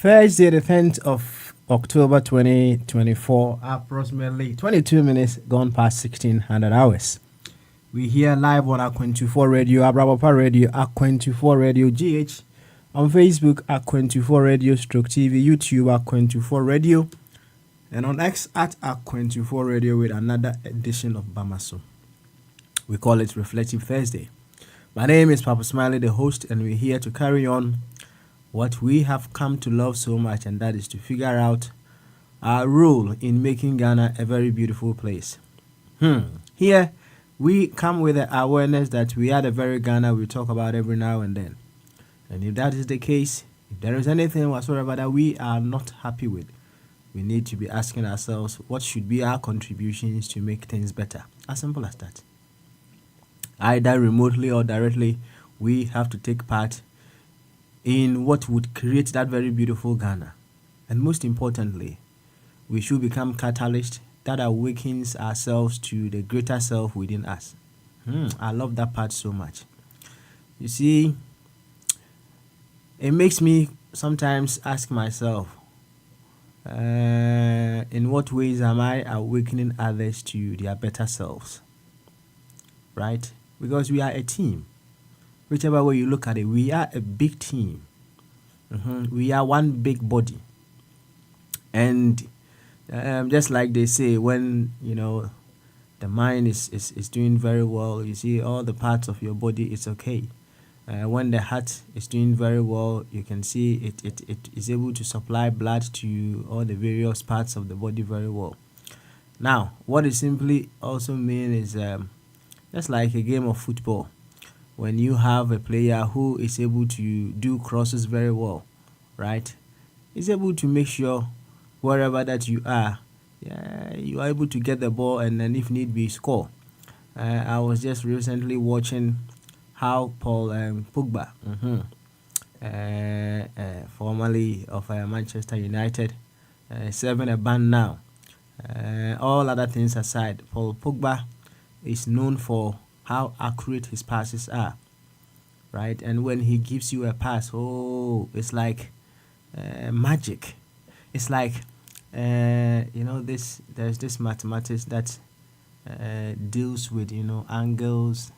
Thursday, the 10th of October 2024, approximately 22 minutes gone past 1600 hours. We here live on Aqu24 Radio, Abrabapa Radio, Aqu24 Radio GH, on Facebook, Aqu24 Radio, Stroke TV, YouTube, Aqu24 Radio, and on X at Aqu24 Radio with another edition of Bamaso. We call it Reflective Thursday. My name is Papa Smiley, the host, and we're here to carry on what we have come to love so much, and that is to figure out our role in making Ghana a very beautiful place. Here, we come with the awareness that we are the very Ghana we talk about every now and then. And if that is the case, if there is anything whatsoever that we are not happy with, we need to be asking ourselves what should be our contributions to make things better. As simple as that. Either remotely or directly, we have to take part in what would create that very beautiful Ghana. And most importantly, we should become catalysts that awakens ourselves to the greater self within us. I love that part so much. You see, it makes me sometimes ask myself, in what ways am I awakening others to their better selves? Right? Because we are a team. Whichever way you look at it, we are a big team. We are one big body. And just like they say, when the mind is doing very well, you see all the parts of your body is okay. When the heart is doing very well, you can see it is able to supply blood to all the various parts of the body very well. Now, what it simply also means is just like a game of football. When you have a player who is able to do crosses very well, right? He's able to make sure wherever that you are able to get the ball and then if need be score. I was just recently watching how Paul Pogba, formerly of Manchester United, serving a ban now. All other things aside, Paul Pogba is known for how accurate his passes are, right? And when he gives you a pass, it's like magic. It's like there's this mathematics that deals with angles.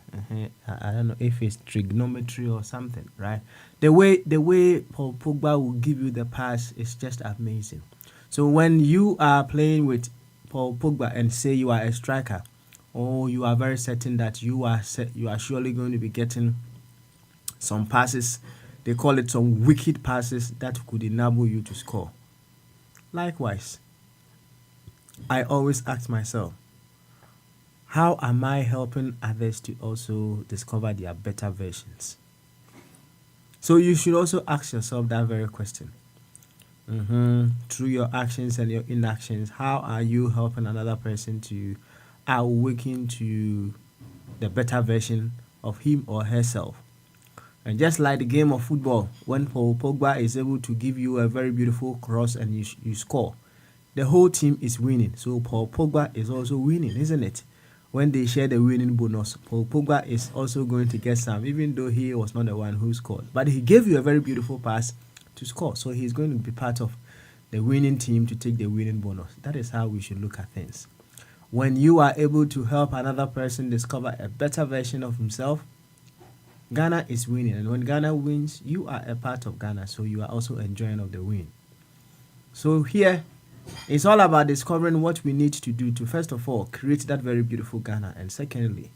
I don't know if it's trigonometry or something, right? The way Paul Pogba will give you the pass is just amazing. So when you are playing with Paul Pogba and say you are a striker, you are very certain that you are surely going to be getting some passes. They call it some wicked passes that could enable you to score. Likewise, I always ask myself, how am I helping others to also discover their better versions? So you should also ask yourself that very question. Through your actions and your inactions, how are you helping another person to awaken to the better version of him or herself? And just like the game of football, when Paul Pogba is able to give you a very beautiful cross and you score, the whole team is winning. So Paul Pogba is also winning, isn't it? When they share the winning bonus, Paul Pogba is also going to get some, even though he was not the one who scored. But he gave you a very beautiful pass to score. So he's going to be part of the winning team to take the winning bonus. That is how we should look at things. When you are able to help another person discover a better version of himself, Ghana is winning. And when Ghana wins, you are a part of Ghana. So you are also enjoying of the win. So here, it's all about discovering what we need to do to, first of all, create that very beautiful Ghana. And secondly,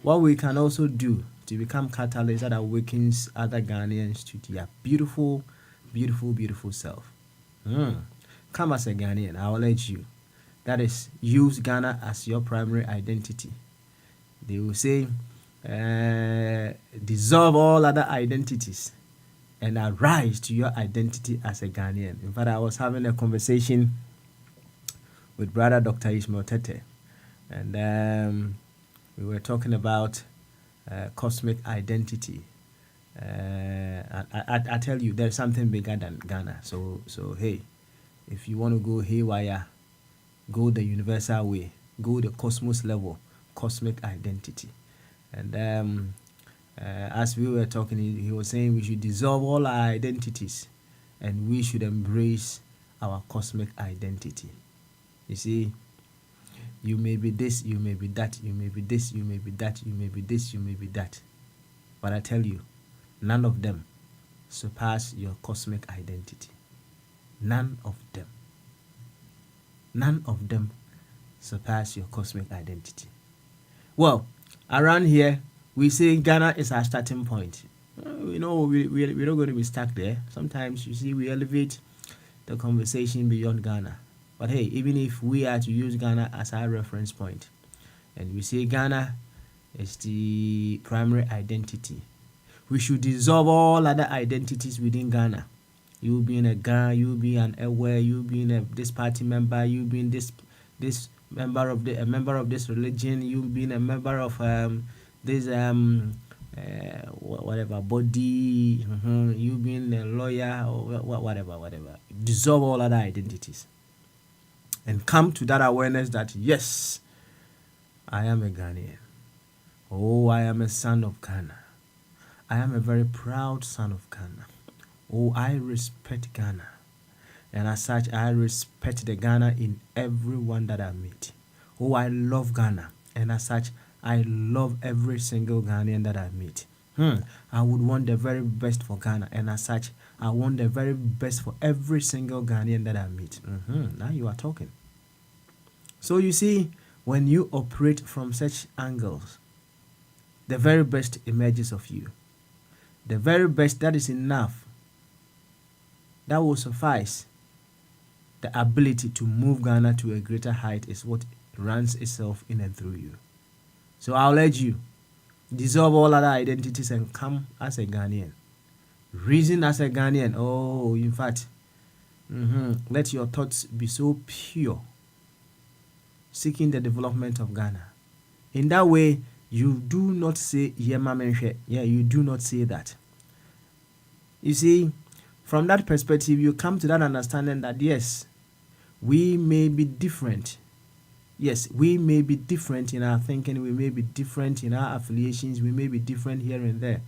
what we can also do to become catalysts that awakens other Ghanaians to their beautiful, beautiful, beautiful self. Come as a Ghanaian, I will urge you. That is, use Ghana as your primary identity. They will say, dissolve all other identities and arise to your identity as a Ghanaian. In fact, I was having a conversation with brother Dr. Ishmael Tete, and we were talking about cosmic identity. I tell you, there's something bigger than Ghana. So hey, if you want to go haywire, go the universal way, go the cosmos level, cosmic identity. And as we were talking, he was saying we should dissolve all our identities and we should embrace our cosmic identity. You see, you may be this, you may be that, you may be this, you may be that, you may be this, you may be that. But I tell you, none of them surpass your cosmic identity. None of them. None of them surpass your cosmic identity. Well, around here, we say Ghana is our starting point. We're not going to be stuck there. Sometimes, you see, we elevate the conversation beyond Ghana. But hey, even if we are to use Ghana as our reference point, and we say Ghana is the primary identity, we should dissolve all other identities within Ghana. You being a Ghana, you being an Ewe, you being this party member, you being this member of a member of this religion, you being a member of this whatever body, you being a lawyer or whatever. Dissolve all other identities and come to that awareness that yes, I am a Ghanaian. Oh, I am a son of Ghana. I am a very proud son of Ghana. Oh, I respect Ghana. And as such, I respect the Ghana in everyone that I meet. Oh, I love Ghana. And as such, I love every single Ghanaian that I meet. I would want the very best for Ghana. And as such, I want the very best for every single Ghanaian that I meet. Now you are talking. So you see, when you operate from such angles, the very best emerges of you. The very best, that is enough. That will suffice. The ability to move Ghana to a greater height is what runs itself in and through you. So I'll urge you, dissolve all other identities and come as a Ghanaian. Reason as a Ghanaian. Oh, in fact, let your thoughts be so pure, seeking the development of Ghana. In that way, you do not say, yeah, you do not say that. You see, from that perspective, you come to that understanding that yes, we may be different. Yes, we may be different in our thinking, we may be different in our affiliations, we may be different here and there.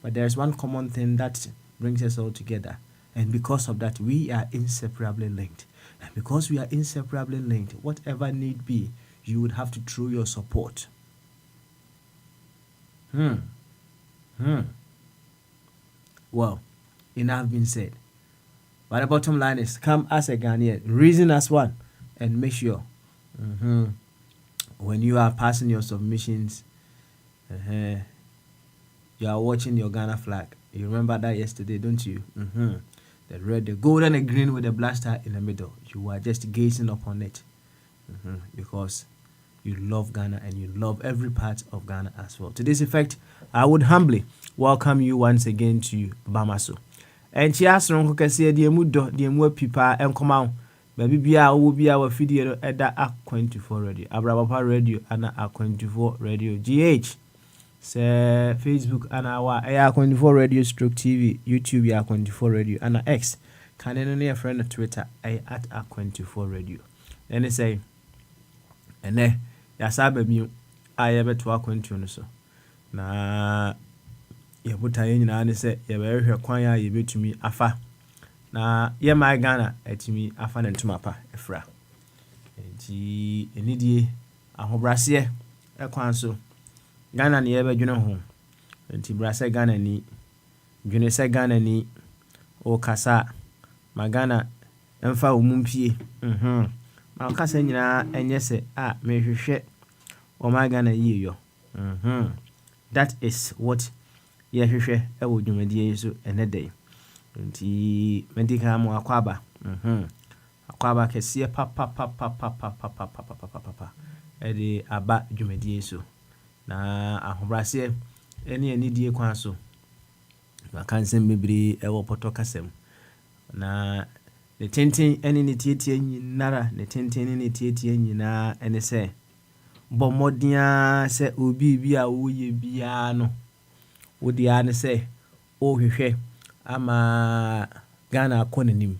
But there's one common thing that brings us all together. And because of that, we are inseparably linked. And because we are inseparably linked, whatever need be, you would have to throw your support. Well, enough been said. But the bottom line is, come as a Ghanaian, reason as one, and make sure when you are passing your submissions, you are watching your Ghana flag. You remember that yesterday, don't you? The red, the gold and the green with the blaster in the middle. You are just gazing upon it because you love Ghana and you love every part of Ghana as well. To this effect, I would humbly welcome you once again to Bamaso. And chiasron ko kase de mudo de mu apipa enkoma baby bia wo bia wa fidie no eda A24 radio abrabapa radio ana A24 radio GH se Facebook ana wa A24 radio stroke TV YouTube ya A24 radio ana X kanene ne friend na Twitter at A24 radio then say ene ya saba mi ayebeto A24 no so na yebuta nyina ne se yebehwe kwan a yebetumi afa na ye my Ghana atumi afa na ntuma pa efra enti enidie ahobrase ekwan so Ghana ne yebedwene ho enti brase Ghana ni dwene se Ghana ni o kasa magana emfa omumpie ma kasa nyina enye se mehwehwe o my Ghana yiyo that is what yehwehwe ewo dwumadie so enedey nti medical mo akwaba Akwaba kɛseɛ papa ɛde aba dwumadie so na ahobrɛaseɛ ɛne anidie kwan so maka nsɛm bebree ɛwɔ pɔtɔ kasɛm na ne tenten ɛne ne tietie nyinara ɛne sɛ bɔ mmɔden sɛ obi bi a woyɛ biara no wode a ne sɛ wohwehwɛ ama Ghana akɔ n'anim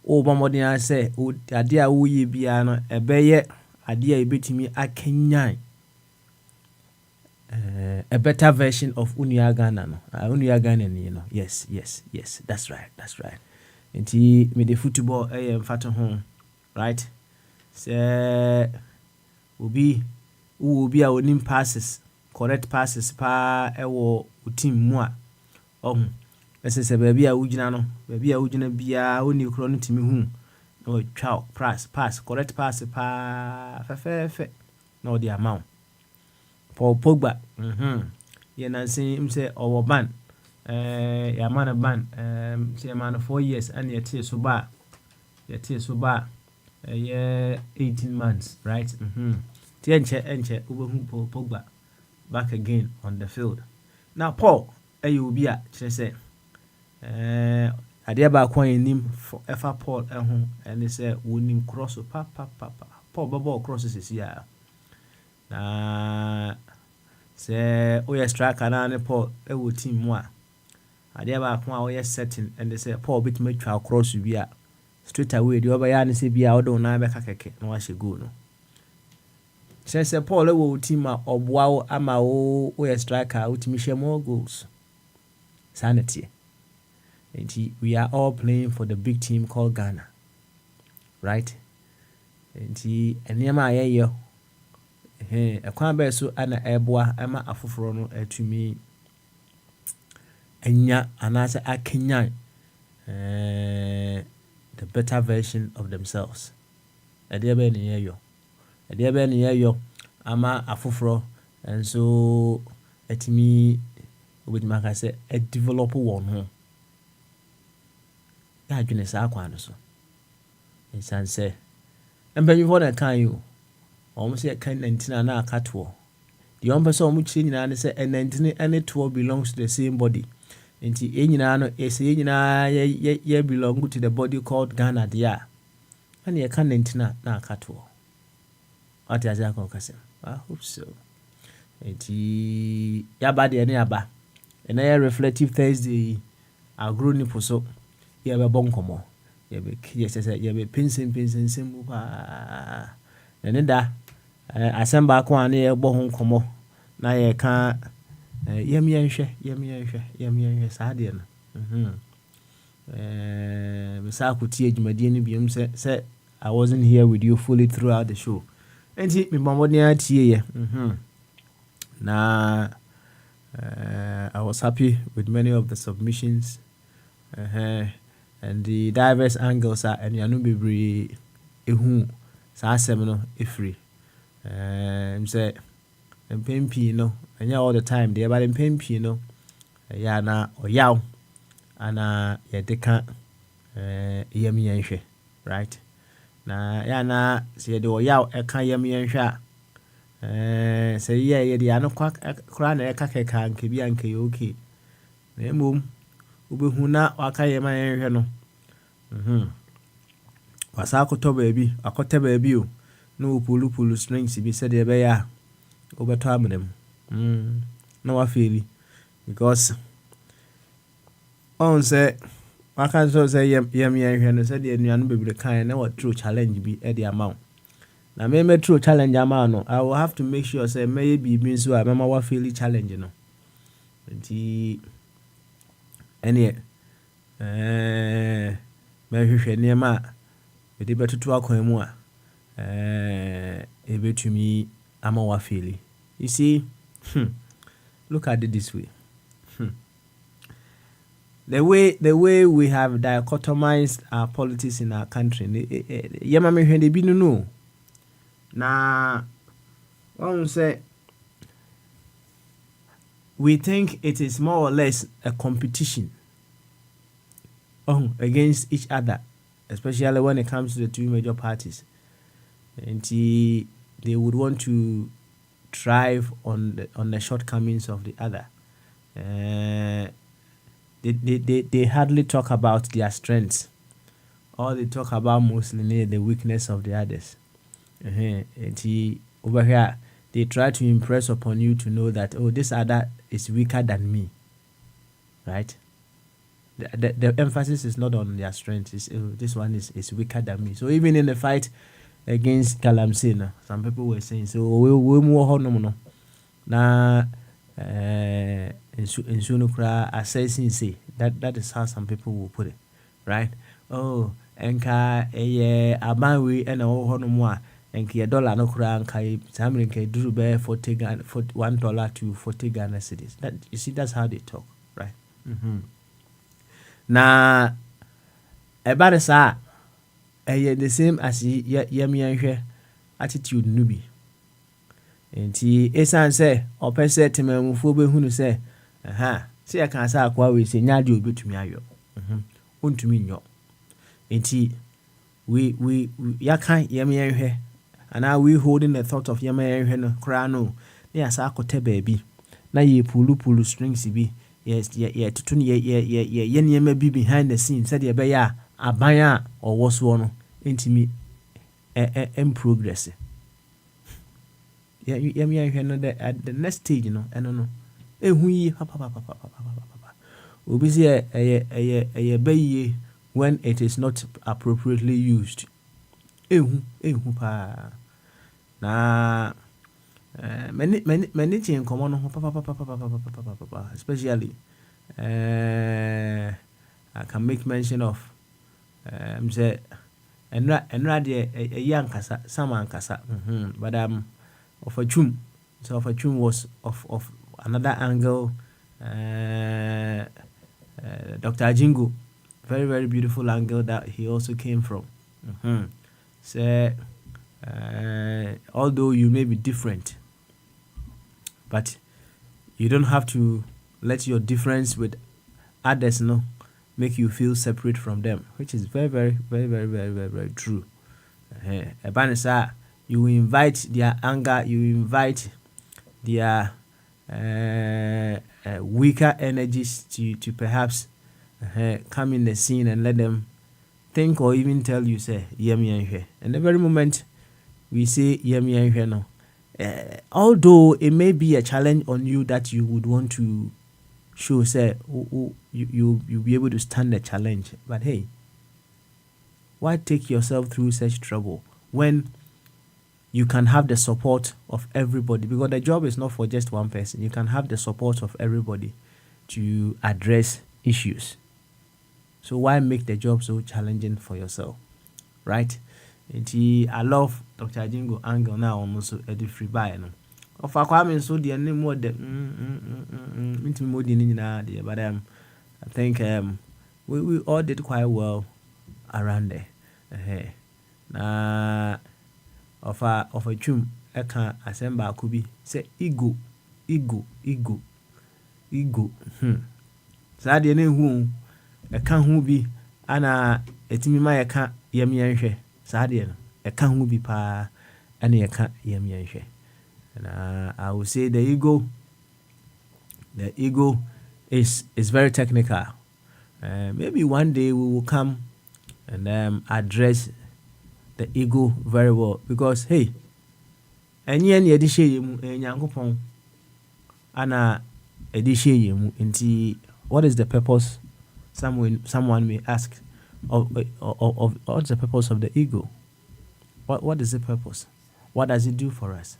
bɔ mmɔden sɛ adeɛ a woyɛ biara no ɛbɛyɛ adeɛ a ɛbɛtumi akenyan a better version of Unia Ghana no. Unia Ghana ni no. Yes. That's right. Nti me the football mfato ho, right? Say obi a onim passes, correct passes pa ewo team mu a. Say baby a wugina no, baby a wugina bia oni kro no timi hu. No twa pass, correct pass pa fe na the amount. Paul Pogba, yeah, Nancy say our ban, yeah, man a ban, say a man of 4 years and your tears so bad, yeah, 18 months, right? Enche, Paul Pogba back again on the field. Now, Paul, you will be at, she said, I dear back one in him for F. Paul at home, and they said, wouldn't cross papa, Paul Babo crosses his year. Say we striker na ne Paul ewo team mu a ade ba ko a we setting and they say Paul bit me twa cross bi a straight away the oba ya ne say bia odo na be kakeke na wa hye goal no say Paul ewo team a oboa wo ama wo we striker wo timi hye more goals sanity. And we are all playing for the big team called Ghana, right? And enema ayeyo ekwan be so ana eboa ama afoforo no atumi enya anase akenyan the better version of themselves. Ade be ne yeyo ama afoforo and so atumi obetuma ka se e develop won ho ya adwene sa akwan no so insan se embanyi for na kan you almost say kind 19 na akato the one person omu chiri nyina ne say 19 and 12 belongs to the same body nti nyina no say nyina ye belong to the body called Ghana dia and ye kan 19 na akato what is that concern? I hope so. Nti yaba de ne aba and na reflective Thursday agro ni poso ye be bonkomo ye be pinsin simbu pa ene da asemba ko ane ye bo ho nkomo na ye ka yemyenhwe saa de no misa akuti adwumadie ni biom se I wasn't here with you fully throughout the show enti me bamodin atie ye na I was happy with many of the submissions and the diverse angles are and yanu bebre ehu saa asem no efri say mpempi no anya all the time dey about mpempi no ya na oyaw ana yedeka yemyenhwe right na ya na se de oyaw eka yemyenhwe a say ye de ano kra na eka keka nke bia nke ye okay na emom obehu na waka yemyenhwe no wasa akoto baabi o no pulu strings bi said ebe ya obeto amnem na wa feel because on say waka so say yem no said the nuanu bebre kan na what true challenge bi e the amount na me true challenge amount no I will have to make sure say may be so a mama wa feel challenge no nti ene hwehwe niam a de betutu akwan mu a ebetumi ama wa feel. You see, look at it this way. The way we have dichotomized our politics in our country. Yema me hwende bi no. Na one say we think it is more or less a competition against each other. especially when it comes to the two major parties. And they would want to thrive on the shortcomings of the other. They hardly talk about their strengths. All they talk about mostly the weakness of the others. And over here, they try to impress upon you to know that, oh, this other is weaker than me. Right? The emphasis is not on their strength. It's, oh, this one is weaker than me. So even in the fight against Galamsey, some people were saying, so we more no. Na Nsunukra assessing say that is how some people will put it. Right? Oh, enka abawi ena hono mu a enka dollar no kura enka samre enka duru be $1 to 40 Ghana cedis. That you see, that's how they talk, right? Na about sa the same as yemi attitude nubi. Enti esan say opese temamufo be hunu say say I can say akwa we say nya de obetumi ayo ontumi nyo. Enti we yakan yemi and now we holding the thought of yemi no kra no na asa akote baabi na ye pulu strings bi. Yes, tutun ye nyema bi behind the scenes said ye be ya aban a owo so no ntimi in progress. Yemi no the next stage no no ehu yi papa obi say eye be when it is not appropriately used. Ehu pa na many thing common no papa, especially I can make mention of say enra de young kasa sama kasa but of a chum. So of a chum was of another angle. Dr. Ajingo, very, very beautiful angle that he also came from. So although you may be different, but you don't have to let your difference with others make you feel separate from them, which is very, very, very, very, very, very, very true. You invite their anger, you invite their weaker energies to perhaps come in the scene and let them think or even tell you, say, yemi. And the very moment we say yemi no, although it may be a challenge on you that you would want to show, say, you'll be able to stand the challenge. But hey, why take yourself through such trouble when you can have the support of everybody? Because the job is not for just one person. You can have the support of everybody to address issues. So why make the job so challenging for yourself, right? I love Dr. Ajingo angle now almost at the free buy. Of Aquaman, so the name more the but I think we all did quite well around there. Of a chum eka asemba kubi say ego. Sa de ne hu eka hu bi ana etimi ma eka yemi anhwe sa de no eka hu bi pa ana eka yemi anhwe. And I would say the ego is very technical. Maybe one day we will come and address the ego very well, because hey, any edition yemu Nyankopon ana edition yemu nti what is the purpose? Someone may ask of what's the purpose of the ego? What is the purpose? What does it do for us?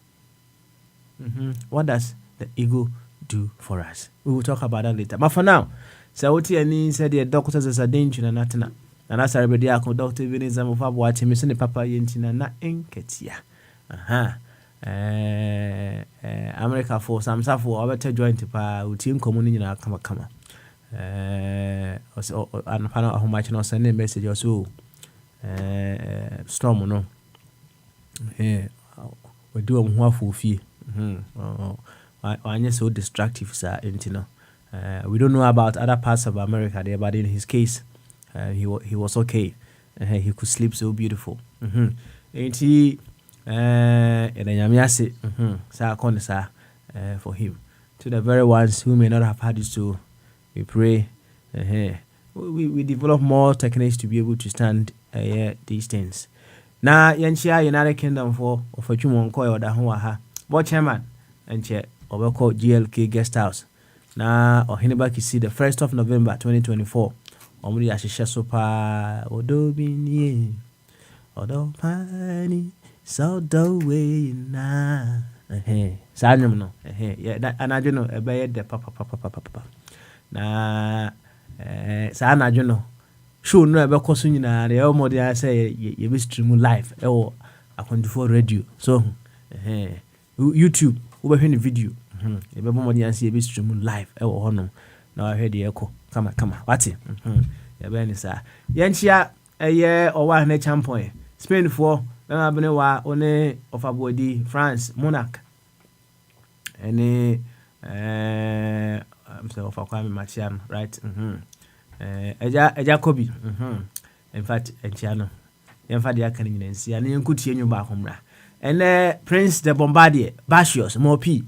What does the ego do for us? We will talk about that later. But for now, so what you said the doctors is a danger and not. And as I already have Dr. Vinism of what him is Papa Yentina na enketia. America for some suffer over to join to pa team community na kama. Also and panel how much no send a message or so. Storm no. We do a more full fee. Why so destructive, sir? We don't know about other parts of America there, but in his case, he was okay. he could sleep so beautiful. Ain't he? And then Yamiase, Sir Conessa, for him. To the very ones who may not have had it, so we pray. We develop more techniques to be able to stand these things. Now, Yanchia United Kingdom for Chumon Koy or Dahuaha, what chairman and chair or called GLK Guest House. Now, or Hinebaki see the 1st of November 2024. Omri Ashisha Sopa, Odobini, Odopani, so do we na. Sanum no, yeah, that and I don't know, a bed the papa. Na, Sana, you know. Sure, no, about causing the almost I say you be streaming live or I can do radio. So, YouTube, over here the video. The baby see you be streaming live or no. Now I heard the echo. Come on, what's it? Yeah, Ben, sir. Yanchia, a year or 1 champion. Spain for Benawa, one of a body, France, Monarch. Any, I'm sorry for coming, Machian, right? A Jacobi. In fact, a Chiano. In fact, they are coming and see, and you could see you back home. And Prince the Bombardier, Bashios, more P.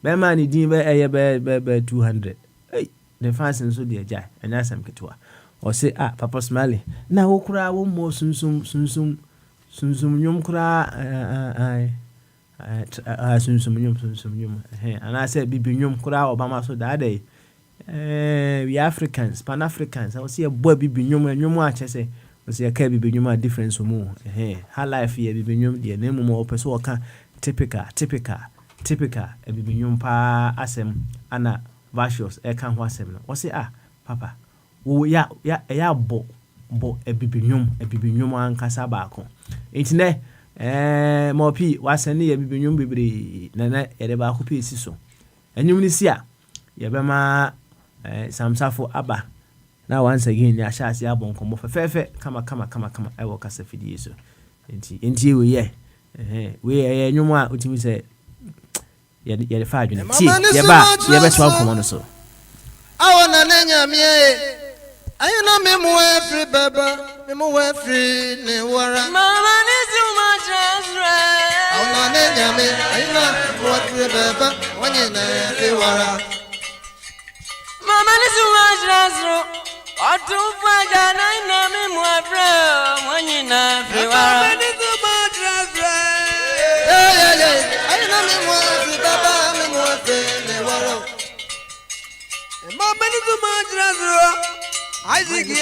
Berman, be 200. Hey, the fans and so dear Jai, and that's some Ketua. Or say, Papa Smiley. Now, Okra won't more soon, yum cra, soon, and I said, Bibi yum cra, Obama so that day. We Africans, Pan Africans. I will see a boy Bibi yum and yum watch. I say, we see a cabby be yum difference or more. Her life here, Bibi yum, the name more person, typical, and Bibi yum pa asem, Anna Vashos, can't was him. Or say, Papa. Oh, ya, bo, a bibinyum, and casabacco. It's ne, more pea, was a near bibinyum bibri, nana, edeba who pieces so. And you will see, Yabama, some safo abba. Now, once again, ya shall see a bon come off a fair, come, I will cast a fiddy so. Inti we ye, no more, which we say, you're the 5 minutes. You're best welcome on so. I want to name me. I know me more free, Baba. Me more free, ne wara. Mama, this too much stress. I want to name me. I know more free, Baba. When you know wara. Mama, this too much stress. Or too far down, I know me more free. When you know wara. Mama, this too much stress. Yeah. I know me more free, Baba. Me more free, ne wara. Mama, this too much stress. I think me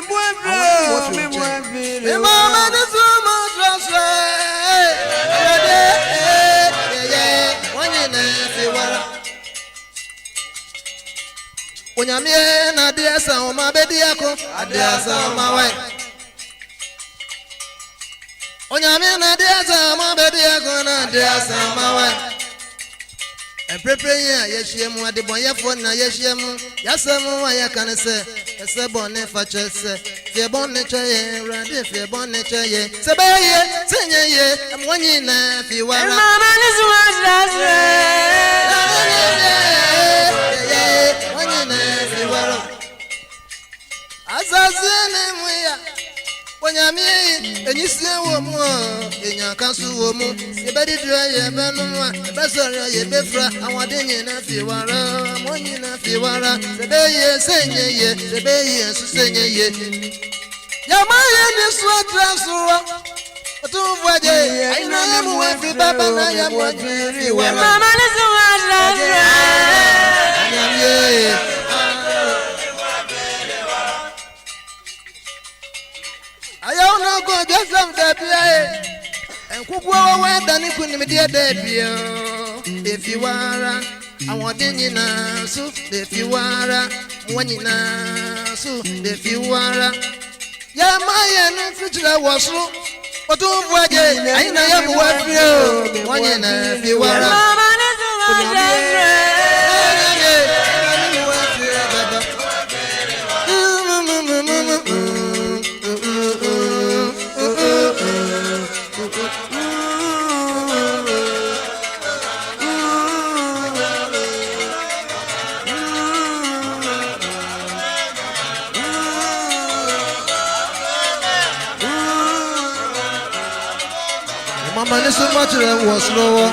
boyfriend. Mama, this woman trust when you're near Nadia, some my baby, I dare some my wife. When you're near Nadia, some my baby, I dare some my wife. And prepare yes, what the boy phone, yes, I can say, it's a bonnet for chess, the bonnet, ready for bonnet, Sabay, sing ye, I'm one in if you want. Mamma is one in if you want. As I say, we are. When you're me, and you say, more in your castle, woman, you better try your banana, Bassara, your befra, I want in if you are, one in if you are, the bay, sing ye, the bay, sing ye. Yamaya is what transfer. But over there, I know every Baba, I am what very well. Mamma is the one. I don't know go just some that and cook away than you couldn't be dead. If you are, I want in now, so if you are, when you now, so if you are, yeah, my and future was so. But over again, I know what you want if you are. mani so much was slow.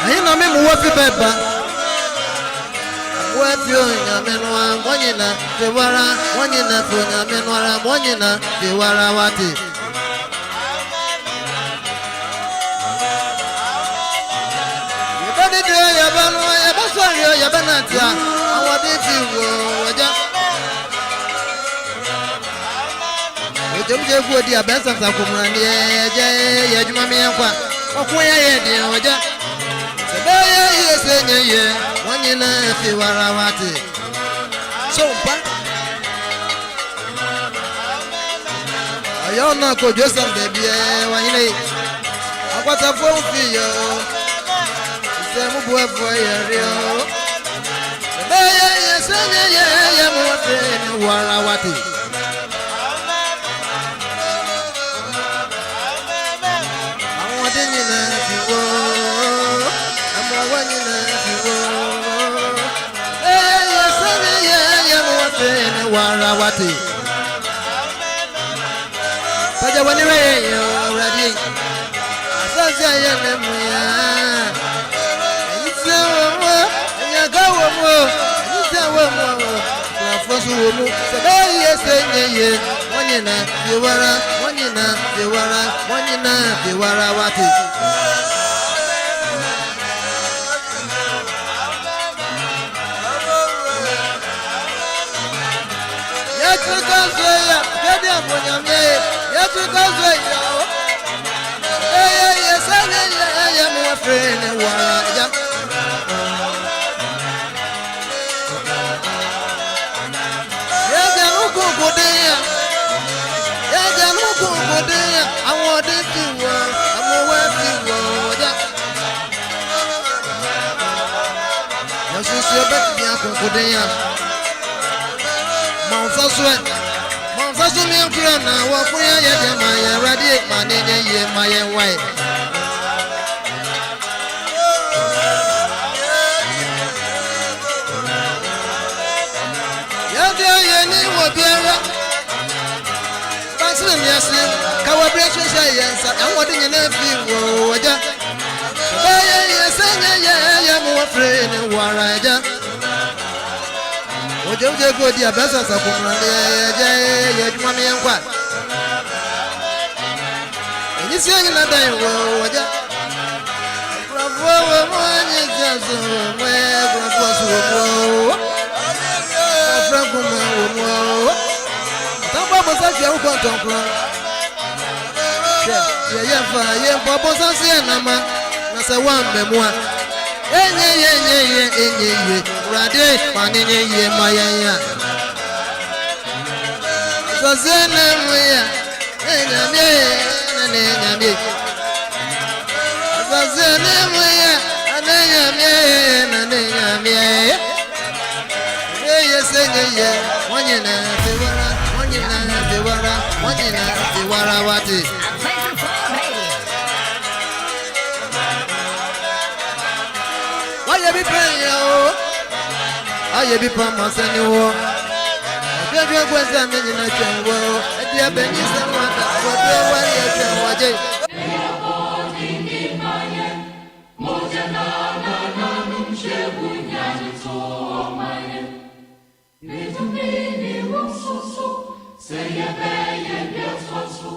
I know me what the pepper. What you Yamenwa, Wanina, the Wara, Wanina, Yamenwara, Wanina, the Warawati. You better do your Banata. What did you Jumje kwa dia besa za kumrani ya jumami yankwa Okuya ye dia waja Sebaya ye senye ye Wanyina fi warawati Sompa Ayona ko Joseph bebie wanyina Akwata fo mfiyo Semu buwefu ya rio Sebaya ye senye ye Mwafeni warawati Warawati Paja waniwe already Asasa yememuya Isa womo Nyaga womo Isa womo Lafosu womo Sabayi yesenye Wanyina Fiwara Wanyina Fiwara Wanyina Fiwara wati Yatukazoya, yadi amonyame, yatukazoya. Yesane ye muafrene waraja. Yajanuku kudeya, yajanuku kudeya. Awodetiwa, amowetiwa. Yasusi obeti yako kudeya. Monsasu mi ankura wakuya ya jama ya radi manene ye maye wai Ya dia ye ni wo biara Basre mi ase ka wa bre hwehwe yensa anwode nyina fi wo waja Ba ye senya ye mo wafre ni waraja Oje go dia besa sa kumrande ye jumami yankwa Enyi si enyi na dan wo waja Bravo mo anyi jazo mwe bravo so wo Franco mo Tamba bo sa fia ko tonkro Ye fa ye bo sa se na ma na se wa mbemua Enye Rade manene ye mayanya Zazena mwe enyame nane nyame Zazena mwe ananyame nane nyame Ye senye ye wanyina fiwara wanyina fiwara wati Why be paying you? Aye bi pa masani wo. Bia kweza menyi na chenwo. Edia benyi samata. Wode wari chenwaje. Moja na numshebu nyani to maye. Vitamini wososo. Seye beye biasoso.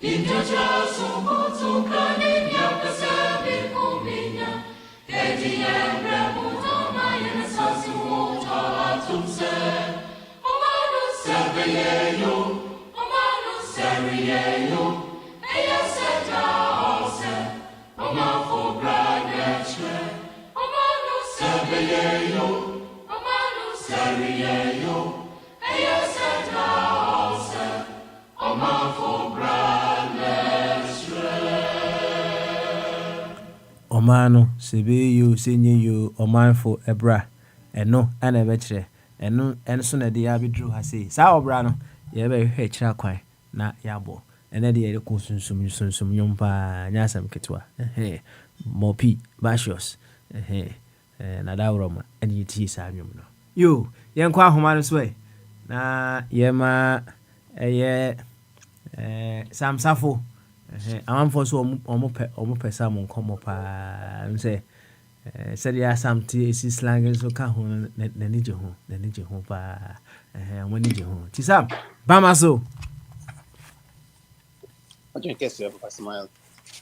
Injoja so moto kani nyakasabi kuminya. Edi emre mutama yena sasi muta tumse. Omanu sebeyeyo, omanu seriyeyo. Eya seta ose, omafu braneche. Omanu sebeyeyo, omanu seriyeyo. Eya seta ose, omafu braneche. Omano sebeyo senyeyo omanfo ebra eno ana bekyere eno enso na de ya bedru ha sei sa obra no ye be hwe kyira kwan na yabo ene de ye ko sunsum nyompa nyasam ketwa mopi bashos na dawroma eni ti sa nwom no yo ye nkwa ahoma no so na ye ma eye samsafo I'm for so almost per salmon come up and say, said ya some tea is slang so can hold the need you home, when need you home. Tisam, Bamaso. I don't guess you have a smile.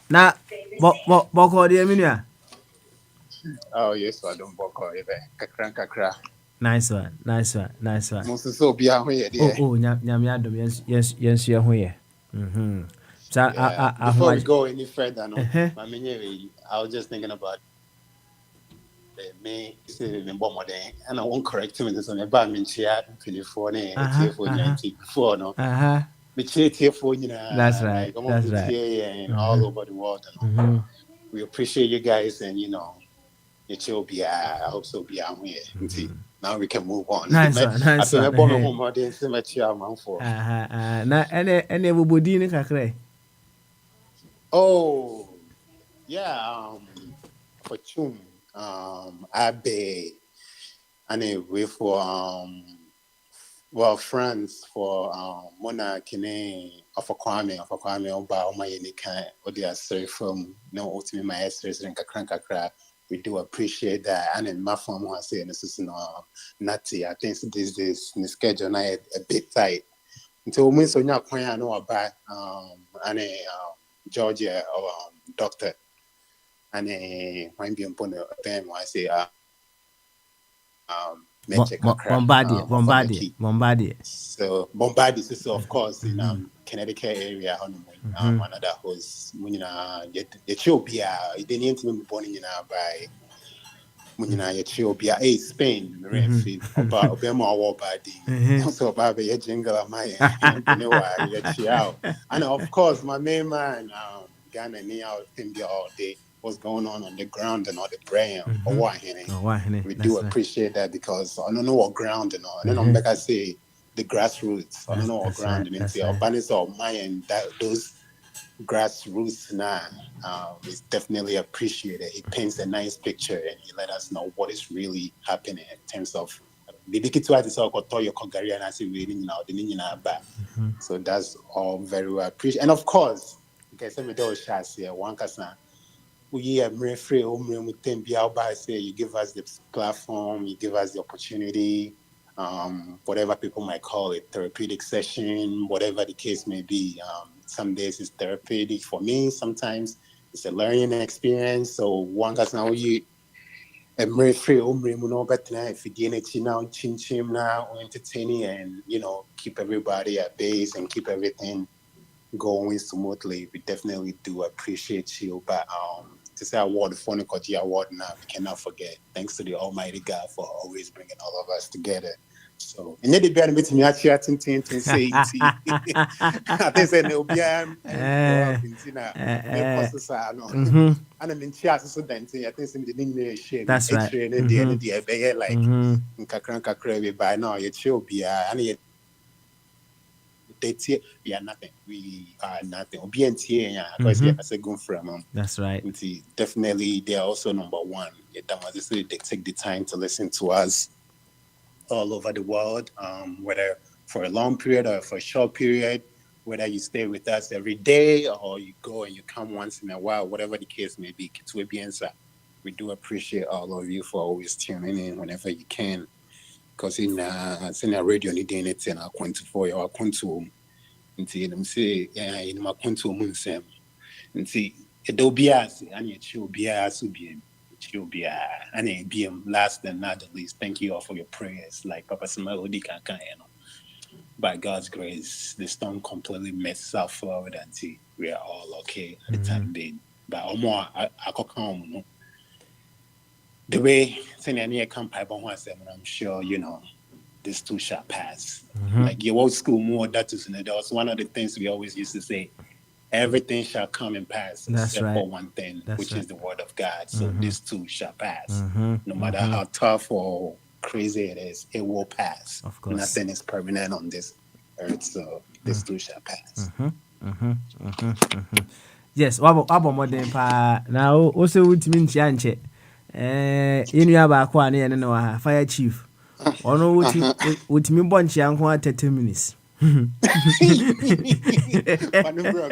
Na boko de minia. Oh, yes, I don't book or ever. Kakra. Nice one. Most so be out here, dear. Nyamiadum, yes, you're here. So, Yeah. Before we go any further, no, I was just thinking about me saying in Bomber Day, and I won't correct him in this on a bad in chat, California, before, no. Which here for you know, that's right. And all over the world. And we appreciate you guys, and you know, it will be. I hope so. Be out here. Now we can move on. Nice one. I feel like born home audience so much for. Na any everybody ni kakre. Oh, yeah. For Chum, Abe, anyway for well, friends for Mona Kine of Kwame Oba my Nika or the sorry from no ultimate my essers and Kakra. We do appreciate that. And in my form, I say this is natty. I think this is the schedule now a bit tight. Until we so now I know about Georgia or doctor and might be upon them. I say Bombardier. So Bombardier is of course in Connecticut area. Another host, the Ethiopia. It didn't even be born in by. Ethiopia, Spain, referee about Obama war body. Also about the jingle of my and of course my main man, Ghana near India all day. What's going on the ground and all the brain or what we do appreciate that because I don't know what ground and all. I don't know like I say the grassroots. I don't know what ground and it's Albanese or Mayan that those grassroots now is definitely appreciated. It paints a nice picture and he let us know what is really happening in terms of so that's all very well appreciated. And of course, we are free you give us the platform, you give us the opportunity, whatever people might call it, therapeutic session, whatever the case may be. Some days it's therapeutic for me, sometimes it's a learning experience. So one guy's now you free but if you now chin now entertaining and keep everybody at base and keep everything going smoothly. We definitely do appreciate you. But to say award, the phone award now, we cannot forget. Thanks to the Almighty God for always bringing all of us together. So, and then the bear meeting me actually at tin say I think say no be and I mean chat so then I think some the share. That's right. The like kakra by now you chill be and we are nothing. We are nothing. Because as a good friend. That's right. Definitely, they are also number one. They take the time to listen to us all over the world, whether for a long period or for a short period, whether you stay with us every day or you go and you come once in a while, whatever the case may be. We do appreciate all of you for always tuning in whenever you can. Because in a radio, you didn't it in our quantity or quantum. And see them say, in my quantum moon sam. And see, it'll be us, and it will be us, it will be and it be last and not the least. Thank you all for your prayers. Like Papa Samuel by God's grace, the storm completely messed South Florida and see we are all okay at the time being. But I could come. The way any come I'm sure this too shall pass. Like your old school more that was one of the things we always used to say. Everything shall come and pass except for one thing, which is the word of God. So this too shall pass. No matter how tough or crazy it is, it will pass. Of course. Nothing is permanent on this earth, so this too shall pass. Yes, wabo modern pa. Now also with me nche. Inu ba kwa na no ha fire chief. Ono with me bonchi anko 30 minutes. Panubra,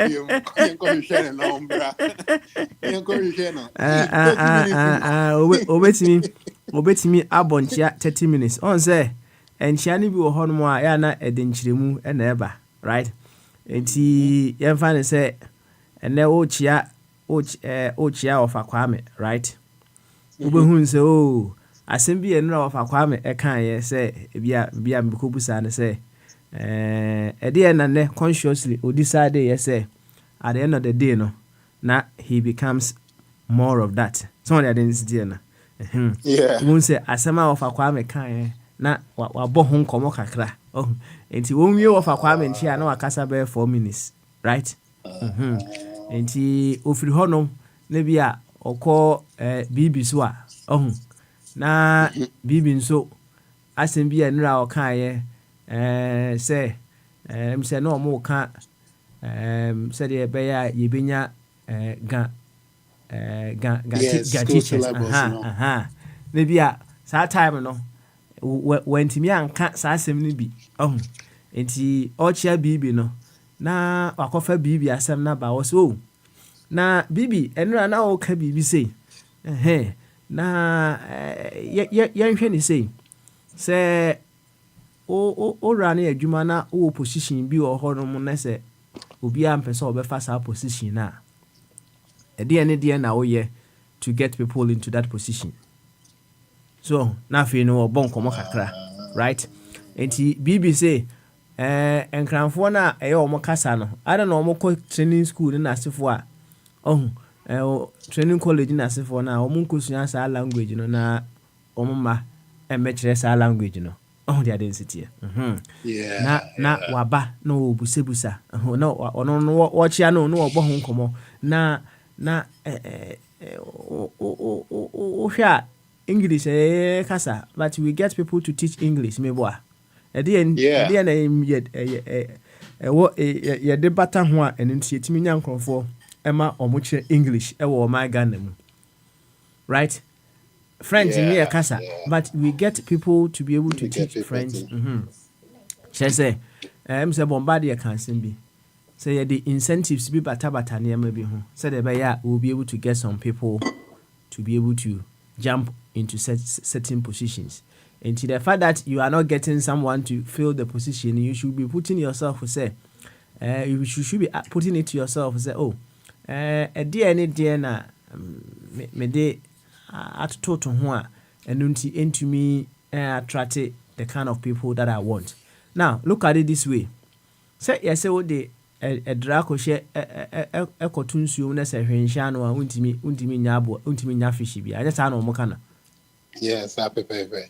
obetimi abonchia 30 minutes. On say enchia ni bi wo hono mu a ya na edenchiremu e na eba, right? Enti yemfa ne say ene ochia ofa kwame, right? Ubehun say oh asem bi enra ofa kwame e kan ye say bia mbekobusa ne say ede na ne consciously o decide ye say at the end of the day no na he becomes more of that. So on identity na yeah. Won say asema of Kwame kan na wa bo ho nkomo kakra. Oh, enti won wie of Kwame nchia na wakasa be 4 minutes, right? Enti ofiri hono na bia okọ bibi so a na bibi nso asem bia nra o kan ye say say no mo ka said ye be ya ye benya ga teachers maybe sa time no went me anka sa asem ni bi enti ochia bibi no na wakofa bibi asem na ba wo so na bibi enra na o ka bibi sei na yenhwe ni sei se o run adwuma na o position bi o ho no mo na se obi am pese obefa sa position na ede na oye to get people into that position. So na fe no obon komo kakra, right? Enti bibi say enkranfo na eye omo kasa no ada na omo ko training school na asefo a training college na asefo na omo nkosua sa language no na omo ma emekire sa language no their density. Yeah. Na waba no busebusa. No ono watch ya no obo ho nkomo na hwa English kasa, but we get people to teach English me boa. Ede na ye debata ho a eno nti etimi nya nkrofo ema omo kire English e wo my Ghana mu. Right? French in here kasa, but we get people to be able to teach French. She say say Bombardier can be say the incentives be bata near maybe so the buyer will be able to get some people to be able to jump into certain positions. And to the fact that you are not getting someone to fill the position, you should be putting yourself to say you should be putting it to yourself say a dear na me de at total ho and into me attract the kind of people that I want. Now look at it this way. Say yes, say what the a draco share a cotton soon as a henshan or untimi nyabo, untimi nyafishi be. I just know mokana. Yes, I prepare.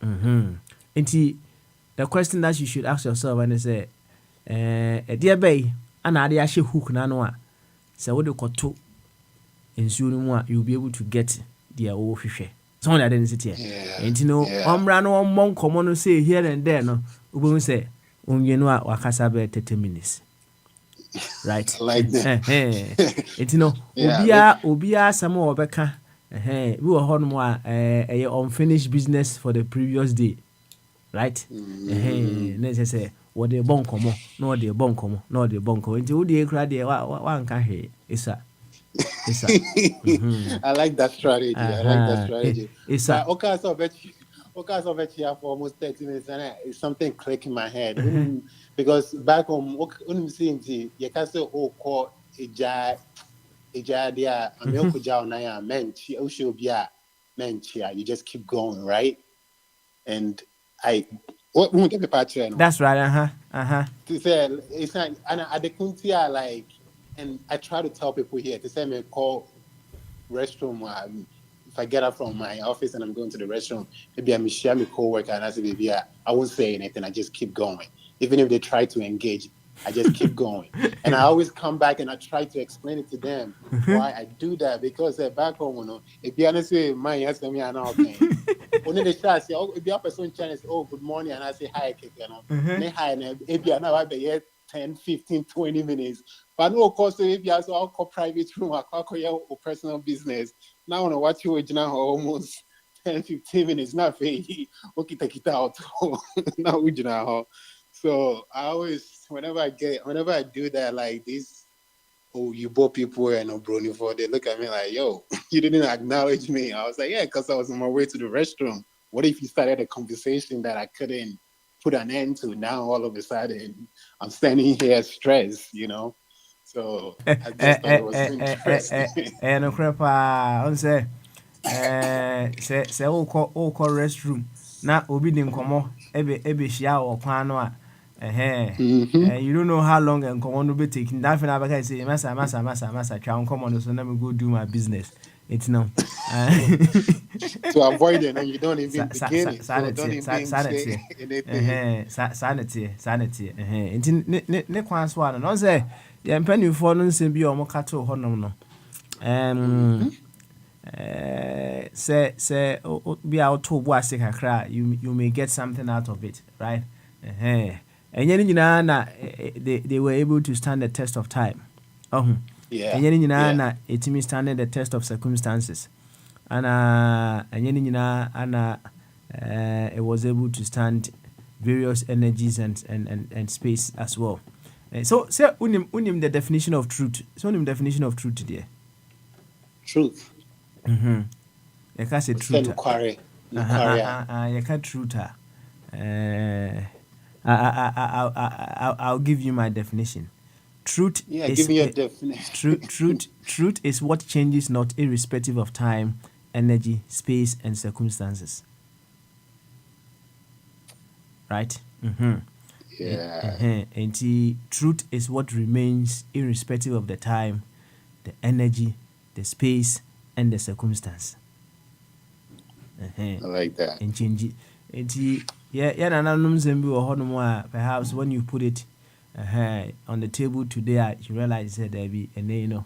Inti the question that you should ask yourself and say a dear bay, an idea she hook nanoa. So what the koto in soon you'll be able to get their old fish. Someone identity. And you know, no monk common say here and there no we say you know wakasa be 30 minutes. Right? Like that. It you know obia some obeka we were on more a unfinished business for the previous day. Right? Let's say what the bonkomo, no the bonkomo, no the bonko. Until the cry there one can hear I like that strategy. Okay, so bet here for almost 30 minutes and something click in my head. Because back home, you can say, oh, call a jar, dear, a milk jar, naya, mench, you just keep going, right? And what won't get the patch? That's right, To say, it's not, and at the country, like, and I try to tell people here to say me call restroom. If I get up from my office and I'm going to the restroom, maybe I'm share my co-worker and I say, maybe I won't say anything. I just keep going. Even if they try to engage, I just keep going. And I always come back and I try to explain it to them why I do that. Because back home, if you honestly, my yes, me and all things. Only the shot say, oh, if you have a person chance, oh, good morning, and I say hi, me hi, and if you now I be here 10, 15, 20 minutes. But no, of course, if you also I'll call private room, I'll call your personal business. Now I want to watch you now almost 10, 15 minutes. Not very okay, take it out. Now we now. So I always, whenever I do that, like this, oh, you bought people and no brony for, they look at me like, yo, you didn't acknowledge me. I was like, yeah, because I was on my way to the restroom. What if you started a conversation that I couldn't put an end to? Now all of a sudden, I'm standing here stressed, you know? So I just thought it was interesting. no crap. On say, say, wokɔ restroom. Na obi di nkɔmɔ ebe hyia wɔ kwan no a you don't know how long nkɔmɔ no be taking. That thing I say masa twa nkɔmɔ no so na me go do my business. It's now to avoid it, and you don't even begin it. So don't even say anything. Sanity. Ne kwan so ano. No say ye mpanimfo no nsem bi o mo kato honom no. Say be out to boase kakra, you may get something out of it, right? And yen nyina na they were able to stand the test of time. Yeah. And yen nyina na etimi standing the test of circumstances. And yen nyina ana it was able to stand various energies and space as well. So say unim the definition of truth. So unim definition of truth today. Truth. You can't say truth. You can't truth. I'll give you my definition. Truth is give me your definition. Truth is what changes not irrespective of time, energy, space, and circumstances. Right? Yeah. And truth is what remains irrespective of the time, the energy, the space, and the circumstance. I like that. And change it. Perhaps when you put it on the table today, you realize that there be and you know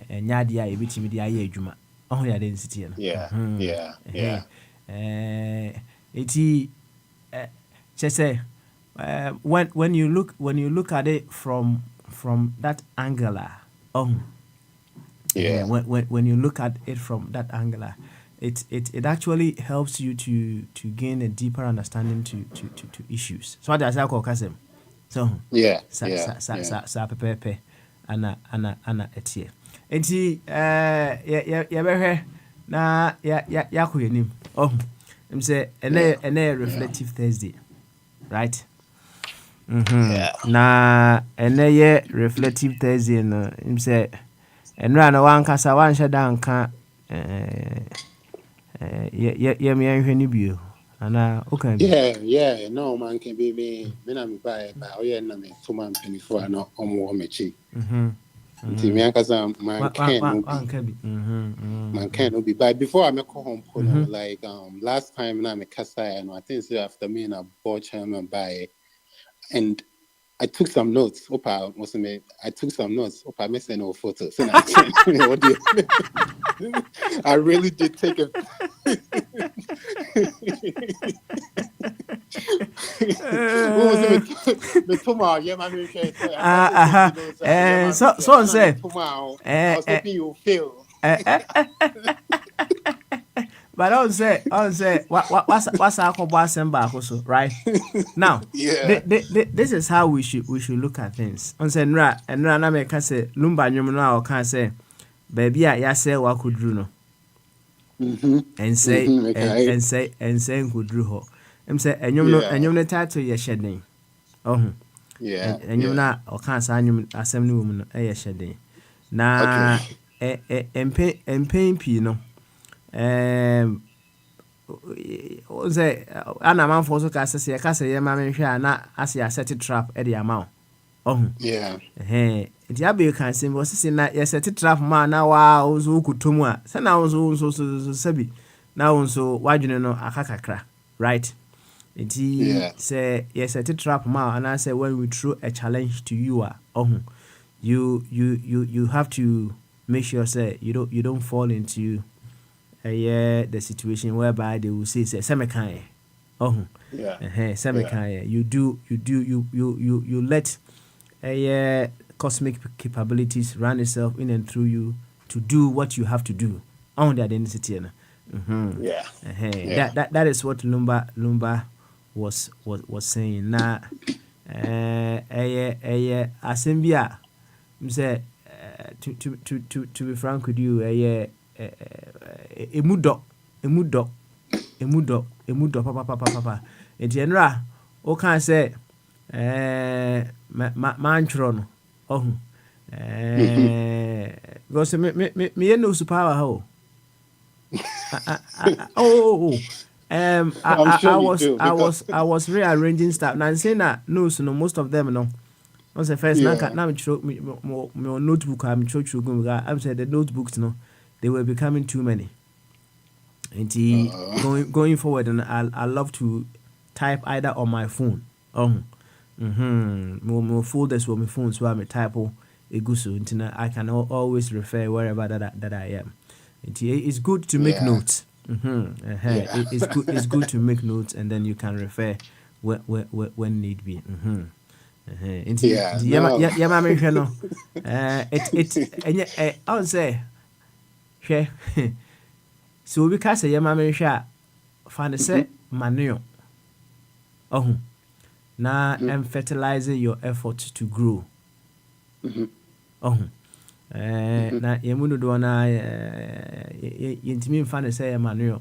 and yadia a bit media juma. Oh, yeah, density. Yeah. Just say when you look at it from that angle, when you look at it from that angle, it actually helps you to gain a deeper understanding to issues. So what does I call Kasem? So sa pepe ana etie. Enti ya behwe na ya koyenim. I'm say ene reflective Thursday. Right? Yeah. Na ene ye reflective Thursday no. I'm say enra na wan kasa wan sheda nka me anhwe ni bio ana okay. Yeah, no man can be me na me buy oh yeah na me 2 man penny for na omo mechi. Nti me ankasa man can no be buy before I make home like last time na me kasa and I think so after me na bought him and buy and I took some notes. I took some notes. I sent no photos. I really did take it. So say. I was hoping you feel. But I would say, what's our combo so right now? Yeah. This is how we should look at things. On say nra na me ka say lumba nwom no a o kan say baby a ya say wa kudru no. And say kudru ho. Em say enwom no title ye hyeden. Yeah. Enwom na o kan sa enwom asem no wom no ye hyeden. Na empen pi no. Say ana man for so kasa ye ma me hwe na ase set trap e de ama yeah it ya be kan say was say na ye set trap ma na wa so kutomu a se na so sabi na so wadwene no akakakra right it say ye set trap ma and I say when we throw a challenge to you you have to make sure say you don't fall into the situation whereby they will say semekan you let cosmic capabilities run itself in and through you to do what you have to do on the identity that is what Lumba was saying na asem bi a say to be frank with you emudo papa enti enra o kan say mantro no ohun because me no superpower ho I'm sure you do I because was rearranging stuff. Now saying that no, so no, most of them no. Once the first now yeah. now me notebook I'm saying the notebooks no, they were becoming too many. And going forward, and I love to type either on my phone. More folders with my phone, so I'm a type I can always refer wherever that I am. It's good to make Yeah. notes. Yeah. It's good to make notes, and then you can refer when need be. Yeah. No. Yeah, mention no. I would say, share. So we can say yeah, mention. Find Mhm, say manure. Oh, now mhm, and fertilizing your effort to grow. mhm, Oh, mhm. na yɛmu dodoɔ no yɛntumi mfa no sɛ yɛ manure.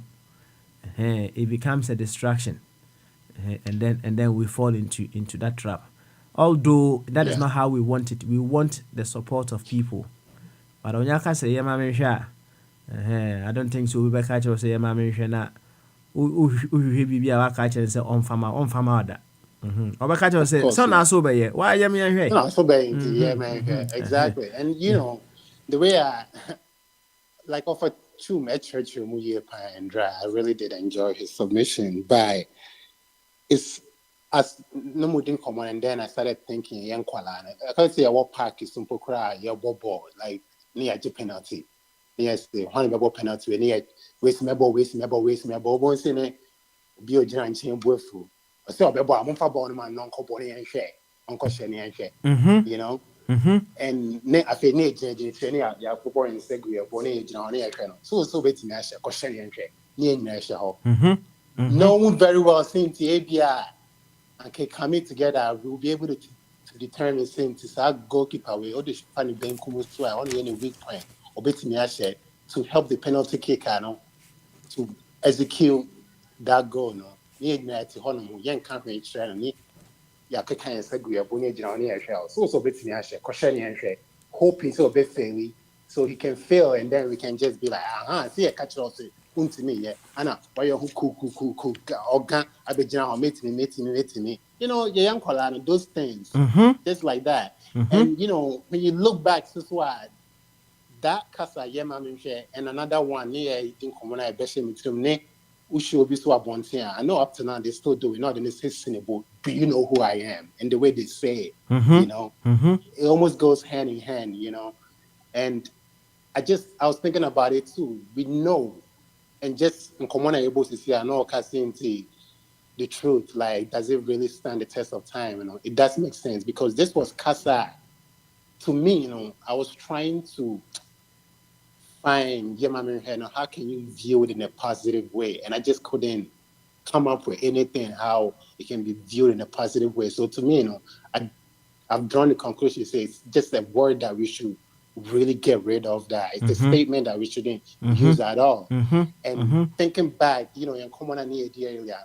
It becomes a distraction. And then we fall into that trap. Although that is Yeah. not how we want it. We want the support of people. But when you say yeah, mama I don't think so. We be catch us say yeah, mama na uhwe bibi a waka catch say on farmer oda. Obeka catch us Of say course, so na yeah. so be ye. Why yeah me hwe? No, so bad. Yeah, man. Yeah, exactly. And the way I like offer two met church year and dry, I really did enjoy his submission. But it's as no more didn't come on, and then I started thinking, young Kualana. I can't say what park is simple cry, your ball, like near penalty. Yes, the one ball penalty, near waste me ball, one saying, be a giant chain bullful. I saw a ball, I'm for ball, man, non company and share, uncle Shenny and share, you know. And I feel near Jenny, ya football and segway, bonnet, near Colonel. So waiting, I shall question and share, near National. No very well seen to ABI and can come together, we'll be able to determine since our goalkeeper way or the funny Ben Kumus only any weak point or betting to help the penalty kicker no, to execute that goal. No, near Honor, young company training. Yeah, can say we are bonnet down here. So betting question and share, hoping so be fairly so he can fail and then we can just be like, see a catch off to me, yeah. Anna, why you cool, organ, I be general, meeting me. You know, your young Colana, those things, just like that. And, when you look back, this why that Casa Yema and another one near in common, I bet him to me. Usho be so abontia. I know up to now they still do it, not in the same but do you know who I am? And the way they say it, it almost goes hand in hand, And I was thinking about it too. We know, and just in common able to see, I know casting the truth. Like, does it really stand the test of time? It does make sense because this was Casa. To me, I was trying to find, how can you view it in a positive way? And I just couldn't come up with anything how it can be viewed in a positive way. So to me, I've drawn the conclusion. Say it's just a word that we should really get rid of. That it's a statement that we shouldn't use at all. And thinking back, in common idea earlier,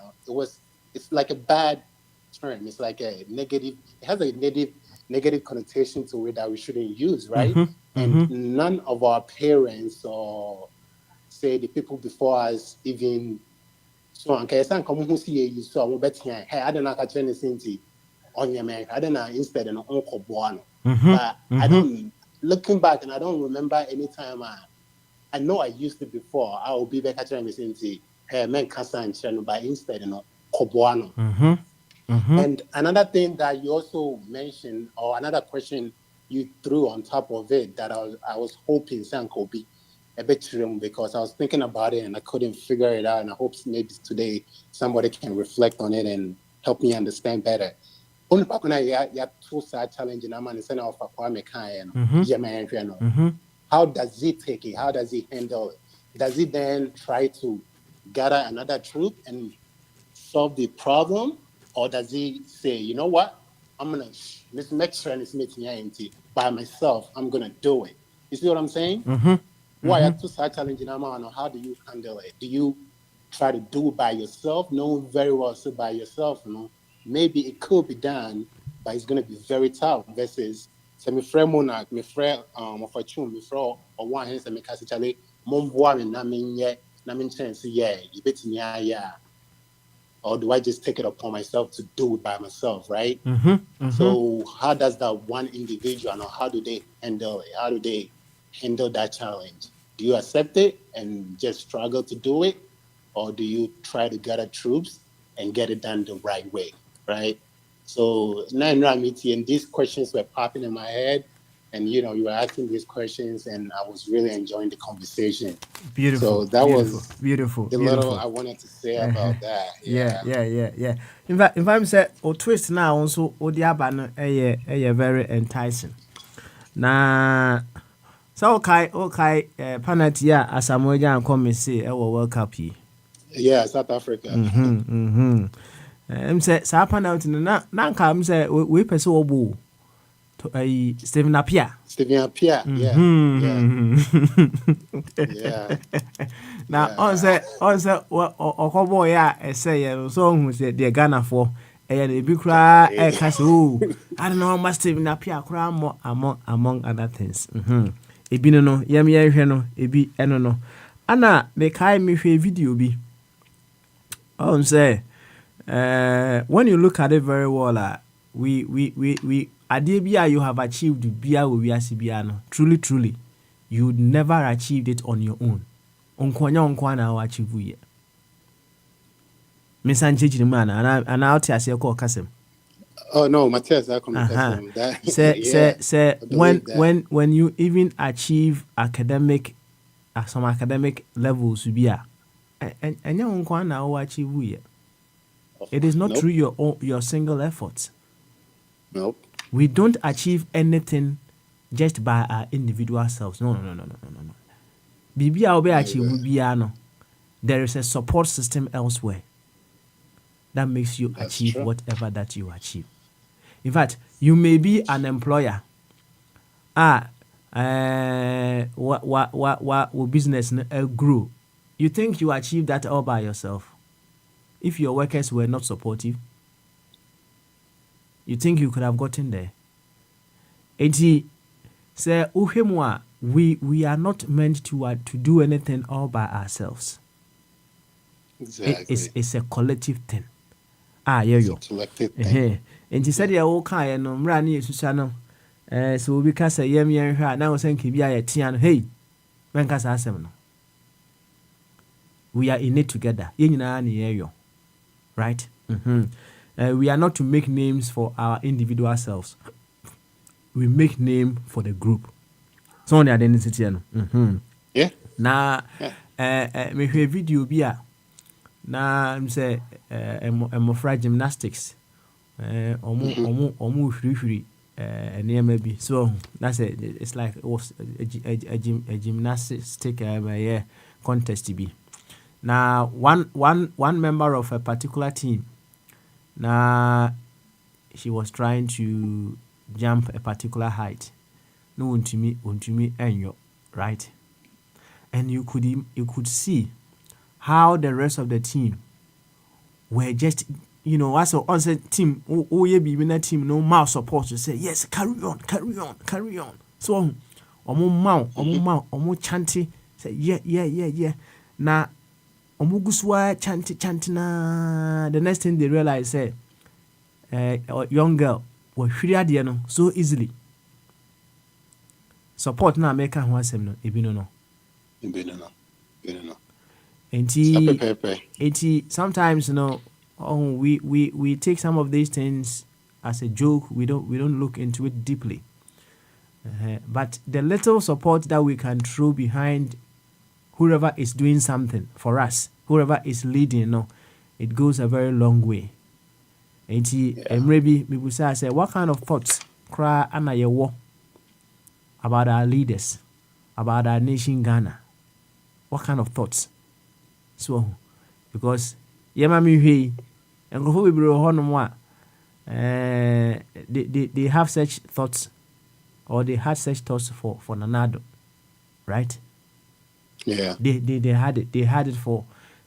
it's like a bad term. It's like a negative. It has a negative connotation to it that we shouldn't use, right? And none of our parents or say the people before us even so anka yɛsɛ anka mo ho si yɛ yi so a mobɛtea hey ade na aka kyerɛ ne senti ɔnyɛ me ade na instead no ɔnkɔboa no but I don't looking back and I don't remember any time I know I used it before I will be back at me senti hey men kasa nkyerɛ no but instead no kɔboa no and another thing that you also mentioned or another question you threw on top of it that I was hoping Sanko be a bit trim because I was thinking about it and I couldn't figure it out. And I hope maybe today somebody can reflect on it and help me understand better. Only back when I two side challenge and I'm on the center of Kwame Kanye, how does he take it? How does he handle it? Does he then try to gather another troop and solve the problem, or does he say, you know what, I'm gonna make sure this meeting empty by myself. I'm gonna do it. You see what I'm saying? Why are two side challenging? How do you handle it? Do you try to do it by yourself, knowing very well so by yourself? Maybe it could be done, but it's gonna be very tough. Versus, say, my friend Monarch, my friend Fortune, my friend or one hands and me kasi chale, mom boy me na min chance yeah, you bet me yeah. Or do I just take it upon myself to do it by myself, right? So how does that one individual, or how do they handle it? How do they handle that challenge? Do you accept it and just struggle to do it? Or do you try to gather troops and get it done the right way, right? So now and these questions were popping in my head. And, you were asking these questions, and I was really enjoying the conversation. Beautiful. So that was beautiful. The little I wanted to say about that. Yeah. In fact, if I'm say, twist now also, Odiabano, very enticing. Na, so okay, Panatia, as I'm going to come and say, World Cup. Yeah, South Africa. Say, Sapan out in the Nankam say, we pursue Boo. Stephen Appiah. Yeah. Now, on say, or boy, I say, so who said the Ghana for a big cry, a castle. I don't know, must Stephen Appiah cry more among other things. A binono, yammy, a be enono. Anna, make I me a video be. On say, when you look at it very well, we Adebia, you have achieved bia we asibiano. Truly, you would never achieved it on your own. Onkwana achieve ye. Miss Anchich man, and out as your call Cassim. Oh no, Matthias, I come say when you even achieve some academic levels be and your onkwana achieve ye. It is not through your single efforts. Nope. We don't achieve anything just by our individual selves. No. Bibia achieve biano. There is a support system elsewhere that makes you achieve whatever that you achieve. In fact, you may be an employer. What business grew? You think you achieve that all by yourself? If your workers were not supportive, you think you could have gotten there? Eti say uhemwa, we are not meant to do anything all by ourselves. Exactly. It's a collective thing. Yo. Collective thing. And he said ya all kind no mrani susano. So we can say yem now saying kibia tian hey. Man kasa asem no. We are in it together. Yenyina ni yo. Right? We are not to make names for our individual selves. We make name for the group. So on the identity. Yeah. Na me hear video bia. Na say emofra gymnastics. Omu hiri maybe. So that's it's like it was a gymnastic contest to be. Now one member of a particular team. Now she was trying to jump a particular height. No to me and you, right? And you could see how the rest of the team were just, as on said team, ye be in a team, no mouth support to say, yes, carry on. So omo chanty, say, yeah. Now omuguswa chanty na. The next thing they realize, say, young girl was free so easily. Support na make her one sem no ebino no. And sometimes we take some of these things as a joke. We don't look into it deeply. But the little support that we can throw behind whoever is doing something for us, whoever is leading, it goes a very long way. And maybe people say, what kind of thoughts cry ana yewo about our leaders, about our nation Ghana? What kind of thoughts? So, because yemami nkurɔfoɔ bebree wɔ hɔnom a they have such thoughts, or they had such thoughts for Nanado, right? Yeah. They had it. They had it for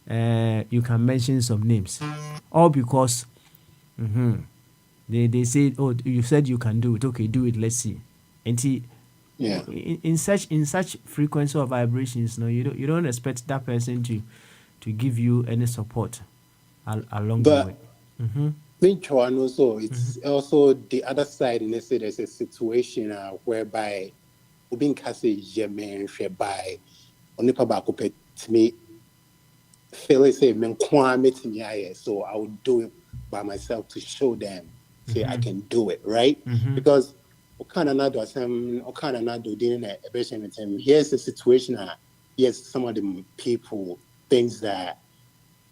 you can mention some names, all because they said, oh, you said you can do it. Okay, do it. Let's see. And see, Yeah. in such frequency of vibrations, no, you don't expect that person to give you any support along the way. Also, it's also the other side. And they say there's a situation whereby being cast yemen by onipa baako pɛ tumi feel say men kwa metimi so I would do it by myself to show them say I can do it, right? Because here's the situation. Yes, some of the people thinks that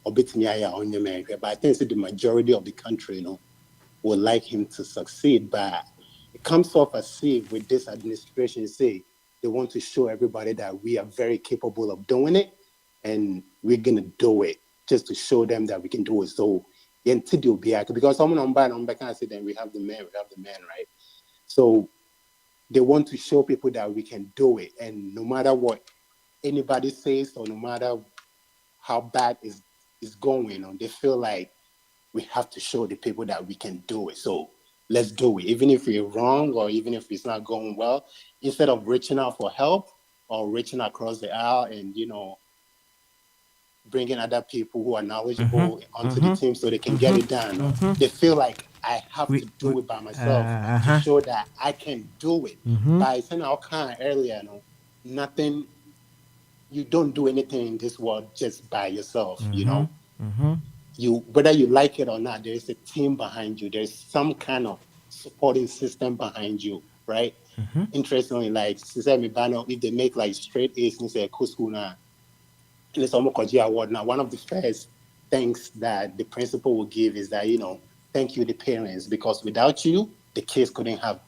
on your man, but I think the majority of the country, would like him to succeed. But it comes off as if with this administration, say they want to show everybody that we are very capable of doing it, and we're gonna do it just to show them that we can do it. So because someone on back and say then we have the man, right? So they want to show people that we can do it, and no matter what anybody says, or no matter how bad is going, they feel like we have to show the people that we can do it. So let's do it. Even if we're wrong, or even if it's not going well, instead of reaching out for help or reaching across the aisle and, bringing other people who are knowledgeable onto the team so they can get it done. They feel like I have to do it by myself to show that I can do it. By saying our kind earlier, nothing, you don't do anything in this world just by yourself, You, whether you like it or not, there is a team behind you. There's some kind of supporting system behind you, right? Interestingly, like if they make like straight A's and say school now, and it's almost a award now. One of the first things that the principal will give is that thank you the parents, because without you, the kids couldn't have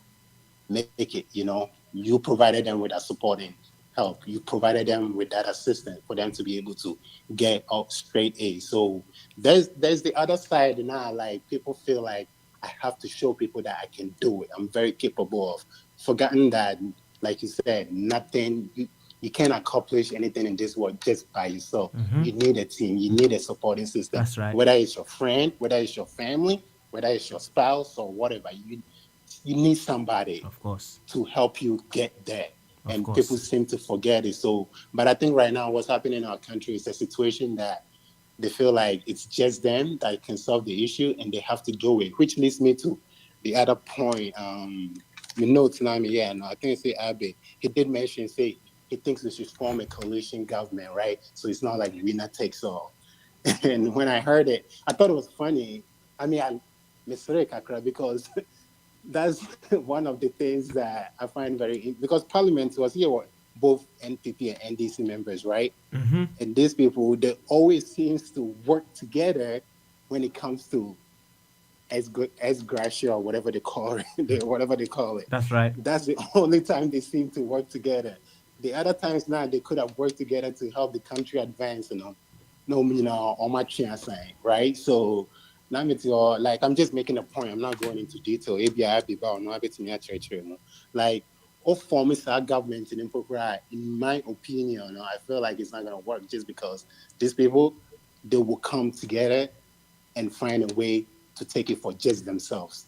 make it. You provided them with that supporting help. You provided them with that assistance for them to be able to get up straight A. So there's the other side now. Like people feel like I have to show people that I can do it. I'm very capable of. Forgotten that, like you said, nothing. You can't accomplish anything in this world just by yourself. You need a team. You need a supporting system. That's right. Whether it's your friend, whether it's your family, whether it's your spouse or whatever, you need somebody, of course, to help you get there. And people seem to forget it. So, but I think right now what's happening in our country is a situation that they feel like it's just them that can solve the issue and they have to do it, which leads me to the other point. Tsunami, I think say Abe, he did mention, say, he thinks we should form a coalition government, right? So it's not like winner takes all. And when I heard it, I thought it was funny. I mean, I misread Kakra because that's one of the things that I find because Parliament was here, both NPP and NDC members, right? And these people, they always seems to work together when it comes to as gratia or whatever they call it. That's right. That's the only time they seem to work together. The other times now they could have worked together to help the country advance, on my chance, right? So like I'm just making a point. I'm not going into detail. Like all forms of government in my opinion, I feel like it's not gonna work just because these people, they will come together and find a way to take it for just themselves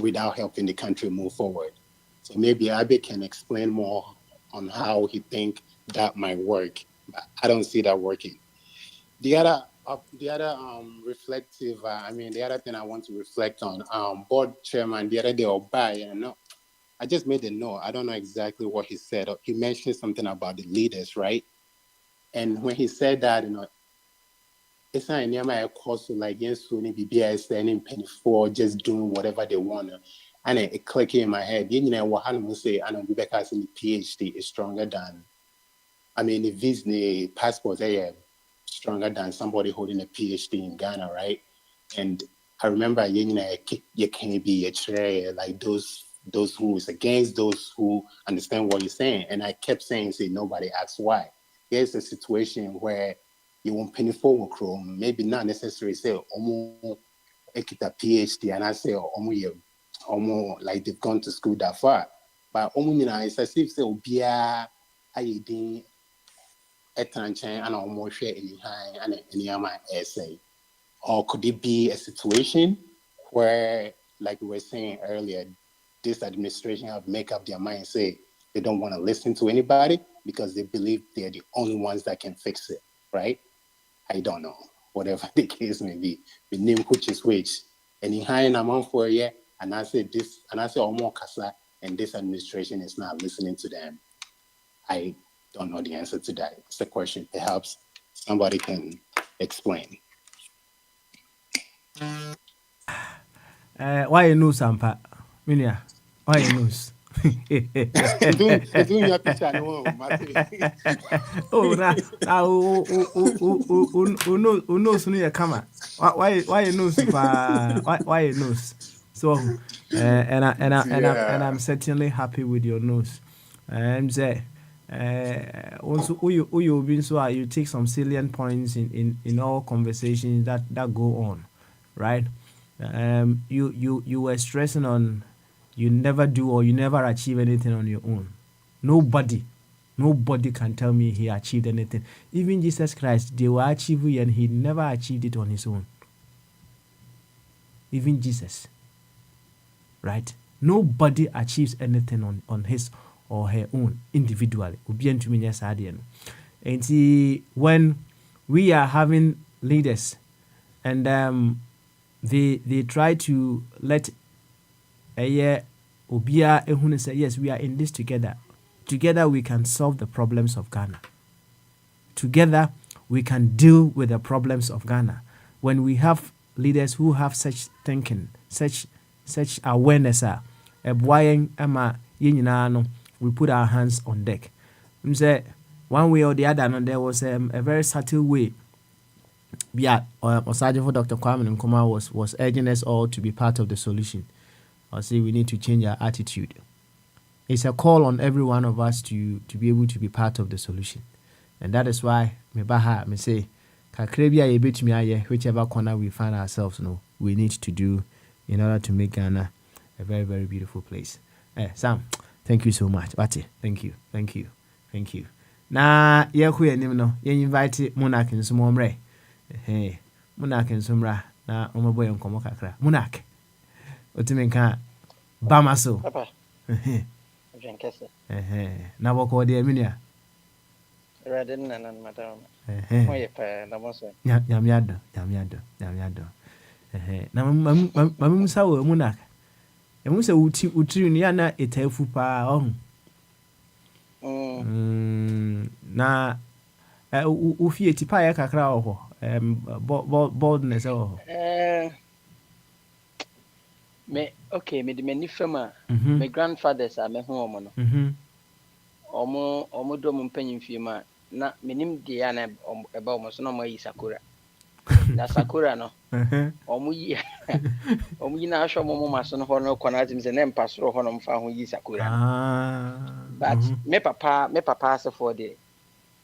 without helping the country move forward. So maybe Abe can explain more on how he think that might work, but I don't see that working. The other reflective, the other thing I want to reflect on, board chairman the other day, I just made a note. I don't know exactly what he said. He mentioned something about the leaders, right? And when he said that, it's not near my course, like yes, so BBS and penny for just doing whatever they want. And it clicked in my head. What Hannah say, and Rebecca's in the PhD is stronger than, the visa, the passport, stronger than somebody holding a PhD in Ghana, right? And I remember, you can be a chair, like those who is against, those who understand what you're saying. And I kept saying, nobody asks why. Here's a situation where you won't penny forward, maybe not necessarily say, ekita PhD and I say almost like they've gone to school that far. But it's as if say obia ayedin etanchen and almost share any high and any essay. Or could it be a situation where, like we were saying earlier, this administration have make up their mind and say they don't want to listen to anybody because they believe they're the only ones that can fix it, right? I don't know. Whatever the case may be. The name which is which. And in high amount for a year, and I say this, and I say Omo Kasa, and this administration is not listening to them. I don't know the answer to that. It's a question. Perhaps somebody can explain. Why you know Sampa? Minia, why you knows? Doing your picture, no, Oh, now, who knows near Kama? Why you knows? Why you knows? So, and I'm certainly happy with your nose. And say, also, who you been so you take some salient points in all conversations that go on, right? You were stressing on you never do or you never achieve anything on your own. Nobody can tell me he achieved anything. Even Jesus Christ, they were achieving and he never achieved it on his own. Even Jesus, right? Nobody achieves anything on his or her own individually. And see, when we are having leaders and they try to let Obia Ehune say, yes, we are in this together. Together we can solve the problems of Ghana. Together we can deal with the problems of Ghana. When we have leaders who have such thinking, such awareness, we put our hands on deck. One way or the other, there was a very subtle way. Yeah, Sergeant for Dr. Kwame Nkrumah was urging us all to be part of the solution. Or say we need to change our attitude. It's a call on every one of us to be able to be part of the solution. And that is why me say whichever corner we find ourselves, we need to do in order to make Ghana a very, very beautiful place. Sam, thank you so much. Bati, thank you. Na invite Monarch in some more. Monarch in some na omoboy nkomo kakra. Monarch. Otimenka Bamaso. Papa. Jenkese. Na wako de minia. Radin na madam. Moye pa na monso. Nyamiado. Na mamu sawo Monarch. Emu se utiri ni ana etafu pa ohun. Na ufie tipa ya kakra oho. Boldness oho. Me the many fema my grandfathers are me home no. Omo do mo mpanyin fie ma na menim de ya na eba omo so na mo yi sakura. Na sakura no. Omo yi na ahwo mo maso no ho no kwana atim se na mpasoro ho no mfa ho yi sakura. But me papa as for the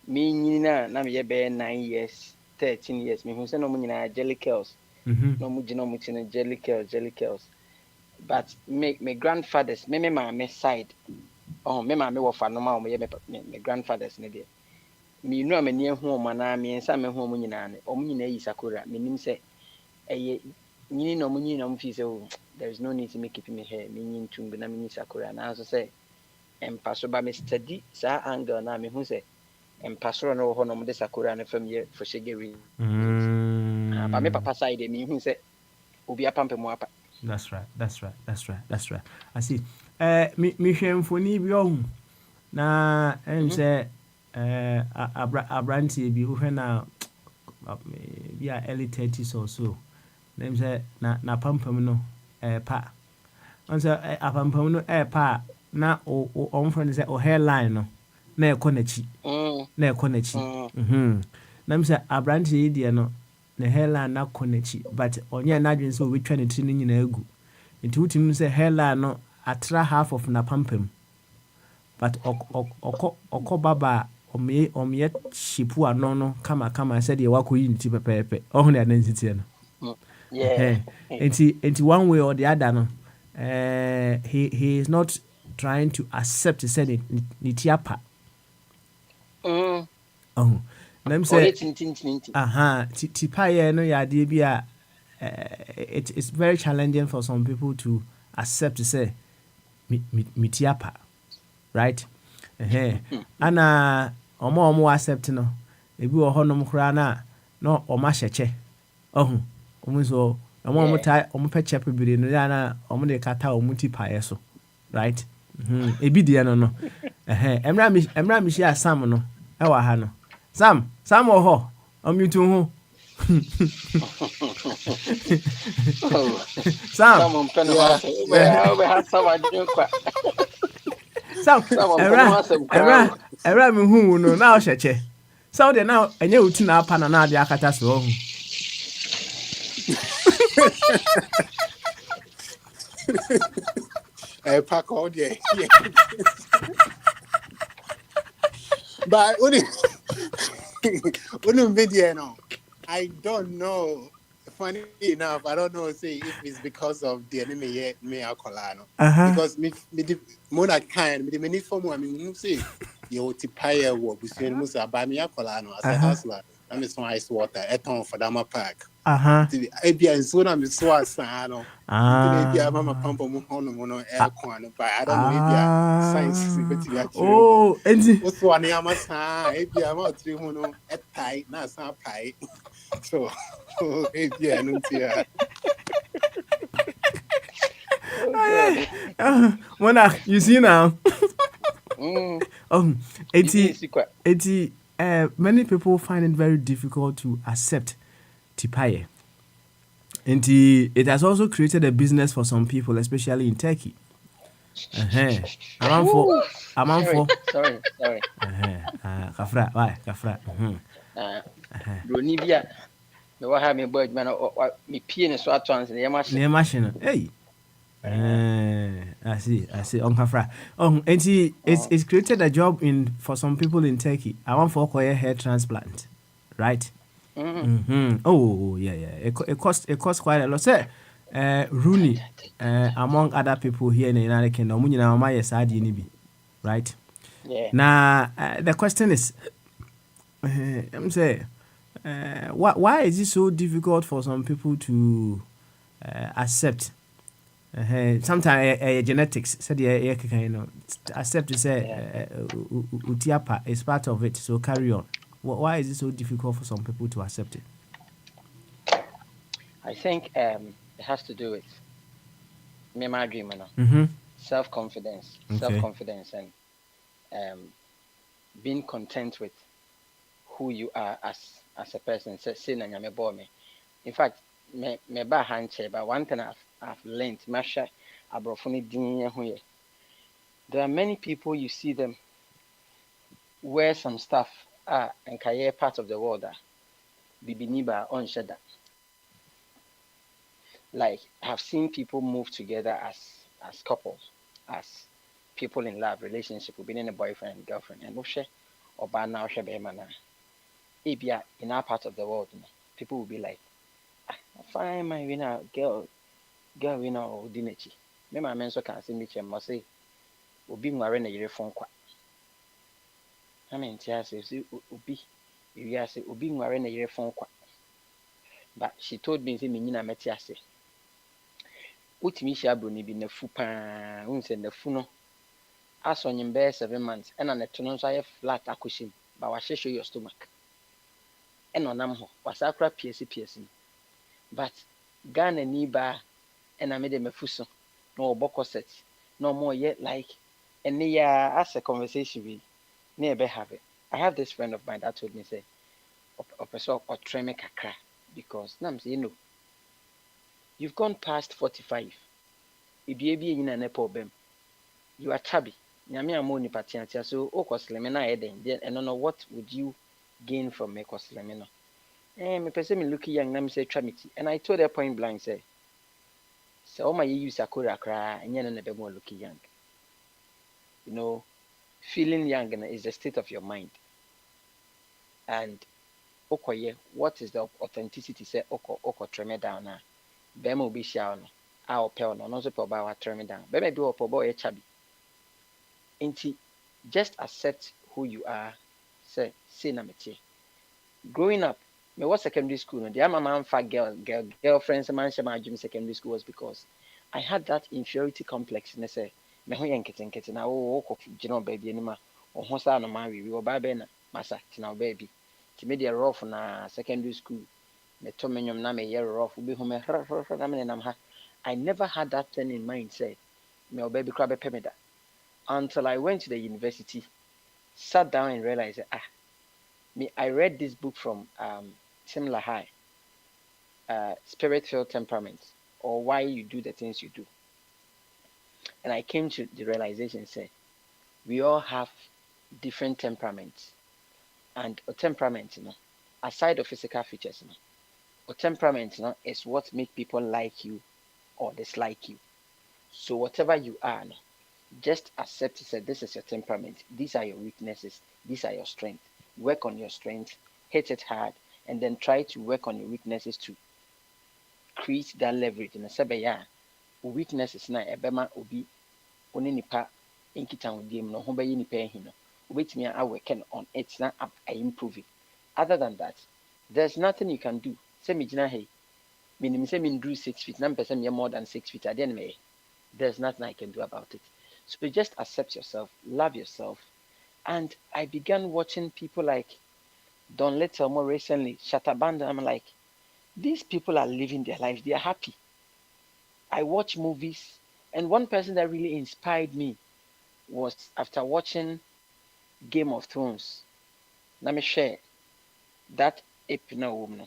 me nyina na me ye be 9 years 13 years me hu se no mo nyina jellicles. No mo gina mo chine jellicles. But my grandfathers, my side. Oh, me wo fa no ma my grandfathers ne de. Me no amani ehu o na me nsa me hu o nyina ne. O nyina yi sakura. Me nim se nyini no mo fi se there is no need to make keeping me here. Me nyin tumbi na me ni sakura na so say empaso ba me study sa angle na me hu se empaso no ho no mo de sakura na fam ye for shegeri. But me papa side me hu se obi apampe mo apa. That's right. I see. Me hwem foni bi ohun na say abranti bi wo na bi a early 30s or so. Them say na pampam no pa. On say apampam no pa na o friend say o hairline no na ekonachi. Na ekonachi. Na say abranti di no the hairline na konechi but onye na adwen so obetwa ne tiri nyina egu nti wutim say hairline no atra half of na pampam but okobaba shipu ano no kama said ye wakoyi nti pepepe ohun ya nantiti no Yeah. Into one way or the other, no, he is not trying to accept. He said it, nitiapa. Mm. Oh, let me Oh, say, it's tintintinti. tipa no ya de bi a, it's very challenging for some people to accept to say mitiapa, right? Ana omo accept no, ebi wɔ hɔnom koraa na ɔmo ahyɛ kyɛ. Ɔho, ɔmo nso ɔmo Yeah. taa ɔmo pɛ kyɛ bebree no ya na ɔmo de kata ɔmo ti paeɛ so, right? Ebi deɛ no. Emra mi hyia Sam no ɛwɔ ha no. Sam wɔ hɔ. Ɔmo ho. Oh, Sam, someone pen Yeah. house. We have someone drink. Sam, Someone pen Emra, house and Emra, crowd. Emra mi hu wo no na ɔhyɛ kyɛ. Sam deɛ na ɛnyɛ wo ti na apa na ade akata so ɔho. Pack all day. Yeah. But when video no, I don't know. Funny enough, I don't know. Say if it's because of the enemy yet me alcolano. Because me mona kind me many form. I mean, you say you tipaya wo busi musa buy me alcolano as a hustler. I'm some ice water at home for Dama Park. Ebia nso na me so asan no. Nti ebia mama pampa mu hono mu no air con but I don't know ebia science betimi akire mu. Oh, enti. Oso ani amasa ebia ma otiri hu no etai na asan pai. So ebia no ntia. Oh God. Mona, you see now. Didn't see quite. Many people find it very difficult to accept tipaye. And it has also created a business for some people, especially in Turkey. I'm for. Sorry. Kafra, why? Kafra. Bruni bia. Me wa ha me boy man me pie ne so atons ne yema Near machine. Hey. I see. On Kafra. And it's created a job for some people in Turkey. I want for hair transplant, right? Oh yeah. It costs quite a lot. Say, Rooney, among other people here in the United Kingdom, right? Yeah. Now the question is, I'm saying, why is it so difficult for some people to accept? Sometimes genetics said accept to say utiapa is part of it. So carry on. Why is it so difficult for some people to accept it? I think it has to do with my dream, self-confidence, and being content with who you are as a person. Say na nyame bɔ me. In fact, me ba handche, but one thing I've learned, masha abrofoni din ho ye. There are many people you see them wear some stuff and kaye part of the world bibiniba on shada. Like I've seen people move together as couples, as people in love, relationship, being in a boyfriend and girlfriend, and or by now in our part of the world, people will be like, fine, my winner, girl winner or dinechi. Me my men so can see me must say, obi nware na yere phone kwa. I mean, tia say obi, you say obi nware na yere phone kwa. But she told me say me nyina meti ase. Utimi hia broni bi na fu pa, unse na fu no. Aso nyimbe 7 months, and na to no so aye flat akoshim, but wa show your stomach. And onam ho, wasakra PS. But Ghana ni ba and I made them a fuso, no boko set, no more yet like and yeah as a conversation we never have it. I have this friend of mine that told me say or treme kakra because nams you've gone past 45. If you be in an problem, you are chubby. Nyame amo ni patiantia so okoslemena eden then and no what would you gain from me koslemena? Me person me look young nam say tramity and I told her point blank say so my use Sakura cry and yen and more looking young. You know, feeling young is the state of your mind. And okoye, what is the authenticity say oko treme down now? bɛrima obi hyia no a ɔpɛ no ɔno nso pɛ ɔbaa watrɛ me down bɛrima bi wɔ pɛ ɔbaa ɔyɛ chabi nti just accept who you are say na mete growing up me was secondary school no the man fa girlfriends man share my dream secondary school was because I had that inferiority complex ne say me ho yɛ nkete na wo kɔ gyina ɔbaa bi anim a ɔho saa no ma wi ɔbaa bɛ na masa tena ɔbaa bi ti me deɛ rough na secondary school me to me nyom na me yɛ rough bi ho me na me nam ha I never had that thing in mind say me ɔbaa bi kra bɛpɛ me da until I went to the university sat down and realized I read this book from Tim LaHaye, Spirit-Filled Temperament, or Why You Do the Things You Do. And I came to the realization, say, we all have different temperaments. And a temperament, aside of physical features, a temperament is what makes people like you or dislike you. So whatever you are, just accept it, say, this is your temperament. These are your weaknesses. These are your strengths. Work on your strengths, hit it hard, and then try to work on your weaknesses to create that leverage. And say, yeah, weaknesses na ebema obi oni nipa inkita hodiem no ho bayi nipa ehi no. Obetimi a work on it na improve it. Other than that, there's nothing you can do. Say me gina hey, minim say me drew 6 feet, na mpese me more than 6 feet. Then me, there's nothing I can do about it. So just accept yourself, love yourself. And I began watching people like Don Little more recently, Shatabanda. I'm like, these people are living their lives. They are happy. I watch movies. And one person that really inspired me was after watching Game of Thrones. Let me share that Epino,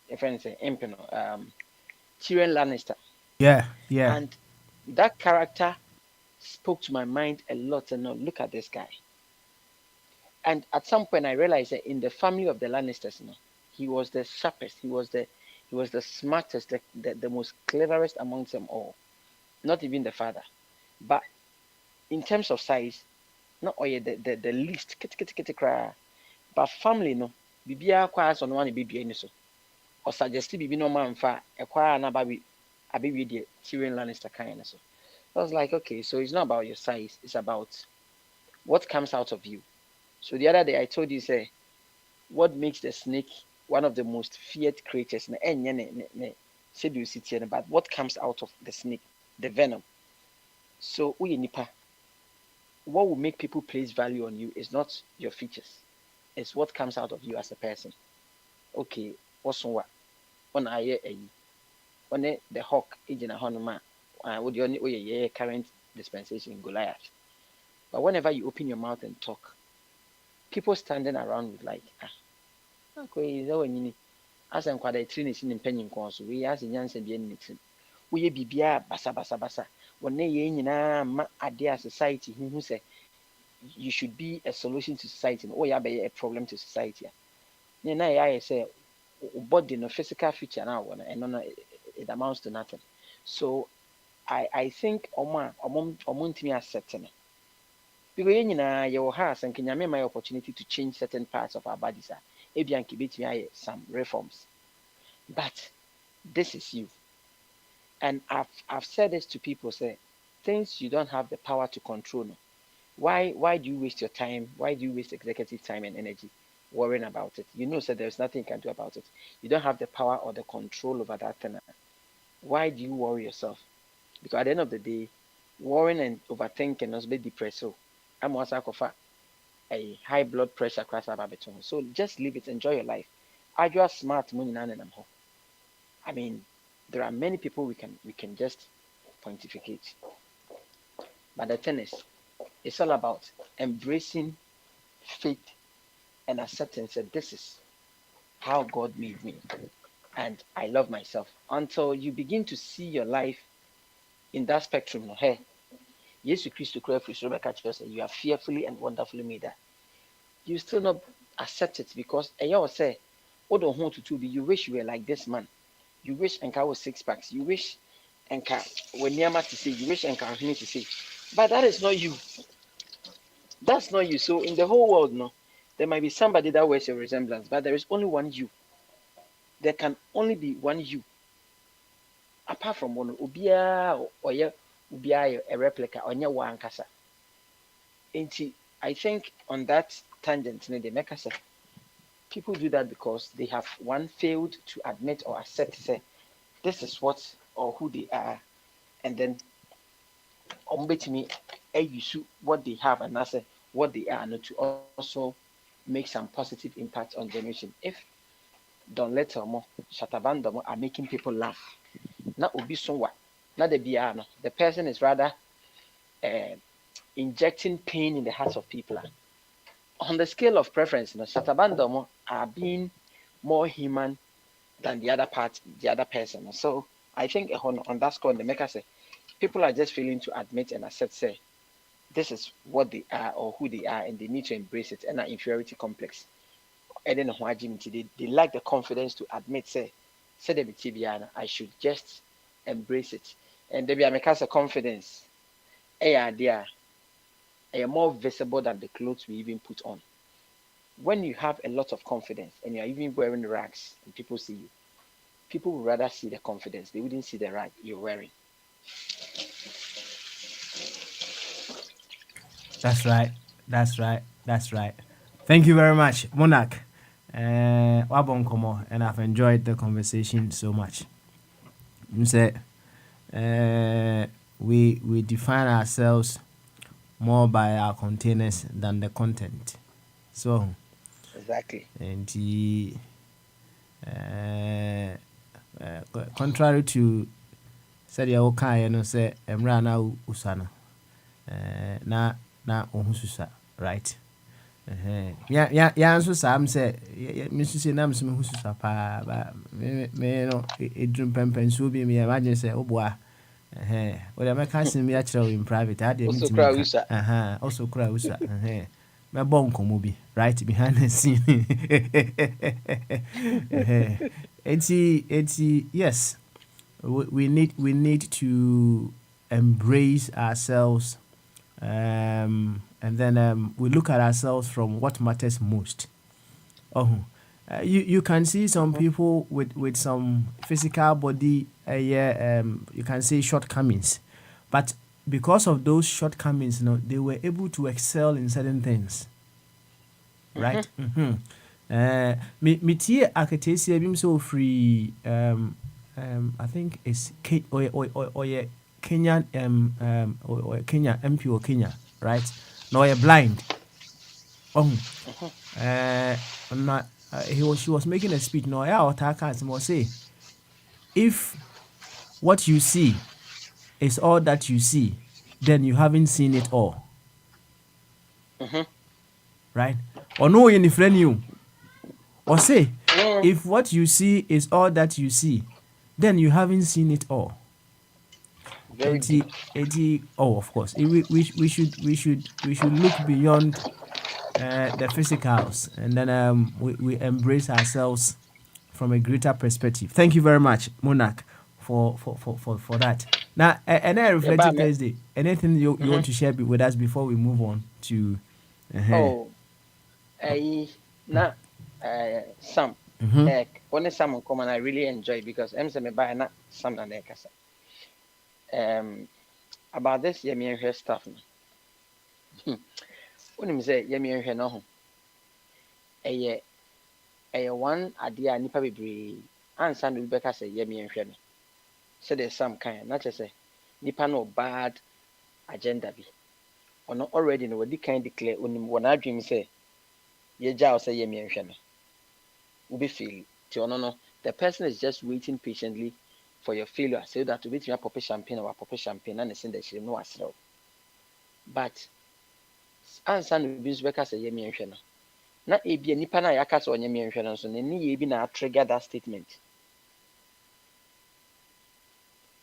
if I say Empino, Tyrion Lannister. Yeah, yeah. And that character spoke to my mind a lot. And now look at this guy. And at some point, I realized that in the family of the Lannisters, he was the sharpest, he was the smartest, the most cleverest amongst them all. Not even the father, but in terms of size, not the least. But family, no, bibia kwaa on one baby any so, or suggest bibi no man fa a kwaa na baby a baby the Tyrion Lannister kind so. I was like, okay, so it's not about your size, it's about what comes out of you. So the other day I told you, say, what makes the snake one of the most feared creatures? But what comes out of the snake? The venom. So, nipa, what will make people place value on you is not your features. It's what comes out of you as a person. Okay, what's what? On the hawk, agent Honoma, would you current dispensation in Goliath. But whenever you open your mouth and talk, people standing around with like, as I'm quite a trainers in penny course, we as in Yansen be anything. We be basa. When they ma idea society, who say you should be a solution to society, or you be a problem to society. Then I say, body no physical feature now, and no, it amounts to nothing. So I think to me accepting it. Because you has and can my opportunity to change certain parts of our bodies. Some reforms. But this is you. And I've said this to people, say things you don't have the power to control. No. Why do you waste your time? Why do you waste executive time and energy worrying about it? You know, so there's nothing you can do about it. You don't have the power or the control over that thing. Why do you worry yourself? Because at the end of the day, worrying and overthinking us be depressed. So I'm also a high blood pressure across Ababeton. So just leave it, enjoy your life. Are you smart money? I mean, there are many people we can just pontificate. But the thing is, it's all about embracing faith and acceptance that this is how God made me. And I love myself. Until you begin to see your life in that spectrum, hey, Jesus Christ to cry for you are fearfully and wonderfully made. You still not accept it because you say, what don't want to be, you wish you were like this man. You wish Enka was 6 packs. You wish Enka were Niama to say. You wish Enka was me to say. But that is not you. That's not you. So in the whole world, no, there might be somebody that wears your resemblance, but there is only one you. There can only be one you. apart from one, Ubia or Ubia a replica on your one casa. I think on that tangent, they make us people do that because they have one failed to admit or accept say this is what or who they are, and then me use what they have and that's what they are, not to also make some positive impact on generation. If don't let them shatabandom are making people laugh, not obi so not the biano, the person is rather uh, injecting pain in the hearts of people. On the scale of preference, shatabandom are being more human than the other part, the other person. So I think on that score, the maker say people are just failing to admit and accept say this is what they are or who they are, and they need to embrace it. And an inferiority complex. And then they lack the confidence to admit say I should just embrace it. And they be a confidence. They are more visible than the clothes we even put on. When you have a lot of confidence and you are even wearing rags and people see you, people would rather see the confidence. They wouldn't see the rag you're wearing. That's right. That's right. That's right. Thank you very much, Monarch. Wabon Komo, and I've enjoyed the conversation so much. You say, we define ourselves more by our containers than the content. So, exactly. And contrary to said ya okay no say emra na usana na ohususa, right? Ya nso sam say me susu na me hususa pa ba me no edrum pempen so bi me imagine say oboa o de make asin me akere in private ade me timi also kura usa me bon komo bi right behind the scene. It's yes, we need to embrace ourselves, and then we look at ourselves from what matters most. You can see some people with some physical body, you can say shortcomings, but because of those shortcomings, they were able to excel in certain things, right? Me tie akatesi bim so free I think it's Kenya Kenya MP or Kenya, right? No, you're blind. She was making a speech. No, yeah, or say, if what you see is all that you see, then you haven't seen it all. Right? Or no, any friend you. Or say, if what you see is all that you see, then you haven't seen it all. Of course. We should look beyond the physicals, and then we embrace ourselves from a greater perspective. Thank you very much, Monarch, for that. Now, and then reflective Thursday. Anything you want to share with us before we move on to? Sam. Only Sam come and I really enjoy because I'm saying buy not Sam and about this yemi hair stuff. When you say yemi hair no, one idea nipa bebree answer no be say yemi hair no. So there's some kind, not just say nipa no bad agenda be. Or not already no what kind declare when I dream say ye jaw say yemi hair no. Will be feel no. The person is just waiting patiently for your failure. Say that to beat you pop champagne or pop champagne and send that she know as well. But answer no be worker say yemi nhwe no. Na e bia nipa na yaka so yemi nhwe no so na ni ye bi na trigger that statement.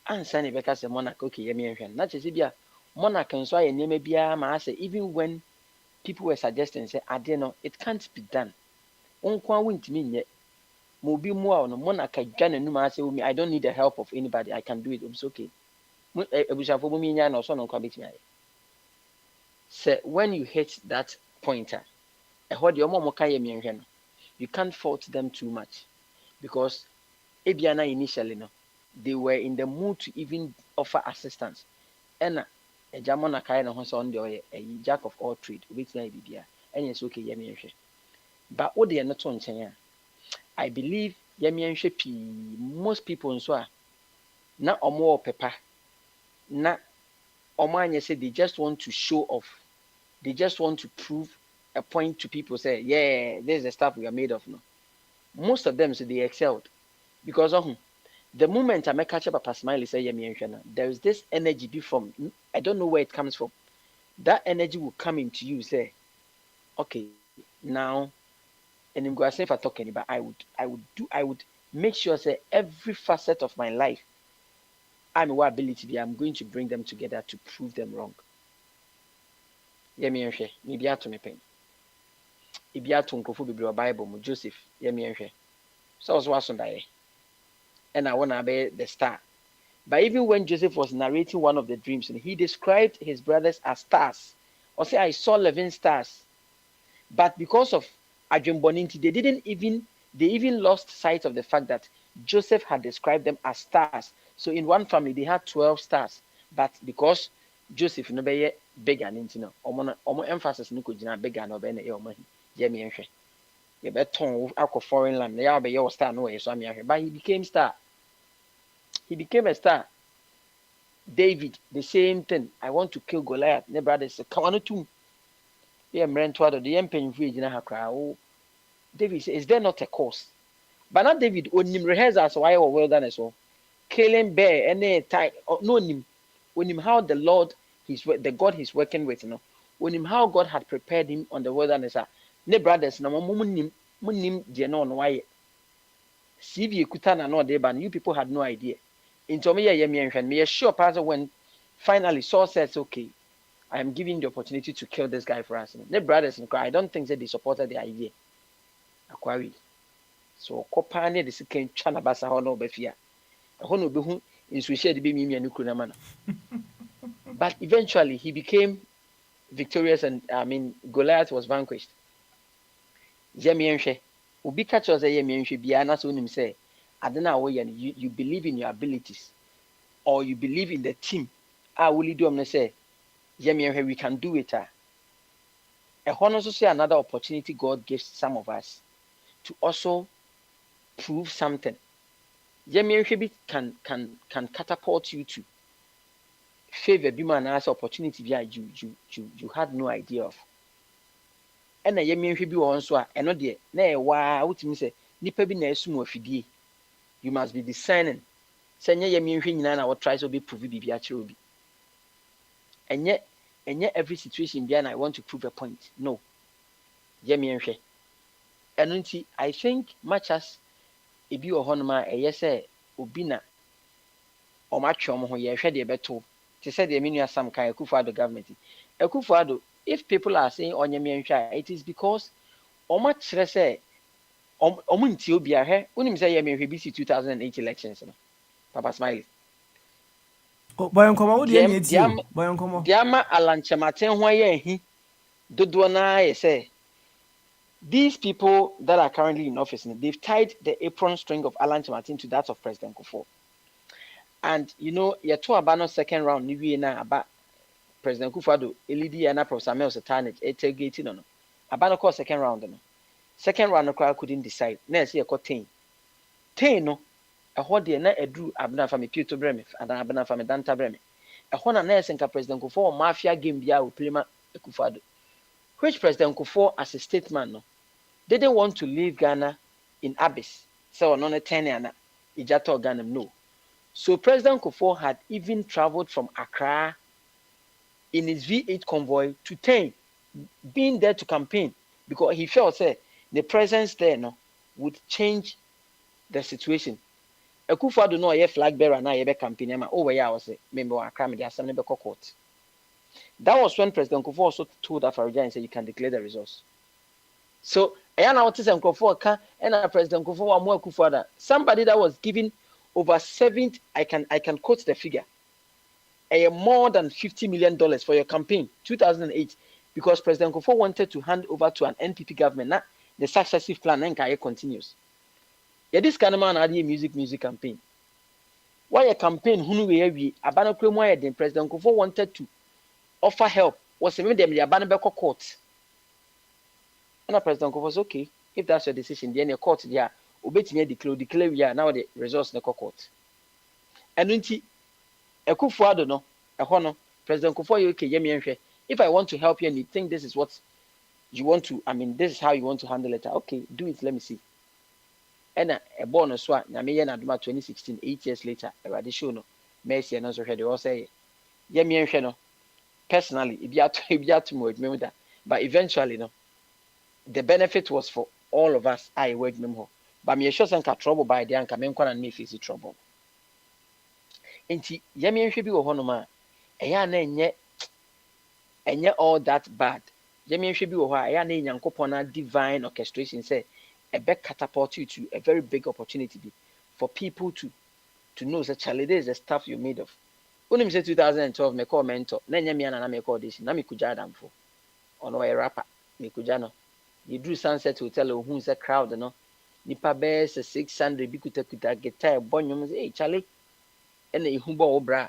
Answer ni beka say monarch okay yemi nhwe no. Na che bia monarch nso aye nyema bia ma say even when people were suggesting say ade no it can't be done. Unkwa wintimi nye mobi mua no monarch adwa nanum ase me I don't need the help of anybody, I can do it. It's okay. Ebushafo mu nya na so no kwa betimi aye. Say when you hit that pointer, ehode omo ka ye mienhwe no, you can't fault them too much because ebia na initially no they were in the mood to even offer assistance. And a German kind of on the jack of all trade, which may be there. And it's okay, Yemi. But what they are not on China, I believe Yemi most people in Swa, not or more pepper, not or mine say they just want to show off. They just want to prove a point to people, say, yeah, this is the stuff we are made of. No, most of them say they excelled because of the moment I make catch up a Smiley say Yemi, there is this energy be from I don't know where it comes from. That energy will come into you, say, okay, now, and I'm going to say if I talk any, but I would make sure say every facet of my life, I'm what ability be, I'm going to bring them together to prove them wrong. Yemi, maybe I to me pain. If you are to uncle Bible, Joseph, Yemi, so I was watching that, and I want to be the star. But even when Joseph was narrating one of the dreams, he described his brothers as stars. Or say, I saw 11 stars. But because of Adrian Boninti, they even lost sight of the fact that Joseph had described them as stars. So in one family, they had 12 stars. But because Joseph no be big and intino, omo emphasis no could big and obey your money. Jamie and she. You better out foreign land. They are be your star no way. So I'm here. But he became star. He became a star. David, the same thing. I want to kill Goliath. The brother said, come on to yeah, the empire in her crowd. David said, is there not a cause? But not David, when him rehearsals why or wilderness or killing bear any type no him. When him how the Lord the God he's working with, you know, when him how God had prepared him on the wilderness, ne brothers, no munim no why. CV Kutana no de ban, you people had no idea. Into me, me sure pastor when finally Saul says, okay, I am giving the opportunity to kill this guy for us. The brothers in I don't think that they supported the idea. Aquari. So Kopane the second Chana Basa Hono Befia. A Hono Behu in Swisha the Bimi and Nukunamana. But eventually he became victorious and Goliath was vanquished. Yemienshe. Ubi catch us a Yemienshe Biana Sunim say, I don't know where you believe in your abilities or you believe in the team. I will do say, Yemienshe, we can do it. A honor say another opportunity God gives some of us to also prove something. Yemienshe can catapult you to favor be man as opportunity you had no idea of. And a Yemienshe be also and not there. Nay, why would you say nipa be na esum afidie? You must be discerning. Senya Yemienshe nyina na what tries to be prove be actually be. And yet every situation behind I want to prove a point. No. Yemienshe. And until I think much as if you are honma a yes obina or match ho ye hwe de beto. Te said the menu some kind Akufo-Addo government. Akufo-Addo, if people are saying on Yemienshe, it is because Oma kyerɛ sɛ ɔmo ntie obi ahɛ wonim sɛ Yemienshe BC 2008 elections no Papa Smiley Boy nkɔmɔ wo deɛ ne eti o boy nkɔmɔ diama alankyɛmaten ho ayɛ ahi dodoɔ na yɛ sɛ these people that are currently in office they've tied the apron string of alankyɛmaten to that of President Kufuor. And you know yɛto aba no second round ni wie na aba President Kufuor elidi na Professor Mel Satanich etegate no aba no call second round no second round no couldn't decide na say e 10 no ɛhɔ de na eduru abena fa me Pieto breme and abena fa me Danta breme ɛhɔ na na nka President Kufuor mafia game bia o plema Kufuor, which President Kufuor as a statesman no didn't want to leave Ghana in abyss so on a 10 ana ijato Ghana no. So President Kufuor had even traveled from Accra in his V8 convoy to 10, being there to campaign because he felt say the presence there no would change the situation. Akufo-Addo no a flag bearer na ye campaign ama over here was say member Accra me dey assembly be court. That was when President Kufuor also told Afaraja and said you can declare the results. So Ayana what is Kufuor can and President Kufuor more Akufo-Addo somebody that was giving over 70, I can quote the figure, more than $50 million for your campaign, 2008, because President Kufuor wanted to hand over to an NPP government. Now the successive plan then continues. Yeah, this kind of man had a music campaign. why a campaign hunu we awie abana kura mu ayɛ den President Kufuor wanted to offer help was even them the abana bɛkɔ court and President Kufuor was okay if that's your decision then the court there obetumi declare we are now the results na court ɛno nti Akufo-Addo no ɛhɔ no President Kufuor yɛ okay yɛmi nhwɛ if I want to help you and you think this is what you want to, I mean, this is how you want to handle it. Okay, do it. Let me see. And a bonus so nyame yɛ n'adoma 2016, 8 years later, ɛwade show no, Mercy and also heard they all say, yeah, me and no, personally, it be at more remember that. But eventually, no, the benefit was for all of us. I work memo. But me sure some trouble by the anka men and me face trouble. Enti, yeah, me and bi wɔ hɔ no ma, ɛyɛ na ɛnyɛ all that bad. Jemi nhwe bi wɔ hɔ a ɛyɛ na Nyankopɔn divine orchestration say a back catapult you to a very big opportunity for people to know that Charlie, this is the stuff you're made of. Unim say 2012 me call mentor na nya me na me call audition na me kuja adamfo ono a rapper me kuja no you do Sunset Hotel who is a crowd no nipa be 600 bi kuta guitar bonyum say hey Charlie ena ihu bo wo bra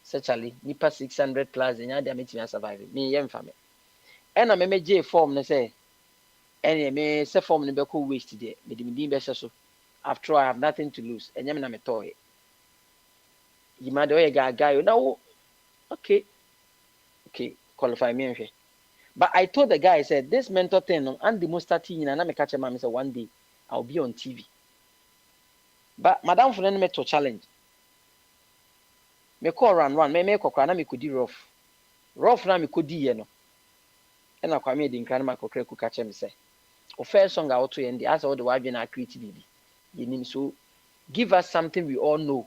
say Charlie nipa 600 plus nya dia metimi survive me yemfa me ena me megye form no say ena me say form no be ko waste there me di be so after all I have nothing to lose enya me na me toy you mad oye guy now okay qualify me nhwe but I told the guy I said this mentor thing no and the most starting na me catch am say one day I'll be on TV but madam for me to challenge me call run me kokra na me kodi rough na me kodi ye no and akwa me di nkran ma kokra ku catch me say o first song out to end as all the why na create bibi yenim so give us something we all know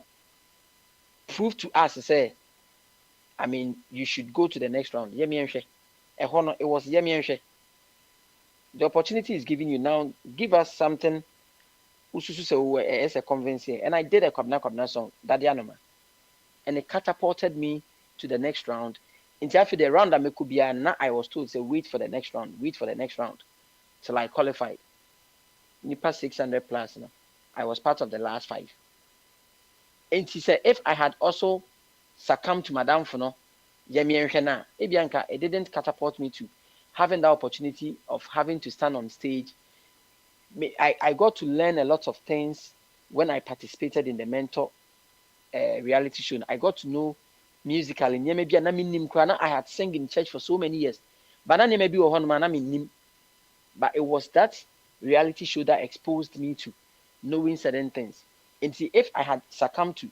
prove to us say I mean you should go to the next round yemi enhwe it was yemi enhwe the opportunity is giving you now give us something ususu say as a convincing and I did a kwabna song that anoma and it catapulted me to the next round into after the round that me could be and I was told say wait for the next round till I qualified nipa 600 plus no I was part of the last 5. And he said, if I had also succumbed to Madame Funo, Ebianka, it didn't catapult me to having the opportunity of having to stand on stage. I got to learn a lot of things when I participated in the mentor reality show. I got to know musically. I had sung in church for so many years. But it was that reality show that exposed me to knowing certain things. And see, if I had succumbed to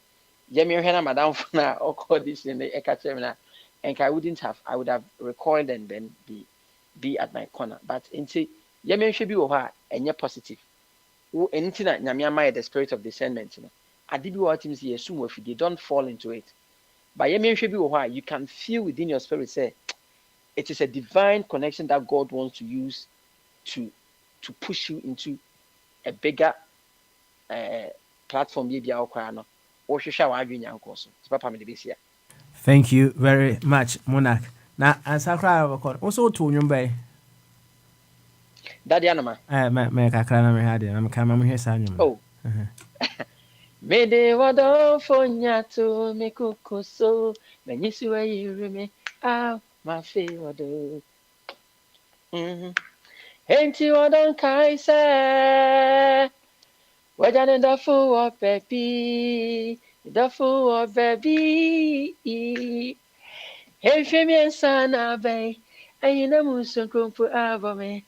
Yemi Hena Madam Funa or audition and I wouldn't have, I would have recoiled and then be at my corner. But in see, Yemi should be over and you're positive. Anything that Nyamiama the spirit of discernment, I did what him see assume if you don't fall into it. But Yemi should be over, you can feel within your spirit say it is a divine connection that God wants to use to push you into a bigger platform bi a okwa no wo hwehwe a wadwe nyanko so papa me de besia. Thank you very much Monarch na ansakra record also to nwumba Daddy anoma me kakra na me hade na me kama me hwesa nwum oh me de wado fonyato me kokoso me nyisu ayireme ah my favorite enti wadon kaise wajane dafu wa pepi dafu wa baby Hefemi sana bay ayina muso kumpu abome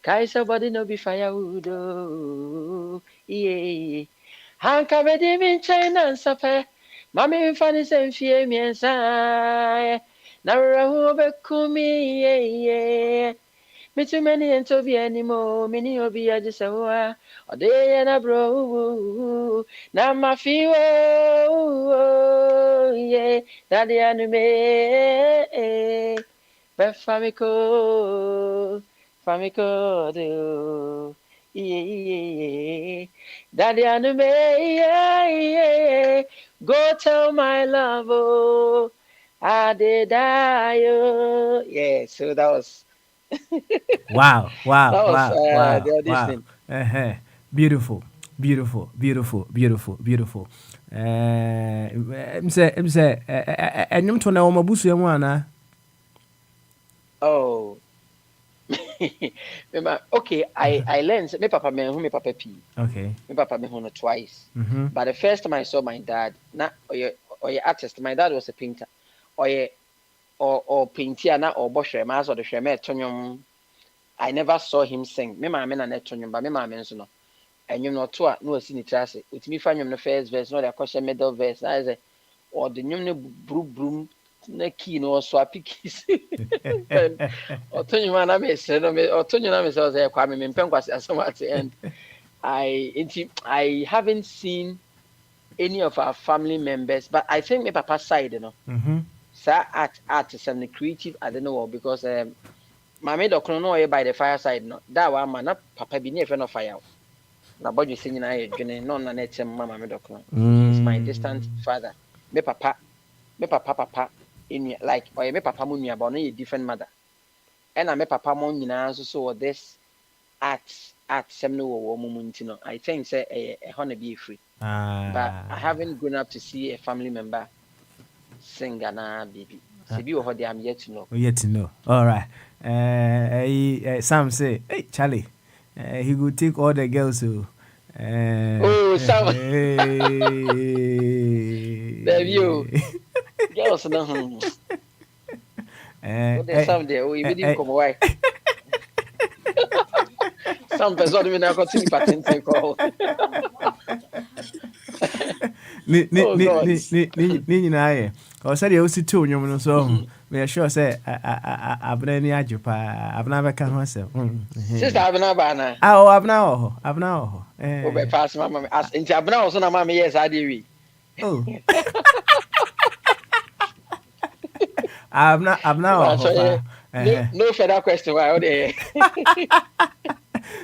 kaisa body no be firewood yeah hanka bedi min china sape mami fani se fie miensa na rahu be kumi yeah me too many and to be anymore many obi ajisawa ode na bro na mafiwo yeah daddy anime be famiko do yeah daddy anime yeah go tell my love oh I did die yeah so that was wow that was the audition. beautiful say enyum to na wo mabusu emu ana. Oh. Okay, I learned me papa me who me papa p. Okay. Me papa me who no twice. Mm-hmm. But the first time I saw my dad, na or artist, my dad was a painter. Or painter na or bosher mas or the sheme tonyum. I never saw him sing. Me ma me na tonyum, but me ma me no. And you know to no see ni trase. With me find the first verse, no the question middle verse. I say or the nyum ne broom na key no so apikis. Otonyo na me say no me otonyo na me say kwa me mpem kwase asem at the end. I haven't seen any of our family members, but I think my papa's side, you know. Mm-hmm. Sir art some creative, I don't know because my maid no by the fireside, no. That one man not papa be near friend of fire. Na body singing I no na net mama me dokno. He's my distant father. Me papa in like or me papa mu but no a different mother. And I me papa mo nyina so this art sem no wo mu ntino. I think say a honor be free. But I haven't grown up to see a family member sing and baby. I'm yet to know. Yet to know. All right. Sam say, hey Charlie, he would take all the girls who. Sam. There you. Girls no. There's some there. We didn't come away. Some person we now continue patenting call. Ni o said you see two nyom no so me sure say abna ni ajupa abna be ka ho se sister abna ba na abna ho o be pass mama as inti abna o so na mama yes ade wi oh abna ho no further question why there.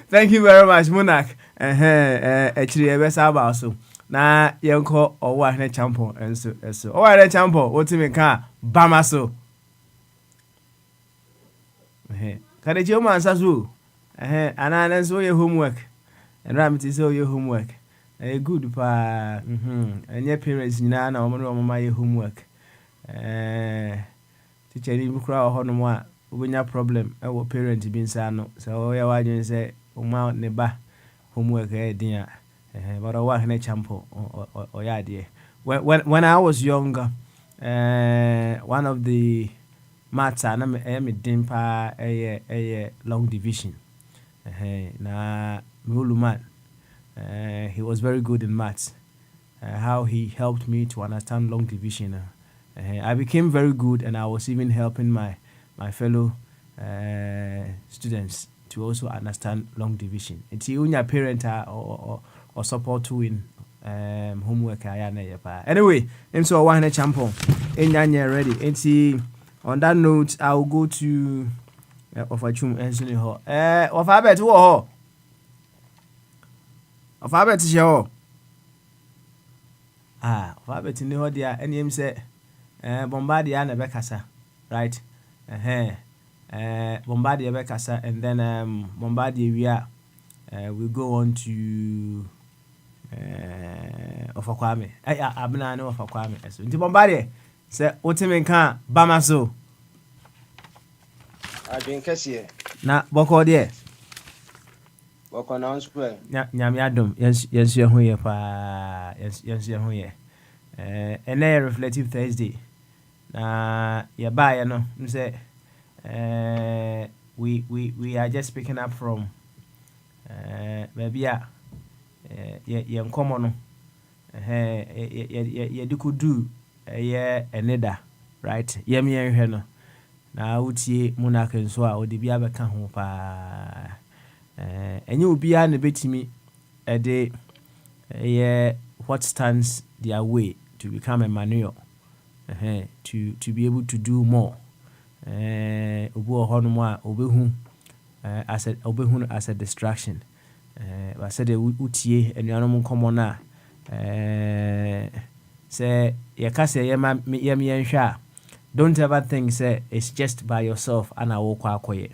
Thank you very much Monarch actually e be sa ba so na yenko owa hne champo enso owa hne champo wotimi ka bama so kade je mo ansa so ana so your homework and ram ti so your homework good pa enye parents nyina na omo no mama your homework teacher ni kura ho no mo a obenya problem e wo parent bi nsa no so ya wadwen say o ma ne ba homework e din a but I work in a champo or idea. When I was younger, one of the maths I am a dimpa a long division. Na Muluman, he was very good in maths. How he helped me to understand long division. I became very good, and I was even helping my fellow students to also understand long division. It's your parent or support to win homework anyway and so one champion in ready and on that note I'll go to of a chum and of habit of habit show of habit in the hodia and him say bombardia na bekasa right bombardia bekasa and then bombardia we go on to of Kwame. Abna no of Kwame. So nti bombade say otime kan bama so. Adwen kese. Na boko de. Boko na onspo. Nyame adom yensu ye ho ye pa yensu ye ho ye. Ene reflective Thursday. Na ye ba ye no say we are just picking up from maybe ye nkomo no ye dikudu eneda right ye me hwe no na utie Monarch nso a odi bia beka ho pa enye obia na betimi ede what stands their way to become a manure to be able to do more obu hono a obehu as a distraction. I said utie enuanom nkomo na say ye ka say ye nhwa don't ever think say it's just by yourself and I walk akoye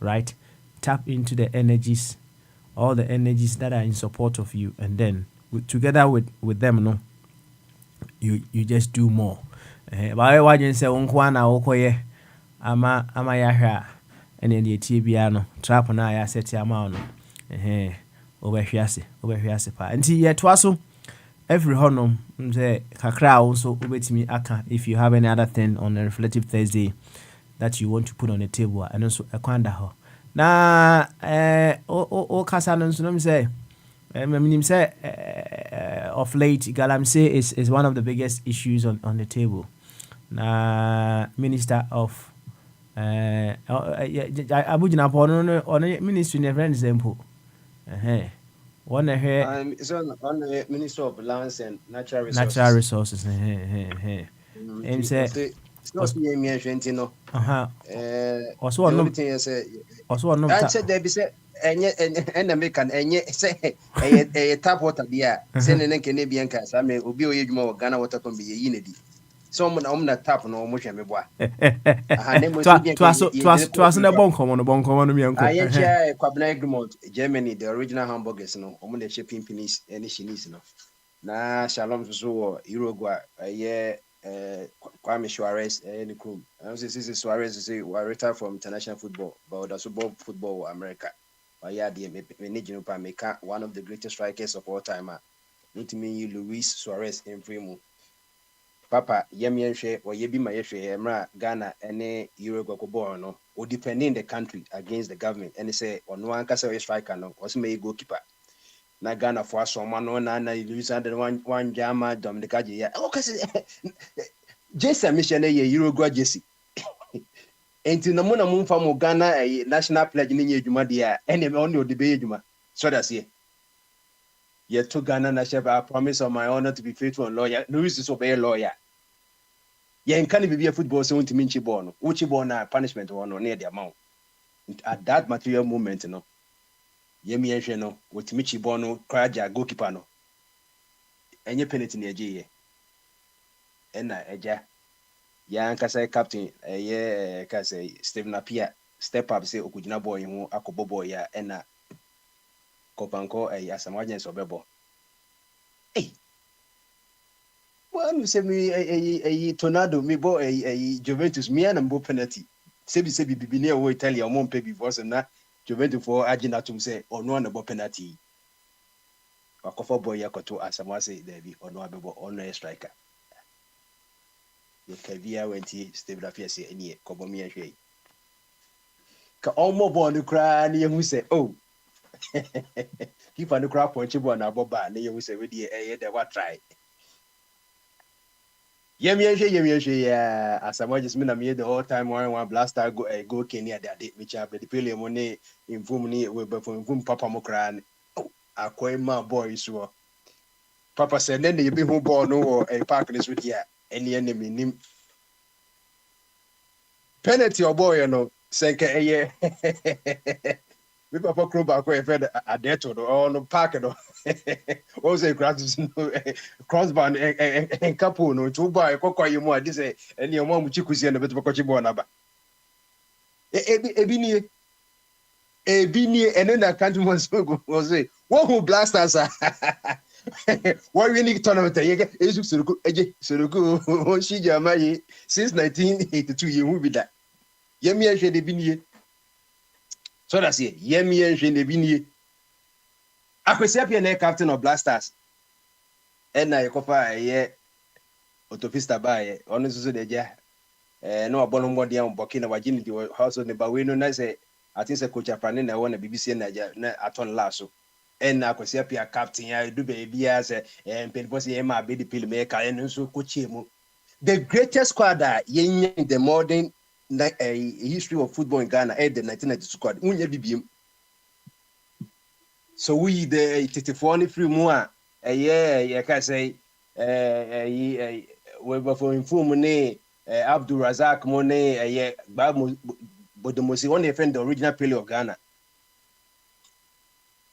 right tap into the energies all the energies that are in support of you and then together with them no you just do more. But why you say unkwana okoye ama yahwa and then the tibiano trap na ya set amount obehwiase pa nti ye toaso every honum say kakra also obetimi aka if you have any other thing on a reflective Thursday that you want to put on the table and also ekwanda ho na o kasa no so no say meaning say of late galamsey is one of the biggest issues on the table. Na minister of abujina pono no ministry ne friend example one here So on the Minister of Lands and Natural Resources him say so see me no also the no only thing I say also no I said there be say and American say a tap water there send an Canadian cast I may be a Ghana water can be unity. Someone on that tap no motion me boy. Twas na bon komo no mi enko I share Kwabena agreement Germany the original hamburgers no omo the shipping pennies any shinis no na Shalom so Uruguay Kwame Suarez any crew I say this Suarez say we retired from international football but also football America but yeah the managing make one of the greatest strikers of all time not me Luis Suarez in Primo Papa Yemienche or Yebima Yeshe Emra Ghana any Uruguay ball no or defending the country against the government and they say on one casa striker no was may goalkeeper na Ghana for someone no na Luis and one jama Dominica yeah okay Jesse mission Uruguay Jesse enti na mona mumfa mo Ghana national pledge ni edwuma dia ene me on the be edwuma so that's here yet to Ghana national I promise on my honor to be faithful and lawyer Luis is obey lawyer yeah can be a football so to minchi ball no uchi ball na punishment one near the amount at that material moment no yemi ehwe no with michi ball no kraja goalkeeper no enye penalty na eje ye ena eja ya nkasa captain ka say Stephen Apia step up say okujina boy hu akobo boy ya ena kopanko asamajen so bebo one say me a tornado me bo Juventus me and mbo penalty sebi bibi ne wo Italia o mo mpe before so na Juventus for aginatum say ono na bo penalty akofo boy yakoto asama say there be ono abebo ono striker Kavia wenti Steve Lafia say any kobo mi ahwe ka omo bo no kra na yehu say oh kipa no kra ponchi bo na boba na yehu say we dey dey what try yemi ahwe ya asama just me na me the all time one blaster go Kenya dey me cha be the pele mo ne inform ni we be for inform papa mo kra oh akoy ma boy so papa say then you be who ball no wo park this with here any enemy nim penalty or boy no senke we papa crow back we fed adeto no park no o say crossbar en capo no to boy kokko yimu ade say any omo mu chikusie no beto kokko chibo na ba ebi ni ene na country mo say wo who blasters what we need tournament ezu Suruku o shi jamaye since 1982 ye hu bi da yemi ehwe de bi nie so that's it yemi ehwe de bi nie akwesi apia na captain of blasters na yekofa autopista bae onu so de ja no abolo mbodi am Burkina wajini di house ne ba we no na say I think say coach Afrani na wona BBC na aton laso and akwesi apia captain ya do baby as penboss ye ma be the pill maker and so coach mu the greatest squad in the modern history of football in Ghana the 1992 squad unye bibiem so we the 34 free mu can say we were for inform ne Abdul Razak mo ne but the most one defend the original Pele of Ghana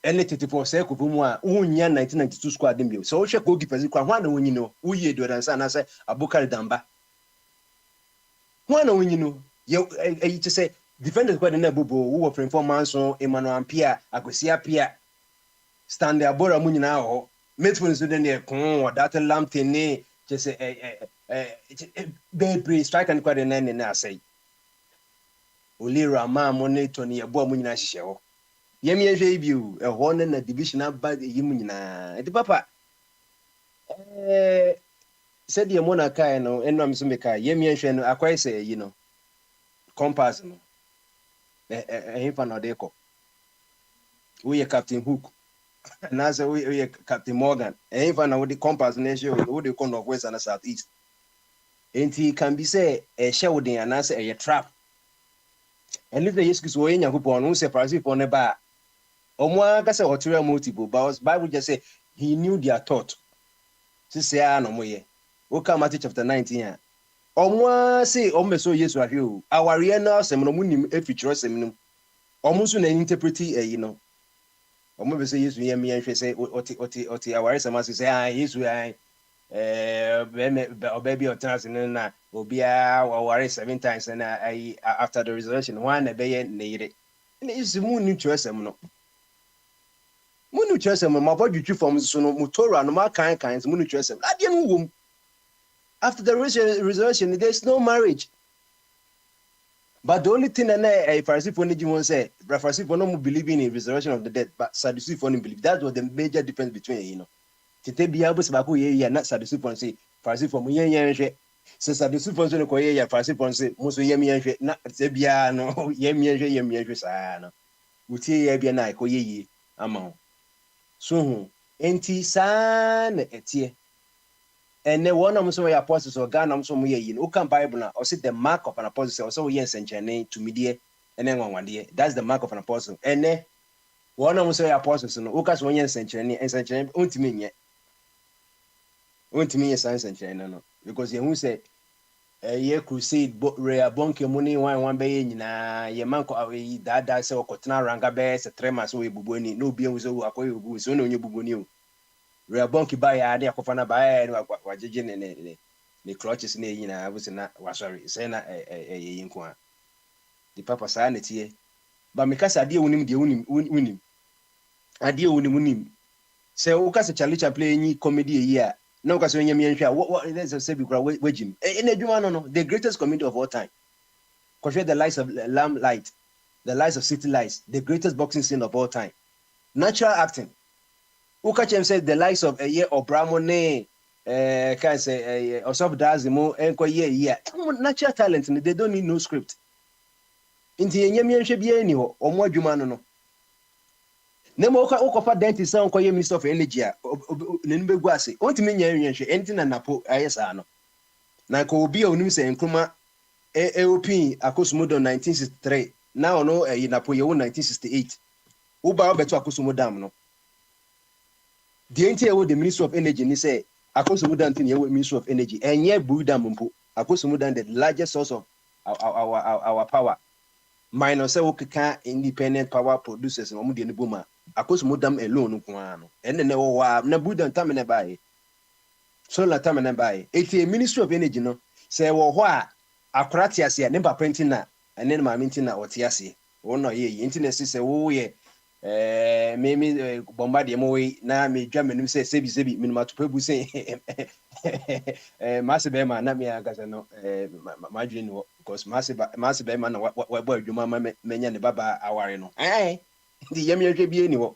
any 34 say ko mu a unya 1992 squad dem so we go keepers kwa hwan na wonyi no uye do dan sana say Abukar Damba hwan na wonyi no ye to say defenders kwa na bobo who were performance on Emmanuel Ampia Akwesi Apia stand there abora mu nyina ho metful so den e kon that lampte ne just baby strike and quite an end and I say Olira ma money Tony a bomb in a show. Yemi you a horn and a division up by the Yimina. The papa said the monarch, and I'm Sumika, Yemi and I quite say, compass. Infant Odeco. We are Captain Hook. And as we are Captain Morgan. Infant with the compass nation, who the corner of west and southeast. And he can be say a shouting and answer a trap. And if the excuse were in your coupon, who surprise you on a bar. Omwa kasa otura multiple, but Bible just say he knew their thought. To say, no more. Oka Matthew chapter 19. Omwa say, so yes, are you. Our real seminum, if you trust him, almost an interpret, Omo say, yes, we are me and say, Oti, our SMS say, yes, we are. Baby or Tanzania will be our 7 times, and I after the resurrection, one a bay needed. And it's the moon nutritious. Munu chese my body from Suno Mutora no more kinds Munu chese. I didn't womb. After the resurrection, there's no marriage. But the only thing I Pharisee for Nijimon say, Pharisee for no believing in resurrection of the dead, but Sadducee for no believe. That was the major difference between Tite be able to back ye not Sadducee for say, Pharisee for me, says Sadducee for no Koya, Pharisee for say, Musu Yemi, not Zebia, no, Yemi, Sana. Uti Yabiana, Koye, among. So, enti san etie. And then one of some apostles or Ghana, some way in Okan Bible, or see the mark of an apostle, or so yes, and Chane to media, and then 1 day. That's the mark of an apostle. And then one of some apostles, and Okas 1 year century, and Sanchez, ultimate science and China, because you say a year crusade, rare bonky money, one bay in a Yamanko away, that so Cotana Ranga bears, a tremor, so we buboni, no beer was over, who is only buboni. Rare bonky by idea of an abide, what judging and the clutches in I was not, was sorry, say a inquire. The papa sanity, but because I deal winning, I deal winning. So, Ocas a chalice playing comedy a year. No, because when you what is a Sabi Wajim? In a Jumano, the greatest comedy of all time. Compare the lights of Lamb Light, the lights of City Lights, the greatest boxing scene of all time. Natural acting. Ukachem said the lights of a year of Bramone, can say, or Soft Dazimo, and year. Natural talent, they don't need no script. Into a Yamian should be any or more Jumano. Nemo Okofa dentist sound call Minister of Energy, Nimbeguasi, what mean anything and Napo, Ayasano. Nako be on news and Kuma AOP, Akosmodo 1963, now no in Napoleon 1968. Uba beto Akosmodam no. The entire the Minister of Energy, ni say, Akosmodan thing, Minister of Energy, and ye Budamumpo, Akosmodan, the largest source of our power. Minus independent power producers, Mamudi and Buma. Akosmodam alone, and then Nabudan Tamina by Solar Tamina by 80 Ministry of Energy, no, say, well, why Akratiasia, never printing that, and then my mintina or Tiasi. Oh, no, ye, internet say, oh, yeah, maybe Bombardier, now me German say, Sebi, minima to people say, Master Bema, Namia Gazano, margin, because Master Bema, what you mamma, Menyan Baba, our no. Aye. The Yami be anyway.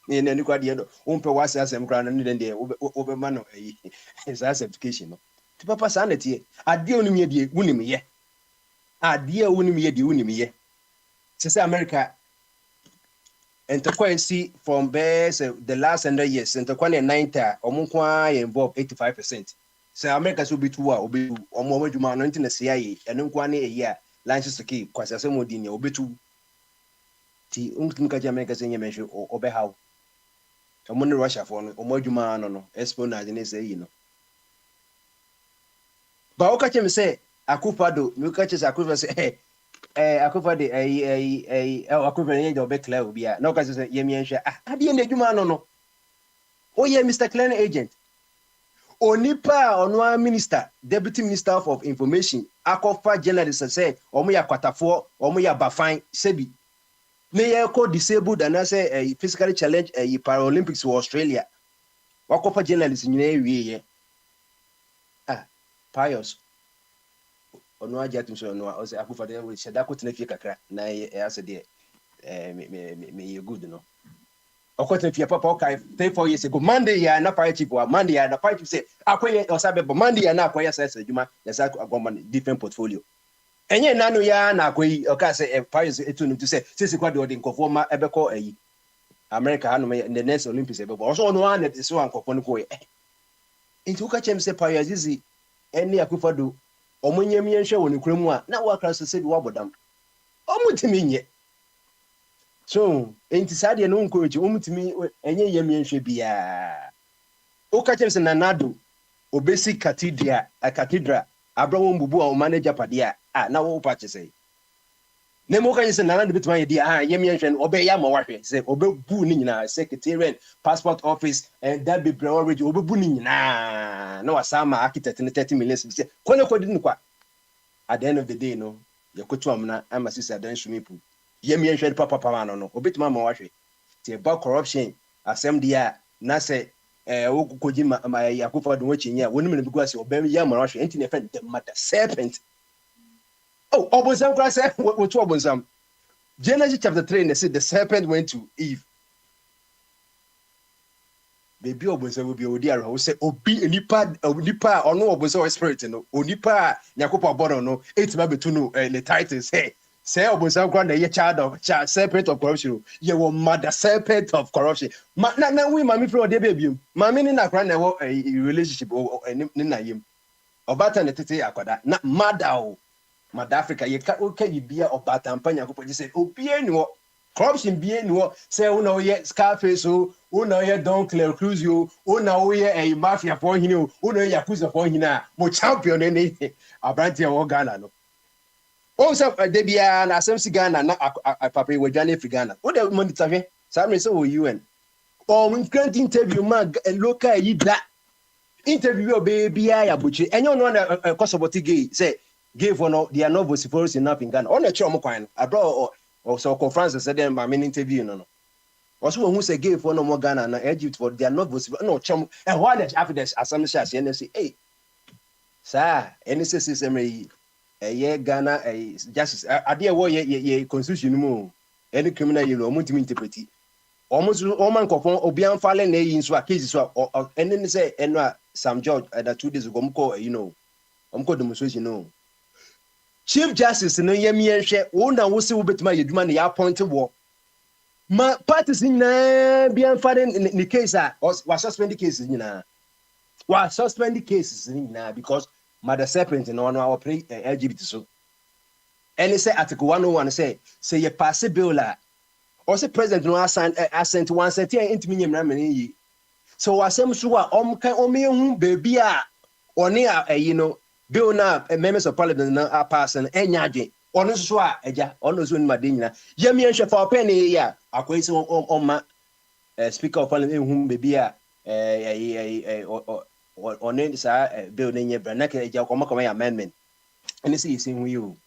In any quadio, was as I'm grounded in the over man his education. To Papa Sanity, I deal me the Unimi. I dear Unimi the Unimi. Says America. And to see from bears the last 100 years, and to quite 90 or Munqua involved 85%. So America should be 2 or be or more Juman in the CIA and Unquani a year, lances the key, Quasamodini or be 2. Ti unka Jamaica senya mention or obehow. A money Russia for or more Juman no espionage and say But Okachem say Akufado, you catches Akufa say Akufa de a Akufa of Becla will be no catches Yemian. I didn't Jumano no. Oh yeah, Mr. Klein agent. Onipa or no minister, deputy minister of information, Akofa journalist say, or me a Quatafo, or me a Bafine, Sebi. May I disabled and I say a physically challenged a Paralympics for Australia. Wakofa journalist in a Pious ono ajatum so no o se akufa de we sheda ko tena fie kakra na e ase de me good no okotena fie papa okay 3-4 years ago Monday ya na fire chief wa Monday ya na fire chief say akoye osabe bo Monday ya na akoye sa adwuma ya sa agoma different portfolio enye nanu ya na akoyi oka say Pious etunu to say sisi kwa de odi nkofo ma ebeko ayi America hanu the next Olympics ebeko also no one so ankofo no ko into ka chem say Pious izi eni akufa do omunyem yenhwe woni kuramu a na wakra so se bi wabodam omutimi nye so enti sade no nkoji omutimi enye yem yenhwe bia o ka chem se nanado obesi cathedral abrawo mbubu a o manager pade a na wo pa chese ne mo ka se nanado bitima ye dia yem yenhwe obe ya ma wahwe se obebu ni nyina secretariat passport office and that be brewery obebu ni nyina na wasama architect ne 30 million se kone kodi ni kwa at the end of the day no yakotu amna ama sisi adan sumipu yem yenhwe papa no obetima ma wahwe ti ba corruption asem dia na se wokoji ma yakufa do wachinya woni me bigu ase obem ya ma wahwe enti ne friend the mother serpent oh obonsam kra se wotu obonsam Genesis chapter 3 and said the serpent went to Eve baby obonsam will be odi ara wo se obi nipa ono obonsam spirit no onipa yakufa bono no etima betu no the title say obonsam kra na ye child serpent of corruption ye wo mother serpent of corruption na we mami fro de baby mami ni na kra na wo relationship ni na yim obata ne tete akoda na mother Africa ye ka yibia obata mpanya ko podi say obi eni wo corruption bi eni wo say una ye Scarface o una ye Don Claire Cruz o una ye mafia for hini o una ye Yakuza for hini a mo champion eni abranti wo Ghana no o say de bia na asem si Ghana na papa we dwane fi Ghana o de monitor hwe say me say o UN o grant interview man local yi da interview o be bia ya bochi enyo no na kosoboti gay say gay for no they are not vociferous enough in Ghana on the chom kwan abro or so conference said them by many interview no also who say gay for no more Ghana na Egypt for they are not vociferous no chom and why that after this assumption shas and say hey sir any system ye Ghana justice ade wo ye constitution mu any criminal you know mutimi interpret almost all man kofon obi anfale na yi nso a case so any say eno Sam George that 2 days ago mko you know mko demonstration no Chief Justice no yem yenhwe wo na wo se wo betima yeduma na ya appoint wo ma parties nyina bi anfare ni case a wa suspend cases nyina wa suspend cases nyina because mother serpent no our pre LGBT so any say article 101 say ye pass bill la or say president no assent one set intimi nyem na mene yi so wasem so a omkan omehu baby a oni a you know bill na members of parliament na are passing enyaje ono so a eja ono so ni made nyina yem yenhwe fa open ya akwai se on speaker of parliament ehum baby a oni sa bill na nye bra na ka eja koma ya amendment ene se yisin hu you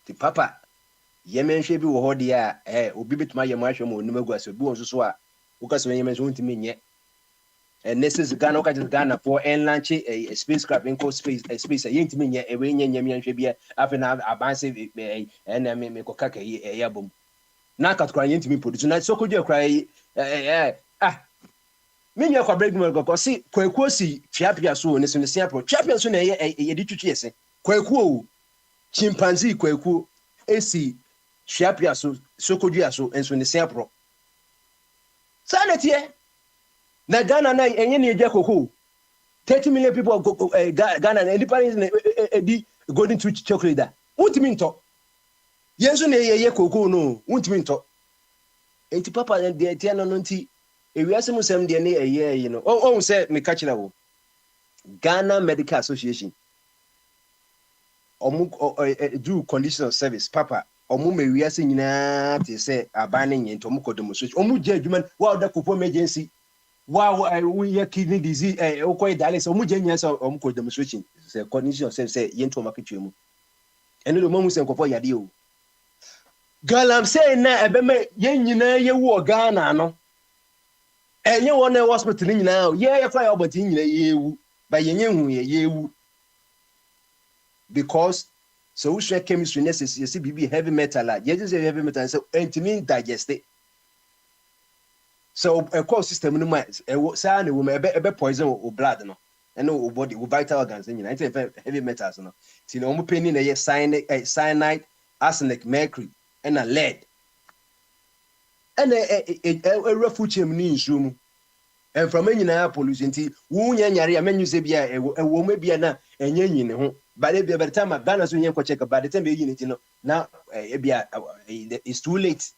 the papa yem yenhwe bi wo ho de a obi betuma yem ahwe mo onum aguaso bi won so a wo ka so yem yenhwe ntimi nye and this is Ghana Ghana for and launch a spacecraft in coast space a yintimi nye e we nye nyehwe bia afena abanse and me ko kaka ya bom na katkwa yintimi produce na so kodu akra me nya kwa break mo ko si kwaku si fiapia so ne so ne siapro fiapia so na ye di twitwi ese kwaku o chimpanzee kwaku esi fiapia so kodu aso enso ne siapro sanetie na Ghana na enye ne eja koko 30 million people go Ghana na independence edi golden tooth chocolate da untimi nto yenso na ye koko no untimi nto enti papa de tie no nti ewiase musem de ne eye no o say me catch na wo Ghana Medical Association do conditional service papa omu me wiase nyina te say abane nye nto mu ko demonstration omu je adwuma wa da kopo emergency wow we kidney disease okoy dialysis omu je nyina say omu ko demonstration say conditional service say yento maketwe mu eno lo mamu say nkofo yade o galam say na ebeme ye nyina ye wo Ghana no enye won na hospital nyina ye fa ya oboti nyina ye ewu ba ye nyehu ye ewu because so we share chemistry necessary. You see, be heavy metal. You just say heavy metal, so intimate digest it. So a core system no mind. Say we may be poison or blood no, and no body or vital organs. You know, heavy metals no. See, no more penny na cyanide, arsenic, mercury, and a lead. And a refuge in room. And from any pollution, woo yanyari, a menu say, a woman be an yen, but by the time I've done as we check about the time unit, now it's too late.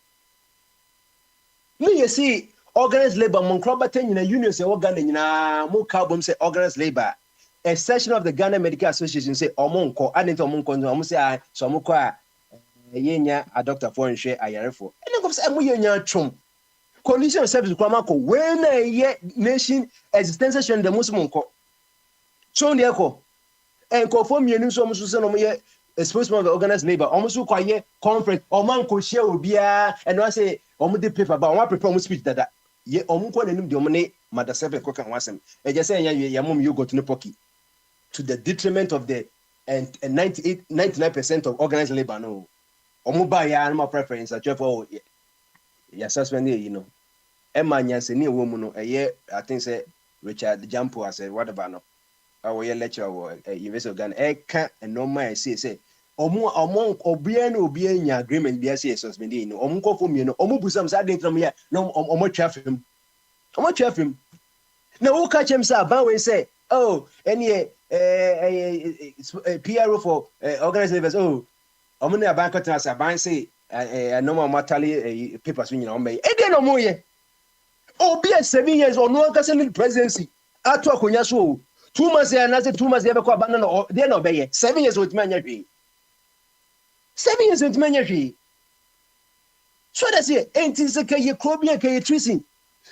You see, organized labor, Moncrobaten in a union say organ in a more carbon say organized labor. A section of the Ghana Medical Association say, Omonco, I didn't Omonco, say, so Moqua, a doctor for and share I for. And of some way, chum. Condition of service Kramako, when a year nation existential the Muslim co. So the echo and conform your news almost a spokesman of the organized labor, almost quiet conference, or man could share will be and I say, almost the paper, but one prefer speech that ye omunko and dominate Mother Seven Cook and Wasm. And just saying, your mom, you go to no pocky to the detriment of the 99% of organized labor. No, Omuba animal preference, a for yes, suspended, you know. Emma Yanseni woman, a year, I think, say Richard Jampo, I said, whatever, no. Our year lecture or a universal gun, a cat and no man say, or more among Obian agreement, be a suspended, no, Omunko for me, no, Omubusam, I didn't from here, no, or much of him. How much of him? Now, who catch himself, Bow say, oh, any PRO for organized labors, oh, I'm going to bank as a bank say, no more mortally papers when you know me. And then no more. Oh, be 7 years or no Catholic presidency. I talk on your show. 2 months and another 2 months ever call or they're not by 7 years with many. 7 years with many. So that's it. Ain't it a Cobia tracing?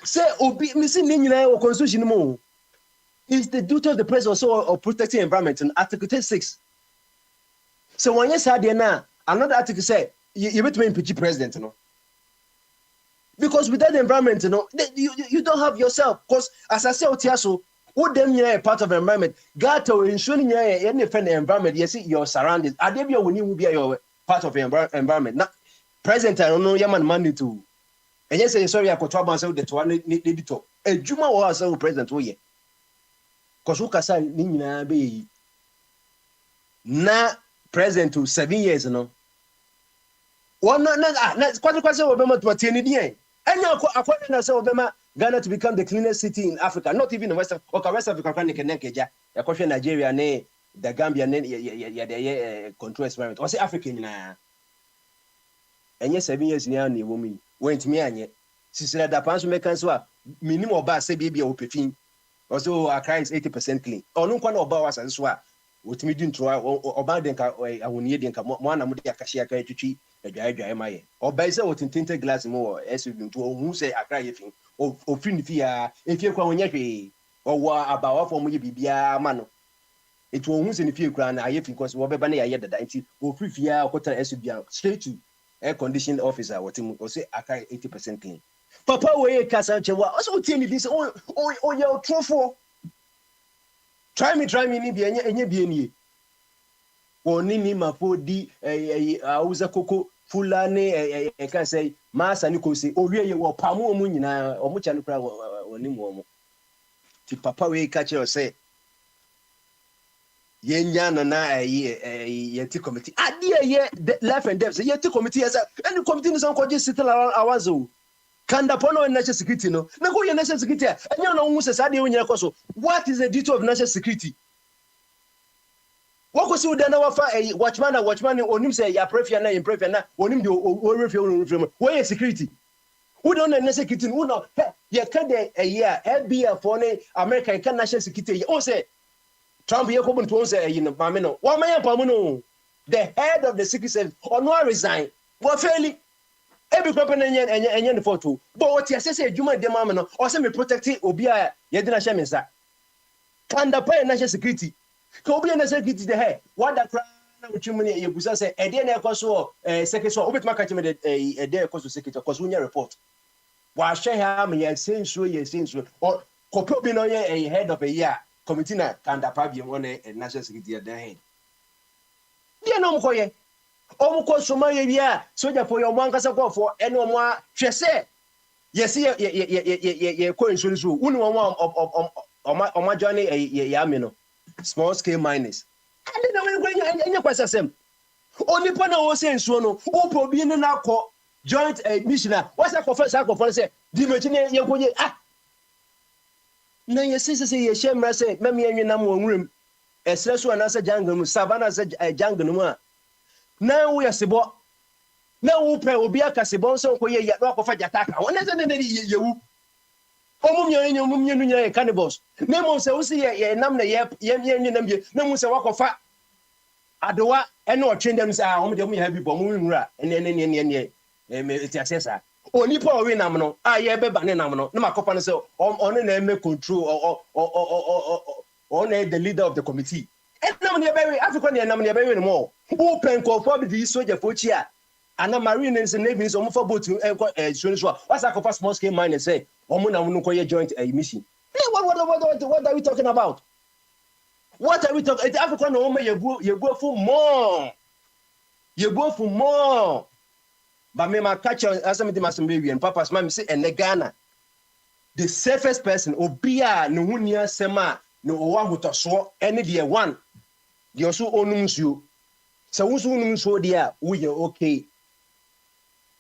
Say, oh, be missing in your constitution more. It's the duty of the president also of protecting environment in Article 36. So when you say there now, another article say, you better impeach president, you know. Because without the environment, you know, you don't have yourself. Because as I say, Otiaso, who them you are part of the environment, Gato ensuring you any friend environment, you see your surroundings. Adebia when you will be your part of the environment. Now, president, I don't know, Yaman money to. And you say sorry, I could trouble myself the one need to. A Juma was a president, oh yeah. Because who can say Nina be na president to 7 years, you know. One not quite Obama to attend it. And now, according to Obama, Ghana to become the cleanest city in Africa, not even the West Africa, a question Nigeria, the Gambia, the control experiment, or say African. And yes, 7 years near the woman went me and yet. She said that Pansu Mekanso, minimum bar say baby or pefin. Also, our crime is 80% clean. Or no one about us as well. What me doing to or Badenka or I will need one of the Akashia Kachi. Or by so tinted glass more as you to who say I cry or fin fear if you're going or about for me be a man. It won't in a few grand I because Wabani I had the 90 or 3 year quarter as you be straight to air conditioned officer or say I cry 80% clean. Papa way Casanche also tell me this your true for. Try me, any be Onini mafodi auza koko fulani can say masa niko say owie wo pamo mu nyina omucha no kra oni mu omo ti papa we catch you say yenya na yeti committee ade ye life and death yeti committee yes any committee no ko just sit around awazo kanda pono national security no na go national security anya no hu say sa de onyere koso. What is the duty of national security? What was you then offer a watchman onim say ya prefia na imprefia na onim de o refia where security who don't know security who no ya can dey a year FBI for American can national security o say Trump ye ko bunto say you know mame no wa man pa mu no the head of the secret service or no resign wa fairly every company enye the photo but what you say adwuma dem mame no o say me protect obi a ye de na hye mensa can the pay national security Kobe and security the hair. What that which you mean you say a day na so secretary so obit market me a day cost secretary cause we report. Wa share am ye say so or Kope be no a head of a year committee na can da pa bi on a national security the head. Deɛ no mkɔyɛ. Omukɔ Somalia bia soja for your mankasa kɔ for ɛne ɔmo a hwɛ sɛ yɛsi yɛ kɔ nsuo so wuni ɔmo ɔmo join yɛ ami no small scale miners ade na wɔn enye kwasa sɛm onipa na wɔ sɛ nsuo no wopɔ bi ne na akɔ joint mission a wɔsɛ akɔfɔ sɛ akɔfɔ sɛ di mɛkyi ne yɛ kɔnye na yɛsi sɛ yɛ hyɛ mmara sɛ mɛmi enwe nam wɔ nwuram ɛsrɛ so anasɛ jungle mu savana sɛ jungle mu a na wo yɛsebɔ na wo pɛ obi aka sebɔ nso ko yɛ na akɔfa jata aka wɔn sɛ ne yewu ɔmum nyɛ no nyɛ cannibals na mo sɛ wo sɛ yɛ nam na yɛ nam bi na mo sɛ wakɔfa adowa ɛne ɔtwe ndam sɛ ɔmo de mo yɛ bi bɔ mo nwura ne ti asesa onipa ɔwe nam no a yɛ bɛba ne nam no na makɔfa no sɛ ɔno na ɛmɛ control ɔno the leader of the committee ɛnam ne yɛbɛwe Africa ne ɛnam ne yɛbɛwe no mo wo pɛ nkɔfoɔ bi de soja fochi a ana marine and navy nso ɔmo fa boat ɛkɔ so so a wasa akɔfa small scale miners say ɔmo na no kɔyɛ joint mission. What are we talking about? What are we talking? Africa no ɔmo yɛbu for more but me ma catch asɛm de masɛm be and papas ma me say ɛnɛ Ghana the safest person obi a ne ho ni asɛm a no ɔwɔ ahotoso ɛne deɛ one deɛ ɔso onum nsuo sɛ wusu onum nsuo deɛ a woyɛ okay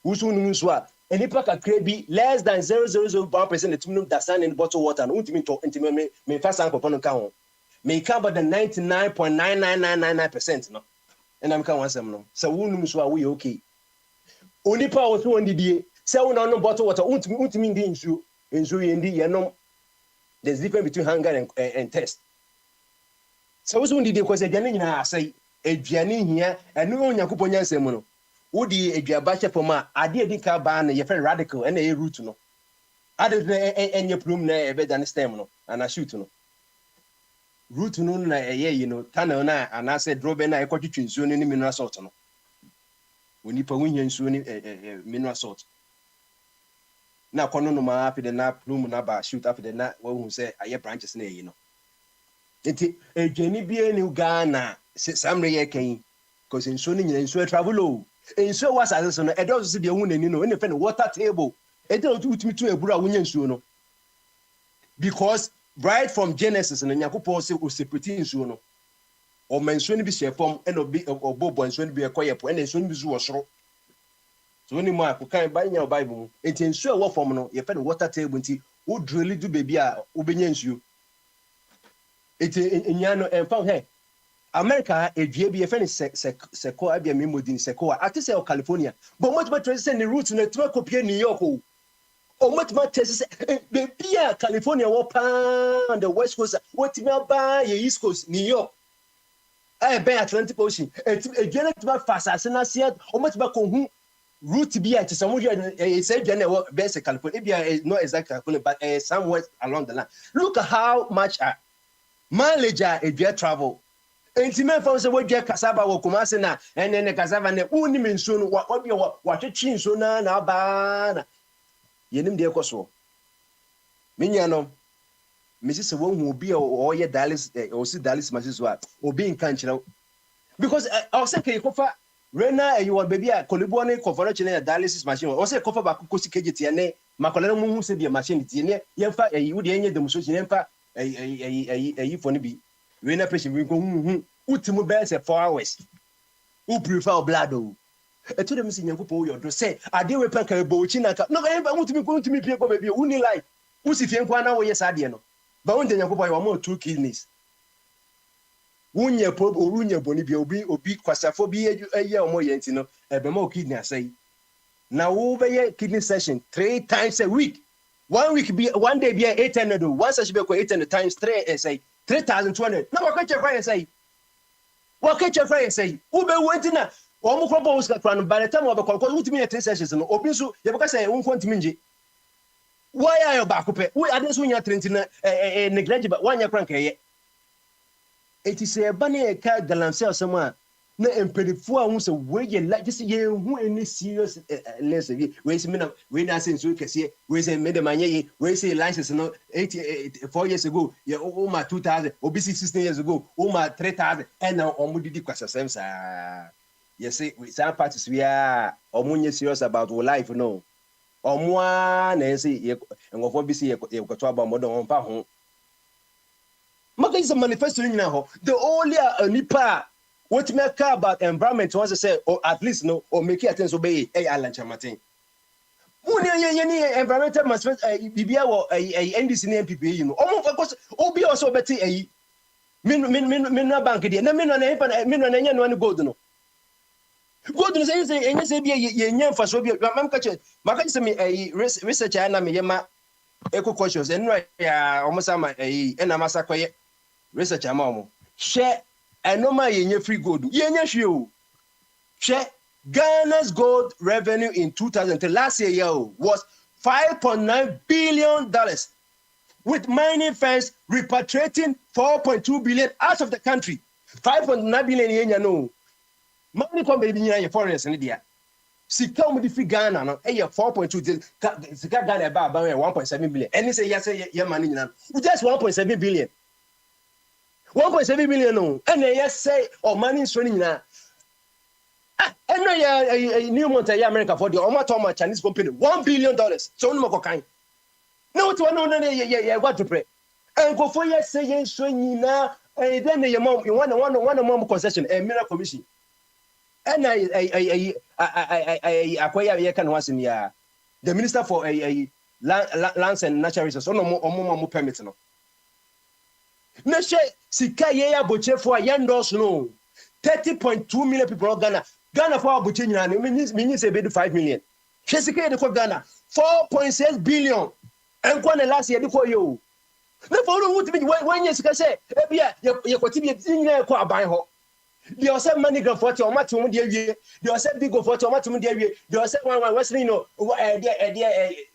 wusu onum nsuo a enipa kakra bi less than 0.001% etumnum dasan in bottled water no untimi to ntimi me fa san papa no ka ho me ka about the 99.99999% no and I'm kan wansem no sɛ wonum nsuo a woyɛ okay onipa a wɔso ondidie sɛ wo na no bottled water untimi ndi nsuo yɛ ndi yɛ no. There's difference between hunger and thirst. So what's the because aduane say aduane hia eno onyankopon nyansem no wodi aduabache foma ade edi ka ba na ye fe radical na ye root no ade enye plum na e be dan stem no ana shoot no root no na eye tunnel na ana say drobe na e kwatwetwe nsuo no ni mineral salt no woni pa wohia nsuo ni mineral salt na kono no ma afide na plum na ba shoot afide na wo hu say aye branches na eyi no enti edwani bie ni Ghana samre ye kan cause nsuo ni nyina nsuo travel o nsuo was as no edo so de hu nani no ene fe no water table edo utumi tu eburu a wonya nsuo no because right from Genesis no Yakobon say o separate nsuo no o mensuo ni bi shefom ene obi obobo nsuo ni bi ekoyepo ene nsuo ni bi zu wo soro so ni mo akokan ba nya Bible mu enti nsuo wo fom no ye fe no water table nti wo drill du baby a wo benya nsuo enti enya no emfa he America edue bi ye fe no seko abia memodin seko ate say California but much better say the route na tuma kopie New York o much better say baby a California wo pa on the west coast what me ba ye east coast New York be Atlantic Ocean edue na tuma fasase na se much better ko hu route bi a ti some say edue na be say California be not exactly California but somewhere along the line. Look at how much mileage edue travel enti men fa se wodwa cassava wo Kumasi na ene cassava ne uni mensuo no wabia watwetwe nsuo na ba na yenim de ekoso menya no mesi se wo hu obi o ye dialysis o si dialysis machine so a obi nka nkyerɛ because I was say kofa rena you want baby a kolibo ne kofa no dialysis machine o say kofa ba kosi kejiti ne makola no mu se bi machine ti ne yemfa wo de enye dem so ti yemfa fo ne bi rena patient we go hu utimu be say 4 hours who prefer blood o eto dem si Nyankopon yo do say ade we pa ka bo chi na ka no ka mutumi pie ko baby uni life who si fie nkwa na wo yes ade no ba won de Nyankopon yo mo 2 kidneys wunye po orunye boni bi obi kwasafo bi eye omo ye ntino ebe ma kidney asai na wo be ye kidney session 3 times a week 1 week be 1 day be 800 one session be 800 times 3 say 3200 na wa kwache kwa say wa kwache kwa say wo be wenti na omo krobo wo ska no by the time wo be kwakwa wutimi 3 sessions no obi so ye be ka say won kwantimi nje why are you back pe we ade so nya 30 na neglect ba wanya kranka ye eti se ba ne ka galamse osema na empedifo a hu se we ye like just ye hu any serious less we say me na we na say so kese we say me de manye we say license no 4 years ago ye o ma 2000 obi 16 years ago o ma 3000 and now omudidi kwasasem sa ye say we some parties we are omunye serious about our life no omwa na say ye ngofo bi say ye kwato aba modon on pa ho maka is a manifesto nyina ho the only nipa what me care about environment wants to say or at least no or make it attention be Alan Chamatin Muni environmental manifesto bibia wo NDC na MPP you know omo focus obi also beti min na bank dia na min na nya no gold no say bi ye nya mfaso bi mam ka che maka che me research na me yema eco conscious enra ya omo sama na masa koye research ama omo share enoma yenye free gold yenye hwe o hwe Ghana's gold revenue in 2010 last year was $5.9 billion with mining firms repatriating 4.2 billion out of the country 5.9 billion yenya no mining company bi nyina ye foreigners ne dia sika mo di free Ghana no 4.2 sika Ghana ba 1.7 billion any say yes ye money nyina just 1.7 billion 1.7 billion no and yes say or money swing nyina and no new money America for the Omatoma Chinese company $1 billion so no more kind no to no what to pray and go for yes say yen swing nyina and then your mom you want one concession a miracle commission and I acquire ye can once in the minister for lands and natural resources no permit no na she sika ye ya boche for yandos no 30.2 million people Ghana for boche nyina no mean say be 5 million she sika ye ko Ghana 4.6 billion enko na last year ko yo na for no wuti when ye sika say e bia ye kwati bi nyina ko aban ho they also money grand 40 o matum de awie they also big go 40 o matum de awie they also one western you know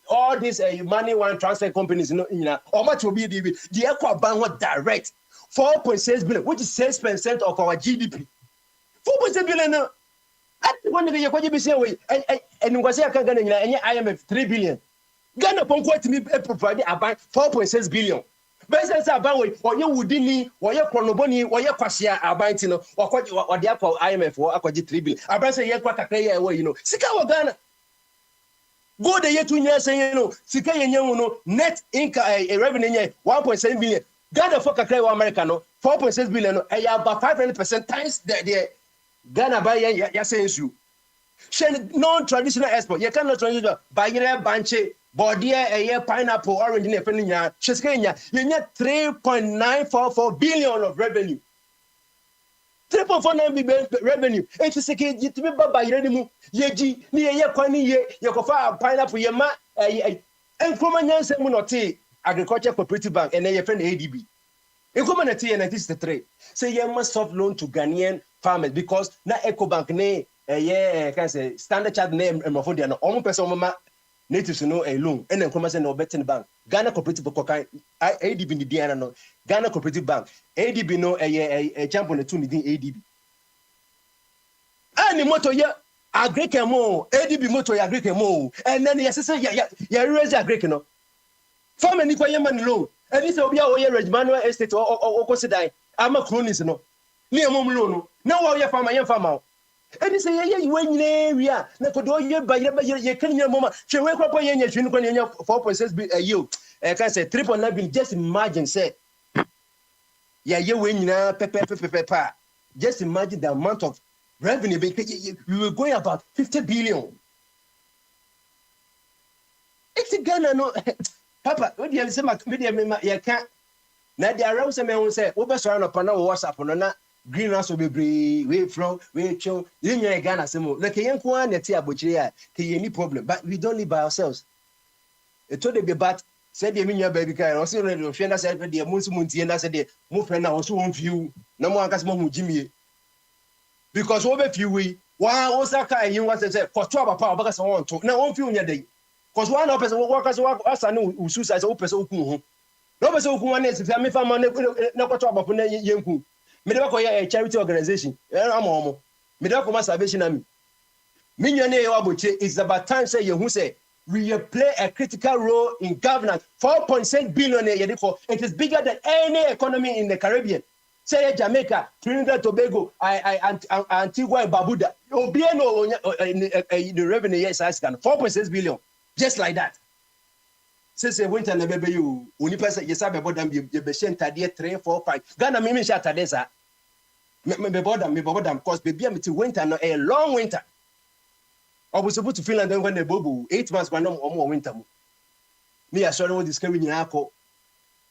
all these money one transfer companies you know o matum be de ekwa ban ho direct 4.6 billion which is 6% of our GDP 4.6 billion no at one day you kwaje be say we and ngwase aka Ghana nyina enye IMF 3 billion Ghana ponko atimi provide about 4.6 billion Bese say aban we oye wudini oye kronoboni oye kwasea aban ti no okwaje ode akwa IMF wo akwaje 3 billion aban say ye kwa kakra ye we you know sika wo Ghana go de ye tunya say you know sika ye nyanwu no net income revenue nye 1.7 billion Ghana for kakra wo America no 4.6 billion no about 500% times the Ghana buy ya say you non-traditional export you cannot traditional buy your banche body pineapple orange in Kenya Cheskenya you need 3.944 billion of revenue 3.49 billion revenue it is okay you to be baba you mu yeji ni ye kwani ye kofa pineapple ye ma enkoma nyanse mu not agriculture cooperative bank and ye friend ADB enkoma na tie 1963 say ye must soft loan to Ghanaian farmers because na Ecobank ne can say standard chart name emofodia no omo person mama natives no a loan and then come say no betting bank Ghana cooperative bank ADB ni dia no Ghana cooperative bank ADB no a champion to ni din ADB ani moto ya agrike mo ADB moto ya agrike mo and then yes say ya raise agrike no farm ni kwa yema ni loan and this obi a o ye Regmanuel estate o consider ama cronies no ni emom loan no na wo ye farmer and say ye when area na kodo ye ba ye kan nya mama she we kwa ye nya hwinu kwa nya 4.6 billion you can say 3.9 billion just imagine say ye we nyina pepe just imagine the amount of revenue we were going about 50 billion it's Ghana no papa what you say me ye can na dia around say me say wo be so na pa na WhatsApp no na greenhouse will be we from we chill in Ghana semo like yenko na ti abochire a ke any problem but we don't live by ourselves it told be but said the minya baby kai o say no hwe na say the munsu muntie na say the mu friend na o so won fiu na mo anka mo jimie because we be fiu we wa o saka yin wa say koto abapa obaka say won to na won fiu nya dey cause one person work as asanu usu say o person okun ho no person okun wa na say me fa ma na koto abapa na yenku me dey call a charity organization am omo Midako Salvation Army. Minyane Wabuche is about time say you who say we play a critical role in governance. 4.6 billion. It is bigger than any economy in the Caribbean. Say Jamaica, Trinidad, Tobago, Antigua, and Barbuda. Obiano the revenue yes, 4.6 billion. Just like that. Say winter na bebe you. Unipa say yes, I be bodam you be shen tadie 3, 4, 5. Ghana me shat tadesa. Me bodam cause baby me winter no a long winter. I was supposed to Finland then when the bobu 8 months when no more winter. Me I saw what this carry nyako.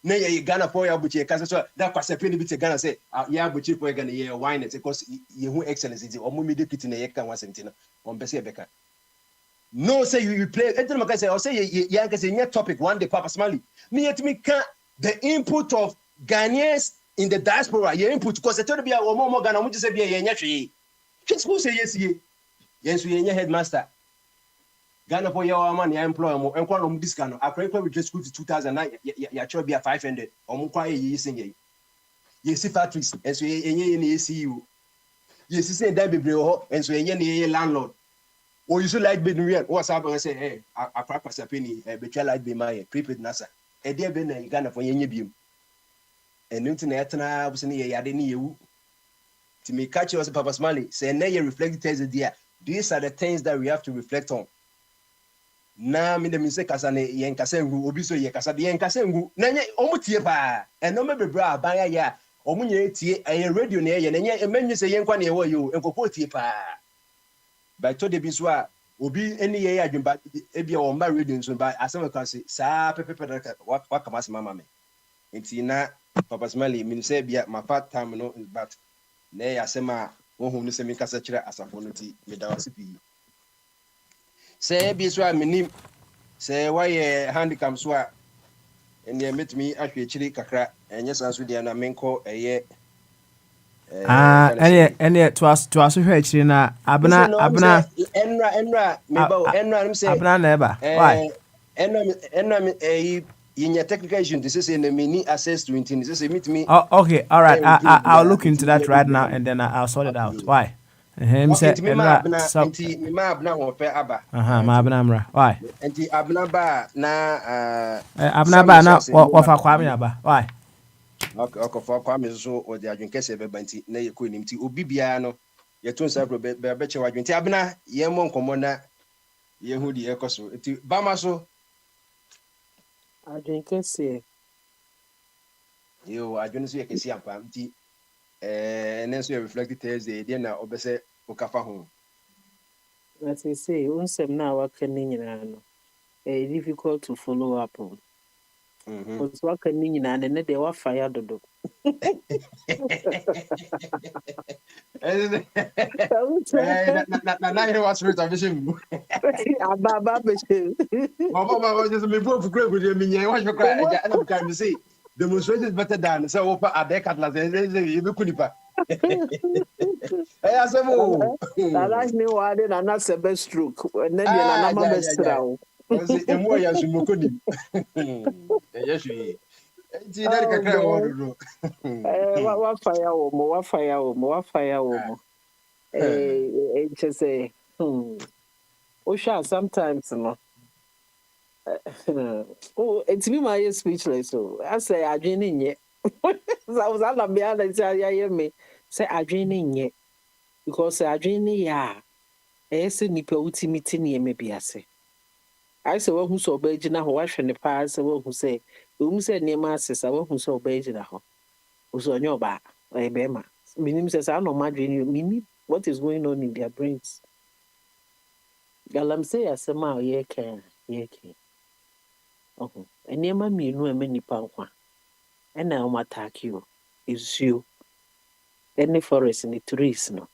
Na ye Ghana for ya buchi kasa so that kwase penny bit Ghana say ya buchi for Ghana ye wine it because ye who excellence is omo me deputy na ye kan wasentina on bese beka. No say you play enter maka say or say ye can say new topic one day Papa Smiley. Me yet me can the input of Ghanaians in the diaspora ye input because they told be omo Ghana mo just say be ye nya hwe. Who say yes ye. Yes, we are headmaster. Ghana for your money, I employ more and quite this kind of I pray we just school to 2009. Ya should be a 500 or more quiet ye sing ye see factories and so ye see you. Yes, say that be and so ye landlord. Or you should like being real. What's up? I say, hey, I practice a penny, a better like be my prepaid NASA. A dear Ben Ghana for ye beam. And Newton Etna was in the Yadini you. To me catch us Papa Smiley, say, nay, you reflect the dear. These are the things that we have to reflect on. Na me dem say kasa ne yen kasa ngu obi so ye kasa de yen kasa ngu na nye omutie pa eno me bebra aban ya omunye tie aye radio na ye na nye emenyu say yen kwa na ye wo yo enkopo tie pa by to de bi so a obi eni ye adwumba e bia o ma radio nso ba asem ka say sa pepepe wa kama se mama me enti na Papa Smiley me say bia ma part time no but na ya asema wo hu no se me kasa kire asafo no ti me da wase bi say bi so a menim say why handicap so a ene metimi ahwe chiri kakra enye sanso dia na menko eye ene to aso hwe chiri na abna enra me ba enra nim say abna na eba why enra yinya technical issue this is in mini access to internet this is metimi okay all right I'll look into that right now and then I'll sort it out why him say enra enti me ma abna wo fe aba ma abna mra why enti abna ba na abna ba na wo fa kwa me aba why okay for kwame so o de adwenkese beba nti na ye ko nim nti obi bia no ye to nsa be che wadwen nti abna ye mo nkomo na ye hu di ekoso nti bama so adwenkese yo adwen so ye kesi ampa nti nenso ye reflect Thursday de na obese okafa ho as I say unsem na waka ni nyina no difficult to follow up on because waka ni nyina ne de wa fire dodo na here was spirit of vision ababa beshe mama just me proof great with me nyen wa shwe cry and I can say demonstration is better than so opa adek atlas you be kunipa asemo that ni wa de na sebe stroke na de na mama bestrawo Ozi emu ya sumokoni yeshwe nti na kakra wo do wa fire wo just say Osha sometimes no oh it's me my speechless so I say adwene nye I was all me and say ya me say adwene nye because adwene ya ese nipa utimiti ne me biase I say wo hu so ba gina ho wa hwe ne pa say wo hu say ne ma asesa wo hu so ba gina ho so onye oba e be ma minim say sa no madwene mini what is going on in their brains galam say asema ye kan enema mienu e manipa nkwa ena o mataki o isu any forest in the trees no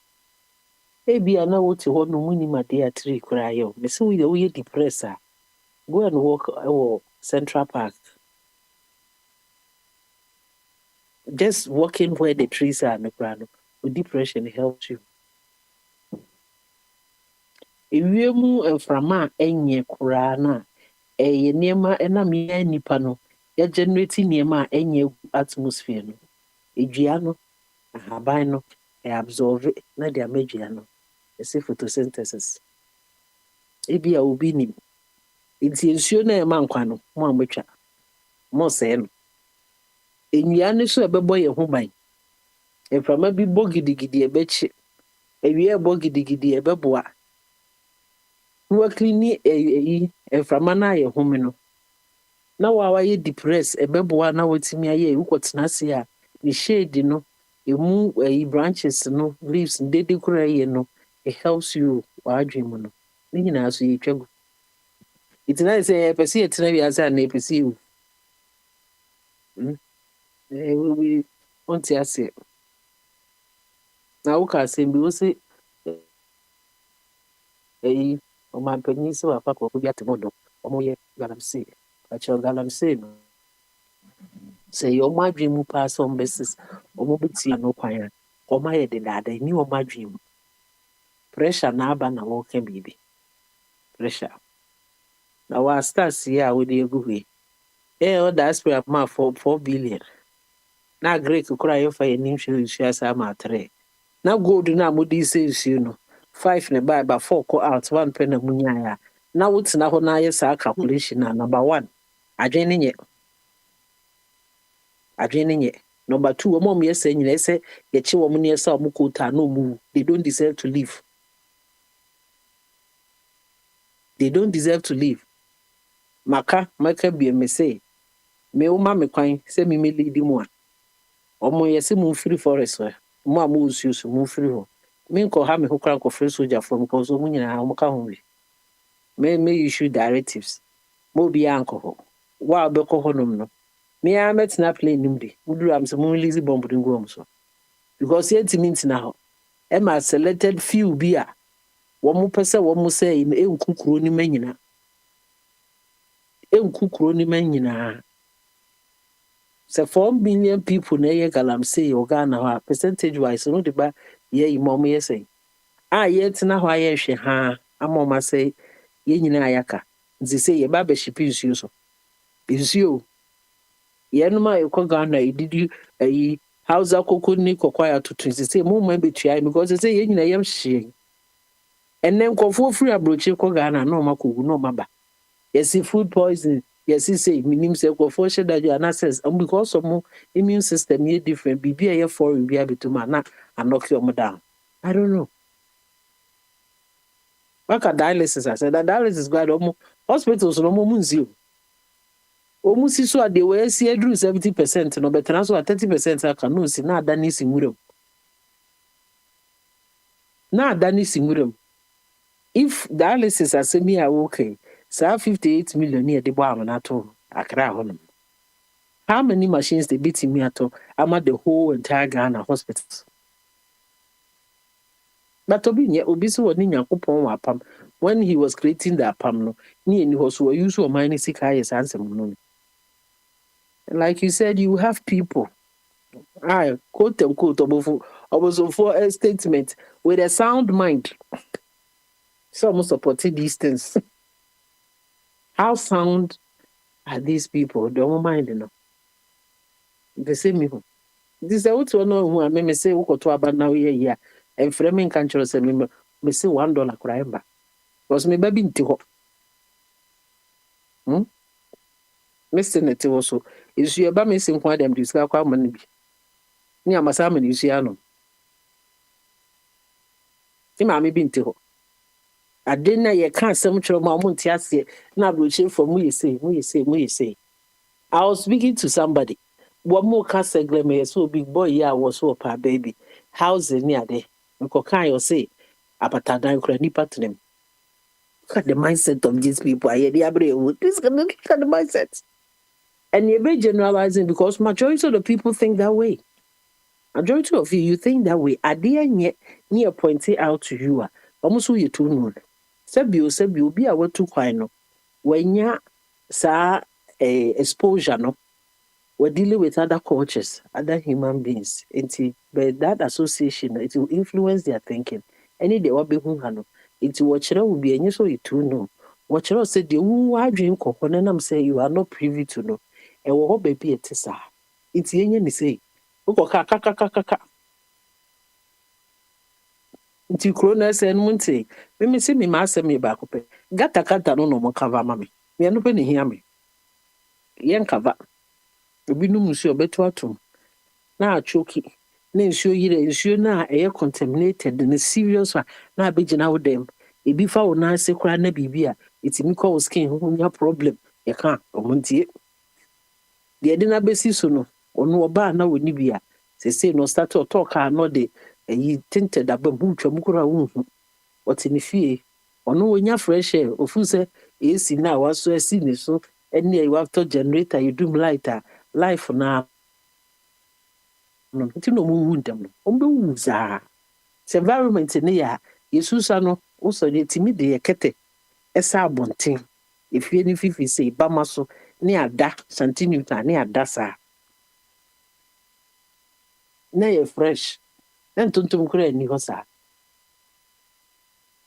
ebi ana wote ho no muni made a tree kura yo me say we depressed go and walk Central Park just walking where the trees are no kura no depression helps you ewiemu enframa enye kura na niema ena me nipa no ya generate niema enye atmosphere no edua no ahaban no absorb it na dia medua no say photosynthesis ebi a obi nim nti nsuo na ema nkwa no mo ametwa mo se no enua ne so ebebo ye ho ban eframa bi bɔ gidigidi ebechi ewie bɔ gidigidi ebeboa no clean eframa na ye ho me no na wa ye depress ebeboa na wotimi aye ukotena se a ni shade no emu branches no leaves ndede kura ye no it helps you wa dream no ni nyina so ye twagu itina say pese etina wi asa na pese you we want to say na wo ka say bi wo say o man panyin se wa pa ko bi atemodo o mo ye galamsey acho galamsey no say your my dream pass on basis o mo beti no kwan o ma ye de dada ni o ma dream pressure na aba na wo ka bibi pressure na wa start see a we dey go we o da aspire ma 4 billion na great kura ye fa ye ni hwe asa ma 3 na gold na mo di say no 5 ne buy ba 4 ko out 1 pen na munya ya na wotina ho na ye sa calculation na number 1 adwen ne nye number 2 o mom yes nyina say ye che wo mo ne say o mo quota no mu they don't deserve to live maka bi me say me o ma me kwan say me lead mu a o mo yes mu free forest mo am usu mu free ho me nko ha me ho kran ko free soldier from because o mo nyina o mo ka ho wi me issue directives mo bi anko ho wa be ko ho no me a metina plane nim de uduru am se mo release bomb de ngom so because yet means now e ma selected few bi a wo mo pese wo mo say enkukuro ni manyina so 4 million people na ye galamsey o Ghana ha percentage wise no de ba ye imom ye say yet na ho aye hwe ha amoma say ye nyina ayaka nzi say ye ba be ship nsuo so nsuo yenuma ekọ Ghana ididi hausa koko ni kokwaya to nzi say mo ma betua because say ye nyina yem hye enen kofo free abrochi ko Ghana no makogu no maba yes food poison yes say minim say kofo hye da analysis because of mo immune system ye different bibia ye foreign bia betuma na anoki omo down I don't know maka dialysis I said that dialysis go omo hospitals no mo munzi o mu si so ade we si edru 70% no betena so 30% aka no si na adani si nwuram if dialysis asemi a okay sa 58 million ne de bo amana to akra ho no how many machines they beat me ato ama the whole entire Ghana hospitals but obi so woni Nyankopon wa apam when he was creating the apam no ni eni ho so we use o man sika yes ansem no like you said you have people quote unquote oboso for a statement with a sound mind some supporting these things how sound are these people don't mind no the same me this is what no who me say wo to aba na we here and framing can choro say me say $1 kura emba because me ba bi nti ho me say net wo so isu e ba me say nko adam disika kwa man bi ni amasa me isu ya no ti ma me bi nti ho ade na ye kan asem choro ma mo nti ase na broche for mu ye say I was speaking to somebody one more casegle me so big boy yeah was so pa baby how's it near there nko kan you say apatadan kura nipa to them. Look at the mindset of these people. This can look at the mindset. And you're very generalizing because majority of the people think that way. Majority of you think that way. Are there near pointing out to you? Almost who you too know. Sebio, be aware to quino. When ya sa exposure, no, we're dealing with other cultures, other human beings. But that association, it will influence their thinking. Any day, what be who handle. It will be any so you too know. What you said, you are dream coconut, say you are not privy to know. And what baby it is, it's any say. nti kuro na sɛ no nti me se me ma asɛm me ba ko pɛ gata kata no no mo cover ma me no pe ne hia me yen cover obi no musu obeto atom na achoki na nsuo yire nsuo na ɛyɛ contaminated na serious one na abegyina wo dem ebi fa wo na ase kora na bibi a etimi kɔ wo skin ho nya problem ye ka omontie de de na besi so no ono oba na woni bi a sese no start to talk no de yi tinted abam hu twam kora wo hu ɔte ne fie ɔno wonya fresh air ofu sɛ AC na waso asi ne so ɛne ɛyi after generator you do light a life na no nti no mu wu ndam no ɔmbe wu za environment ne ya yesusa no wo so ne timi de yɛkɛtɛ ɛsa abɔnten efie ne fifi sɛ bama so ne ada centimeter ne ada saa na yɛ fresh na ntontom kora ani hɔ saa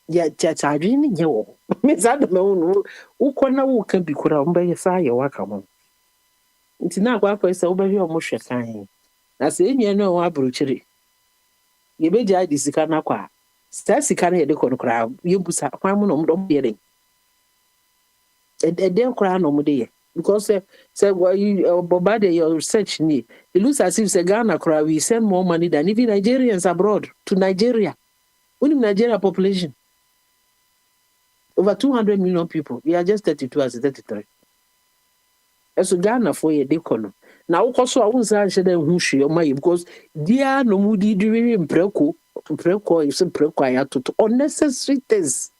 ya adwene ne nyɛ wɔ me saa de ma wo no wokɔ na woka bi kora ɔmbɛyɛ saa yɛ waka mo nti na akwa sɛ wobɛhwɛ ɔmo hwɛ kan na sɛ enua no ɔwɔ aburokyire yɛbɛgya ade sika no akɔ a saa sika no yɛde kɔ no koraa yɛbusa kwan mu na ɔmo yɛ den ɛdɛn koraa na ɔmo de yɛ because sɛ boba de your research ni it looks as if sɛ Ghana koraa we send more money than even Nigerians abroad to Nigeria. Only Nigeria population over 200 million people. We are just 32 as 33. So Ghana for ye dekono. Now also I won't say who she because dear no moody during preko is a preko to unnecessary things.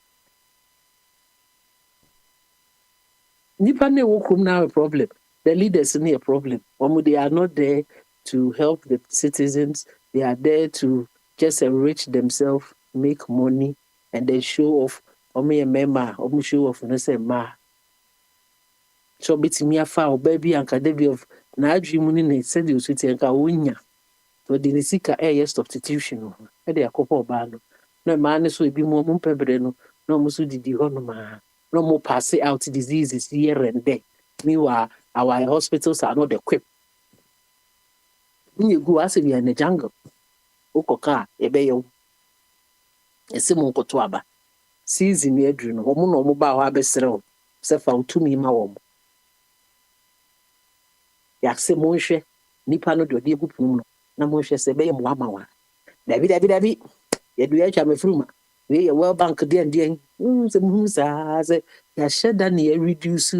Nipa ne wokum now a problem. The leaders in a problem. They are not there to help the citizens. They are there to just enrich themselves, make money, and then show off. Omi emema, omi show off no say ma. So bitimi afa obabi anka debi of na adwemu ni na said you sweet anka wonya. So the nisika air substitution. E dey akopo oba no. No man so ebi mo pebre no. No mo so didi ho no ma. No more pass out diseases here and there. Meanwhile, our hospitals are not equipped. When you go as if you're in the jungle, Okoka, Ebeyo, a Simon Kotuaba, season near Dream, Woman or Mobile Abesero, Sefa to me, my home. Yaxe Monshe, Nipano do Dibu Puno, Namoshe Sebey Mama. David, yet we have a fruma. We are well bank den say ya sheda na reduce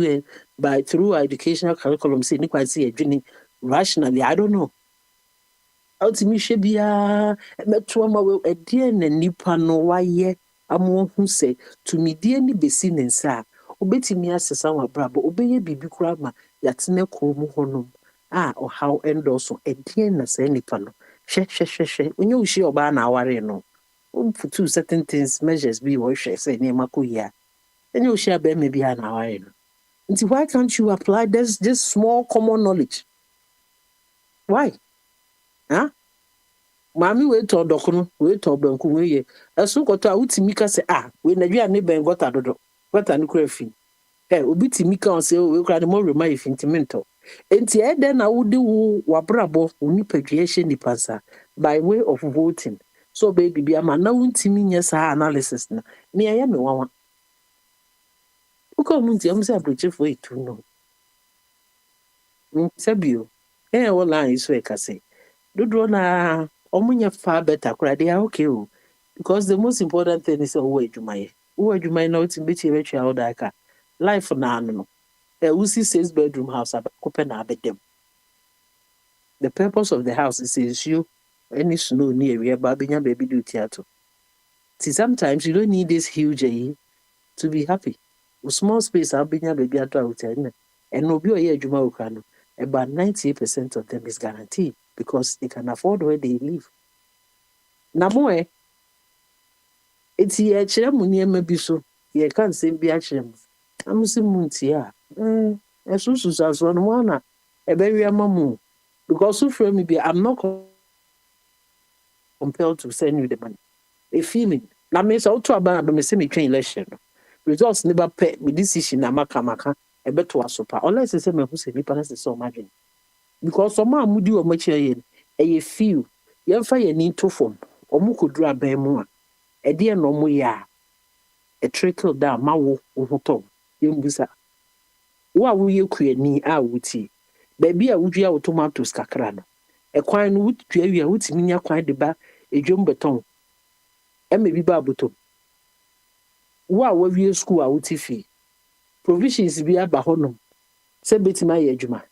by through educational curriculum say quite see adwini rationally I don't know ultimately she bia meto ma we adie na nipa no waye amo hu say to me die ni besi ne nsa obetimi asesa wa brabo obeye bibi kura ma yatene ko mu honom o how endorse adie na say nipa no hwe onye ushi oba na aware no for two certain things measures be what she say near Makuya. And you share be maybe an hour. Why can't you apply this small common knowledge? Why? Huh? Mami we to dokono, we to banku we. Aso koto a utimika say we na dua ne ben gota dodo. Gota no kura fi. Obi timika on say we kura more remind if intimento. Enti e den na wo de wo wabrabo oni padua hye nipansa by way of voting. So baby be ama na wuntimi nya sa analysis na me aye me wawa uko munti am say abroche for itu no sabio wo line so e ka say dodo na omunya far better kura they are okay o because the most important thing is wo adwumaye na utimbe chi betwa all that ka life na no usi 6 bedroom house abakope na abedem. The purpose of the house is ensure any snow near where babinya baby do theater. See, sometimes you don't need this huge to be happy. With small space, babinya baby at out and no be a year juma ukano. About 98% of them is guaranteed because they can afford where they live. Namoe, it's here chemu near maybe so. You can't say be a chem. I'm saying muntia. As soon as one a very mamu. Because so for me, I'm not compelled to send you the money. A feeling. Now, me so to about me say me train election. Results never pay me decision na maka e beto asopa. Unless say me who say me pass so much. Because some man mudi o machi yen e ye feel. Ye fa ye ni to form. Omu kodru aban mu a. ɛdeɛ na ɔmo yɛ a trickle down ma wo ho tɔ yɛmbusa wo a woyɛ kuani a wotie baabi a wodua wo tomatoes kakra no ɛkwan no wotua wie a wotumi nya kwan de ba edwom bɛtɔn ɛma bi ba abotɔ wo a wawie school a wote fie provisions bi aba hɔnom sɛ bɛtumi ayɛ adwuma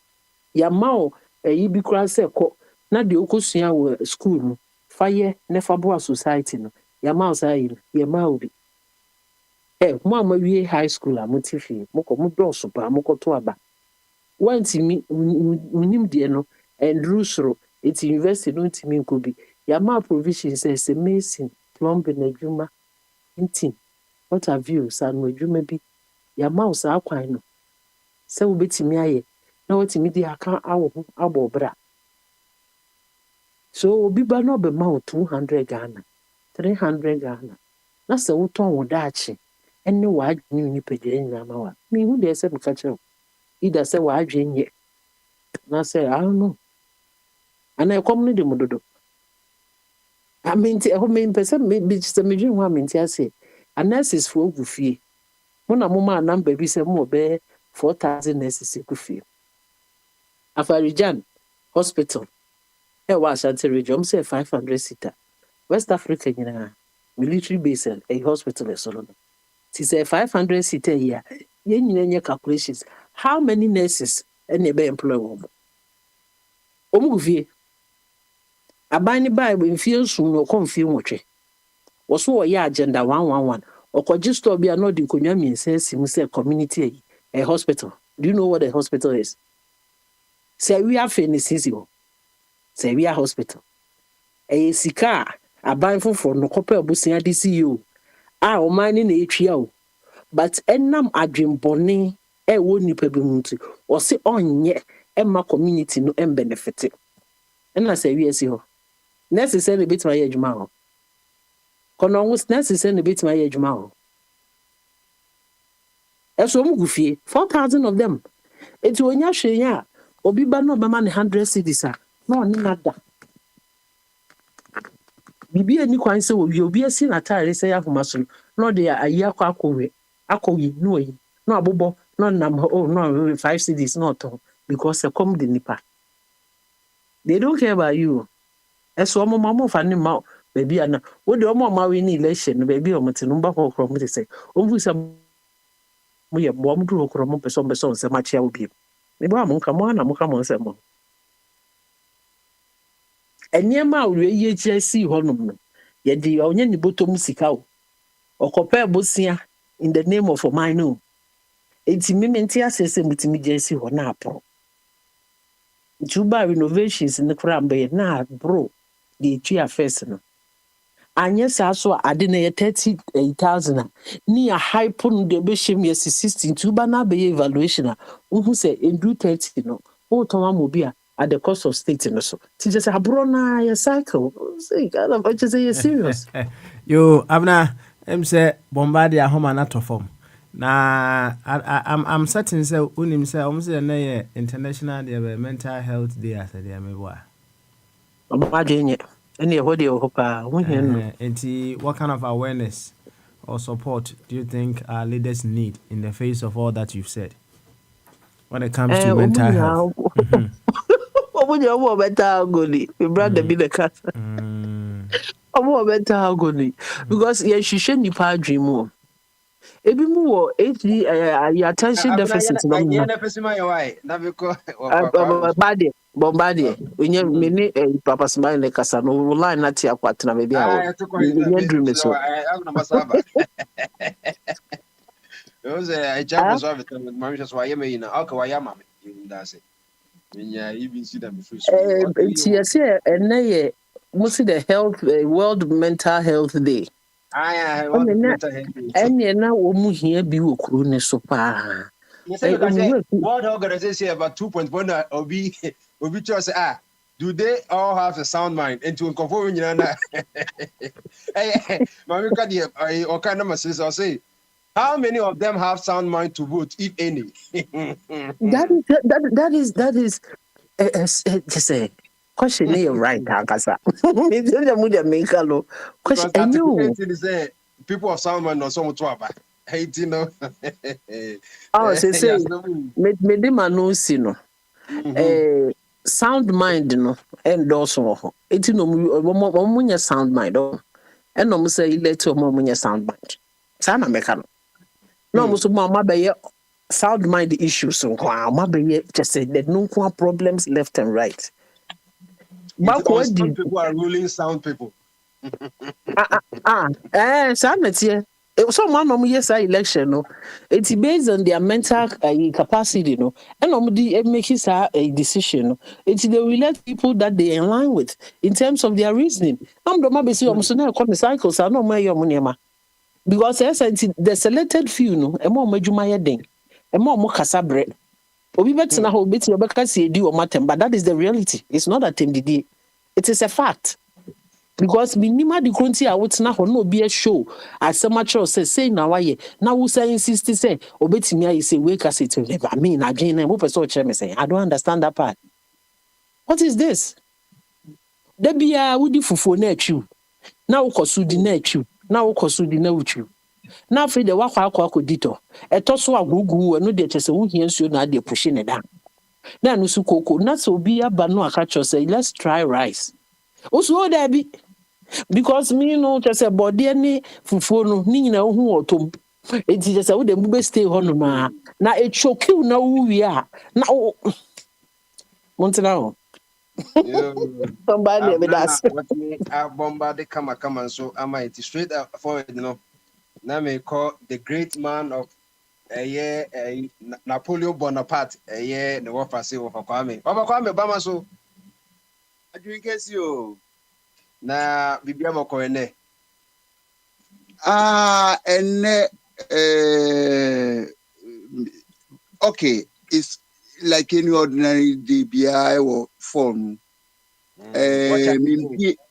yɛama wo ɛyi bi koraa sɛ kɔ na deɛ wokɔsua wɔ school no fa yɛ ne fa boa society no yɛama wo saa yi no yɛma wo bi mo a mawie high school a mote fie mokɔ modɔɔso paa mokɔto aba wantimi wonim deɛ no ɛnduru soro ɛti university no ntimi nkɔ bi yɛama provision sɛ mason plumbing adwuma ntim what have you saa no adwuma bi yɛama wo saa kwan no sɛ wobɛtumi ayɛ na watumi de aka awɔ ho abɔ bra so obi ba na ɔbɛma wo 200 Ghana 300 Ghana na sɛ wotɔn wo daakye ɛne w'adwene nipadua nyinaa ma wa mehu deɛ sɛ meka kyerɛ wo ida sɛ w'adwene nyɛ na sɛ I don't know ana ɛkɔm no de mo dodo amenti ɛhɔ mempɛ sɛ medwene ho a menti ase nurses foɔ gu fie mo na moma number bi sɛ mo bɛyɛ 4,000 nurses gu fie Afarijan Hospital ɛwɔ Ashanti region sɛ 500 seater West Africa nyinaa military base a hospital ɛsoro no ti sɛ 500 seater yi a yɛn nyinaa nyɛ calculations how many nurses ɛna ɛbɛ employ wɔn ɔmo gu fie aban ne baa mfie nson no ɔkɔ mfie nwɔtwe wɔso wɔyɛ agenda 111 ɔkɔgye store bi a na ɔde nkonnwa mmiɛnsa asi mu sɛ community a hospital do you know what a hospital is sɛ we afei ne sisi hɔ sɛ we hospital ɛyɛ sika a aban foforɔ no kɔpɛ abusua de si o a ɔman ne na etwia o but ɛnam adwembɔne ɛwɔ nipa bi mu nti ɔse ɔnyɛ ɛma community no ɛmbenefit ɛna sɛ we asi hɔ nurse sɛ ne betuma yɛ adwuma hɔ kɔnɔ ho nurse sɛ ne betuma yɛ adwuma hɔ ɛso ɔmo gu fie 4,000 of them eti onya hwee a obi ba no bɛma ne 100 cedis a na ɔne nada bibi ani kwan sɛ obi asi n'atare sɛ yɛahoma so no na ɔde ayi akɔwi no ayi na abobɔ na nam no 5 cedis na ɔtɔn because ɛkɔm de nipa they don't care about you ɛso ɔmo ma fa ne ma baabi a na wode ɔmo ma we ne election no baabi a ɔmo te no mba hɔ korɔ mo te sɛ ɔmo sɛ mo yɛ boa mo duro korɔ mo pɛ sɛ nsɛm akyea wo biem ne ba mo nka mo ana mo ka mo nsɛm mo ɛnneɛma a wɔyɛ gyina si hɔnom no yɛde ɔnyɛ ne bɔtɔm sika o ɔkɔpɛ bosia in the name of ɔman no enti mementi asɛ sɛ mutumi gya si hɔ na aporo nti woba renovations ne koraa mbɛyɛ na aboro de etua first no anyɛ saa so a ade na yɛ 30,000 a ne yɛ hype no de bɛhyɛ mu yɛ 60 nti woba na abɛyɛ evaluation a wohu sɛ enduru 30 no wotɔn ama obi a at the cost of state no so ti just abro na your cycle say God of just say serious yo abna say bombardier home na to form na I'm certain say unim say na international mental health day as dey me boa bombardier any what dey hopa what kind of awareness or support do you think our leaders need in the face of all that you've said when it comes to mental health? Omo better agony. My brother be the cat. Omo better agony because ye hwehwe nipa adwem mo. Ebi mu wo HD attention deficit no. I na pesima ye why. Na biko bombardier. Onye me ni papa smile ne kasa no line na ti akwatena me bia wo. Onye dream so. Na masaba. Yo say I check so with my just why me na. Okay, why am me? That's it. It's yes, and they mostly the health World Mental Health Day. And now we here be working so far. World Organization about 2.1 obi just do they all have a sound mind and to conform hey my kind of say how many of them have sound mind to vote, if any? That is just say Question is right, Akasa. It's the mood that make a low question. Because And you, articulating is people of Salmon or some trouble. Hey, you know. oh, say, Yes, no. me dema no si no. Sound mind no, endorse ho. Eti no mo nya sound mind. And no mo say let mo nya sound mind. Sana meka no. No mo so mo be sound mind issues nko ma be just say there no problems left and right. It's Back on what some did people are ruling sound people. saa nɛteɛ so man ɔmo yɛ saa election no it's based on their mental capacity no and ɔmo de make saa decision no it's they will let people that they in line with in terms of their reasoning na ɔmo dɔm abɛsi ɔmo so na ɛkɔ ne cycle saa na ɔmo ɛyɛ ɔmo nneɛma because ɛsɛ nti the selected few no ɛma ɔmo adwuma yɛ den ɛma ɔmo kasa brɛ obi bɛtena hɔ obi tena ɔbɛka si edi ɔmo atɛm but that is the reality it's not atɛm didie it is a fact. Because minima the country I would not no be a show as so much or say now why now we say insist say obetimi I say wake us it I mean again I'm person chairman say I don't understand that part. What is this? There be a woody fufu na chu. Now kosu di na chu. Now kosu di na uchu. Now for the wakwa dito. E to so agugu no de chese wo hia nsuo na de push ne down. Na no su koko na so bi aba no aka cho say let's try rice. Osu there be because me no just a body any fufuo no ni nyina hu otom enti just we dem be stay hɔ no ma na e chokiw na wo wi a na montina ho Yeah. somebody be Nana, das what me I bombarded come so am I straight up forward, you know. Now me call the great man of a year Napoleon Bonaparte, a year the wafa say of Kwame. Papa Kwame Bama so I drink you. na bibia mo ko ene. And okay, it's like any ordinary DBI or form.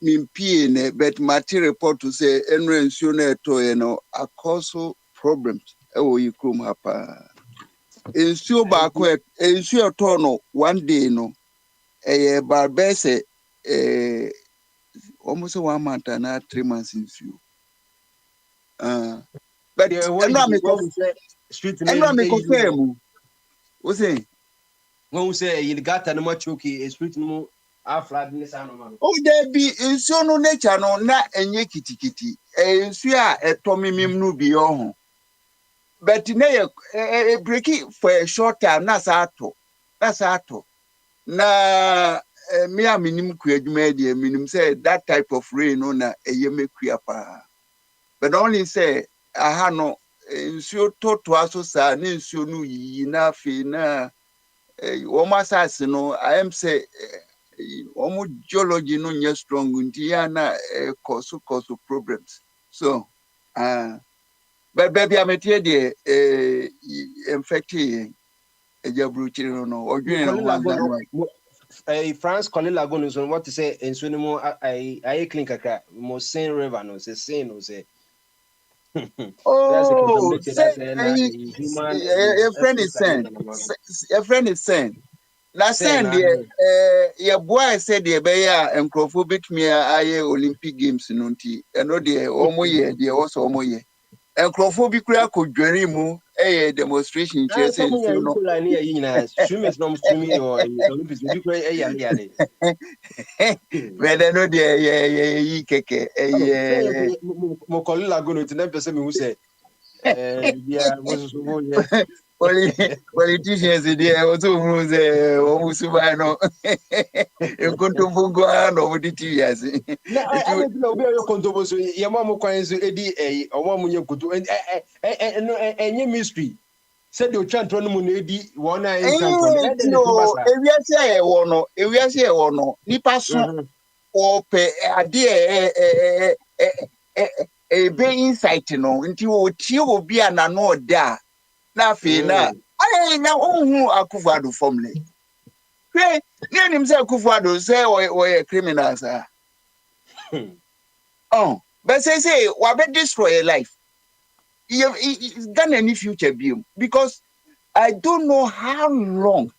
Mimpie but material report to say enrensune to akoso problems you come hapa ensure back ensure tono one day no barbese almost 1 month and 3 months in few but What you say street name what's saying when we say you got an much okay street no aflad ni sa no man. oh there be ensure no nature no na enye kitikiti ensure etomimim no bi ohun but na break it for a short time that's ato na me a minim kuadwuma de minim say that type of rain no na eyemekua pa but only say aha no nsuo toto aso sa na nsuo no yi na afi na wo asase no I am say omo geology no nya strong nti ya na cause problems so but baby I'm here the infected ejabruchiri no odwene no wanza France Colin Lagoon is on what to say in Swinimo I clean kaka mo Seine River no say Seine no say that's a oh contaminated say that's a human a friend is saying na send the your boy said the be ya enkrofo betumi aye Olympic games no nti eno de omo ye de also omo ye enkrofo bi kura kodwari mu demonstration ah chese some nsuo no line here you know swimmers no swimming or Olympics we go yale whether no de yi keke say mo Colin Lagoon to them person me who say yeah was so yeah politicians there also who say o musuba no enkonto fungo no di tias na I mean no be your contobo so ye mama kwan so edi omo mo nye kutu no enye mystery said you chant no mo na edi won na chant no e dey too basa ewiase e wo no nipa so ope ade be insight no nti o tie obi ana no da na fe na na ohun akufado formula hwe ne nim se akufado say we criminals oh but say we be destroy a life it's gonna any future be because I don't know how long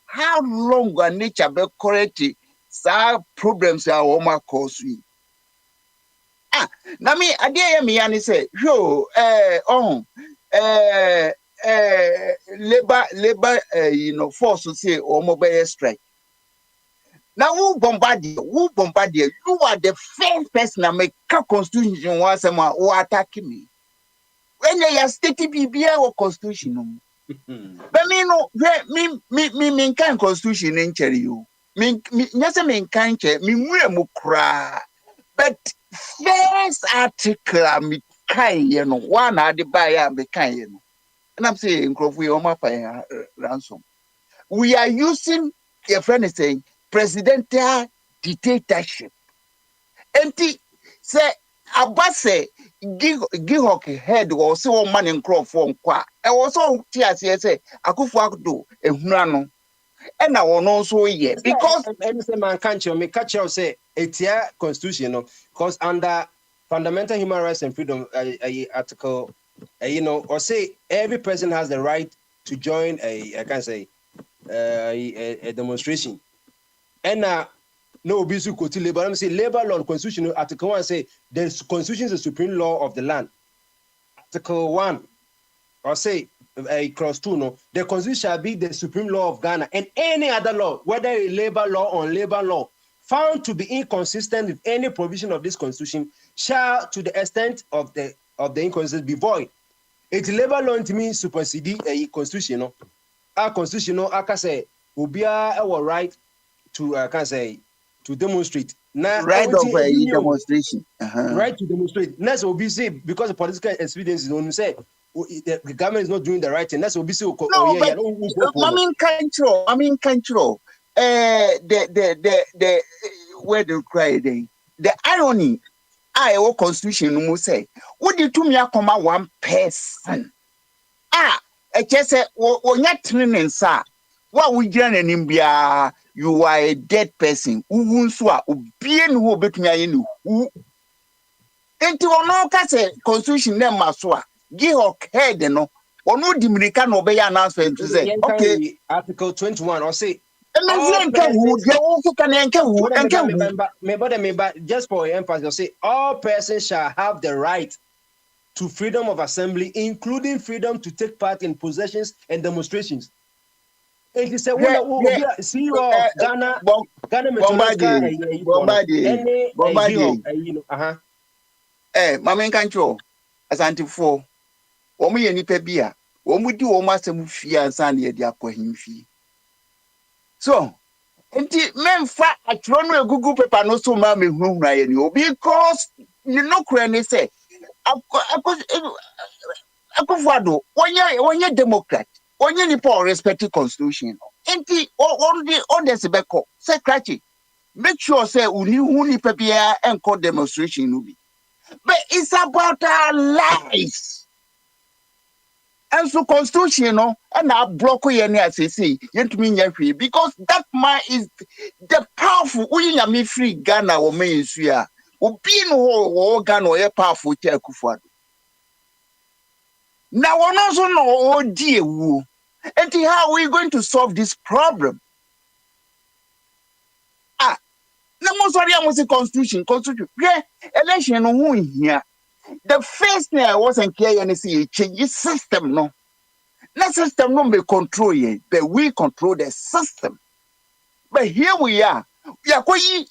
our nature be correct some problems are oma cause we. Na me idea me and say, yo, labor, force to say or mobile strike. Now who bombardier, you are the first person that make a constitution once a month or attacking me. When they are stating BBA or constitution. But me no me can constitution in cherry you. Me nyasa me can che me mu kra. But first article me kan ye no one ade buy me kan ye no. And I'm saying we pay ransom. We are using your friend is saying presidential dictatorship. Enti say abase gihok head was so man in crop for kwa. E was so tia say Akufo-Addo ehunu no. E na wono so ye because say man can't you me catch you say etia constitution no because under fundamental human rights and freedom article or say every person has the right to join a demonstration. And no bisu koti labor. Let me say labor law constitution article 1 say the constitution is the supreme law of the land. Article 1 or say clause 2 no, the constitution shall be the supreme law of Ghana, and any other law, whether a labor law or labor law, found to be inconsistent with any provision of this constitution shall, to the extent of the inconsistency, be void. It's labor law to me supersede a constitution. Our constitution, I can say, will be our right to to demonstrate. Now, right of a demonstration. Right to demonstrate. That's what we say because the political experience is only say the government is not doing the right thing. That's what we say. No, but I mean control. The where the cry the irony. Our constitution no say. What did to me come one person? I just say, "Onya training sir. What we join in India? You are a dead person. Who so obien who betumi ayenu who." Enti ono ka say constitution na maso give her head no. Ono dimirika no be announcement to say, okay, article 21 or say just for emphasis, say all persons shall have the right to freedom of assembly, including freedom to take part in possessions and demonstrations. And he said, CEO of Ghana, Mamen control as anti-4. Omu ye nipa bia, omu di omu asem fie ansa na ye di akwahimfi. So, enti memfa atro no egugu paper no so ma mehunhuna ye ni because ni no kura ni say Akufo-Addo onye democrat, onye nipa respect constitution. Enti on the sebeko secretary make sure say uni hu nipa bia enko demonstration no bi. But it's about our lives. And so constitution, and I block you as I say, because that man is the powerful. We are me free Ghana or me Suya. Or being whole Ghana or a powerful Akufo-Addo. Now one also know oh dear woo. And how are we going to solve this problem? No more sorry, I must say constitution. Yeah, election no here. The first thing I wasn't clear and see change system no. The system no may control ye, but we control the system. But here we are. Yakoyi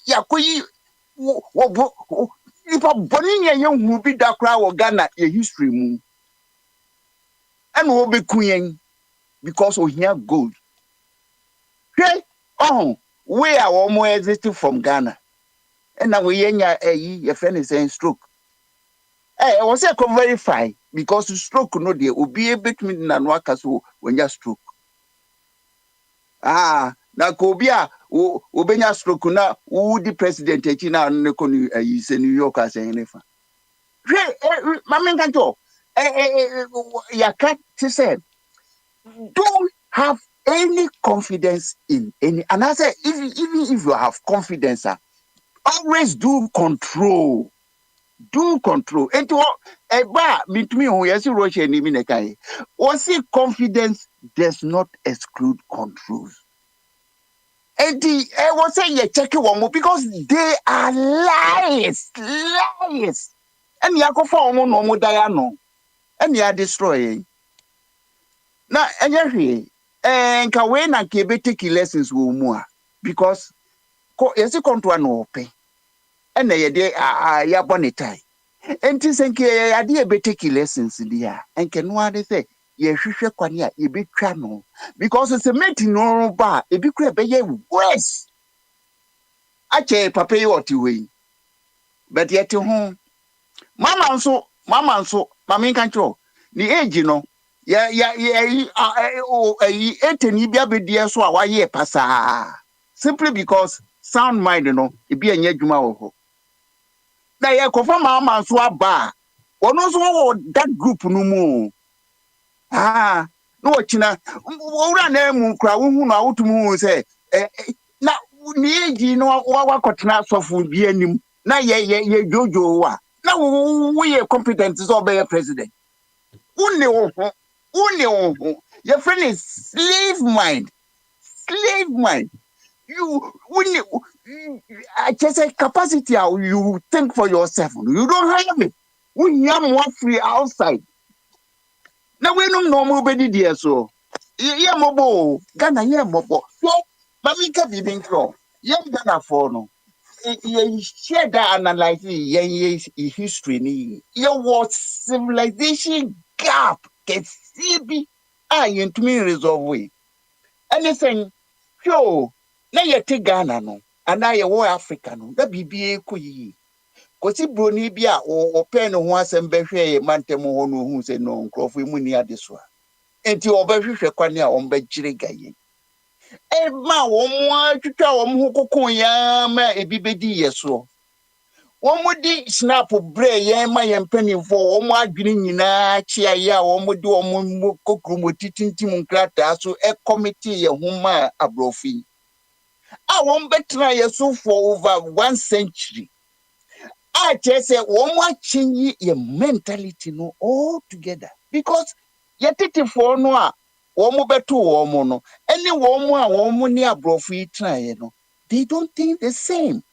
if a bonnie young will be that crowd or Ghana a history moon. And we'll be queen because we hear gold. Okay? We are almost existing from Ghana. And now we your friend is saying stroke. I was a verify because stroke no dey obi between nanwaka so when you stroke. Na kobia obenya stroke na the president echi na no ko New York as enefa. Mamen kanto yaka say don't have any confidence in any, and I say even if you have confidence, always do control. Do control. And to me, who yes, Russia and Iminekai. Was confidence does not exclude controls. And I was saying you check one more because they are lies. And you go for no more diano. And you are destroying. Now, and you and Kawen and Kebe take lessons with more because yes, you come to an open. And they are ya bonitai. And to think I dear be take lessons there. And can one say, ye shusha kwanya, ye be channel. Because it's a meeting no bar, a big crab, worse. Ache papa yi way. But yet home. Mama so mama nka ni age no ya o 18 yi bia be die so a waye pasa. Simply because sound mind no e bia nya adwuma wo ho. Na ye kofa mama so aba. Ono so wo that group no mu. No china owura na mu kra wo hu na wotum hu say na ni age no wakotena sofu bi anim. Na ye jojo wa na we are competent to be a president. Your friend is slave mind. You I just say capacity you think for yourself. You don't have it. We are more free outside. Now we don't normal bedi dear so. Yeah, mobo. Ghana, yeah, mobo. So, but we can't be being crow. Yeah, Ghana for no. Share that analyze history ni your civilization gap can see be to me resolve way anything sure na ye te Ghana no and na ye wo Africa no da bibie koyi kosi broni bi a o pen ho asem behwe mantem ho no hu se no nkrofo mu ni adeso a enti obehwehwe kwane a ombegire gaye ma wo mo atwitwa wo mo kokon ya ma ebi bedi yeso Womudi snap bray yen my penny for omo adwini nyina chia ya womudi omo kokrumo titintim nkrata so a committee ye huma abrofi a won betra ye so for over 1 century I just say womo change your mentality no all together because ye titi for no a womo beto womo no any womo a womo ni abrofi tra ye no they don't think the same.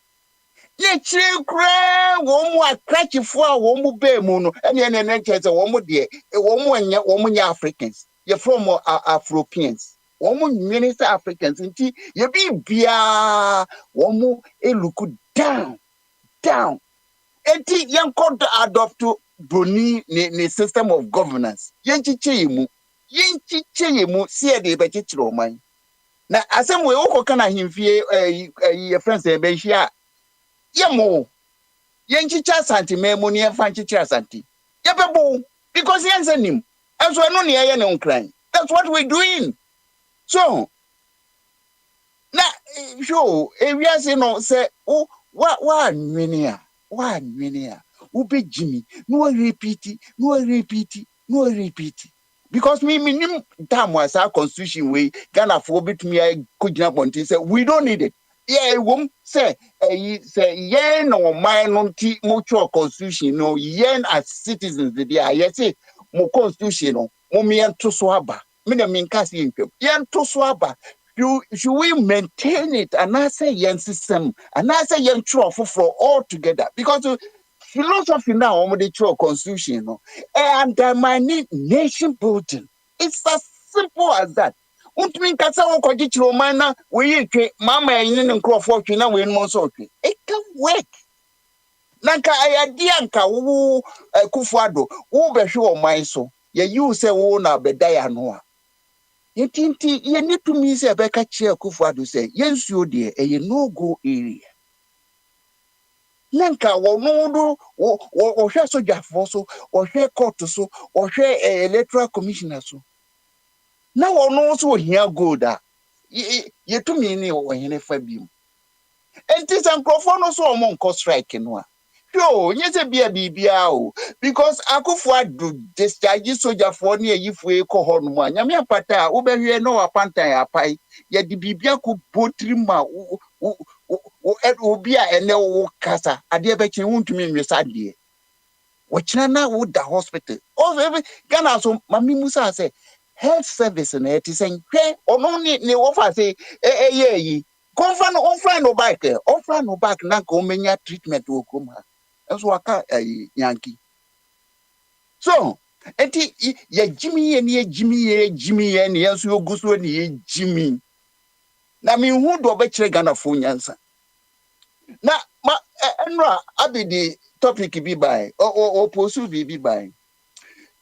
Ye chikra womu akrachifo a womu be mu no ene chese womu de womu nya Africans ye from Afropeans womu nyene Africans nti ye bia womu eluku down enti yanko adopt broni ne system of governance yenchiche mu sie de be chichiro oman na asem we okoka na himfie ye friends e be hia Yemo, Yanchicha Santi, Memoni, and Fanchicha Santi. Yababo, because he answered him. And so I know near any crime. That's what we're doing. So, now, sure, if we are saying, say, oh, what mania, Ube Jimmy, no repeat it. Because me, damn was our constitution way, Ghana forbid me, I could jump on say, we don't need it. Yeah, won't say yen or mine mutual constitution, no yen as citizens the day. I say mo constitution, mo me and to swaba. Mean casting yen to swaba. Should we maintain it and I say yen system and I say yen true for all together because philosophy now on the true constitution, no, and my nation building. It's as simple as that. Untumi nkasa wo kwagichiro mana we yetwe mama yin ne nkrofo twe na we no so twe it can work nanka ayade anka wo kufuado wo behwe o man so ye you say wo na beda ya no a yetinti ye nitumi se beka chia kufuado say yensuo de eye no go area nanka wo no do wo hwe sojafo so wo hwe court so wo hwe electoral commissioner so na wono so hia gold a ye to me ni wo hene fa biem enti sankrofo no so omo nko strike no a yo nyese bia o because akofo adu discharge soldier for na yifo ekọ ho no a nyame apata a wo behwe no apantan apai ye di bibia ko potri ma obi a ene wo kasa ade be chen wuntumi nwesa de wo china na wo da hospital o Ghana so mami musa say health service na it is hwe ono ni wo fa say yi Confront no back, offer no back, na komenya treatment will come. That's what a Yankee. So, eti ye Jimmy and ye Jimmy and yes, you go so ye Jimmy. Na me who do betre Ghana for nyansa. Na ma enra abi the topic be by or pursue be by.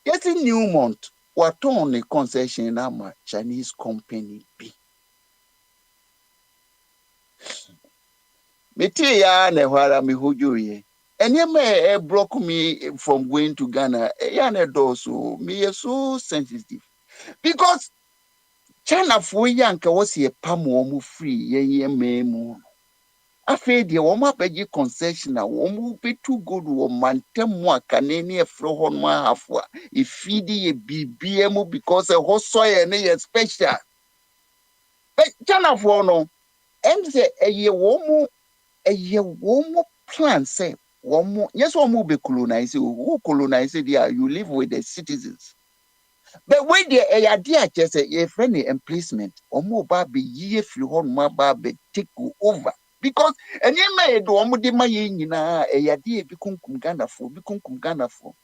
Getting Newmont what on a concession na Chinese company be. Me tea ya na hwara me hojo ye. Enye block me from going to Ghana. Ya na do so me so sensitive because China for yanka was ye pam wo free ye memu. Afe de wo ma begi concession na wo mu be too good wo mantem mu akane ne efro ho no afo a e feed ye bibie mu because e ho soye ne ye special. But China for no em say eye wo mu plan say wo mu yes wo mu be colonize who colonize there you live with the citizens. But when the idea just a friendly emplacement, or more baby ye free on my baby take over. Because any may do omudi my yina a idea become Ghana for Ghana for.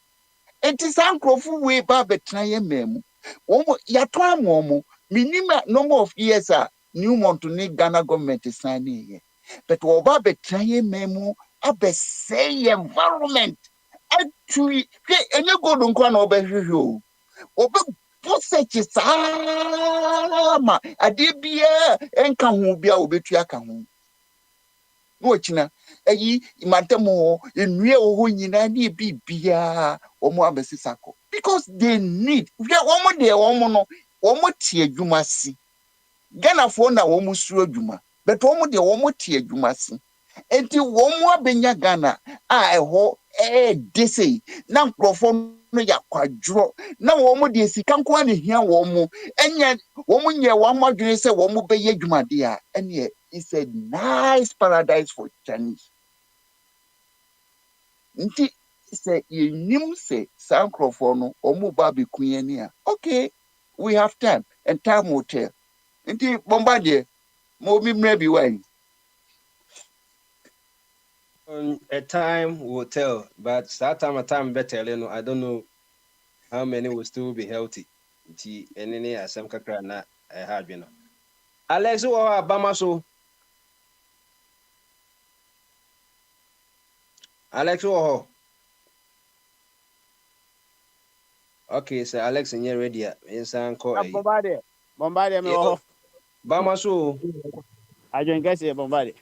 It is uncle way baby try memo. Omo yatwa momo minima number of years new month to need Ghana government is signing here. But baby try memo abe say environment. Actually, any go don't come over obe posechi sama ade bia enka ho bia obetua ka ho no china eyi imantemo enue oho nyina na bibia omo abesisako because they need we omo de omo no omo tie adwuma si Ghana fo na omo suro adwuma but omo de omo tie adwuma si enti omo abenya Ghana a eho desei na nkrofo no yakwadro na womu de sika nko ane hia womu enye womu nye womu adwene se womu beye adwumade a ene is a nice paradise for Chinese nti se yenim se sankrofo no omu ba be kunyani a okay we have time and time will tell nti bombardie mo mi mrebi why A time will tell, but that time better, you know, I don't know how many will still be healthy. Any some kakra na I had, you know. Alex, who are Bama so? Alex, who? Okay, so Alex, and you're ready. Insan ko. Bombardier me ho. Bama so. I don't guess you bombardier.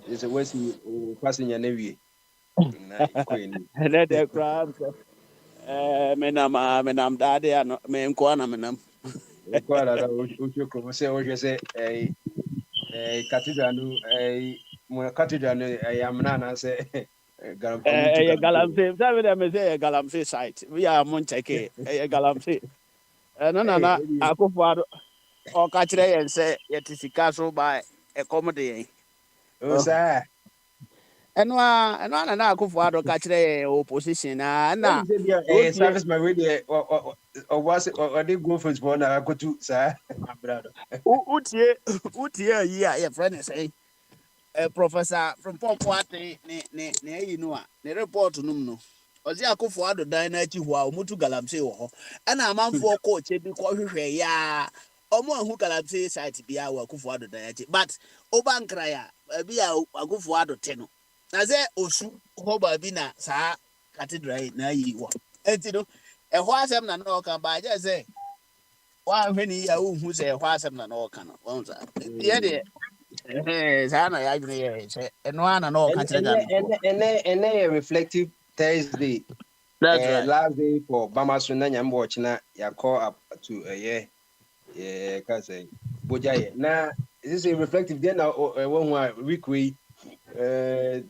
It's a West passing your navy. Queen. Let the crowd. Menam daddy and me nkwana menam. Quite a say a cathedral, a cathedral, I am nana say. Galamsey, sabe dem say Galamsey site. We are Moncheke, Galamsey. No na akufo o ka kire yen say yete sika so by e komode. Oh, sir. Enwa na akufo ado ka kire opposition na You said, yeah, service my radio or was it or they go for his one? I go to, sir. utie yi a your friend say professor from Pompoate ne yi no a ne report num no ozi akufo ado dan na achi ho a omutu Galamsey wo ho ana amanfo ko che bi ko hwehwe ya omo ahu Galamsey site bia wo akufo ado dan achi but obankra ya bi a akufo ado te no na ze osu ho ba bi na sa cathedral na yi wo enti no e ho asem na no kan ba je say wa hwe ni ya hu se e ho asem na no kan no won sa ye de sana ya juni ye se eno ana no ka kire Ghana ko. And a reflective Thursday. That's right. Last day for Bama Suna Yambo China, ya call up to a year. Yeah, cause Bojaye. Now, this is a reflective then one week we then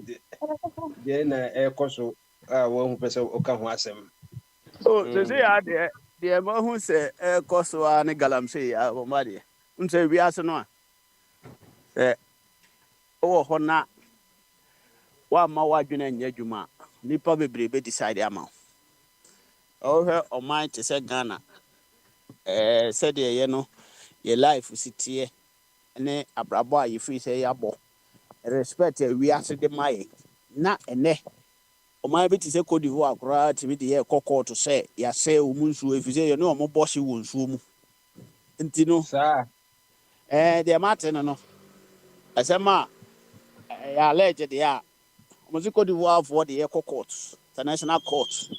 a coso one person Okahwasem. Oh, say ya de mo hu se e koso a ne Galamsey ya bo ma de. Nse wi ase no a. O ho na wa ma wa dwene nya dwuma. Nipa bebre be decide ama. O he o man te se Ghana. Said ye no your life sitie ne abrabɔ a yɛfiri sɛ yɛabɔ respect a wiase de ma yɛ na ɛnɛ ɔman bi te sɛ Cote d'Ivoire koraa tumi de yɛ kɔkɔɔ to sɛ yɛasɛ ɔmu nsuo ɛfiri sɛ yɛne ɔmo bɔ hye wɔ nsuo mu nti no deɛ mate no ɛsɛm a ɛyɛ alleged deɛ a ɔmo sɛ Cote d'Ivoire foɔ de yɛkɔ court international court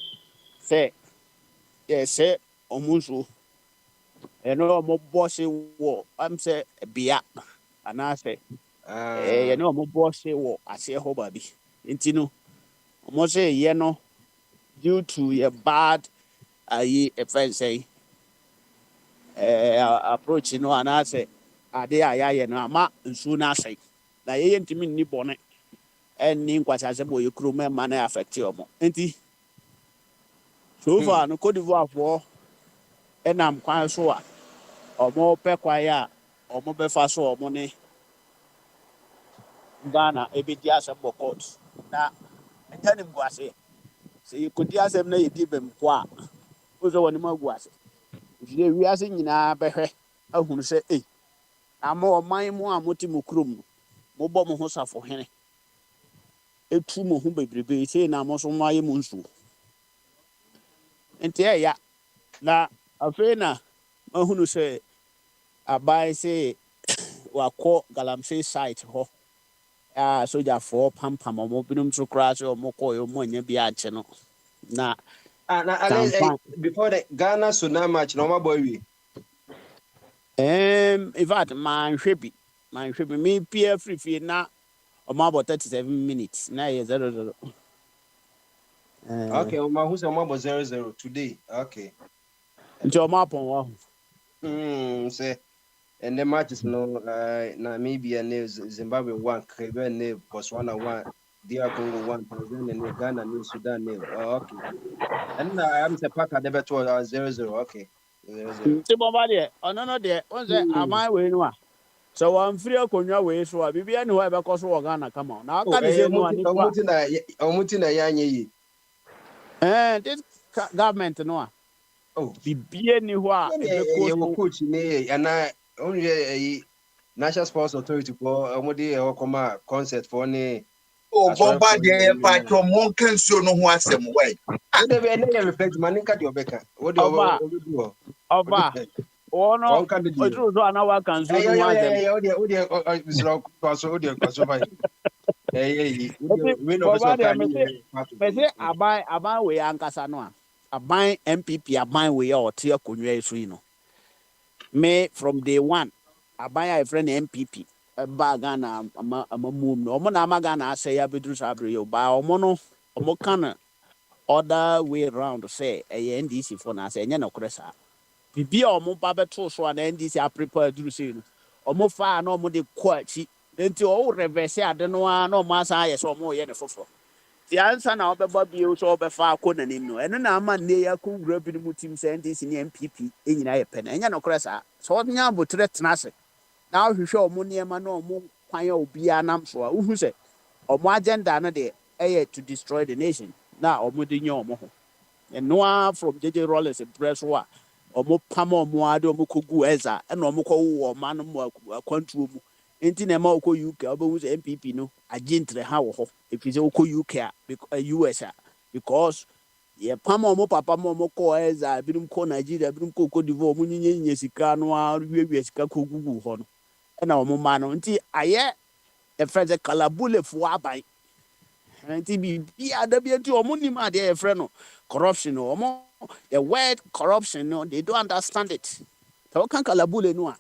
sɛ yɛsɛ ɔmo nsuo ɛne ɔmo bɔ hye wɔ am sɛ bea anaasɛ yɛne ɔmo bɔ hye wɔ aseɛ hɔ baabi nti no ɔmo sɛ yɛ no due to yɛ bad ayi ɛfɛn sɛ approach no anaasɛ ade a yɛayɛ no ama nsuo no asɛe na yɛyɛ ntumi nni bɔne ɛnni nkwasasɛm wɔ yɛ kurom ɛma no affect ɔmo nti so far no Cote d'Ivoire foɔ ɛnam kwan so a ɔmo pɛ kwan a ɔmo bɛfa so ɔmo ne Ghana ebedi asɛm wɔ court na ɛnyɛ ne mgu ase sɛ yɛkɔdi asɛm na yɛdi bɛmpo a wo sɛ wɔne mu agu ase ɛfiri wiase nyinaa bɛhwɛ ahunu sɛ ama ɔman mu a mote mo kurom no mobɔ mo ho safohene ɛtu mo ho bebrebe sei na mo so moayɛ mo nsuo nti ɛya na afei na mahunu sɛ aban sɛ wakɔ galamsey site hɔ a sogyafoɔ pampam ɔmo binom so koraa sɛ ɔmo kɔɛ ɔmo anya bi akye no na before the Ghana Sudan match no boy we in fact manhwɛ bi me pia free fie na ɔmo abɔ 37 minutes na yɛ 0-0 okay who say ɔmo abɔ 0-0 today okay nti ɔmo apɔn wɔ say and the matches no Namibia ne Zimbabwe 1 Kenya ne Botswana 1 DR Congo 1 Tanzania ne Ghana ne Sudan ne okay and I'm say pack the bet 0-0 okay 0-0 nti bɔba deɛ ɔno no deɛ wɔn sɛ aman wei no a sɛ wɔmfiri akonnwa wei so a biribiara ne hɔ ɛbɛkɔ so wɔ Ghana kama na aka ne sɛ no a nipa ɔmuti na yɛanyɛ yi this government no a biribiara ni hɔ a ɛbɛkɔ so coach ne ana onye National Sports Authority for ɔmode ɛwɔ concert for ne bomba de patro monka nsuo no ho asɛm wai ode be ne reflect man nka de obeka ode ọba ono otru so ana wa kan so no wa dem ode bisro kwaso ode kwaso bai we no be so kan me say aban we ankasa no a aban MPP aban we a ote akonwa so yi no me from day one aban a friend MPP ba Ghana amamum no omo na ama Ghana asɛ ya bedru sabre yo ba omo no omo kan other way around say NDC for na say enye na kore sa bibia omo ba beto so na NDC a prepare duru say no omo fa na omo de ko achi enti o reverse ade no a na omo asa aye so omo ye ne foforo ti ansa na obeba bio so obefa akọ nanim no eno na ama ne ya ko wura bi no mutim say NDC ne MPP enyina ye pe na enye na kore sa so nya abotre tenase na ohwehwe omo niema na omo kwan obi anam so a uhu say omo agenda no de to destroy the nation na omo de nya omo ho eno from JJ Rollins press wa omo pam omo ade omo kogu eza na omo ko wo omo no mo akwantuo mu enti na ma okọ UK obo say MPP no agentre ha wo ho efize okọ UK a US a because ye pam omo papa omo ko eza birum ko Nigeria birum ko Cote d'Ivoire omo nyenye sika no a wiewia sika ko gugu ho no na omo ma no nti aye e friend kalabule fo abai nti bi ada bi nti omo ni ma de e friend no corruption omo the word corruption no they don't understand it so kan kalabule no a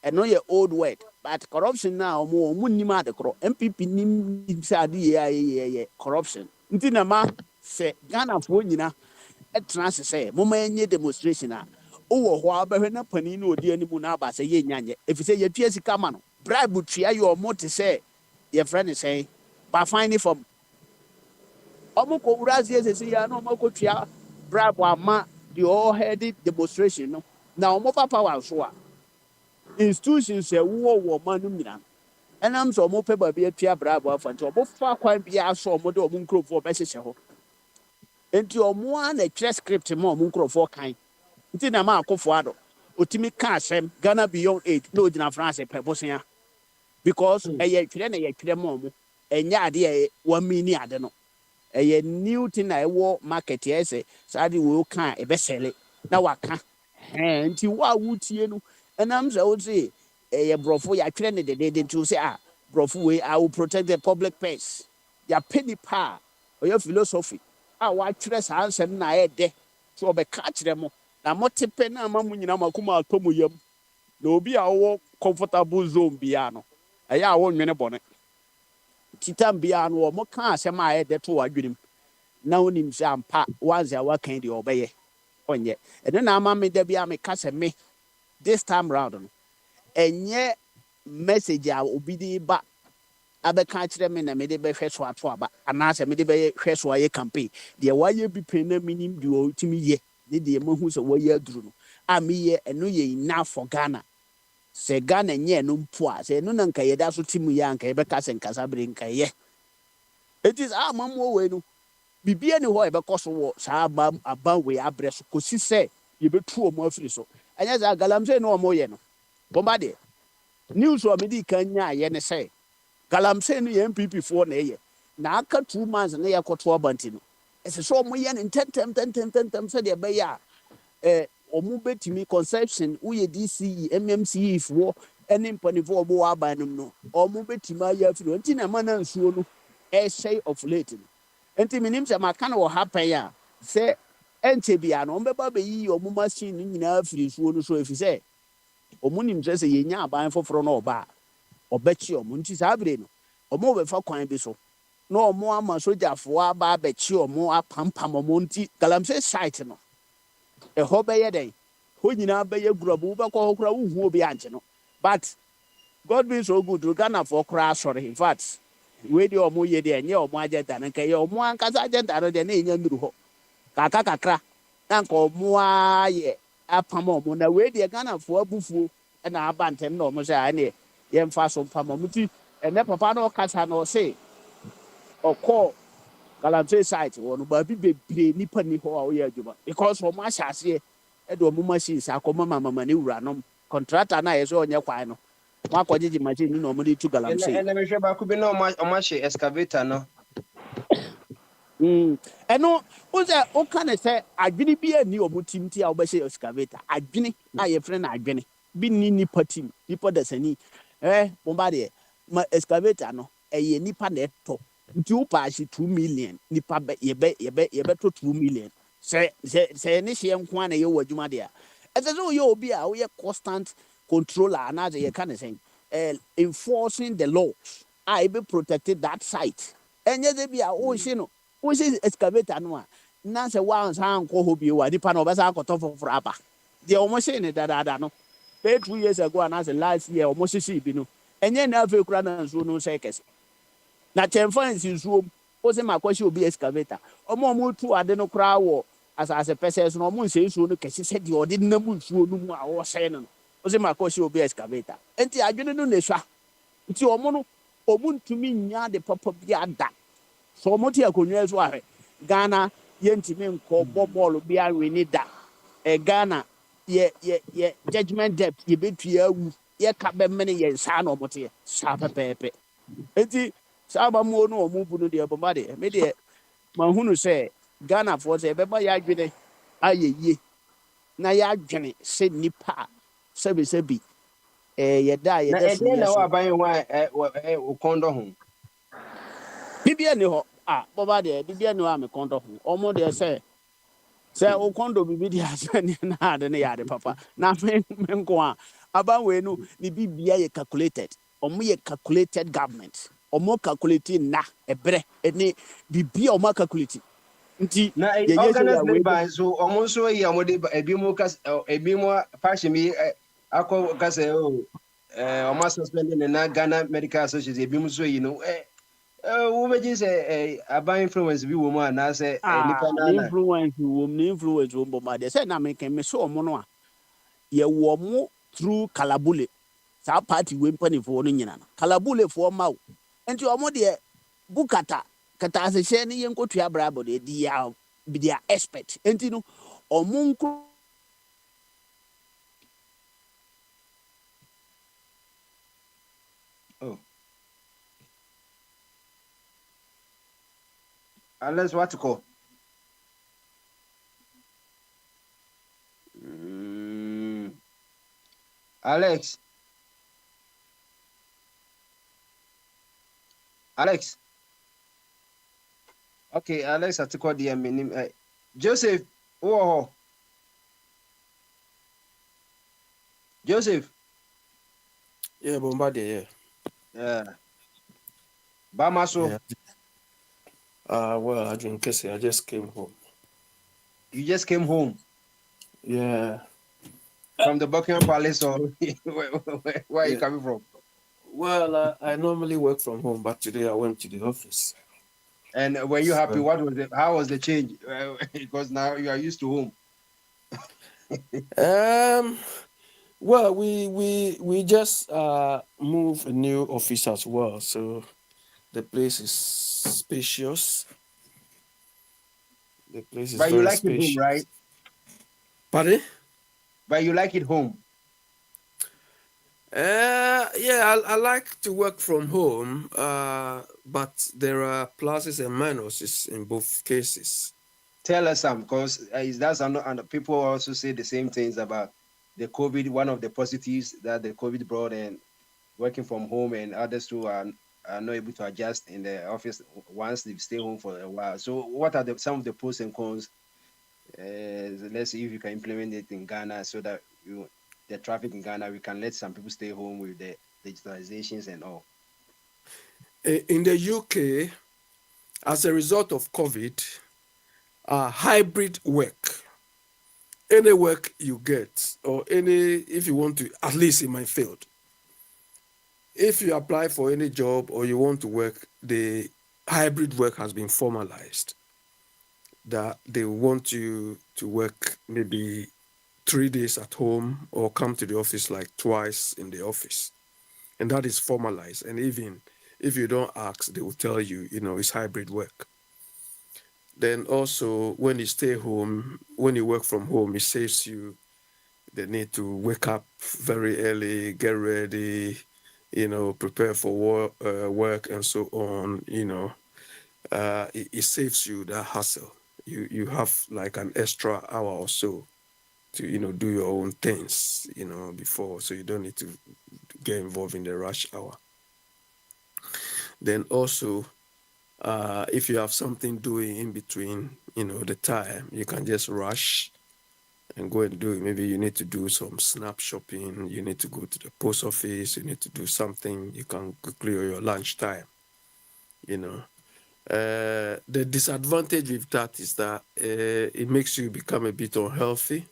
eno ye old word but corruption now omo ni ma de MPP ni say ade ye corruption nti na ma se Ghana fo nyina etena se mo ma enye demonstration a owo ho abehwe na pani na odi animu na aba se ye nyanye efise ye tua sika ma no bribe tua ye omo te say ye friend say ba fine from omo ko urazie sesi ya na omo ko tua bribe ama the all headed demonstration no na omo papa wa so a institutions e wo manu mina enam so omo pe ba bi atua bribe afa nti omo fa kwan bi aso omo de omo nkrofo be hyehyɛ ho enti omo a na tire script mo omo nkrofo kan nti na ma akofo ado otimi ka asem Ghana beyond 8 no gyina France pebosia because twere na twere mo enya ade e wa mini ade no new thing na ewo market say sadi we kan e be sell na waka nti wa wutie no enam say wo say brofo ya twere ne de to say brofo we I will protect the public purse ya penny pa oyo philosophy wa twere sa ansem na e de so obeka kire mo na motepe na amamu nyina makoma atomo yam na obi a wo comfortable zone bia no eya wo nwene bone titam bia no mo ka asem a e de to wadwenem na onim se ampa wanze a wakan de obeye onye eno na ama me da bia me ka se me this time round no enye message a obi di ba abeka kire me na me de be hwe so ato aba ana se me de be hwe so aye campaign de waye bi pen na minim de otimi ye ne de mahu se waye aduru no a me ye eno ye enough for Ghana se Ghana nye no mpo a se eno na nka ye da so timu ya nka ye beka se nkasa bre nka ye it is amamo we no bibia ne ho e beko so wo sa aba we abre so kosi se ye betu o mo afiri so anya za galamse no mo ye no bomba de news o me di kan nya ye ne se galamse no ye MPP fo na ye na aka 2 months na ye koto abanti no ese so mo ye ne tentem se de be ya omu betimi conception uye DCE MMCE fo ene mpanifo obo wa abanum no omu betimi aya afiri nti na mana nsuo no e say of late no enti minim se maka na wo happen ya se ente bia no mbeba be yi omu machine nyina afiri nsuo no so efise omu nim se yenya aban foforo na oba obechi omu nti sa abre no omu be fa kwan bi so na omu ama sojafo aba abechi omu apampam omu nti galamse site no ho be ye den ho nyina be ye gurobu be ko hokura wu obi anche no but God be so good Ghana for crash sorry in fact we dey omo ye dey enye omo agenda nka ye omo ankasa agenda no dey na enya nduru ho kakra na nka omo aye apam omo na we dey Ghana for abufuo na abantem na omo say ane ye mfa so pam omo ti ene papa na okasa na o say okọ Galamsey site wo no ba bi bebre nipa ni ho a wo ye adwuma because omo ahyase e de omo machines akoma mama ne wura no contractor na ye so onye kwan no ma akọjeji machine no omo dey tu Galamsey ene me hwe ba ku bi na o ma hye excavator no eno uze o kan say adwene bi ani omo timti a wo be hye excavator adwene a ye frɛ na adwene bi ni nipa tim nipa dasani bomba de ma excavator no ye nipa na eto nti wo pa hye 2 million nipa be ye be to 2 million se ne hye nko na ye wadwuma de a ese so ye obi a wo ye constant controller na ye kan say enforcing the laws I be protected that site enye de bi a wo hye no wo hye excavator no a na se wa san ko ho bi wa nipa na obesa akoto foforo aba de o mo hye ne dada no 2 years ago and as last year o mo hye bi no enye na afa kura na nso no say kese na chemfans nsuo o se makwashi obi excavator omo tu ade no kura wo as a person no omo nse nsuo no kese se de ode na mu nsuo no mu a wo hye no o se makwashi obi excavator enti adwene no na swa nti omo no omo ntumi nya de papa bi ada so omo ti akonwa so ahwe Ghana ye ntimi nko ball bi awe ni da Ghana ye judgment debt ye betua awu ye ka be mene ye nsa na omo te sa pepepe enti saba mo no omo bu no de bomba de me de mahunu se Ghana for se beba ya adwene ayeye na ya adwene se nipa sebi ye da ye na da ede sumi na wa so ban ho o kondo ho bibia ni ho bomba de bibia ni wa me kondo ho omo de se o kondo bibi di asani na ade ne yade papa na me nko a aba we no ni bibia ye calculated omo ye calculated government omo calculate na ebre ene bibia omo calculate nti na ye yes ya organized we labor so omo so yi omo de ebi mo kas ebi mo fashion mi akọ kasa o omo suspended na Ghana Medical Association ebi mo so yi no wo be ji say aba influence bi wo mo na say nipa na ni na influence wo bomba de say na me ken me so omo no a ye wo mo through kalabule sa party we mpani fo no nyina kalabule fo ma wo nti omo de bukata kata asehye ne ye nkotua brabo de dia be dia expert nti no omo nko Oh, Alex, what to call? Alex. Alex. Okay, Alex, I took call the name. Joseph. Oh, Joseph. Yeah, Bombardier, Yeah. Bamaso, yeah. Well, I drink Casey. I just came home. you just came home Yeah. from the Buckingham Palace, or where are you Yeah. coming from? Well, I normally work from home, but today I went to the office. And were you happy? So, What was it? How was the change? Because now you are used to home. um, well, we just moved a new office as well, so the place is spacious. The place is But you very like it home, spacious. right? Pardon? But you like it home. Yeah, I like to work from home, but there are pluses and minuses in both cases. Tell us some, because that's and people also say the same things about the COVID. One of the positives that the COVID brought, and working from home, and others too are not able to adjust in the office once they stay home for a while. So, what are some of the pros and cons? Let's see if you can implement it in Ghana, so that the traffic in Ghana, we can let some people stay home with the digitalizations and all. In the UK, as a result of COVID, hybrid work, any work you get, or if you want to, at least in my field, if you apply for any job or you want to work, the hybrid work has been formalized. That they want you to work maybe 3 days at home or come to the office like twice in the office. And that is formalized. And even if you don't ask, they will tell you, it's hybrid work. Then also, when you stay home, when you work from home, it saves you the need to wake up very early, get ready, prepare for work and so on. It saves you that hassle. You have like an extra hour or so to do your own things before, so you don't need to get involved in the rush hour. Then also, if you have something doing in between, the time, you can just rush and go and do it. Maybe you need to do some snap shopping, you need to go to the post office, you need to do something, you can quickly or your lunch time, The disadvantage with that is that it makes you become a bit unhealthy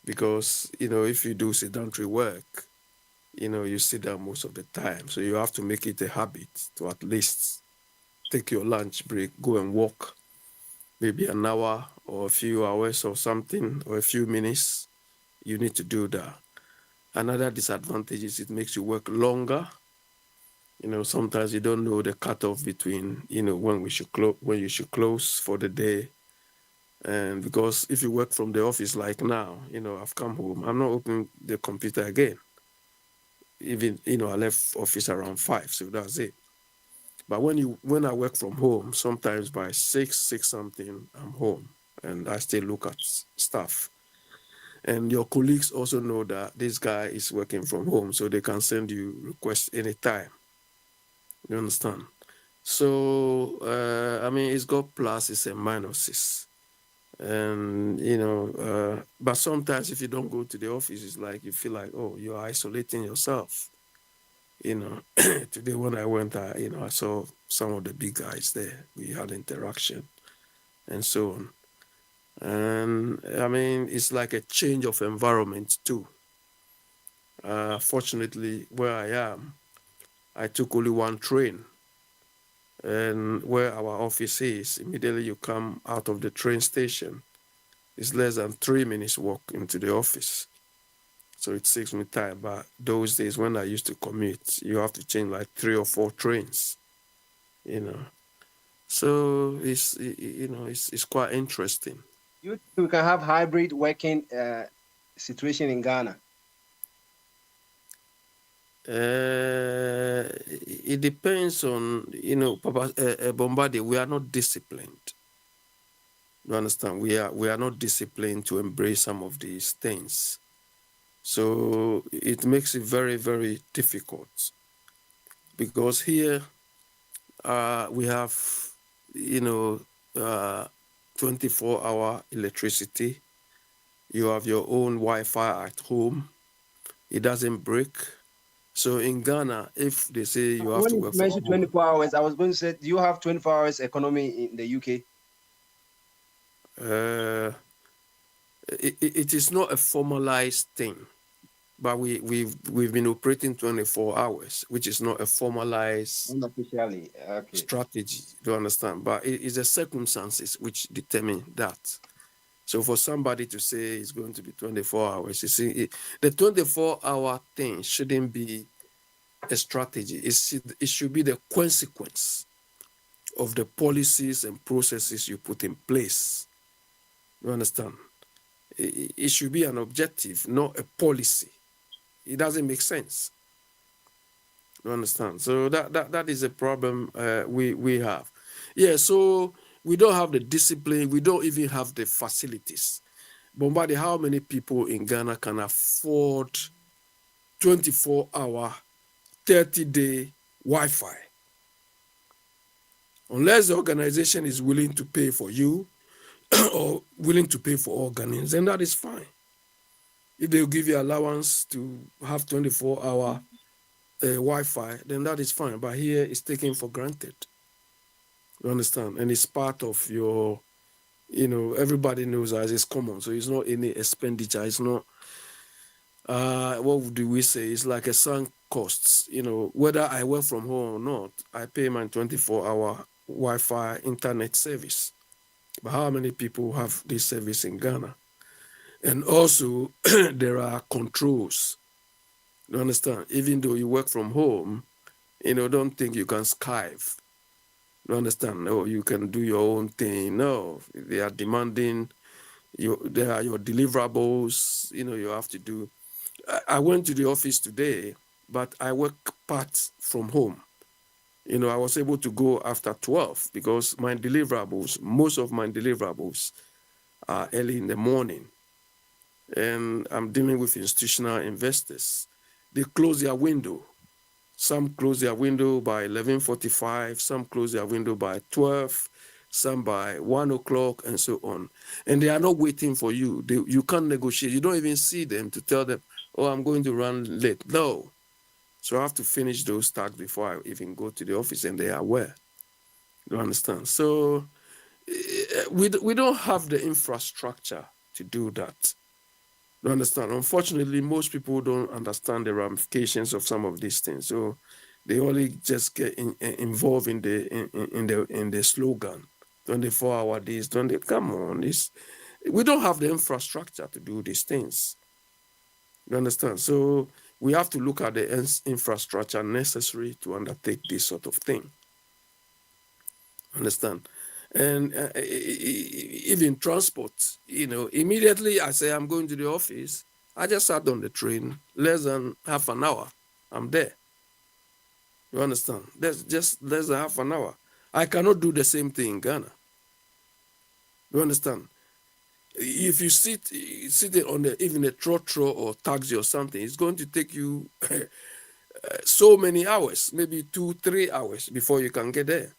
because, if you do sedentary work, you sit down most of the time. So you have to make it a habit to at least take your lunch break, go and walk maybe an hour or a few hours or something, or a few minutes. You need to do that. Another disadvantage is it makes you work longer. Sometimes you don't know the cutoff between, when you should close for the day. And because if you work from the office like now, I've come home, I'm not opening the computer again. Even, I left office around 5, so that's it. But when I work from home, sometimes by 6 something, I'm home and I still look at stuff. And your colleagues also know that this guy is working from home, so they can send you requests anytime. You understand? So, it's got pluses and minuses. And, but sometimes if you don't go to the office, it's like you feel like, oh, you're isolating yourself. Today when I went, I saw some of the big guys there. We had interaction and so on. And it's like a change of environment too. Fortunately, where I am, I took only one train. And where our office is, immediately you come out of the train station, it's less than 3 minutes walk into the office. So it saves me time. But those days when I used to commute, you have to change like 3 or 4 trains, So it's quite interesting. You can have hybrid working situation in Ghana. it depends on, Papa Bombardier, we are not disciplined. You understand? We are not disciplined to embrace some of these things. So it makes it very, very difficult. Because here we have, 24-hour electricity. You have your own Wi-Fi at home. It doesn't break. So in Ghana, if they say you have to work from home, 24 hours, I was going to say, do you have 24 hours economy in the UK? It is not a formalized thing, but we've been operating 24 hours, which is not a formalized unofficially strategy. Do you understand? But it is the circumstances which determine that. So for somebody to say it's going to be 24 hours, you see, the 24-hour thing shouldn't be a strategy. It should be the consequence of the policies and processes you put in place. You understand? It should be an objective, not a policy. It doesn't make sense. You understand? So that is a problem we have. Yeah, so we don't have the discipline. We don't even have the facilities. Bombardier, how many people in Ghana can afford 24-hour, 30-day Wi-Fi? Unless the organization is willing to pay for you or willing to pay for all Ghanaians, then that is fine. If they'll give you allowance to have 24-hour Wi-Fi, then that is fine. But here it's taken for granted. You understand? And it's part of your, everybody knows as it's common. So it's not any expenditure. It's not, what do we say? It's like a sunk costs. Whether I work from home or not, I pay my 24-hour Wi-Fi internet service. But how many people have this service in Ghana? And also, there are controls. You understand? Even though you work from home, don't think you can Skype. You understand? No, you can do your own thing. No, they are demanding. There are your deliverables. You have to do. I went to the office today, but I work part from home. I was able to go after 12 because most of my deliverables are early in the morning. And I'm dealing with institutional investors. They close their window. Some close their window by 11:45, some close their window by 12, some by 1 o'clock, and so on. And they are not waiting for you. You can't negotiate. You don't even see them to tell them, oh, I'm going to run late. No. So I have to finish those tasks before I even go to the office, and they are aware. You understand? So we don't have the infrastructure to do that. You understand? Unfortunately, most people don't understand the ramifications of some of these things. So they only just get involved in the slogan, 24-hour this, 20. Come on, we don't have the infrastructure to do these things. You understand? So we have to look at the infrastructure necessary to undertake this sort of thing. Understand? And even transport, immediately I say I'm going to the office, I just sat on the train, less than half an hour, I'm there. You understand? That's just less than half an hour. I cannot do the same thing in Ghana. You understand? If you sit on even a trotro or taxi or something, it's going to take you so many hours, maybe 2-3 hours before you can get there.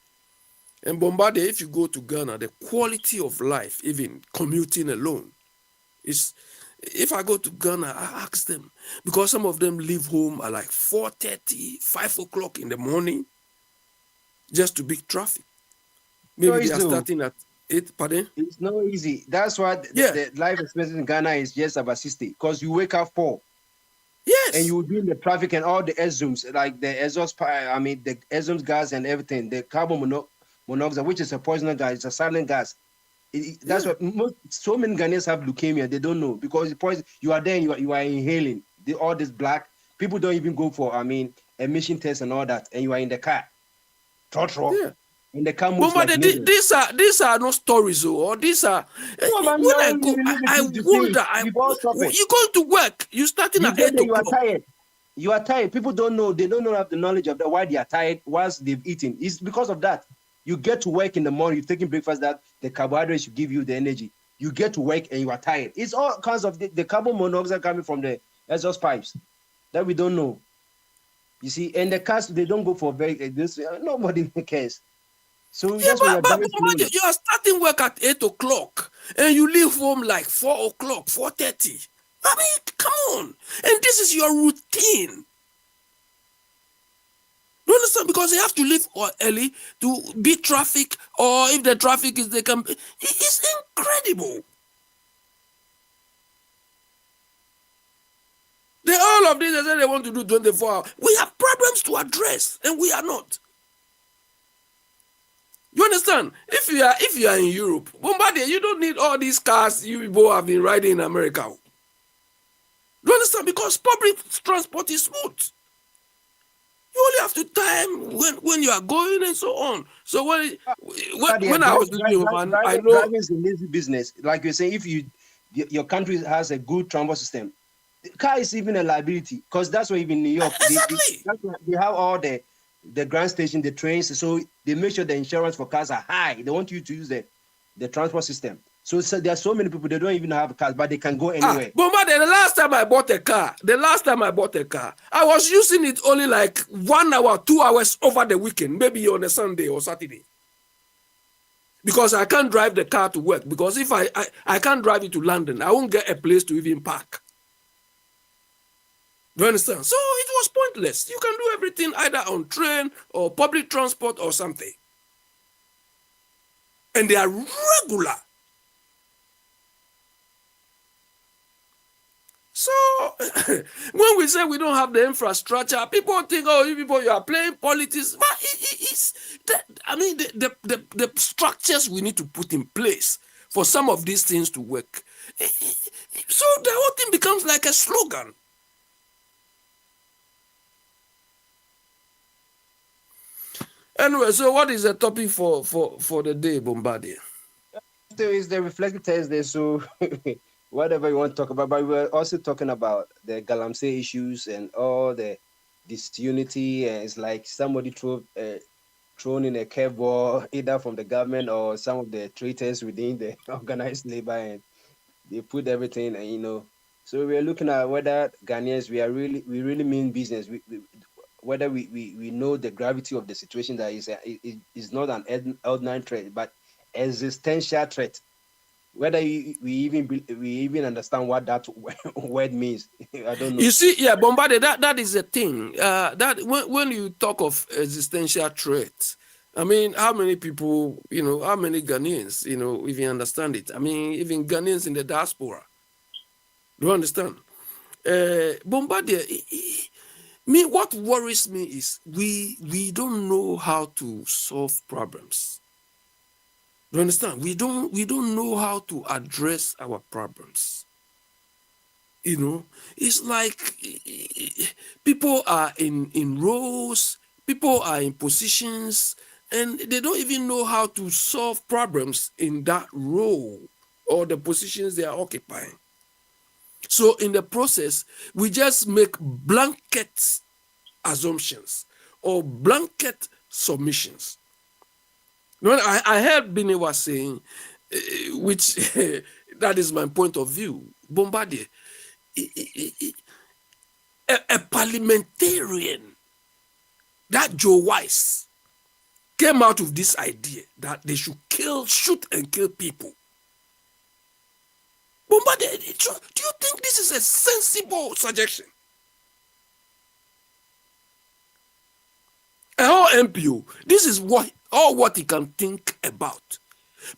And Bombardier, if you go to Ghana, the quality of life, even commuting alone, is. If I go to Ghana, I ask them, because some of them leave home at like 4:30, 5 o'clock in the morning, just to beat traffic. Maybe they are starting at 8, pardon? It's not easy. That's why the life expectancy in Ghana is just about 60, because you wake up 4. Yes. And you will be in the traffic and all the exhaust, like the exhaust, the exhaust gas and everything, the carbon monoxide, which is a poisonous gas, it's a silent gas. That's what so many Ghanaians have leukemia. They don't know, because the poison, you are there, you are inhaling all this black. People don't even go for emission tests and all that, and you are in the car. In the car moves but like these are not stories, or these are. When I go, I wonder. You're going to work. You starting at 8 o'clock. You are tired. You are tired. People don't know. They don't have the knowledge of why they are tired once they've eaten. It's because of that. You get to work in the morning, you're taking breakfast, that the carbohydrates should give you the energy. You get to work and you are tired. It's all kinds of the carbon monoxide coming from the exhaust pipes that we don't know. You see, and the cars, they don't go for this. Nobody cares. So Yeah, that's why but you're you are starting work at 8 o'clock and you leave home like 4 o'clock, 4:30. I mean, come on. And this is your routine. You understand? Because they have to leave early to beat traffic, or if the traffic is, they can. It's incredible. All of this, they say they want to do 24 hours. We have problems to address, and we are not. You understand? If you are in Europe, Bombardier, you don't need all these cars you people have been riding in America. You understand? Because public transport is smooth. You only have to time when you are going and so on. So when I was living, I know driving is a lazy business. Like you're saying, if your country has a good transport system, the car is even a liability, because that's why even New York, exactly. they have all the grand station, the trains, so they make sure the insurance for cars are high. They want you to use the transport system. So there are so many people, they don't even have cars, but they can go anywhere. Bombardier, the last time I bought a car, I was using it only like 1 hour, 2 hours over the weekend, maybe on a Sunday or Saturday. Because I can't drive the car to work. Because if I can't drive it to London, I won't get a place to even park. You understand? So it was pointless. You can do everything either on train or public transport or something. And they are regular. So when we say we don't have the infrastructure, people think, oh, you are playing politics. But the structures we need to put in place for some of these things to work. So the whole thing becomes like a slogan. Anyway, so what is the topic for the day, Bombardier? So it's the Reflective Thursday, so whatever you want to talk about, but we're also talking about the Galamsey issues and all the disunity, and it's like somebody thrown in a curveball either from the government or some of the traitors within the organized labor, and they put everything, and so we're looking at whether Ghanaians, we really mean business. Whether we know the gravity of the situation, that is not an ordinary threat, but existential threat. Whether we even understand what that word means, I don't know. You see, yeah, Bombardier, that is the thing. That when you talk of existential threat, I mean, how many people, how many Ghanaians, even understand it? I mean, even Ghanaians in the diaspora, do you understand? Bombardier, what worries me is we don't know how to solve problems. You understand? We don't know how to address our problems. It's like people are in roles, people are in positions, and they don't even know how to solve problems in that role or the positions they are occupying. So in the process, we just make blanket assumptions or blanket submissions. I heard Bini was saying, which that is my point of view, Bombardier, a parliamentarian, that Joe Weiss, came out of this idea that they should shoot and kill people. Bombardier, do you think this is a sensible suggestion? A whole MPO, this is what he can think about.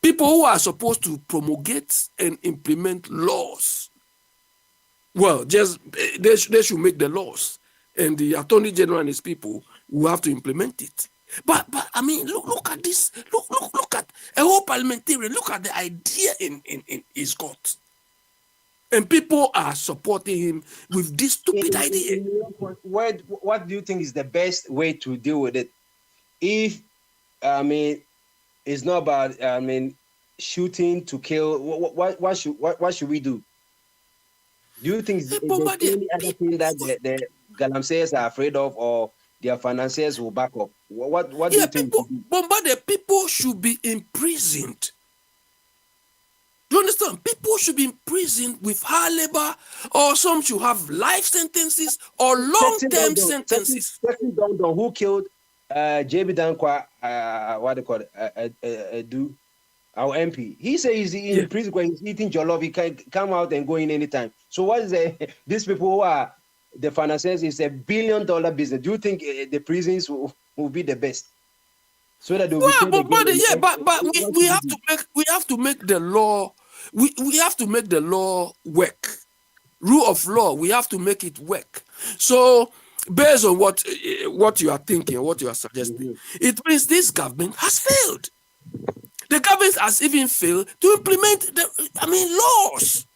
People who are supposed to promulgate and implement laws. Well, just they should make the laws, and the Attorney General and his people will have to implement it. But I mean, look at this. Look at a whole parliamentarian. Look at the idea in his got. And people are supporting him with this stupid idea. What do you think is the best way to deal with it? If, it's not about, shooting to kill, what should we do? Do you think there's any other thing that Galamseyers are afraid of, or their financiers will back up? What do Yeah, you think? people, Bombarded, people should be imprisoned. Do you understand? People should be imprisoned with high labor, or some should have life sentences or long-term sentences. Dondon, who killed JB Dankwa, what they call it, our MP. He says he's in prison because he's eating jollof. He can come out and go in anytime. So what is these people who are the financiers? It's $1 billion business. Do you think the prisons will be the best? So that they will but we have to make the law. We have to make the law work. Rule of law, we have to make it work. So based on what you are thinking, what you are suggesting, it means this government has failed. The government has even failed to implement laws.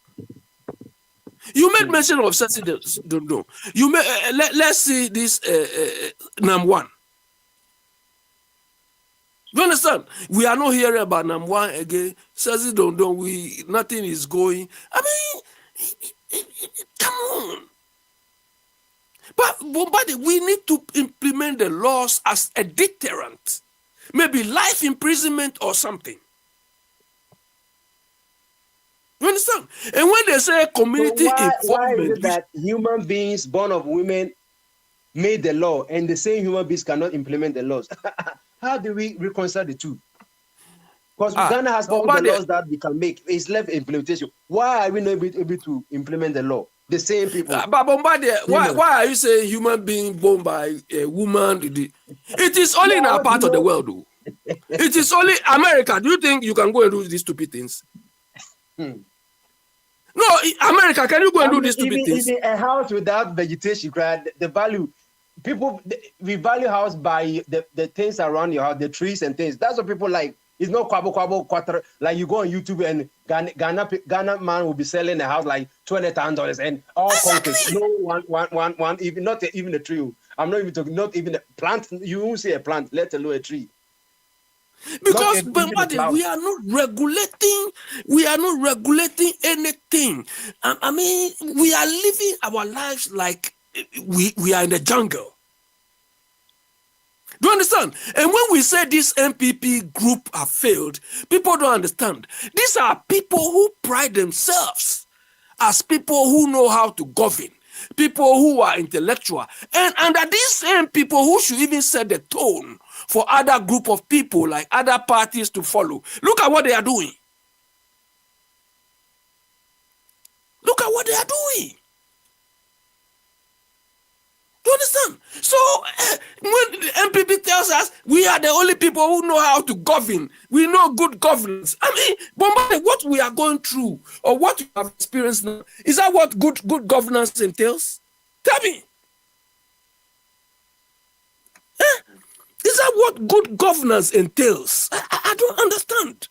You made mention of something. Don't know. You let's see this number one. You understand? We are not hearing about number one again. Says don't know. Nothing is going. I mean, come on. But we need to implement the laws as a deterrent. Maybe life imprisonment or something. You understand? And when they say community involvement, why is it that human beings born of women made the law and the same human beings cannot implement the laws? How do we reconcile the two? Because Ghana has all the laws that we can make. It's left implementation. Why are we not able to implement the law? The same people. But Bombardier, why are you saying human being born by a woman? It is only in our part of the world, though. It is only America. Do you think you can go and do these stupid things? No, America, can you go and do these stupid things? Even a house without vegetation, the value. People, we value house by the things around your house, the trees and things. That's what people like. It's not kwabo, like you go on YouTube and Ghana man will be selling a house like $20,000 and all concrete. No one, even not even a tree. I'm not even talking, not even a plant. You won't see a plant, let alone a tree. Because we are not regulating anything. I mean, we are living our lives like we are in the jungle. Do you understand? And when we say this MPP group have failed, people don't understand. These are people who pride themselves as people who know how to govern, people who are intellectual, and are these same people who should even set the tone for other group of people, like other parties, to follow. Look at what they are doing. Look at what they are doing. Do you understand? So when the MPP tells us we are the only people who know how to govern, we know good governance. I mean, Bombarded, what we are going through or what we have experienced now, is that what good governance entails? Tell me. Is that what good governance entails? I don't understand.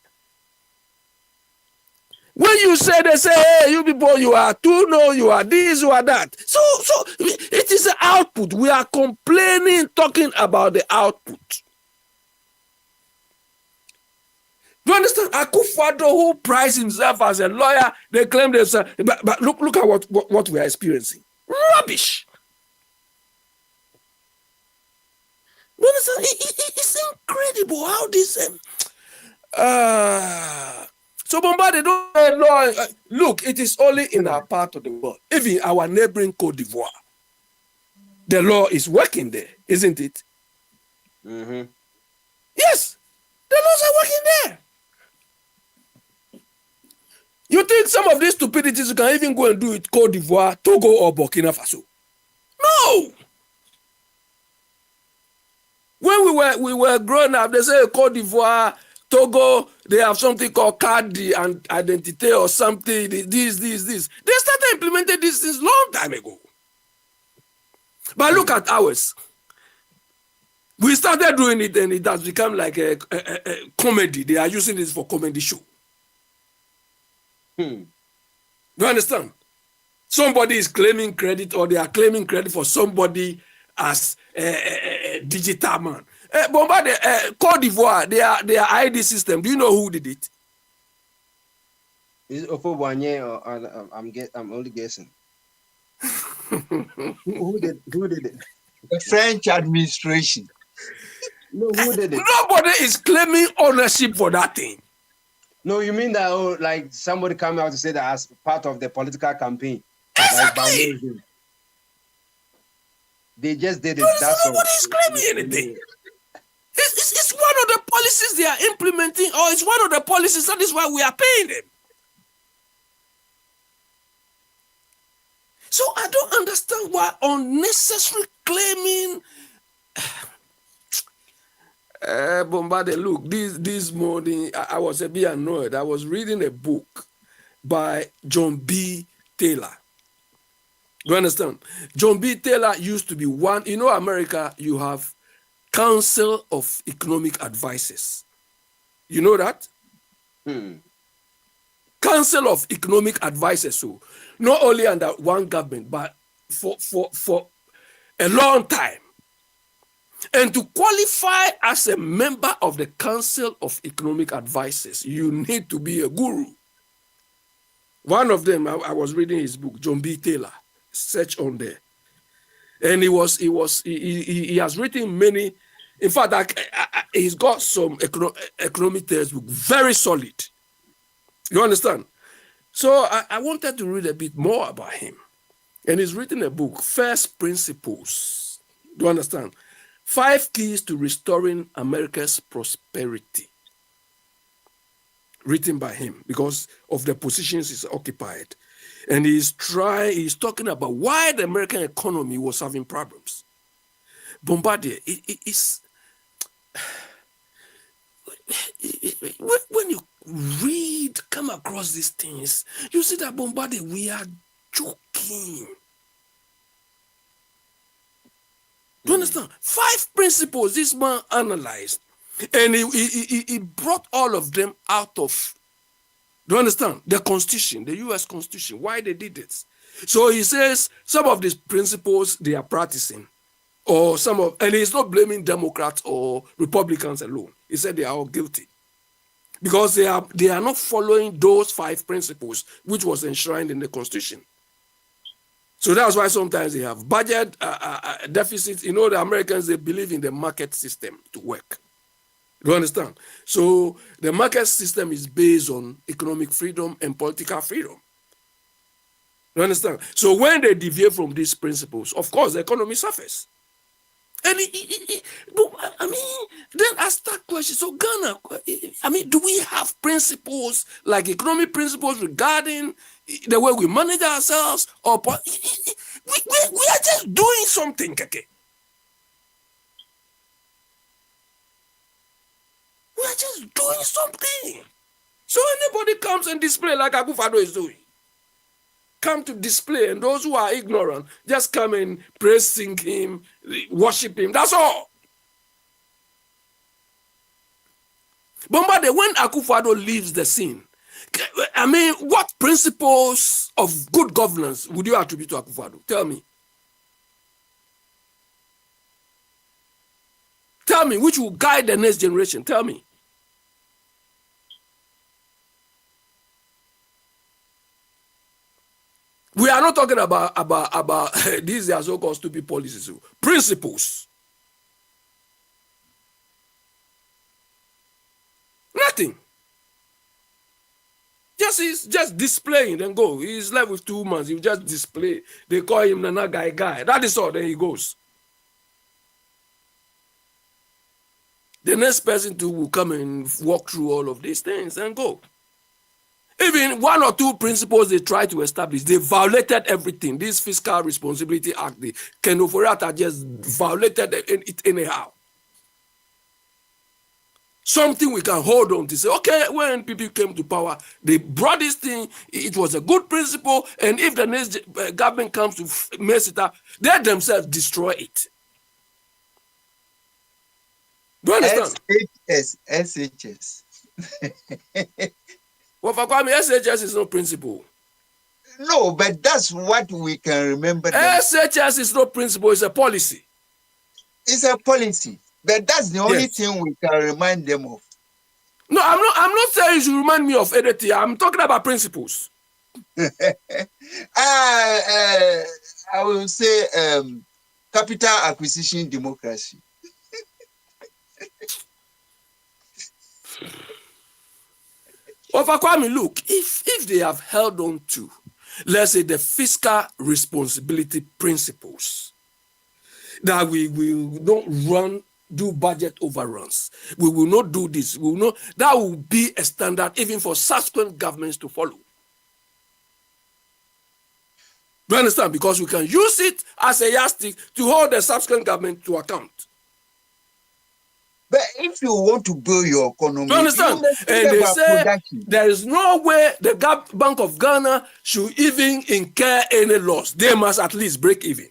When you say, they say, hey, you people, you are too, no, you are this, you are that. So it is the output. We are complaining, talking about the output. Do you understand? Akufo-Addo, who prides himself as a lawyer, they claim themselves, but look at what we are experiencing. Rubbish. Do you understand? It's incredible how this... So Bombarded, look, it is only in our part of the world. Even our neighboring Cote d'Ivoire, the law is working there, isn't it? Mm-hmm. Yes, the laws are working there. You think some of these stupidities you can even go and do it Cote d'Ivoire, Togo, or Burkina Faso? No. When we were growing up, they say Cote d'Ivoire, Togo, they have something called card and identity or something. This. They started implementing these things long time ago. But look at ours. We started doing it and it has become like a comedy. They are using this for comedy show. Do you understand? Somebody is claiming credit or they are claiming credit for somebody as a digital man. Bombarded, Cote d'Ivoire, their ID system. Do you know who did it? Is it Ofo Boigny or I'm only guessing. Who did it? The French administration. No, who did it? Nobody is claiming ownership for that thing. No, you mean that like somebody come out to say that as part of the political campaign. Exactly. Like, they just did it. That's all. Nobody is claiming anything. It's one of the policies they are implementing, or it's one of the policies that is why we are paying them. So I don't understand why unnecessary claiming. Bombarded. Look, this morning I was a bit annoyed. I was reading a book by John B. Taylor. You understand? John B. Taylor used to be one. You know, America, you have Council of Economic Advisors. You know that? Council of Economic Advisors. So not only under one government, but for a long time. And to qualify as a member of the Council of Economic Advisors, you need to be a guru. One of them, I was reading his book, John B. Taylor. Search on there. And he has written many. In fact, he's got some economic textbook, very solid. You understand? So I wanted to read a bit more about him. And he's written a book, First Principles. Do you understand? 5 Keys to Restoring America's Prosperity. Written by him because of the positions he's occupied. And he's talking about why the American economy was having problems. Bombardier, when you come across these things, you see that Bombardier, we are joking. Do you understand? 5 principles this man analyzed, and he brought all of them out of, do you understand? The Constitution, the U.S. Constitution, why they did it. So he says some of these principles they are practicing, and he's not blaming Democrats or Republicans alone. He said they are all guilty because they are not following those 5 principles which was enshrined in the Constitution. So that's why sometimes they have budget deficits. You know, the Americans, they believe in the market system to work. Do you understand? So the market system is based on economic freedom and political freedom. You understand? So when they deviate from these principles, of course, the economy suffers. And then I start questioning. So Ghana, do we have principles like economic principles regarding the way we manage ourselves, or we are just doing something, Keke. We are just doing something. So anybody comes and display like Akufo-Addo is doing, come to display, and those who are ignorant just come and praise, sing him, worship him. That's all. Bombardier, when Akufo-Addo leaves the scene, what principles of good governance would you attribute to Akufo-Addo? Tell me. Tell me, which will guide the next generation. Tell me. We are not talking about these are so-called stupid policies. Principles. Nothing. He's just displaying and go. He's left with 2 months. He just display. They call him Nana Guy. That is all. Then he goes. The next person too will come and walk through all of these things and go. Even 1 or 2 principles they try to establish, they violated everything. This Fiscal Responsibility Act, the Ken Ofori-Atta just violated it anyhow. Something we can hold on to say, okay, when people came to power, they brought this thing, it was a good principle, and if the next government comes to mess it up, they themselves destroy it. Do you understand? SHS. Well, for me, SHS is no principle. No, but that's what we can remember. SHS is no principle, it's a policy. It's a policy. But that's the only thing we can remind them of. No, I'm not saying you should remind me of anything. I'm talking about principles. I will say capital acquisition democracy. Kwame, look, if they have held on to, let's say, the fiscal responsibility principles, that we will not do budget overruns, we will not do this, we will not, that will be a standard even for subsequent governments to follow. Do you understand? Because we can use it as a yardstick to hold the subsequent government to account. But if you want to build your economy, do you understand? And they say production. There is no way the Bank of Ghana should even incur any loss. They must at least break even.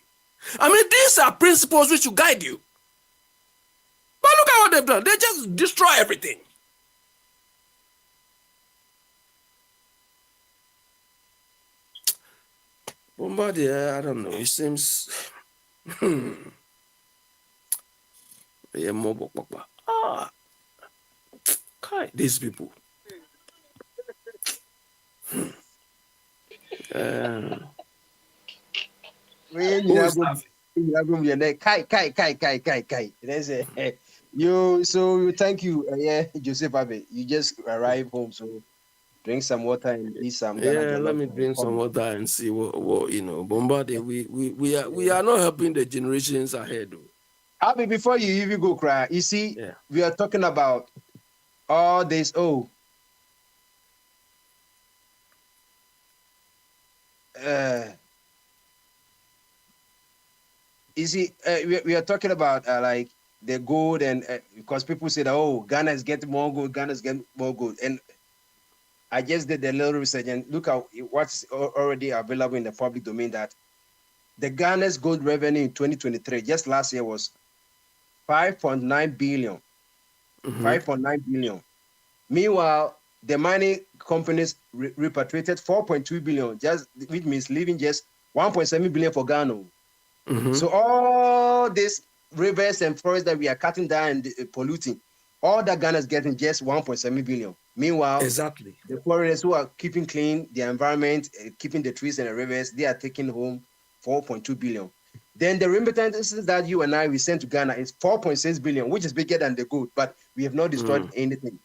I mean, these are principles which should guide you. But look at what they've done. They just destroy everything. Bombardier, I don't know. It seems. These people. Thank you, Joseph Abe. You just arrived home, so drink some water and eat some. Let me drink some water and see what you know. Bombardier, we are not helping the generations ahead. Abe, before you even go cry, you see, we are talking about all this. You see, we are talking about like the gold, and because people say that Ghana is getting more gold, Ghana is getting more gold, and I just did a little research and look at what's already available in the public domain, that the Ghana's gold revenue in 2023, just last year, was 5.9 billion. 5.9 billion. Meanwhile, the mining companies repatriated 4.2 billion, which means leaving just 1.7 billion for Ghana. So all these rivers and forests that we are cutting down and polluting, all that Ghana is getting just 1.7 billion. Meanwhile, exactly, the foreigners who are keeping clean the environment, keeping the trees and the rivers, they are taking home 4.2 billion. Then the remittances that you and we sent to Ghana is 4.6 billion, which is bigger than the gold, but we have not destroyed anything.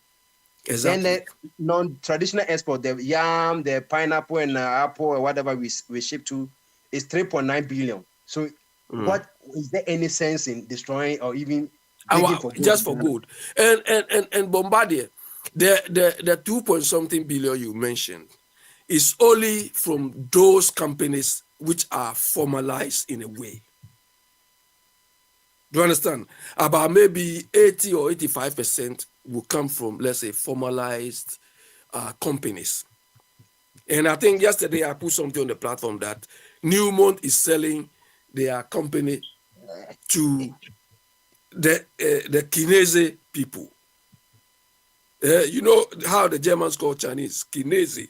Exactly. Then the non-traditional export, the yam, the pineapple, and apple, or whatever we ship to, is 3.9 billion. So, what is there any sense in destroying or even digging for gold? Just for gold? And Bombardier, the 2-point-something billion you mentioned is only from those companies which are formalized in a way. Do you understand? About maybe 80 or 85% will come from, let's say, formalized companies. And I think yesterday I put something on the platform that Newmont is selling their company to the Chinese people. You know how the Germans call Chinese? Chinese.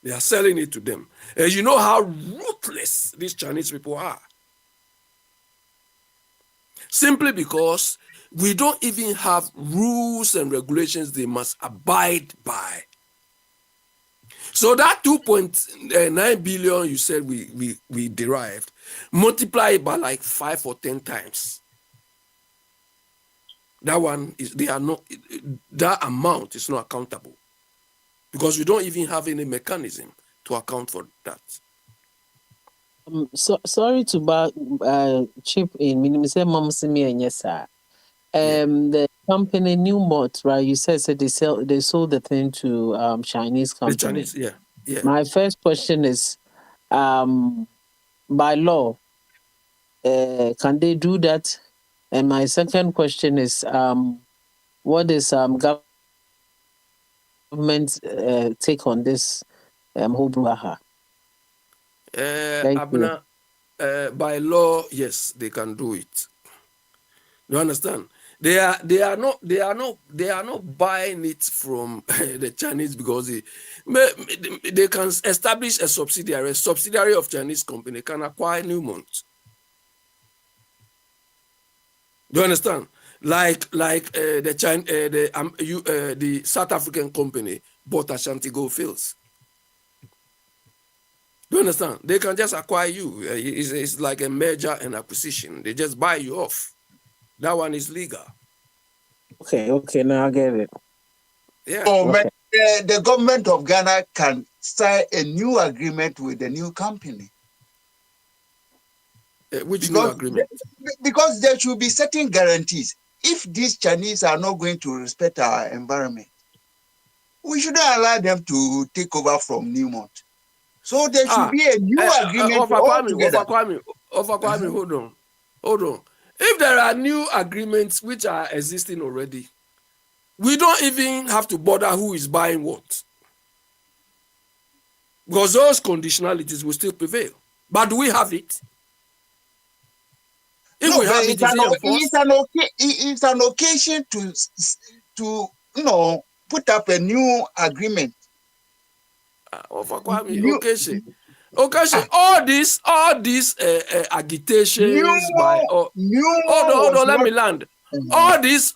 They are selling it to them. And you know how ruthless these Chinese people are. Simply because we don't even have rules and regulations they must abide by. So that 2.9 billion you said we derived, multiply it by like 5 or 10 times. That one is that amount is not accountable because we don't even have any mechanism to account for that. Sorry to chip in. The company Newmont, right? You said they sold the thing to Chinese company. The Chinese, yeah. My first question is, by law, can they do that? And my second question is, what is government take on this whole brouhaha? Abner, by law, yes, they can do it. You understand? They are not buying it from the Chinese because they can establish a subsidiary of Chinese company can acquire Newmont. Do you understand? like the South African company bought Ashanti Gold Fields. Do you understand? They can just acquire you. It's like a merger and acquisition. They just buy you off. That one is legal. Okay, now I get it. Yeah. So, the government of Ghana can sign a new agreement with the new company. Which new agreement? Because there should be certain guarantees. If these Chinese are not going to respect our environment, we shouldn't allow them to take over from Newmont. So there should be a new agreement altogether. Kwame, hold on. If there are new agreements which are existing already, we don't even have to bother who is buying what. Because those conditionalities will still prevail. But do we have it? If we have it, it's an occasion to put up a new agreement. Okay, all these agitations hold on, let me land. All these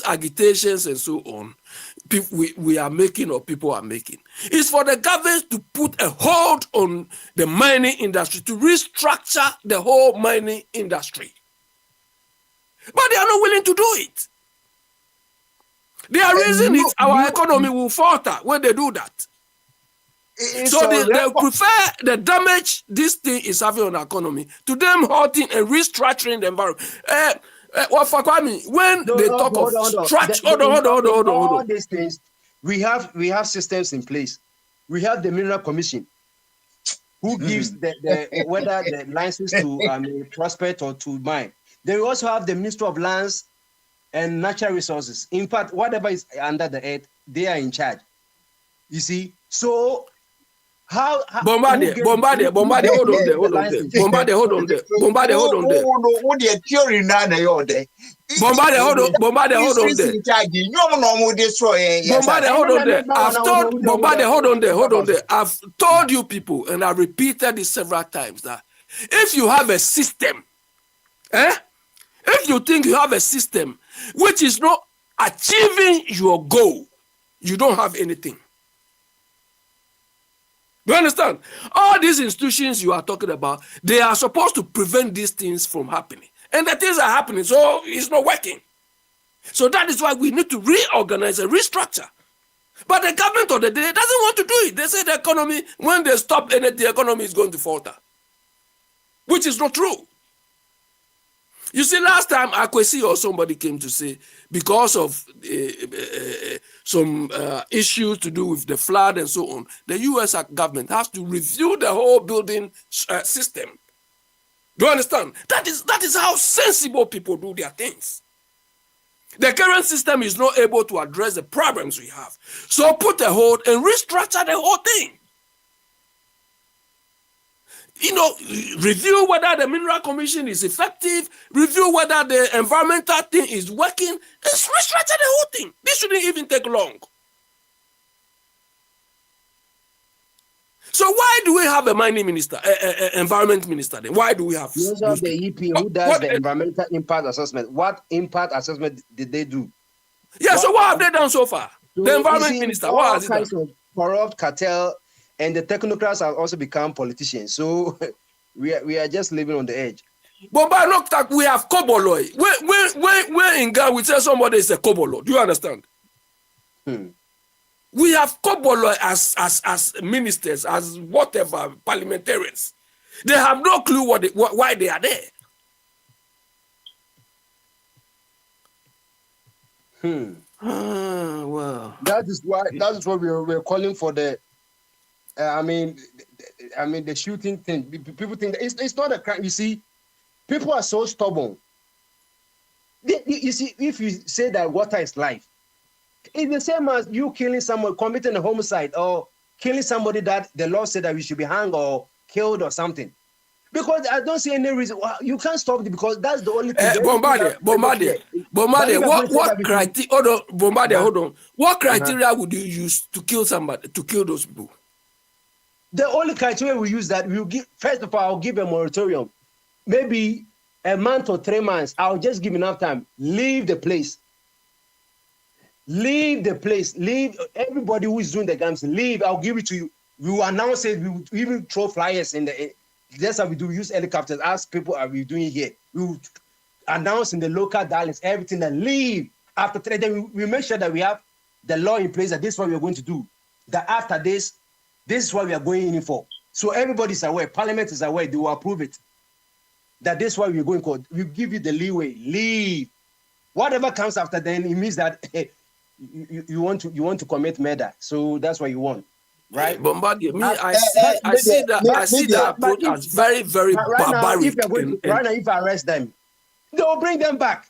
agitations and so on, we are making or people are making, is for the government to put a hold on the mining industry, to restructure the whole mining industry. But they are not willing to do it. They are reasoning our economy will falter when they do that. So they prefer the damage this thing is having on the economy to them halting and restructuring the environment. When they talk of structure, hold on. All these things, we have systems in place. We have the Mineral Commission, who gives the whether the license to prospect or to mine. They also have the Ministry of Lands and Natural Resources. In fact, whatever is under the earth, they are in charge. You see, so how Bombardier, hold on there. Bombardier, hold on there. What the theory now? Bombardier, hold on there. I've told Bombardier, hold on there. I've told you people, and I repeated this several times, that if you have a system, if you think you have a system which is not achieving your goal, you don't have anything. Do you understand? All these institutions you are talking about, they are supposed to prevent these things from happening. And the things are happening, so it's not working. So that is why we need to reorganize and restructure. But the government of the day doesn't want to do it. They say the economy, when they stop anything, the economy is going to falter. Which is not true. You see, last time Akwesi or somebody came to say, because of some issues to do with the flood and so on, the U.S. government has to review the whole building system. Do you understand? That is how sensible people do their things. The current system is not able to address the problems we have. So put a hold and restructure the whole thing. Review whether the Mineral Commission is effective, review whether the environmental thing is working, and restructure the whole thing. This shouldn't even take long. So why do we have a mining minister, environment minister then? Why do we have? You also have the EP who does the environmental impact assessment. What impact assessment did they do? Yeah, so what have they done so far? The environment minister, what has he done? Of corrupt cartel, and the technocrats have also become politicians. So we are just living on the edge. But by no talk, we have Koboloi. When in Ghana we say somebody is a Kobolo, do you understand? We have Koboloi as ministers, as whatever, parliamentarians. They have no clue why they are there. Well, that is why we're calling for the. The shooting thing. People think that it's not a crime. You see, people are so stubborn. You see, if you say that water is life, it's the same as you killing someone, committing a homicide, or killing somebody that the law said that we should be hanged or killed or something. Because I don't see any reason. Well, you can't stop it because that's the only thing. Bombardier. What criteria? Hold on, Bombardier. Hold on. What criteria would you use to kill somebody? To kill those people? The only criteria we use that we'll give. First of all, I'll give a moratorium. Maybe a month or 3 months. I'll just give enough time. Leave the place. Leave the place. Leave everybody who is doing the games. Leave. I'll give it to you. We will announce it. We will even throw flyers in the. That's how we do. Use helicopters. Ask people, are we doing it here? We will announce in the local dialects everything. That leave after 3. Then we make sure that we have the law in place. That this is what we are going to do. That after this is what we are going in for. So everybody is aware. Parliament is aware. They will approve it. That this is what we're going for. We give you the leeway. Leave. Whatever comes after, then it means that. You want to commit murder, so that's what you want, right? Bombardier, me, I see that approach as very, very barbaric. Right now, if I arrest them, they will bring them back.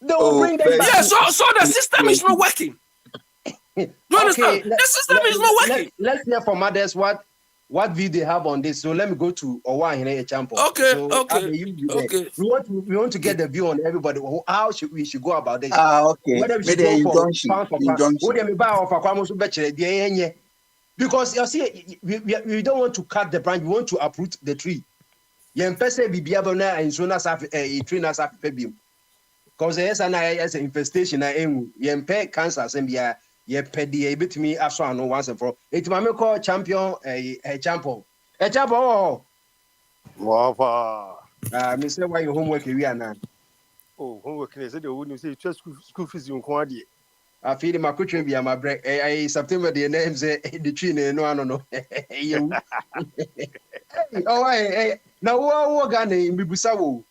They will bring them back. Yeah, so the system is not working. Do you understand? The system is not working. Let's hear from others what view they have on this. So let me go to Owa Champo. Okay. We want to get the view on everybody. How we should go about this? Okay. Whether we should go for because you see, we don't want to cut the branch. We want to uproot the tree. Because there's an infestation. Cancer. Yeah, pedi bit me aso no once and for it mama call champion a champion. Wow. Me say why your homework we are now. Oh, homework is it wouldn't say school fees in quantity. I feel my coach be my break. September the name say the tree no. Oh, now what Ghana in Bibusawo.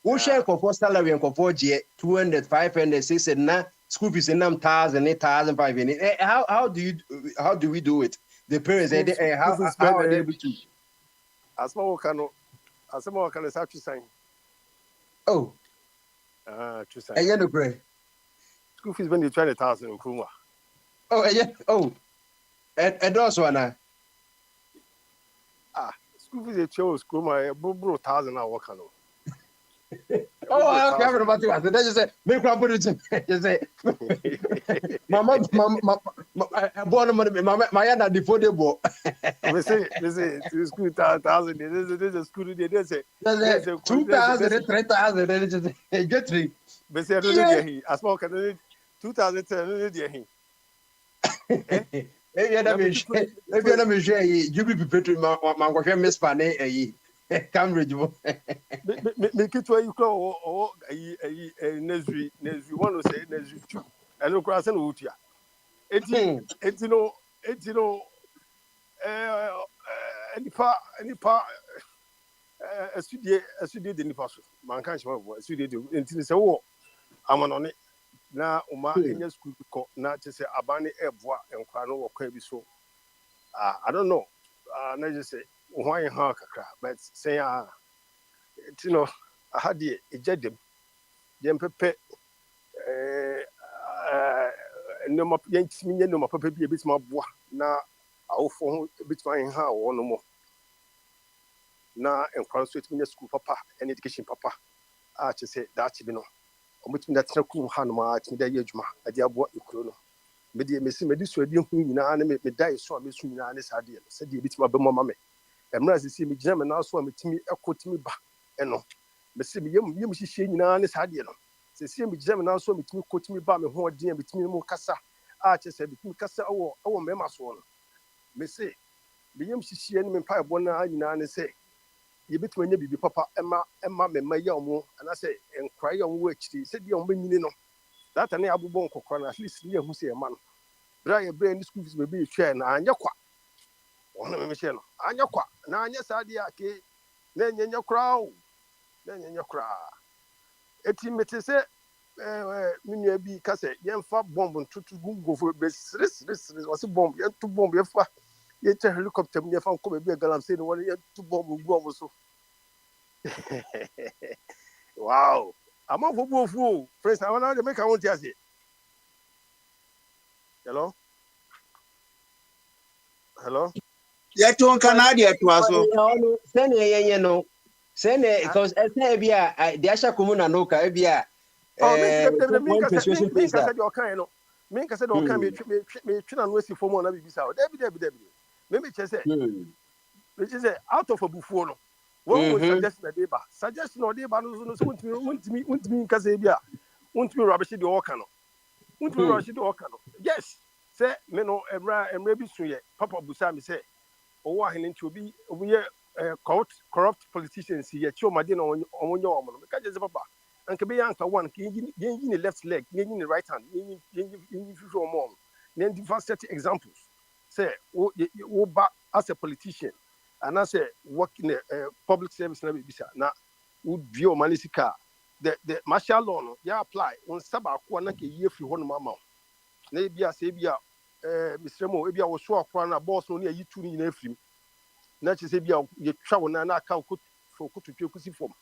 Who share for salary and for 200, 500, 600 na school fees in 1,000, 8,500. How do we do it? The parents how are they able to? As more can is actually saying. Oh, to say. No pray. School fees when you 20,000 in Kuma. Oh, yeah. Oh, and also Anna. School fees a chose Kuma, bro 1,000 I work on. Oh, okay. I'm about to answer. They just say, "Make one put it." Just say, "Mama, born my yana before they bought." We say, school 1,000. This is school. They say 2,000, 3,000. They just get three. But say I don't know he. As more can 2,010. If you're not sure, you be prepared to my Miss Pane. Cambridge. Make it where you call a nursery one to say nursery 2. And no cross and Utia. It's any part a studio the Nipaso. Man can't show a studio until it's a war. I'm on it. Now, Oma in your school not to say Abani Ebwa and Quano or Quabi so. I don't know. I just say. Why in Harker, but say, I had the ejected them pepe no more yanks me no more pepe a bit more bois. Now I'll phone a bit my how or no more. Now and concentrate me school papa and education papa. I just say that you know. On between that cool hand march me the yajma, a dear boy you chrono. Media may see me this way, you animate me die so I miss me and this idea. Said you bit my mamma. Embrace see me jam and also me to me equity me back. And no, but see me you she in this idea. See me jam and also me to me quote me back me who are dear between more cassa. I just said between cassa or members one. Me say, the yam she and me pie one and say, you between you be papa Emma me my young and I say, and cry on which he said, young men, you know. That an abu bon cockron at least near who say a man. Dry brain schools may be a chair and your quack. One of Michelle, and your quack. Now, yes, idea, then your crowd, then your crowd. A team it is a be cassette, young fat bomb to go for this was a bomb, yet to bomb your fat. Yet a helicopter, near found come be a girl, I'm saying, one yet to bomb will so. Wow, I'm off for fool. First, I want to make I want to say. Hello? Hello? Yet on Canada to us. Send because the Asha Kumuna no Caribia. Make said your kind. Make said, "Oh, can me train and wait for more. Debbie. Maybe just say, which is out of a buffalo. One was suggesting a deba. Suggestion or deba no so want me Casabia. Want me rubbish the Okano. Want me rush the Okano. Yes. Say me no Ebra and maybe so yet. Papa Busami say, oh, I to be we corrupt politicians here. Choma dinner on your woman. Because papa. And can be anchor one, gaining the left leg, gaining the right hand, gaining more. Then the first set examples. Say, back as a politician, and as a working public service, now would view Manisika. The martial law, no, yeah, apply on Sabah, one year for one mamma. Maybe I say, Mr. Mo, maybe I was so a boss only a you two in a film. Not to say, you travel and I can't put for to form.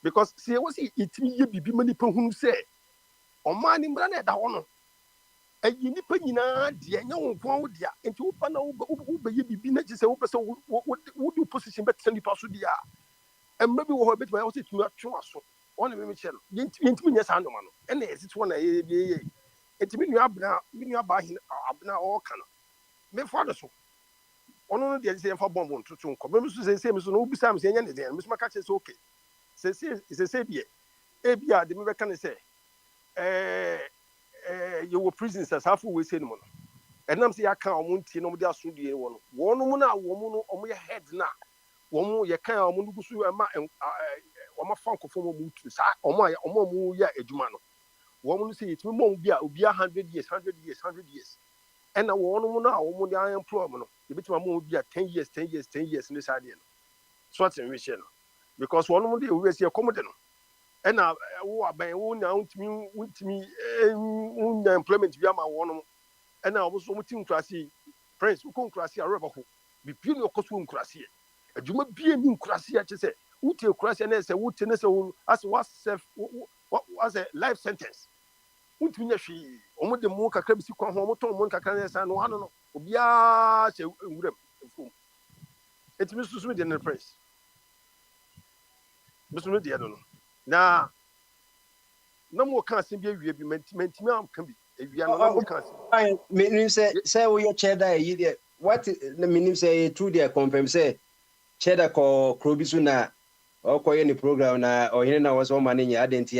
Because see, was it me be many people who say, "Oh man, in Brana, that one." And you need penina, dear, no one, dear, and to open over you be not just open. So, what would you position better than the pass dia? And maybe we'll bet my house to a trust. Only me, Michelle, yes, I know, and it's one a it's mean you are now buying Abna or Cana. Me father so. On the same for bomb to Chunko. Maybe to say, Miss No Bissam, saying anything, Miss Macache is okay. It's a Sabia. Abia, the American say, you were prisoners as half always say, and I'm saying, I can't want to know the Australian one. One woman, on your head now. One more, you can't Mungusu and my funk of former boots, or my more ya a Jumano. One will say it won't be 100 years, 100 years, 100 years. And I want to know what I am problem. The bit more be 10 years, 10 years, 10 years in this idea. So what's in vision? Because one of the always see a commodity. And now, by own with me, employment via my one. And I was something classy. Friends who come classy a rubber who be pure your costume classy. A Juma be a new classy, I say. Would you crash and as a witness as was a life sentence? Would you she almost the more crabs you come home to Monca Canes and one no Obia. It's Mr. Smith in the press. Mr. Smith, I don't know. Now, no more can't be a meant can be. If you are not can't. Meaning say, we your cheddar, what the meaning say, true, dear confirm say, cheddar call Krobisuna or call any program or here now was one man in your identity.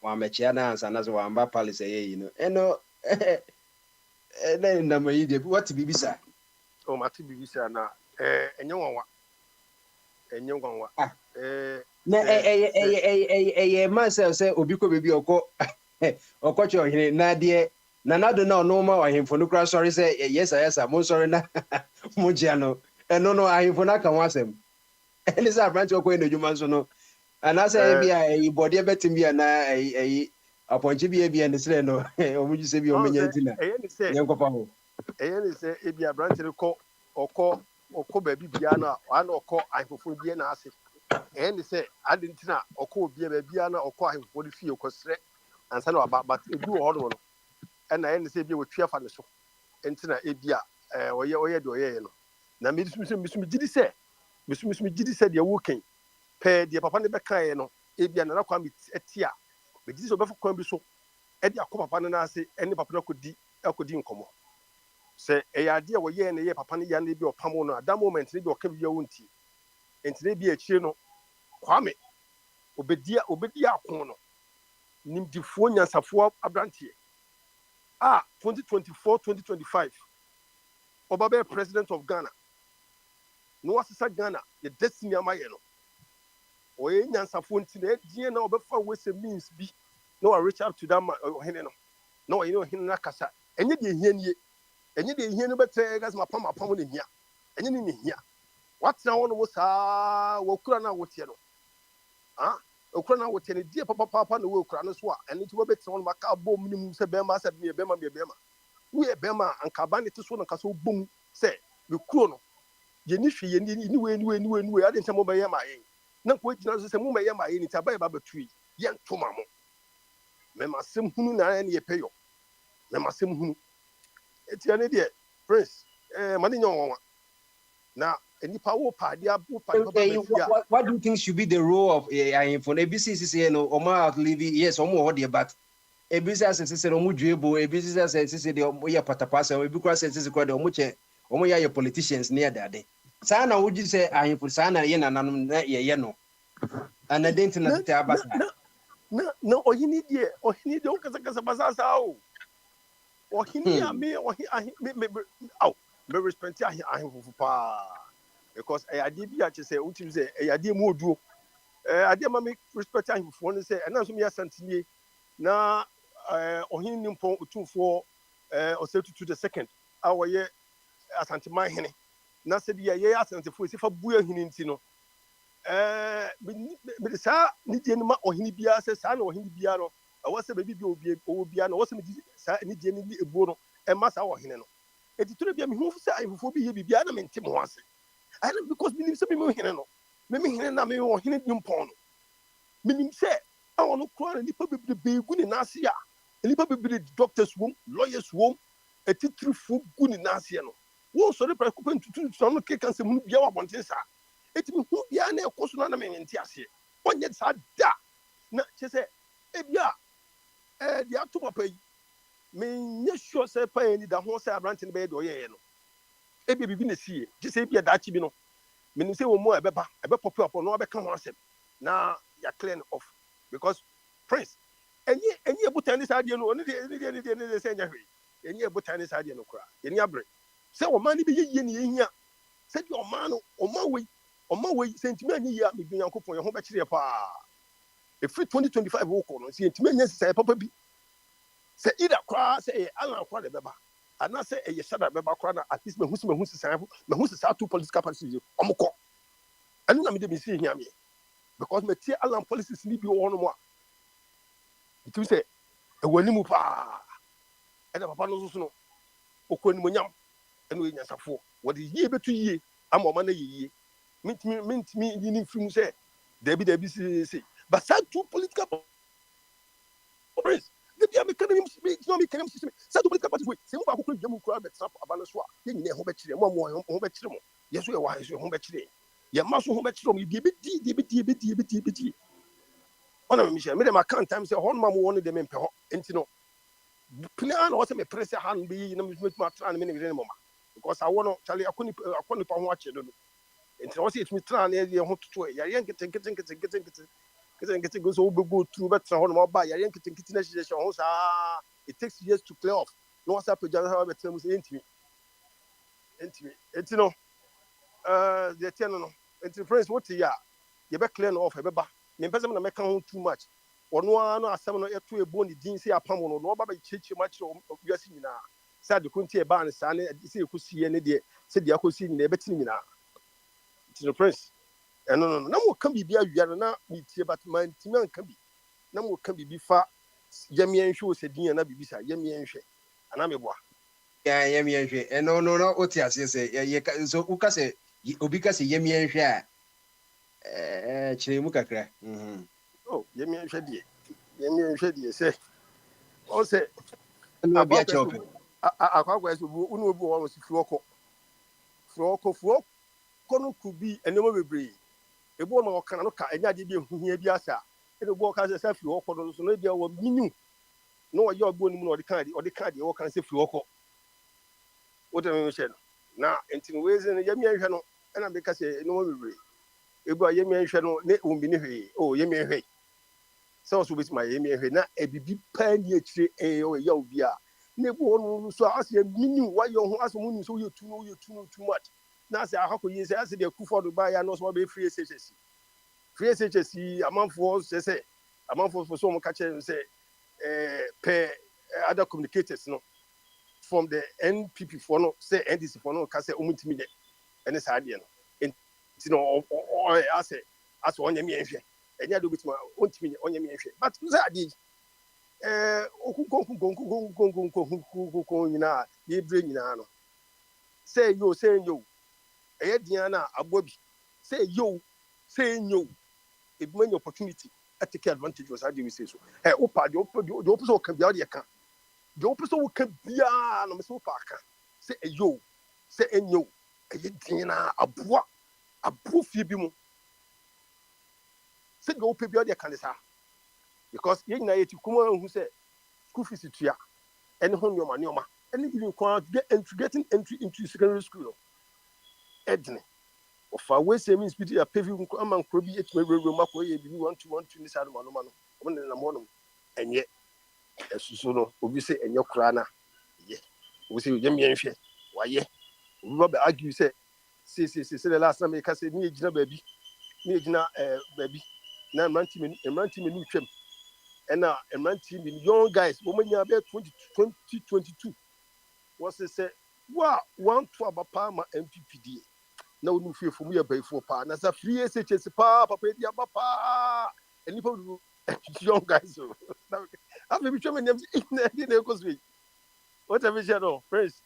Wamechiana and as one palace, you know, and no, and then number what to be beside. Oh, Mati Bisa now, and you want and you want myself say Obiko baby or coach or Nadia. Nanado no more him for no crash. Sorry, say yes, I'm most sorry now. Mujiano, and no, I for not can watch him. And it's a branch of Queen of Jumansono. And I say, be a body betting me and a upon GBA and the Sleno, or would you say be on Yantina? Young Papa. And say, if you are branch or call baby Biana, or call I prefer Biana. And they say, I didn't know, or call Biana or call him for the few and say about, but you do all one. And I say, be with fear for the show. And Tina, Ebia, or your do ye. Now, Miss Giddy said, Miss Giddy said, you're working. Pay the papa never kind, Ebia, and I come with a tear. But this is over for Combiso. Eddie, a papa, and I say, any papa could come. Say, a idea were ye and a year papa and be or Pamona at that moment, they will come your own tea. And today be a chino. Kwame obedia kono nim difo nyansafo abrantie 2024-2025 Obabe president of Ghana no wasisa Ghana the destiny amaye no oye nyansafo ntine die na obefa wese means bi no I reach out to that man hene no you know hene na kasa enye de hie no betre gas mapam ne hia enye ni hia what's now on was wokura na wotie no okura na wotie ne die papa na wokura no so and it will be on maka bom minimum se bema se be bema we bema anka ba ne so na kaso bom se we kuro no ye ni hwe ye ni we ade ntamo be ye ma yen na ko gina so se mu me ye ma yen ni tabai ba betui ye ntoma mo me masem hunu na ne ye peyo me masem hunu etia ne de prince mani nyon na what do you think should be the role of for ABCC no Omar Levy yes omo ho but ABCC say omo dwebo ABCC say the omo ya patapasa obi kwa say say kwa de omo che omo ya politicians near that day Sana would you say I put Sana yen and no. And I didn't know the Abasa. No, or he need ye, or he need Okasakasabasa. Or he need me, or he, oh, me respect I pa. Because I did be actually say, which is a idea more do. I did make respect I for one say, and now some years Santini. Now, or he knew 2 4 or 32 the second. Our year as anti my henny. Now said, yeah, Asante for if a buoy in Tino. But the Sa Nidian or Hinibia says, San or Hinibiano. I was a baby Obiano, wasn't Nidian Bono, and Massa or Hineno. It told me who said I will be Biana and Tim once. I don't because we need some Hineno. Maybe Hinena or Hinnium Pon. Meaning say, I want to cry and the public be good in Asia. And the public be doctor's womb, lawyer's womb, a teacher for good in Asia. Wo so the preoccupant to some cake and some Bia want this. It will be an air course on a man in Tiasia. One yet sad da. No, she said, Ebia, the October pay. May yes, sure say pay any the horse I branch in bed or yeno. Ebi be see, just say be a Dachibino. Meaning say more a beba pop up or no become once. Now you're clean off because Prince, and ye put tennis idea no, any same and ye put tennis idea no cry. In your break. Say, oh, money be ye here. Said your man on my way, sent me any year, maybe Uncle for your home battery. If 2025 walk on, see, to me, say, Papa be. Say, either cry, say, I'll cry the beba. And I say, a shut up about cry at least, who's sample, who's out to police capacity. Omoko. And I'm going to see him because my tear alarm policies need you on more. It will say, a winning pa. And a papa knows no. Okonimunyam. And we answer for what is ye between ye. I'm a money ye. Mint me, in film say, Debbie say, but sad two political prince. The American economic system, sad political parties, some of who you crowd at Sap Abanaswa, in your home battery, one more home battery. Yes, we are wise, your home battery. Your muscle home battery, you give it. One of Michelle, made my can't time say, Hornman wanted them in Peho, and you know, Plan was a press hand be in my trying minute anymore. Because I want to tell you, I couldn't watch it. And I was it me trying to hot to a young getting goes over go through better on my buy. I ain't getting it takes years to clear off. No one's up to John terms intimate. It's you know, the tenor. It's friends, what ya? You better clear off a beba. The person make too much. Or no one, no, someone to a bony didn't say a palm or no, but church much of your singing now. Said the country ban son, see you could see any day, said the Ako singing a betting now. It's the prince. And no more can be beer, you are not meet here, but my Timan can be. No more can be far. Yemi and show said, Dean and Abisa, Yemi and Shay. And I'm a boy. Yeah, Yemi and no, what you say, so Uka say, Ubika say Yemi and Shay. Chimuka. Oh, Yemi and Shady. Yemi and Shady say, oh, say, no be a chopping. I was almost Froco could be a number of breed. A woman or cannot and I did here be asa. It will walk as a self or so maybe I will mean no, you're going or the candy or can say Froco. What am I saying? Now, until ways in a Yemi and I because a number of breed. A boy Yemi and Shadow, net won't be near. Oh, Yemi and Hay. So with my Yemi and Hay, not a big pan ye tree, a or yo beer. Never so I say, meaning why your husband moon so you too much. Now say, how could you say, I said, they're cool for the buyer, no small be free SHC. Free SHC, a month for, say, a month for some catcher and say, pay other communicators, no, from the NPP for no, say, NDC for no, can say, umtimidate, and it's idea. And, you know, or I say, as one Yemi and Shay, and you do with my own team on Yemi and Shay. But that did. Say yo, Diana, a Bobby. Say yo, it many opportunity. I take advantage of that. Say so. Hey, Opa, the opposite can be out the account. The opposite can be a so park. Say yo, say yo, Diana, a bois, a boofibimu. Say go pay the account. Because you know it who say school fees to ya and home your money and even getting entry into secondary school. Edne of our way same speed a paving among Krobi it may remark where you want to this out of Manumano, one in the morning, and yet, as soon as say, and your crana, yeah, we see Jimmy and Shay, why, yeah, Robert argue, say, the last time I can say, me, baby, baby, now ranting in trim, and now a ranting in young guys, woman, you are about 2022. Was it say, wow, 1 to about Palma MPPD. No new fear for me a for pa. As a free SHS papa, papa, and you young guys. I've been showing them in the what have you said? Friends.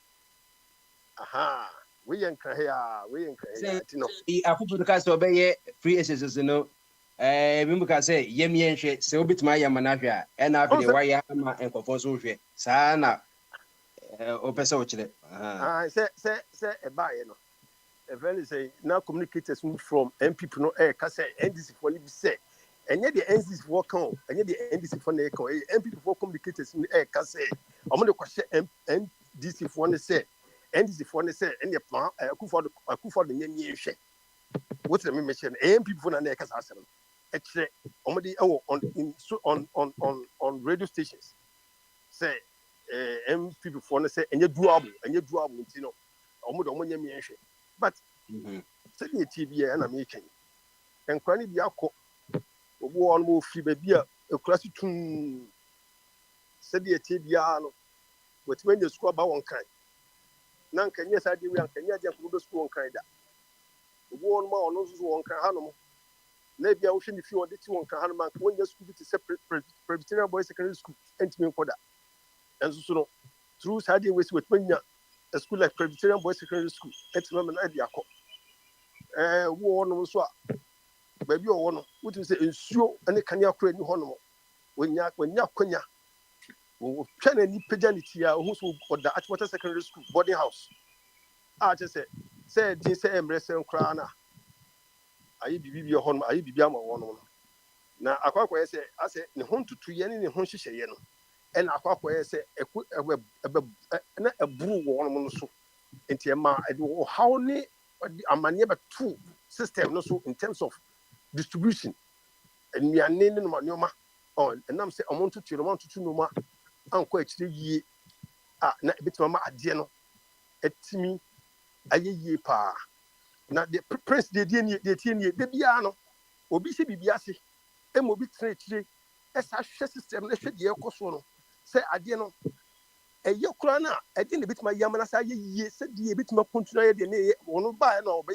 Aha, we ain't here, Say, I put the cast obey free SSS, we can say, Yemi and shit, so bit my Yamanafia, and after the wire and Confoso, Sana, Opesochile. I say, a buy, a very say, now communicators from MPP no air, Cassa, NDC for Libby say, and yet the NDC for come, and yet the NDC for Echo, MPP for communicators in air, Cassa, I'm going to question NDC for one say, NDC for one say, and the plan, I could for the name share. What's the mention? MPP for an air Cassa. Actually, on radio stations say MPP for say and you doable, you know, but say the TV and I'm making and cranny be a one more free baby a class to said the TV but when you score about one kind. None can yes, I do, and can you just school kind that one more on those one can maybe I wish if you want it to one can when your school is separate Presbyterian Boys Secondary School and to me for that. And so through Saturday ways with when a school like Presbyterian Boys Secondary School, it's not an idea. One was baby or one, what is it? Sure, and the Kanya create new honor when you're Konya. Can any pedanity who's for the Atwater Secondary School boarding house? I just said, this embrace and crana. I be your home, I be one. Now, I quite say, I say, the home to 2 years in the home she say, and I quite say, a brew one so into a man. I do how many a man never 2 system, no so in terms of distribution. And we are naming my noma on, and I'm saying, I want to no more. I'm quite ye. Not a bit mama at Diano, at me, a ye pa. Now the prince de Diani, the Tiani, the Biano, Obisi Biasi, and will be trade as a system, let's say the Ecosono. Say Adiano, a Yokrana, I didn't bit my Yamana, ye said the bit more continue the one by no obey.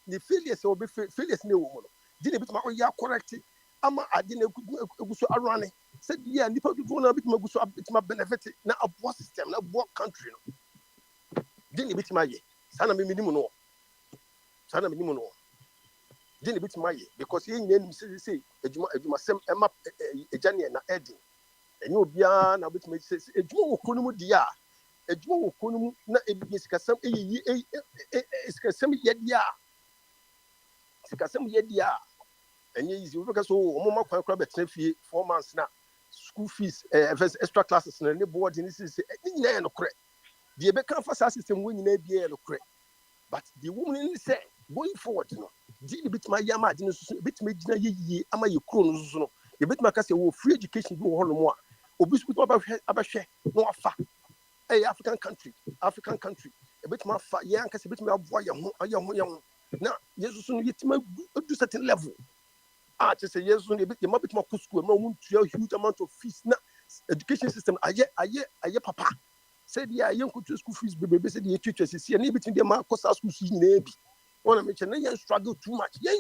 The failures will be failures no woman. Didn't bit my ya correct. Ama I didn't go so around. Said yeah, and the people go a bit more so a bit my benefit. Now a war system, now war country. Didn't bit my ye. Sana minimum no. Sana minimum no. Didn't bit my ye because he name say a sem emma a Jania na Eddie. And you'll be an a bit me says a Joe Kunumu dia. A Joe Kunumu na a biscasam yet ya. Scasam yet ya. And you look so Mama Crab at 4 months now. School fees, extra classes, and the board in this is no correct. The Becca for system winning a beer no correct. But the woman said, going forward, you know, did bit my yama, bit me ye, ama you cronos, you bit my case, free education go on more. Obis with Abashe, no fa. A African country, a bit more fat, young, a bit more boy, young. Now, yes, soon you do certain level. I just say yes, only a bit more school, no huge amount of fees. Now, education system, I papa. Said, yeah, young could school fees, baby, said the teachers is here, between them, cost us school fees, maybe. One of them struggle too much. Yeah,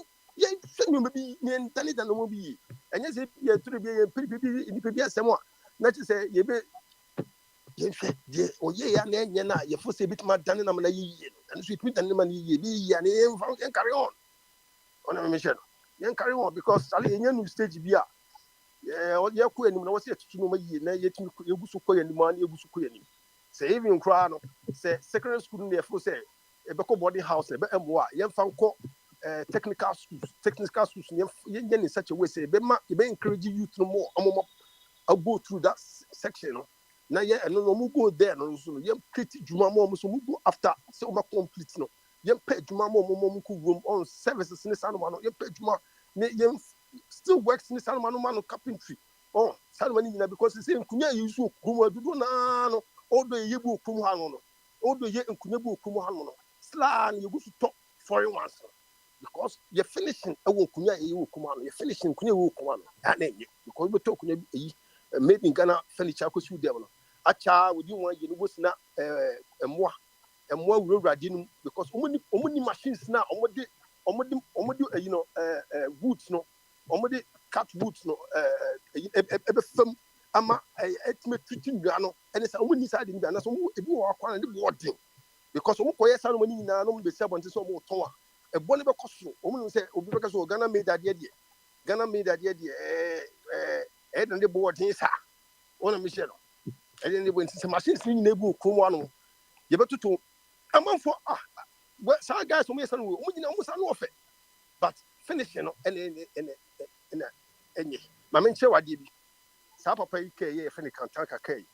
send me maybe, and tell it and no be. And yes, you have to be a pretty baby in the previous someone. Not to say, you be, and then you force a bit more than a man, and sweet with the money, be and carry on. On a mission. Yan carry on because Sally in new stage be a what you queen was yet to know ye, yet you so quay and money you so queen. Say even crown, say secondary school therefore say a Beko boarding house, a Bemoa, young found technical schools, yen in such a way say, Bema, you may encourage you to know more. I'll go through that section. Now, yeah, and no more go there, no, so young pretty Juma more, so go after so much complete. No, Yem pay juma mo room on services in the Sanumano, yem pay juma, yem still works in the Sanumano carpentry. Oh, Sanumani, because the same Kunya use Kuma do no, all the Yebu Kumano, all the Ye and Kunyabu Kumano, Slan, you go to talk foreign ones. Because you're finishing a Kunya Kumano, you're finishing Kunya Kumano, and then because we talk made in Ghana furniture because you devil. A child would you want you was not a more road riding because only machines now, woods no, only cut woods no, a firm. Ama ultimate treating Gano, and it's only side in Ghana, so if you are quite a because some boy ceremony now, no, be 70 so more toa. A boniber costume, woman say, because Ghana made that idea. Ghana made that idea, Ed and the board here, on a Michelle. And then they went to some machines in the book, Kumano. You better to a month for well, some guys from Mason will almost unoffer. But finish, you know, and my men show I did. Sapa pay K, Fanny Cantanka K.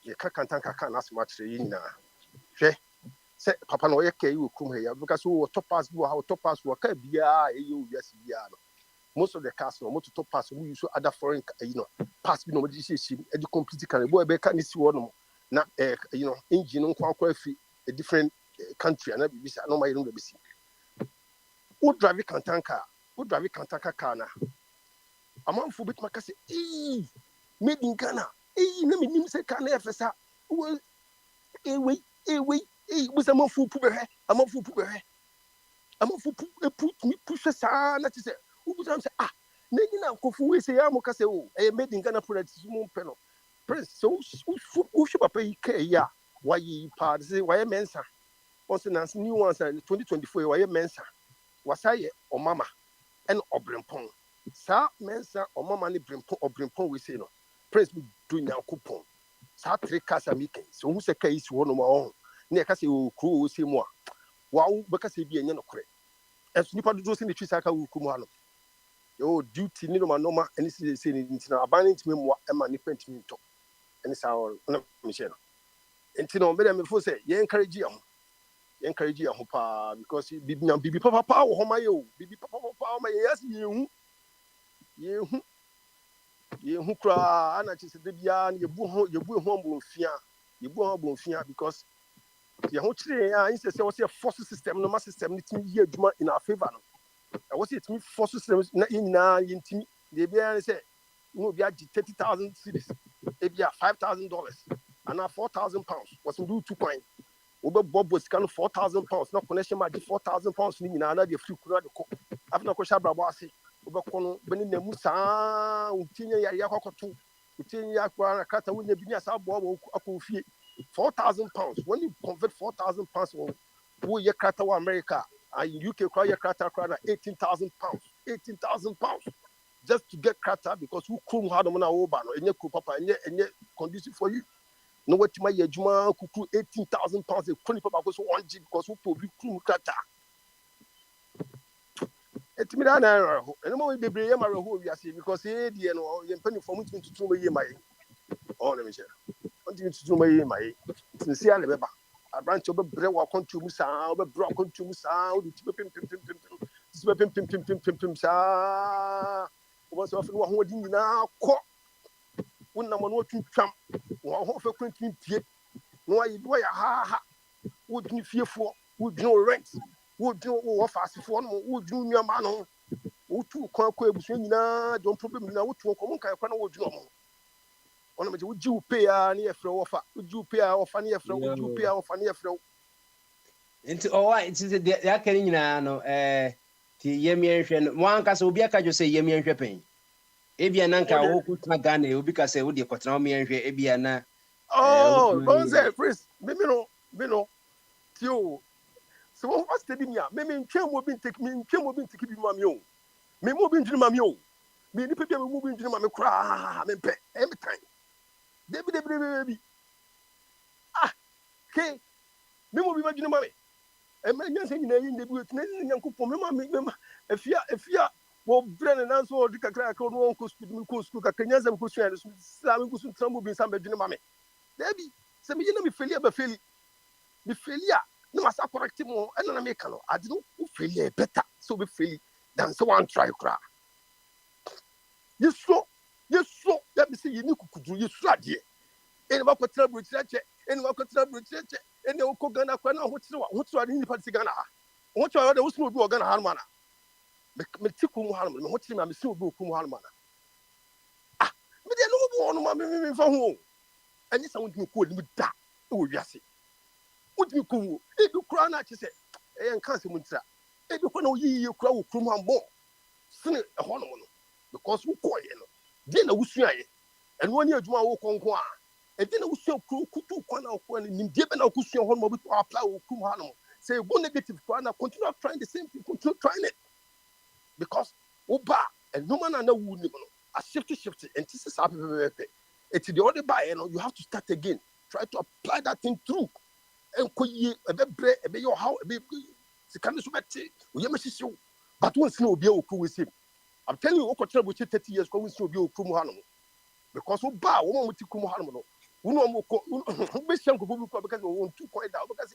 You can't ask much in say Papa no K will come here because who top pass go how top pass work be yes. Most of the cast no to top pass who use other foreign pass be no edu complete can boy be can see one na engine no kwa a different country and be no my no be see who drive Cantanka car na among for bit makase made in Ghana na me nim say can efesa well wait was a man fu put me push na ti say who was am say nani na ko fu we say am ka say made in Ghana products mo peno prince so who should papa ya why pa say why mensa also na new ones 2024 why mensa wasaye o mama and obrempon sa mensa o mama ni brempon we say no prince be do nya coupon sa three cars amike so who say kai is one no on na ka say o kru o say mo a wa be ka say bi enye no kore esu nipa do say ni twi sa ka wo kumu ano yo duty ni no ma normal any say ni ntina aban ntime mo e ma nipa ntime to any sa na me share no ntina me dem fo say ye encourage ya ho pa because bibi papa wo ho ma yo bibi papa ma yes ye hu kra ana chi se de bia na ye bu ho bonfia because ye ho chire ya in say was a force system no ma system ni timi ye adwuma in our favor no I was it me force system na ina yintimi de bia say no bia 30,000 cedis e bia $5,000 and £4,000 was do 2 coin obe bobo scan £4,000 na connection ma di £4,000 ni na de free kura de ko afna ko shabra bo ase obe kono beni na mu saa utinya ya kwakoto utinya ya kwa kata wunya bi ni asa bo akofie £4,000 when you convert £4,000 wo ye kata wa America and UK kwa ye kata kwa na £18,000 just to get kata because who krum hard na wo ba no enye ko papa enye conducive for you no what my yejuma kuku £18,000 e koni papa ko so 1G because who probably krum kata etimi da na ho eno mo bebre ye mare ho wi ase because e die no ye mpani for mutu tutu ye mai oh let me share until tutu ye mai sincerely beba abranche obebre wa kontu mu saa obebre wa kontu mu saa o di pim saa o so afi wa ho di nyina ko wonna mo no twam wo ho fa kwantu pie no ayi do ya ha wo dini fiefo wo dini rent wo dini wo fasifo no wo dini nyama no wo tu kwa ebusu nyina don problem nyina wo tu ko mo kan kwa na wo dini mo ona me wo jiw pay a na ye frɛ wo fa wo jiw pay a wo fa na ye frɛ wo jiw pay a wo fa na ye frɛ wo nti nti de aka ni nyina no ti yemie nhwɛ no mo anka sɛ obi aka jo sɛ yemie nhwɛ pɛn ebia na nka wo kutuna Ghana obi ka sɛ wo de kɔtena wo mie nhwɛ ebia na don't say please me no tio so wo study me a me ntwam obi nteki bi ma me o me mo bi ndwiri ma me o me ni pe bia me mo bi ndwiri ma me kra me pɛ em tan debi ke me mo bi ma dwiri ma me em nya se nyina yi ndebi wetina ni nyankopɔn me ma afia wo brene na so odi kakra ka no ko school ka kenya zam ko suya so sa me ko sun trambo bi sam be dwene ma me debi se me yina me feli aba feli me failure no masa correct mo and na make no ade no failure better so be fail than so one try cry. You so that me say you need kukudu you so ade ene ba ko tra bro chreche ene o ko Ghana kwa na ho tira ni pa ti Ghana ha ho tira de wo so obi o Ghana ha mana me ti ku mu ha me ho tira me se obi o ku mu ha mana ah me de no bo no ma me fa ho eni sa wo di ko ni da e wo wiase wo di ko wo e bi kura na che se e en kan se mu ntira e bi ko na wo yi kura wo krum ambo sene e ho no no because wo ko ye no de na wo sua ye eno woni adwuma wo konko a e de na wo sua kutu kwana wo ni nim de be na wo sua ho no mo bi to apply wo krum ha no say go negative kwana na continue trying the same thing continue trying it because wo ba and no man na wo ni no a shift and this is happy it's the other by you have to start again try to apply that thing through and ko yi e be your how e be sikane so beti wo ye mehihye but once na obi a okru we sim I'm telling you what control 30 years ko once obi okru mu ha no because wo ba wo mo ti ku mu ha no wo no mo ko be siam ko bi ko because we want 2 point down because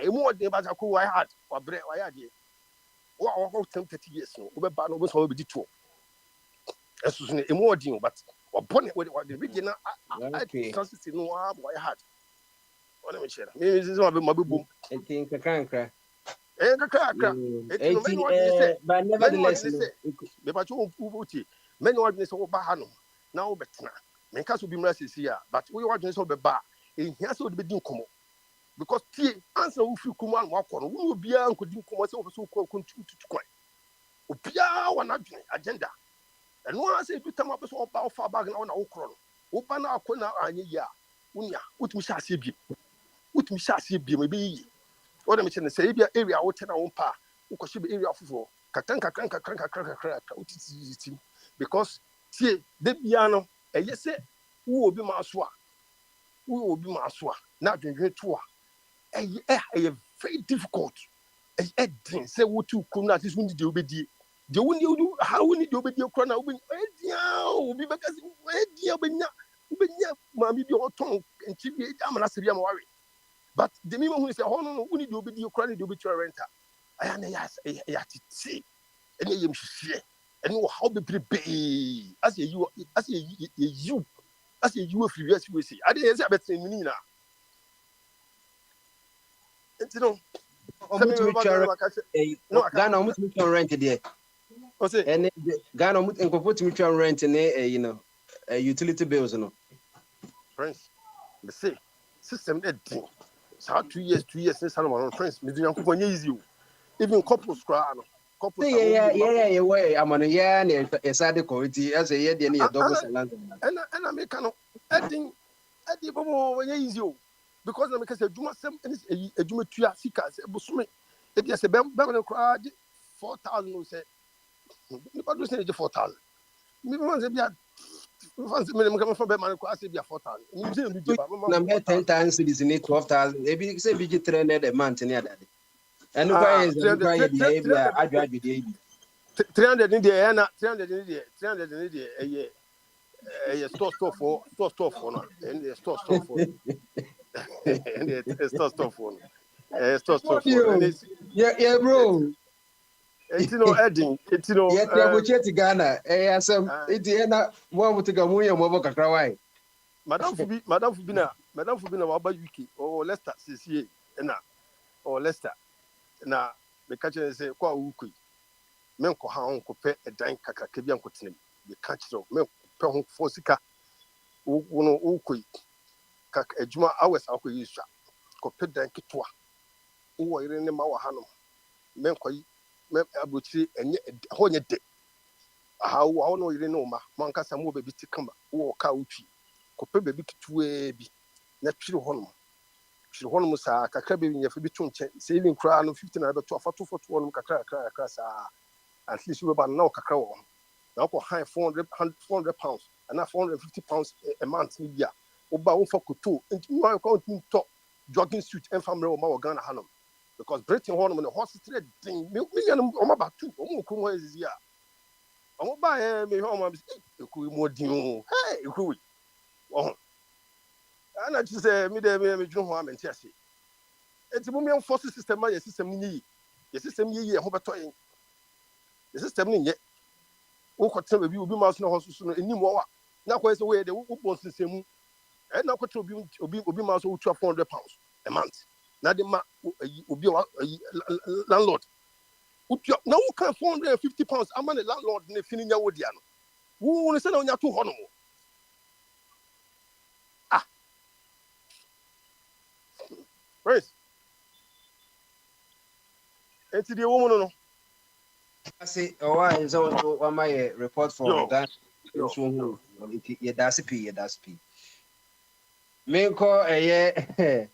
e mo de ba ko why hard wa bre wa ya de wo 30 years no wo be ba no wo so be di to eso so e mo din but wa bone we the region I consistency no wa hard what me share me this one be mabebom I think kakra kakra but nevertheless be ba cho ubuti many ordinance so ba ha no na wo betena me ka so bi mra sisi a but we ordinance so be ba e hia so de be din komo because tie answer wo fi kuma no akọ no wo bia nkodi komo se wo so ko tutu kwan obia wa na dwen agenda eno ase du tama be so ba ofa bag na wo kro no wo ba na akọ na anye ya unia utumi sha ase bi me be yi what am I saying say bia area wo tena wo pa wo ko be area fufo kakran utiti because tie de bia no eye se wo obi ma so a na dwendwen to a eye very difficult din say wo tu krum na this wundi de obedi de wundi how wundi de obedi kro na obi obi be kasi obenya ma mi bi o ton nti bi amana se bi am ware but the me who say ho no wundi de obedi kro na de obedi renter aya na ya titi ene yem hihie ene how be prepare as you free yes we say ade yes abetin ni na no Ghana almost rent there. And Ghana almost rent in utility bills, friends. Me say system that thing. So 2 years since I'm friends. Me do yanko easy. Even couples cry no. Couples yeah way I'm on a side quality as a year the double salad. And I make no adding bobo easy because na make say adwuma sem any adwuma tua sika bosume e be say be na cry 4,000 no say me do say 4,000 me want say be me come from be man cry say be 4,000 me say me number 10,000 cities in 12,000 e be say be 300 a month near that and why is the behavior adjudge the 300 in the na 300 in the store for no and the store for and the store for yeah bro it's no adding it's no yeah we chat Ghana some it na one with ga mu yam obo kakra why madam Fubina wa ba UK or Leicester CCA na or Leicester na me catch say kwa ukui men ko ha on ko pe edan kakaka bi an ko tenem be catch so men pe ho fosika wo ukui kak adwuma hours akoyi swa ko pe dan kitwa wo yire ne ma wa hanom men koyi men abuchi enye ho nye de aha wo no yire no ma man kasa mo be bi tikamba wo ka utwi ko pe be bi kitwa bi na twiri honom sa kakra be nyafa bi tunche saving kra no 50 na be to afato honom kakra sa at least we ba na kakra wo na ko high 400 pounds and 450 pounds a month ni bia oba wo fokoto nti mo ko to jogging suit and family o ma Ghana hanom because Britain honom no hospital din me yan o ma ba tu o mo ko ho ezizi a o mo ba me ho ma e ku mo din o hey ku oh And I just say, me, me, John, I'm in Tessie. It's a woman force system, my system, ye. The system, ye, a hober the system, yet. Who could tell you, be mouse no horses in more. Now, where's the way the was the same. And now, could be mouse who 400 pounds a month. Now, the man will be a landlord. Now, who can 450 pounds? I'm a landlord in the Finnish Wodiano. Who will send on your 200? Ah, Prince. And to the woman, no. I say, oh, I so on my report for that. Yo. Yeah, that's a P. Me call a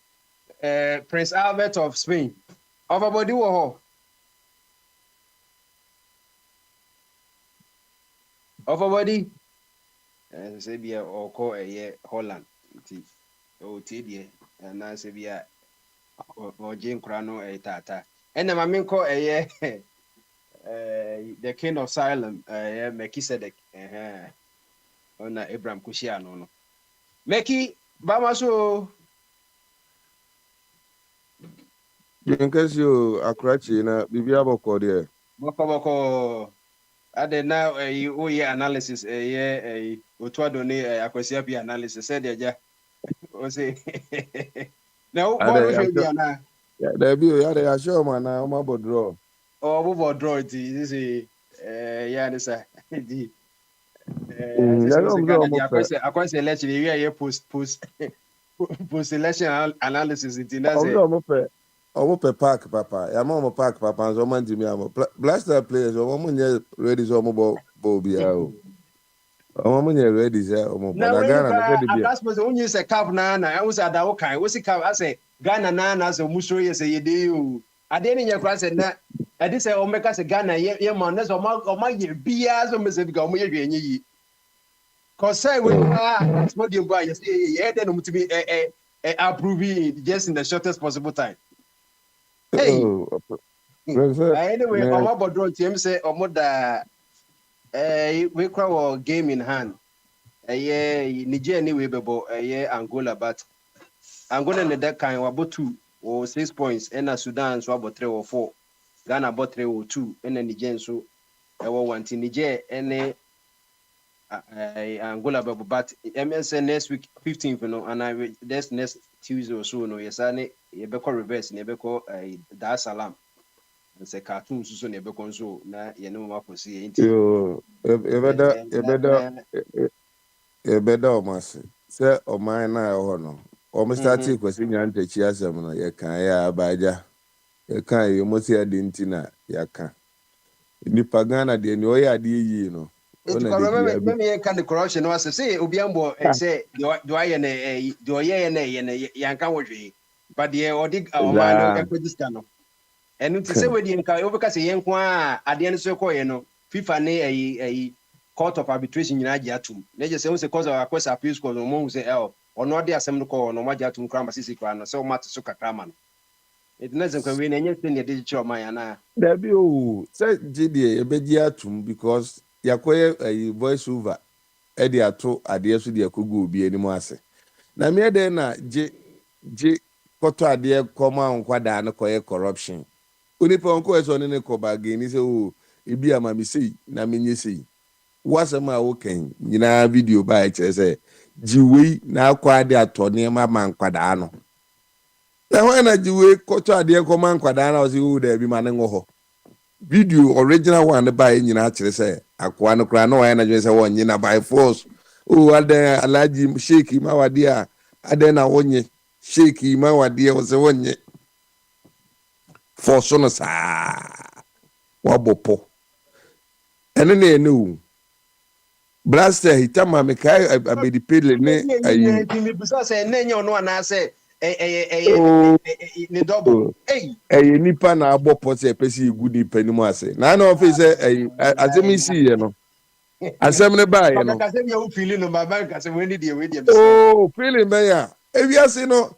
Prince Albert of Spain. Everybody wo Everybody. Say be or call a Holland. Oh, TD. And I say be or Jane Crano a tata. And then I mean call a the king of Salem, Melchizedek. On Abraham Kushiano. Meki, Bamaso. Because you Akrachi na Bibia Boko there. Boko. I did now a analysis a Utwadone Akwesiapi analysis said ya. Say now what should be an there be a show man now about draw. Oh, we draw it. This is yeah, this the I election we post election analysis it in Omo park papa. Ya mama park papa so man timi am. Blaster players omo nye ready so omo bo bia o. Omo nye ready say omo but Ghana na dey bia. That's was only say cap na I was at that kind. We see cap I say Ghana na so musoro ye say ye dey o. Ade ni nya kra say na I did say Omeka say Ghana ye man na so o ye bia so me say because omo ye hwe enye yi. Cause say we small the boy you say yeah then to be approve just in the shortest possible time. Hey. Anyway, I'm about to team say omoda we call game in hand. Nigeria anyway bebo Angola but Angola in that kind about 2 or 6 points and Sudan so about 3 or 4. Ghana about 3 or 2 and then Nigeria so 1 team Nigeria and Angola bebo but MSN next week 15th you know and that's next Tuesday or so no yes and you be call reverse you be call Dar es Salaam and say cartoon so you be call so na you know what to see Yo, e better almost. Say o man na ho no. O me start kwesi nya ntachi asem no ye kan ya abaja. Ye kan ye mo se ade ntina ya kan. Nipa Ghana de ni o ya ade yi no. It remember me can the corruption was say obiambo say do I do ye yanka wodwe but the odi o man e register no enu ti say we di nka obeka say yen kwa ade no so ko ye no FIFA ne court of arbitration nyina agi atum na je say we say cause of request appeal court no mo say ono de asem no ko no ma agi atum kra ma sisi kwa no say o mat so kakra ma no it doesn't come we na nye say ne de chiro ma ya na there be o say GD e be gi atum because yakoye voice over e de ato ade so de akogu obi animu ase na me de na je koto ade koma nkwada na koye corruption onipa onko eso ne ko bageni se o ebi amami sei na menye sei wasema wo kan nyina video ba e kire se jiwe na akwa ade ato ne ma nkwada no na ho na jiwe koto ade koma nkwada na o se o da bi ma ne ngo video original one by nyina kire se akwa no kra no na je se won nyina by force o ade alaji sheik mawade a ade na wonye sheik mawade o se wonye force no sa wabopo ene ne no blaster hitama me kai abedi pele ne ayi mi busa se nenye ono na se ne double nipa na abopo se pesi egu nipa ni mu ase na na ofi se asem isi ye no asem ne ba ye no asem ye u feeling no baba asem we ni we feeling be ya ewiase no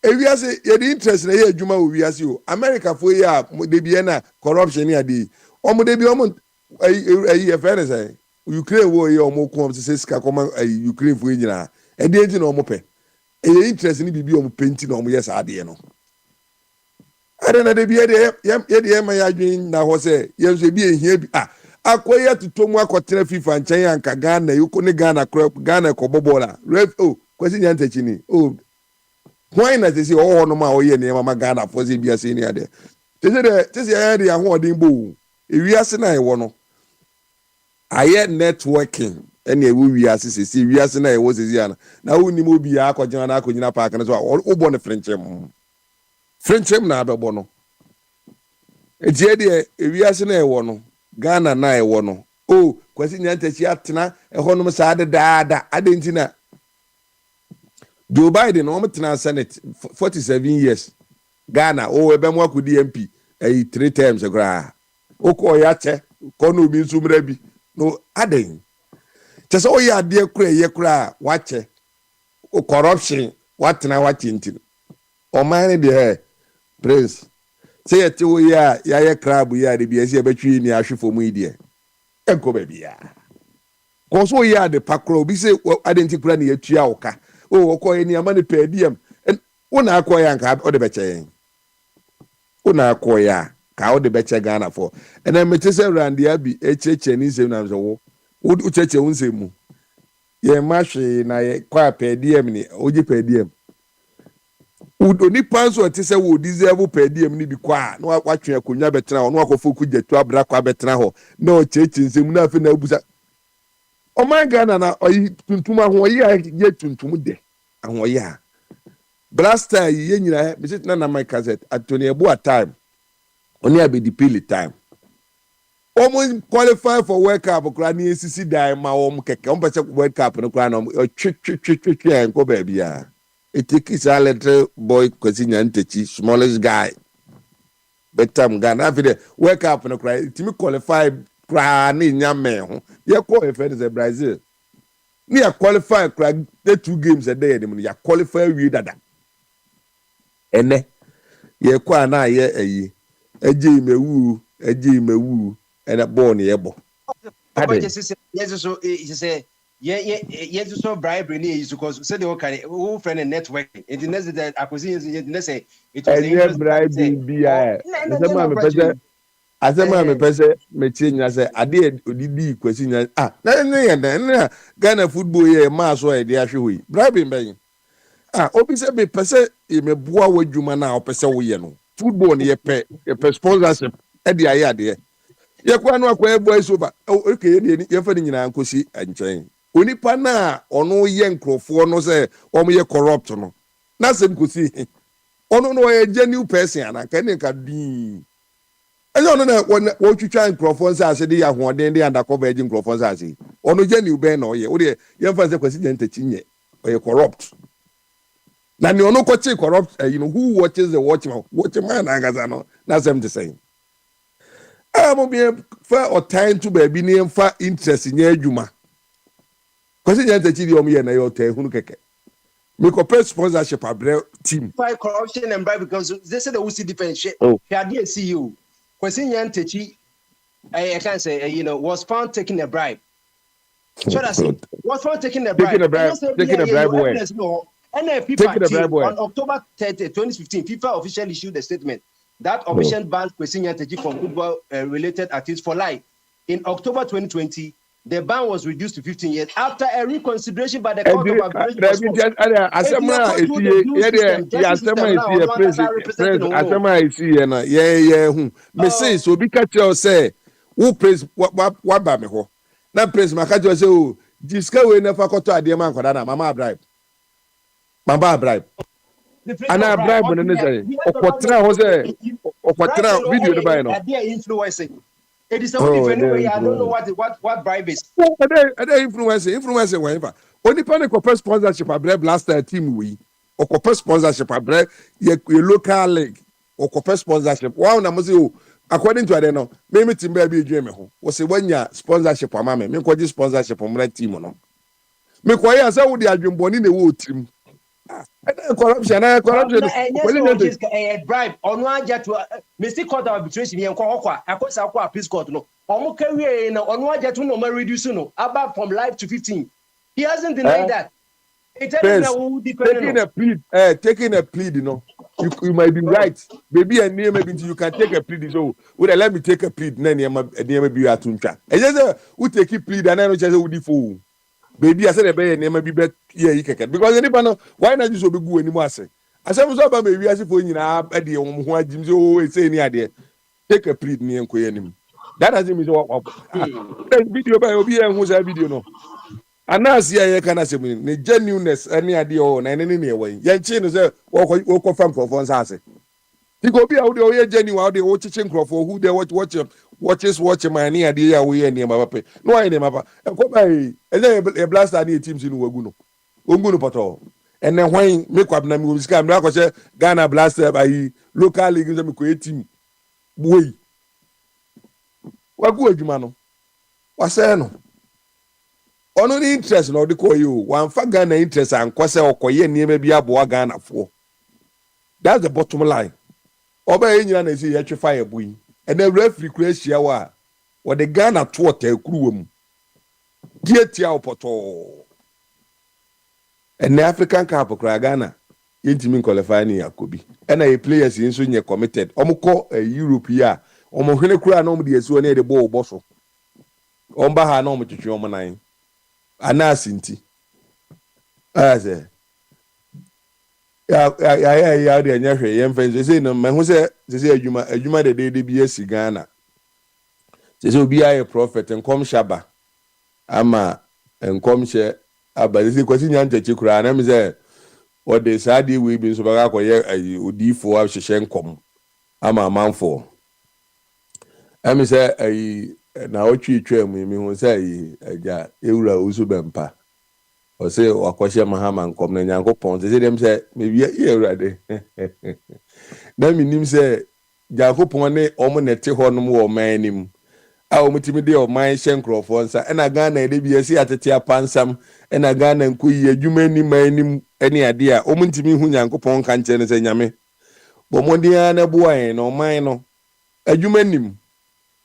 ewiase ye di interest na ye adwuma wo wiase o America fo ye a de bi na corruption ya di omo de bi omo e fere say Ukraine wo ye omo ko se sika koma Ukraine fo nyina e de nti na omo pe interest ni bibi o painting o yes ade no ade na de bi ye ma ya dwen na ho se ye so bi ehia bi akoya tutomu akotena FIFA nchen anka Ghana yuko ne Ghana ko bobola ref kwesi nyanta chini why na say no ma oye ne ma Ghana for say bia say ni ade tese ya de ahoden bo ewiase na ewo no aye networking ene ewo wiase sesi wiase na ewo sesi ana na woni mo bia akogina na akogina park na so obo ne friendship na abebo no etie de ewiase na ewo no Ghana na ewo no kwasi nyanta chi atena ehonom sa de daada adentina Joe Biden no tena Senate 47 years Ghana ebemu akudi MP 3 terms gra oko ya che kono bi nsumra bi no aden tese o ya de kura wache corruption watena wachintin o man de prince say yete wo ya ye crab ya de bi ese betwi ni ahwefo mu ide enko ba bia ko so ya de pakro bi say adenti kura ni yatua oka oko ni amane pediem una akoya nka o de beche una akoya ka o de beche Ghana for and then mete say randi abi echeche ni se na so wo ucheche unsemu ye mahwe na ye kwa pediem ni oji pediem oni panso te say wo deserve pediem ni bi kwa na watwe akonya betena ho na akofoku jetu abra kwa betena ho na o cheche nsemu na afi na abusa o man Ghana na oyi tuntum ahwo ye tuntum de ahwo ya blaster ye nyina be sit na my cassette atoni ebu a time oni abedi pili time almost qualify for World Cup kura ni esisi dai ma keke pese World Cup no kura no twi enko ba bia it takes a little boy kwesi nyantechi smallest guy betam Ghana afide World Cup no kura timi qualify kura ni nyame ho ye ko efe de Brazil ni ya qualify kura the 2 games a day dem ya qualify wi dada ene ye kwa na ye ayi eje imewu ene born ye bo yes so bribery ni is because say they can who friend network it is that acquisition it say it was enye bribe bia asema me pese me chinya say ade odidi kwasi nya na Ghana football ye ma so e de ahwe hoyi bribe ben obi se me pese me boa wadwuma na opese wo ye no football ni ye pe sponsorship e de aye ade ye kwa no akwa boys over okay ye fa ni nyina nkosi anchen onipa na ono ye nkrofo no se omo ye corrupt no na se nkosi ono no ye genuine person ana ka ne ka din enyo no na wo twitwa nkrofo nsa ase de ya hoden de undercover agent nkrofo nsa ase ono genuine ben na oye wo de ye fa se kwasi ntachi nye oye corrupt na ni ono ko che corrupt who watches the watchman agaza no na sem to say mo be fa o time to baby ni mfa interest nya adwuma kwasi nya ntachi di omo ye na yo ta hunu keke me ko pay sponsorship abre team fight corruption and bribe because they say they will see different shit they CEO kwasi nya ntachi I can say was found taking a bribe. So that's it. Was found taking a bribe. Taking a bribe where? And then FIFA on October 30, 2015, FIFA officially issued a statement that official banned Kwesi Nyantakyi from football related activities for life. In October 2020, the ban was reduced to 15 years after a reconsideration by the Court of Arbitration. Na praise makajo say jiska we never koto ade man kwada na mama bribe ana bribe no ne say okotra ho say okotra video de buy no Influencing. It is somebody anyway. I don't know what bribe is. They influencing whenever. Only panic for sponsorship abre last team we or sponsorship abre your local league or sponsorship. Wow, na mo say according to I don't know. Maybe team be dream ho. Was say when ya sponsorship ama me ko di sponsorship on my team no. Me ko ya say wo di adwemboni na wo team. Corruption. Bribe. On get to Mr. Court of Arbitration. I peace court. No, on one get to no reduce no about from life to 15. He hasn't denied that. First, taking a plead, you know, you might be right. Maybe a name maybe you can take a plead. So, would let me take a plead? Then you may be at Tuncha. And just who take a plead and I know just would fool. Baby, I said a bear name be bet yeah, you can because anybody why not you so be good anymore? I said, about maybe as if when you are at the why Jim's always say any idea. Take a plead near Quanim. That doesn't mean what video by Obi and who's a video no. Anasi ya kana se mu ne genuineness any ade o na ne ne we ye nchi no se wo ko fam crofo nsase ti go bi a wo de o ye genuine wo de wo chiche crofo who dey watch my ne ade ya wo ye ne ma pape no ayi ne ma pa ko ba e e blaster ne team si no wagu no ongu no poto ene hwan make up na mi wo sika mi akose Ghana blaster by local league so mi ko team boy wagu adwuma no wase no ono ni interest na odi ko you wan fa Ghana interest an kwese okoye niema bi aboa Ghana fo. That's the bottom line. Oba enyina na say yetwe fire boy and the referee creation wa the Ghana to kuru mu die tia opoto and the African Cup kra Ghana yentimi qualify ni yakobi and the players yin so nye committed omko Europe ya omohwene kura na omde yesu na de ball boso omba ha na omtwetwe omonan anasinti aze ya de nyahwe yemfa say no me hu say adwuma de bi esi Ghana say obi aye prophet nkom shaba ama nkom she aba say kwasi nyanta chikura na me say o de sade we bi so ba ko ye odifo a hwehye nkom ama manfo am say na otwi twam mi hu say aja ewura usu bempa o say wakɔhye mahama nkom na nyankopɔn say dem say me wi ewurade na minim say nyankopɔn ne omo nete hɔ nom wɔ man nim a omutimi de o man hye nkrɔfo nsa ɛna Ghana de bi asi atete apansam ɛna Ghana nkoyi adwuma ni man nim ɛne ade a omuntimi hu nyankopɔn ka nkyɛ ne say nyame bomodia na boae na man no adwuma nim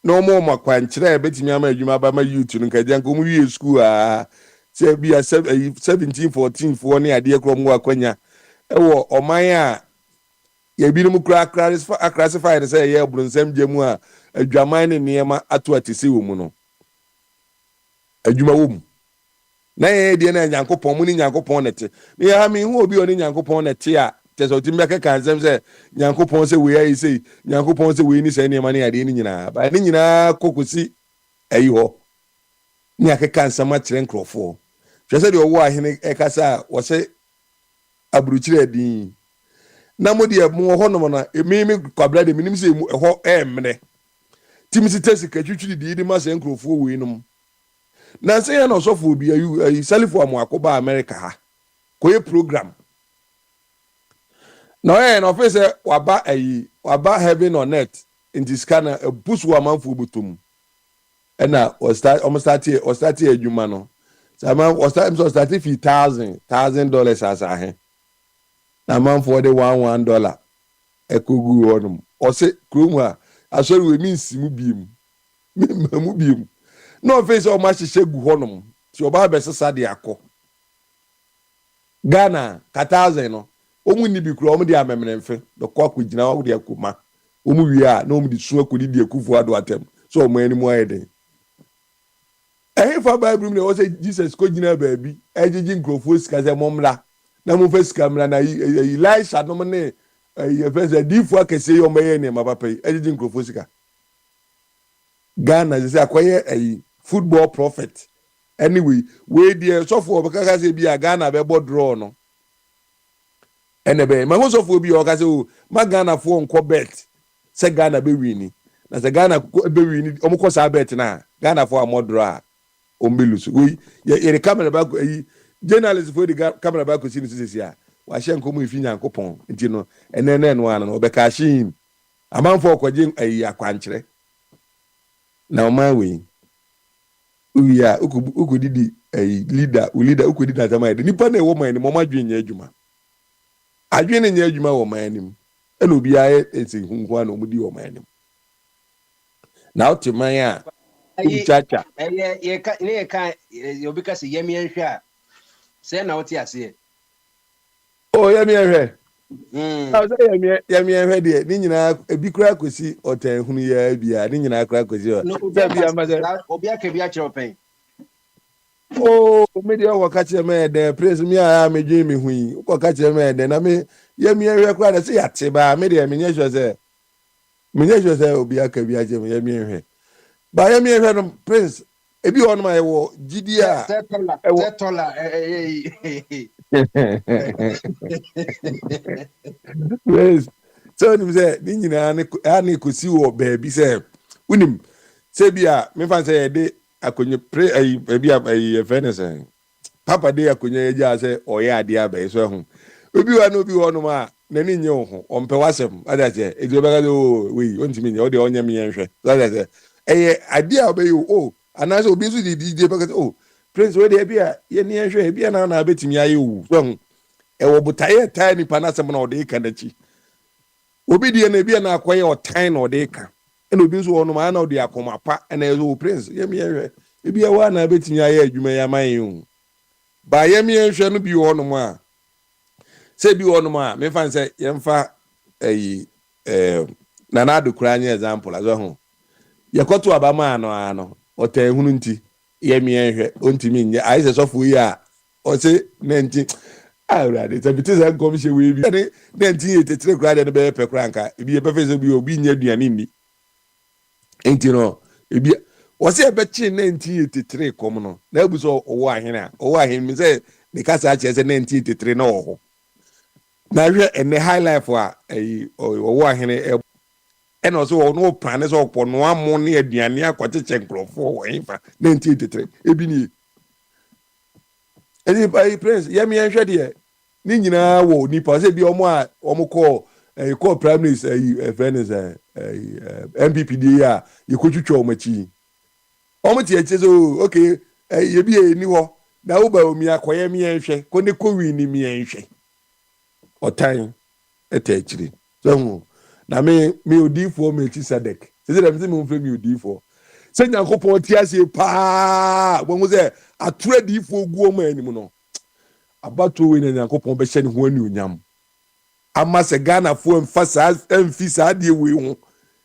na omo makwankyerɛ betimi ama adwuma ba ma youth no ka gyan ko mu wie school a say be 17 14 for ne ade krom wa kwanya ewo oman a ye bi no kura classify say ye brunsem gemu a adwaman ne niema ato atisi wo mu no adwuma wo mu na ye de na nyankopon mu ni nyankopon nete me ha me hu obi oni nyankopon nete a teso timbe ka kansem say nyankopon say we ayi say nyankopon say we ni say niema ne ade ni nyina ba ni nyina kokosi ayi ho ni akeka nsama kire nkrofo twese de owo ahene ekasa wo se aburuchire din na modi mu ho no na emimi kwabra de minim se mu ho emne timisi tesika twitwiri di ma se nkrofo we num na se ya na osofo bi ayi salifo amu akoba America ha koye program na no office waba heaven on earth in this kana busu wa manfo butum ena o start adwuma no sama o start $1,000 as ahe na man for the $1 ekogu wonum o se krom a asori we minsi mu biem no face o ma hye gu honum ti oba be sesa de akọ Ghana $1,000 no omu ni bi kro omu de amemrenfe do kwakọ gina o de akoma omu wi a na omu de su akodi de akufu ado atem so omu ani mu ayede for Bible me say Jesus ko gina baabi ejiji nkrofo sika se momla na mo fa sika mla na Elisha no ne first difu akese yo meye ne mapapa ejiji nkrofo sika Ghana say akoye football prophet anyway we dey so for obaka say bi Ghana be bo draw no ene be ma so for bi o ka say o ma Ghana fo nko bet say Ghana be wini na say Ghana be wini o mo ko sa bet na Ghana fo amodra ombelusu we ye camera back journalist for the camera back see this ya wa hye nkomo ifi nyankopon nti no enene no ana no obeka shin amanfo kwaje akwankyere na o man we uya ukudidi leader ukudidi na zama de nipa na e wo man ni mo madwen adwuma adwen nya adwuma wo man nim ena obi aye esi hunhua na omudi wo man nim na otiman a chacha ye ka obi ka se yemi enhwe a se na wote ase Oh, yeah, me here. Mm. I was saying, yeah, me here. Nina, a big crack was see or 10 who near be a Nina crack was your. No, Sabia, mother. Obia Kebia Chopin. Oh, media will catch a man there. Praise me, I am a Jimmy Wing. Or catch a man, then I mean, yeah, me here quite a say at Seba, media, miniatures there. Miniatures there will be a Kabia Jimmy, yeah, me here. By me here, Prince, if you on my war, GDR. Tetola. Yes. So him say ni nyina ne kosi wo baabi say unim say bia me fan say de akonye pre ai baabi ai fairness papa de akonye eja say oye ade abai so ho obi wa no bi wo no ma na ni nye ho ompe wasem ada say ejo bega do we ontimi nye o de onye me yenhwe so ada say ade abai o anase obi so di DJ bega oh prince we de bia ye ni yenhwe bia na betimi aye wu so ho e wo butaye tai ni panasem na o de kanachi obi die na bia na akoye otan na o de ka ena obi nso wono ma na o de akoma pa ena ezo prince ye me yenhwe bia wa na betimi aye adwuma ya man yu ba ye me yenhwe no bi wono ma se bi wono ma me fan se yemfa na na do kura nya example azo ho ye koto abama ano otan hunu nti ye me yenhwe ontimi nye ai se sofo yi a o se na nti already so biti za nkom hye we bi na nti ye tetere kura de be pe kura nka bi ye pe fe so bi obi nya aduane ni enti no ebi wo se be chi na nti ye tetere kom no na ebu so owo ahene mi se ni kasa ache se na nti ye tetere na oho na hwe ene high life a owo ahene e no so no plan so opo no amo ne aduane akwacheche nkrofo wo infa na nti ye tetere ebi ni eni prince ye mi enhwe de ni nyina wo nipa se bi omo call prime minister friend is MPP dey a ye kotwitwa omachi omo tie chezo okay ye bi ni ho na wo ba omi akoye mi enhwe ko ne ko wi ni mi enhwe otan etachiri so na me odifo me chi sadek se dem se me mfe mi odifo se nyankopon ti ase pa bo ngo se atura difo guo ma anim no abato we na nyankopon be hye ne ho ani onyam ama se Ghana fo emfasa emfisa de we ho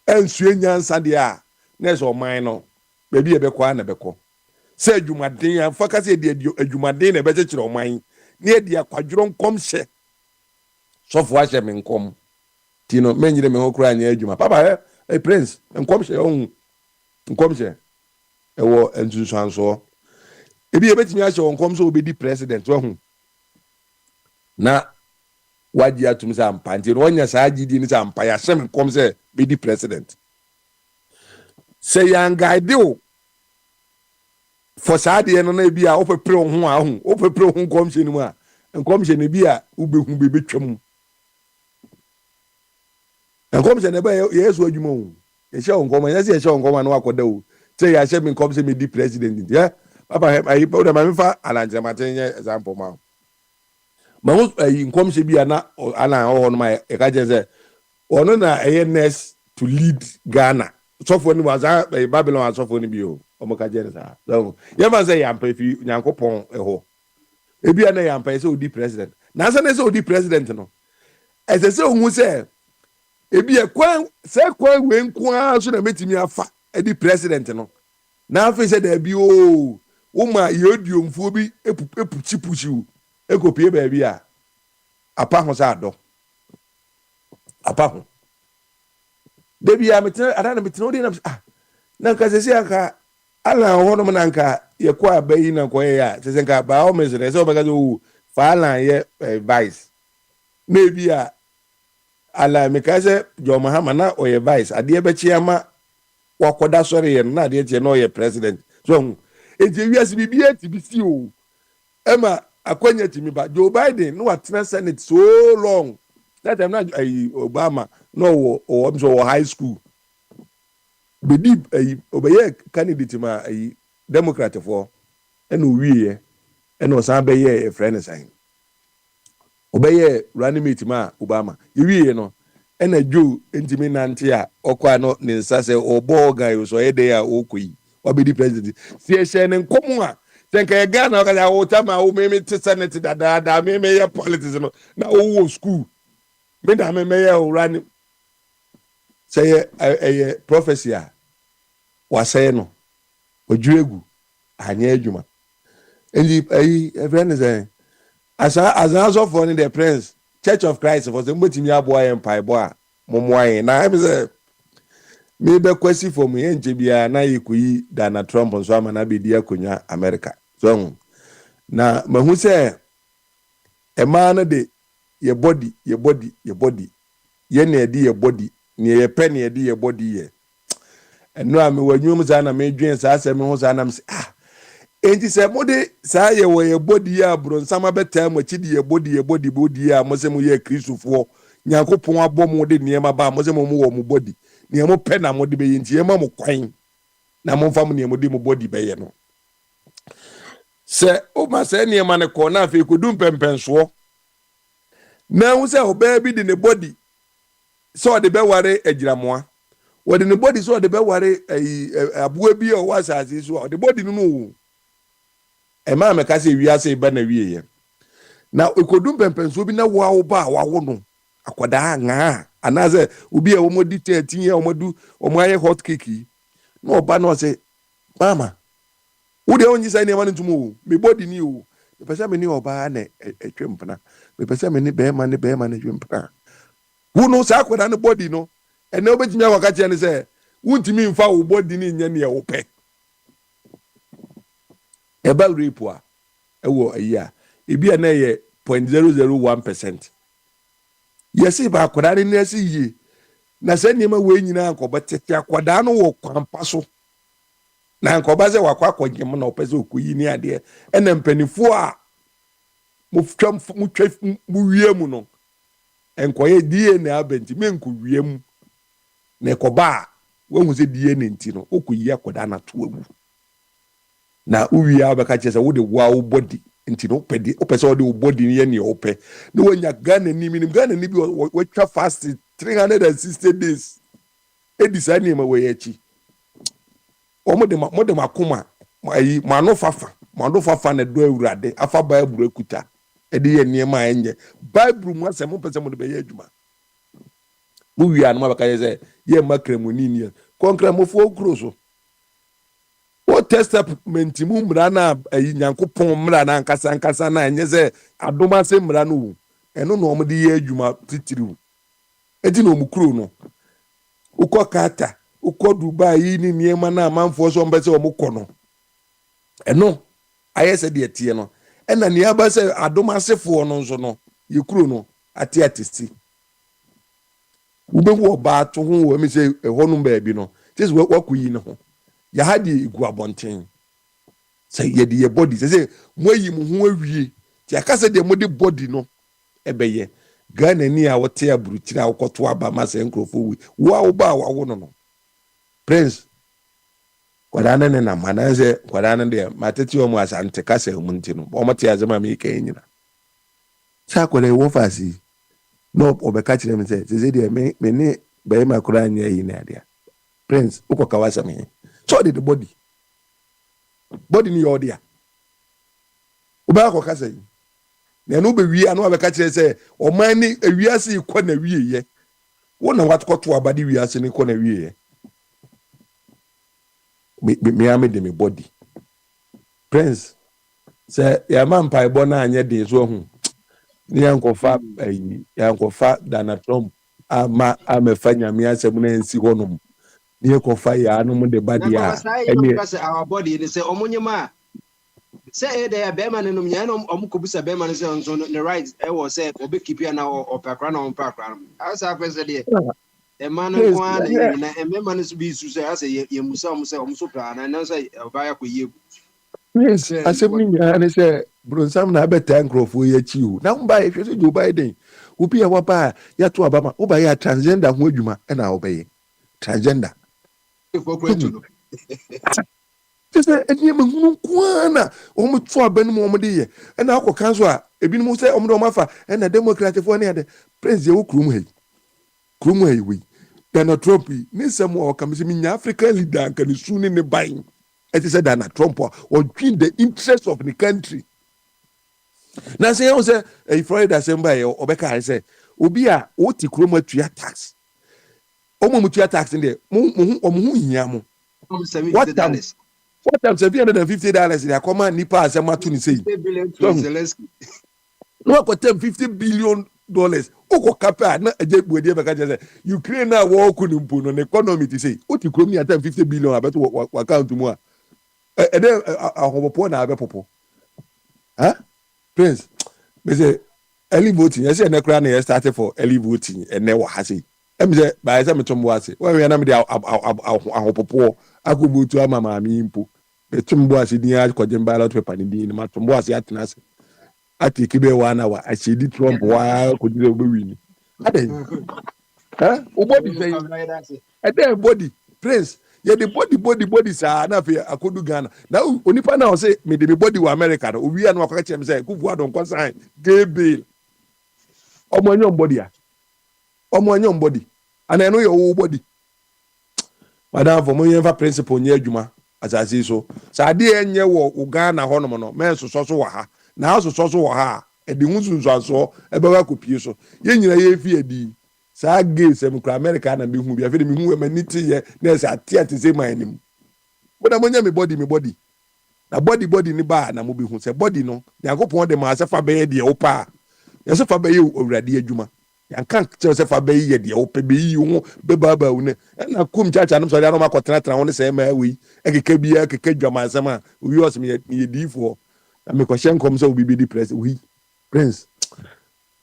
ensue nyansa de a na so man no ba bi e be kwa na be ko se adwumaden amfa ka se de adwumaden na be kyekere oman na e de akwadworo nkom hye sofo ahye me nkom tino menyire me ho kura anya adwuma papa prince nkom hye ohun nkom hye e wo ensunsuanso ebi e betimi ahye nkom so obedi president ohun na waji atum sa ampanti no wonya sa agidi ni sa ampa ya sem kom se be di president say yang guide o for sa de no na bi a opepre ho a ho opepre ho kom se ni mu a nkom se ne bi a ubehu be betwam nkom se ne ba yesu adwuma o ye hye nkom ya se ye hye nkom na wakoda o say ya hye me nkom se me di president ya papa ayi pa o da ma mfa alanje maten example ma mamu nkom se bia na ana ho no ma e ka je se ono na next to lead Ghana so for ni was Babylon so for ni bio o mo ka je sa so ye ma say yampa fi nyankopon ho e bia na yampa se odi president na se odi president no e se ohun se e bia kwan we nkwa so na metimi afa e di president no na afi se da bi o ma yodiomfo bi epuchipuchi ekopie ba bia apa ho sa do apa ho de bia metin ada na metin odi na nka sesi aka ala ho no nka ye kwa bayi na ko ya sesi nka ba o mesere se o bega zo fa ala ye vice na bia ala mekaze jo mahama na o ye vice ade be chiama wakoda sori ye na ade che no ye president so eje wiase bibia ti bisi o ema akwanya timi ba Joe Biden no atena Senate so long that time na Obama no wo high school be deep obeye candidate ma Democrat for eno wiye eno san be ye friend sign obeye running mate ma Obama wiye no ena Joe entimi nante a okwa no ne nsa se obo guy so ye dey a okoi obedi president sie she ne nkomo a Think again, I will tell my old me to Senate that I may politics now school. Me that may run say a prophecy was saying no. Ojuegu anya adwuma. And a friend is saying as an answer for the prince Church of Christ for the mutimi aboa empire boy momwa na I say me be kwesi for me enje bia na yikuyi Dana Trump nso ama na be dia konya America. So na mahu say e man de your body ye na edi your body ne ye pe na edi your body ye. Eno a me wanwum za na me dwen sa asem ho za na me enti se mode sa ye wo ye body ya bro nsama beta mo chi de ye body ya mo se mo ye kristofo nyankopon abom mo de niema ba mo se mo wo mo body niemo pe na mo de be enti ye ma mo kwan na mo fam niemo de mo body be ye no se o ma se niema ne ko na fe ko dum pempenso na wo se oba bi de ne body so de be ware agiramoa what in the body so the be ware abuo bi o wasase so the body no e ma me ka se wi ase ba na wie ye na ekodum pempenso bi na wo ba wo no akoda nga anaze obi e wo modi 13 ye o modu o mo aye hot cake no ba no se mama wo de onyi sai ne ma ntumo me body ni o me pese me ni oba na etwempna me pese me ni be ma ne twempna wo no sa akoda ne body no ene obetimi akwa ka ne se wuntimi mfa wo body ni nya ne wo pe eba rape a ewo ayi ebi na ye 0.001%. Yesi ba akoda ne esi yi na se niema we nyina ankoba tete akoda no wo kwampa so na ankoba se wakwa akogem na opese okoyi ni ade ene mpanifo a mo twam mo twa mo wie mu no enkoye DNA abenti menko wie mu na ekoba wo hu se DNA nti no okoyi akoda na to agu na uwi abaka chese wo de wo body nti no pedi opese wo de body ni ye ne ope na wonya Ghana ni minim Ghana ni bi wo twa fast 360 days edisani ma we yachi mo de makoma ayi mano fafa na do awurade afa bible ekuta ede ye niema enye bible mu asem mo pese mo de be ye adwuma mo wi anu abaka chese ye makremoni ni konkremofo okro so o testament mu mra na nyankopon mra na nkasa na enye se adoma se mra no eno no omde ye adwuma titiriu edi no mukuro no ukọ kata ukọ Dubai ni niema na amanfo so mbese omukọ no eno ayese de tie no ena ni aba se adoma sefo no nso no yekuro no ate atesti ubehu oba to ho wo mi se eho no ba bi no tis wakuyi ne ho ya hadi igu abonten say ye de body say moyi mu ho awie ti akase de mo de body no ebeye Ghana ni a wote aburuchira akoto aba ma se nkrofo wi wo ba wo no prince kwadana ne na mana se kwadana de mateti o mu asante kase mu ntino o mate azema me ka enyina sa kwale wo fasi no obeka kire me se de me ne be ma kura anya yi na dia prince uko wasa me so did the body ni yodia uba ko kasa yi na no be wi anu abeka kire se o man ni awiase ikọ na wie ye wona watkoto abade wiase ni ikọ na wie ye me ame de me body prince se ya man pai bona anye de so hu ni yankofa Dana Trump ama amefanya miasem na ensi honum ni ekofa ya anu de badia eni our body they say omonyema say there be man no nya no omukobusa be man say on the right e was say obe keep ya na opakra na opakra as I say there e man ko an na e me man so bi su say as ye musa omuso pra na say oba ya ko ye yes asem ni nya ne say bronsam na abeta nkrofo ye chi o na mba ye hwese Joe Biden obi ya waba ya to abama oba ya transgender ho adwuma e na obeye transgender just eni me hunu kwana o mu to abanu mo mo de ye e na akoka so a ebi no say o mo do mafa e na democratic fo ne ade prince ye wo krum hey we Dana Trump ni sem o kam se minya African leader kan su ne ban It is said that Trump or between the interest of the country. Now say you say a Florida Assembly or Obeka I say obi a oti kroma tua tax. Omo mutua tax in there. Mo what time? What time $750 they come and nipa asema to ni say. No ko $50 billion. Oko kapa na eje buede be ka say Ukraine na wo ku ni mpo no economy ti say oti kromi at $50 billion abeto wa account mu a. E dey ahobopo na abepopo. Huh? Prince, they say early voting. I say na kra na started for early voting and never has it. Say by the time tombo ase. When we na me dey ahopopo akobutu ama maami impo. Be tombo ase din a ko jemba lot paper ni din ma tombo ase atena ase. Ati kibe 1 hour. I say di Trump wa ko dire obe win. Aden. Huh? Body say. E dey body. Prince, yeah, the body sa na fe akodu Ghana. Now onipa na say me the body wa America no owi anu akwa chem say kufu adon consign gay bail. Omo anyom body a. Omo anyom body. And I know your body. Madam for mo yenfa principle nye adwuma asase so. Sa ade enye wo Ghana ho no no men so wa ha. Na so wa ha e de hunsunsu aso e be wa kopie so. Ye nyina ye fi adi. Sa gay sem kra America na be hu bia fe de me hu emaniti ye na se ate se man nim. But na monya me body na body ni ba na mo be hu se body no yakopon de ma se fa be de opa ye se fa be ye owrade adwuma yankan che se fa be ye de opa be yi hu be baba wu ne na kum chacha no so de no makotena tena won se ma wi ekeke bia ekeke dwama sama wi os me ye difo na me ko hyen kom so obi be di press wi prince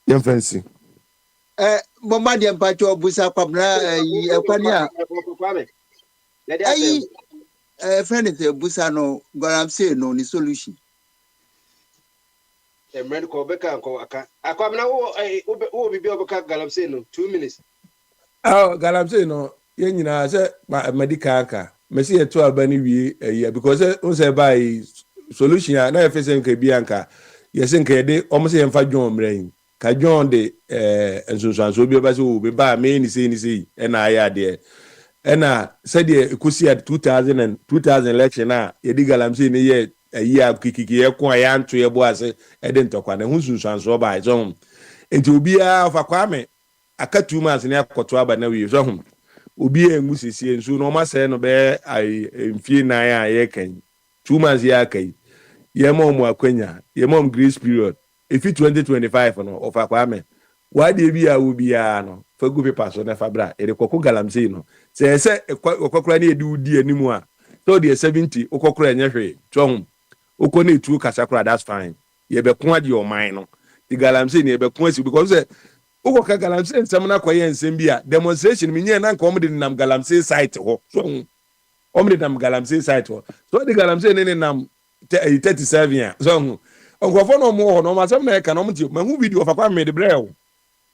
yem fancy Mama de mpacho busa kwabra ekwani a ayi friend of busa no goram say no ni solution Emred ko beka ko aka akwabna wo bibi obeka galamse no 2 minutes galamse no ye nyina se medical aka mesi ye to abani wi because on say by solution na e fese nka bi anka ye se nka ye de o mo se ye mfa John mrain ka John de ensunsuanso bi ba se o be ba me ni sei na aya de na said the ekusi at 2000 election na ye di galamse ni ye ayi kikiki ye ko aya nto ye bo ase e de ntokwa na hunsunsuanso ba so enti obi a fa kwame aka 2 months ni akoto aba na wi so obi engu sisi ensu no ma se no be ai mfie na ya ye kan 2 months ya kai ye mom akwanya ye mom grace period if 2025 no of akwame why dey bi a obi a no fa gu paper so na fa bra e de kokko galamse no se okokora na edi udi animu a so the 70 okokora enye hwe twon okọ na etu kasakora that's fine ye be ko ade o man no the galamse ne be ko asi because okoka galamse nsem na koye nsem bi a demonstration minye na nka omde nam galamse site ho so omde nam galamse site ho so the galamse ne nam 37 a so onkofo no mo ho no ma sem na e ka no mti ma hu video fa kwa me de brel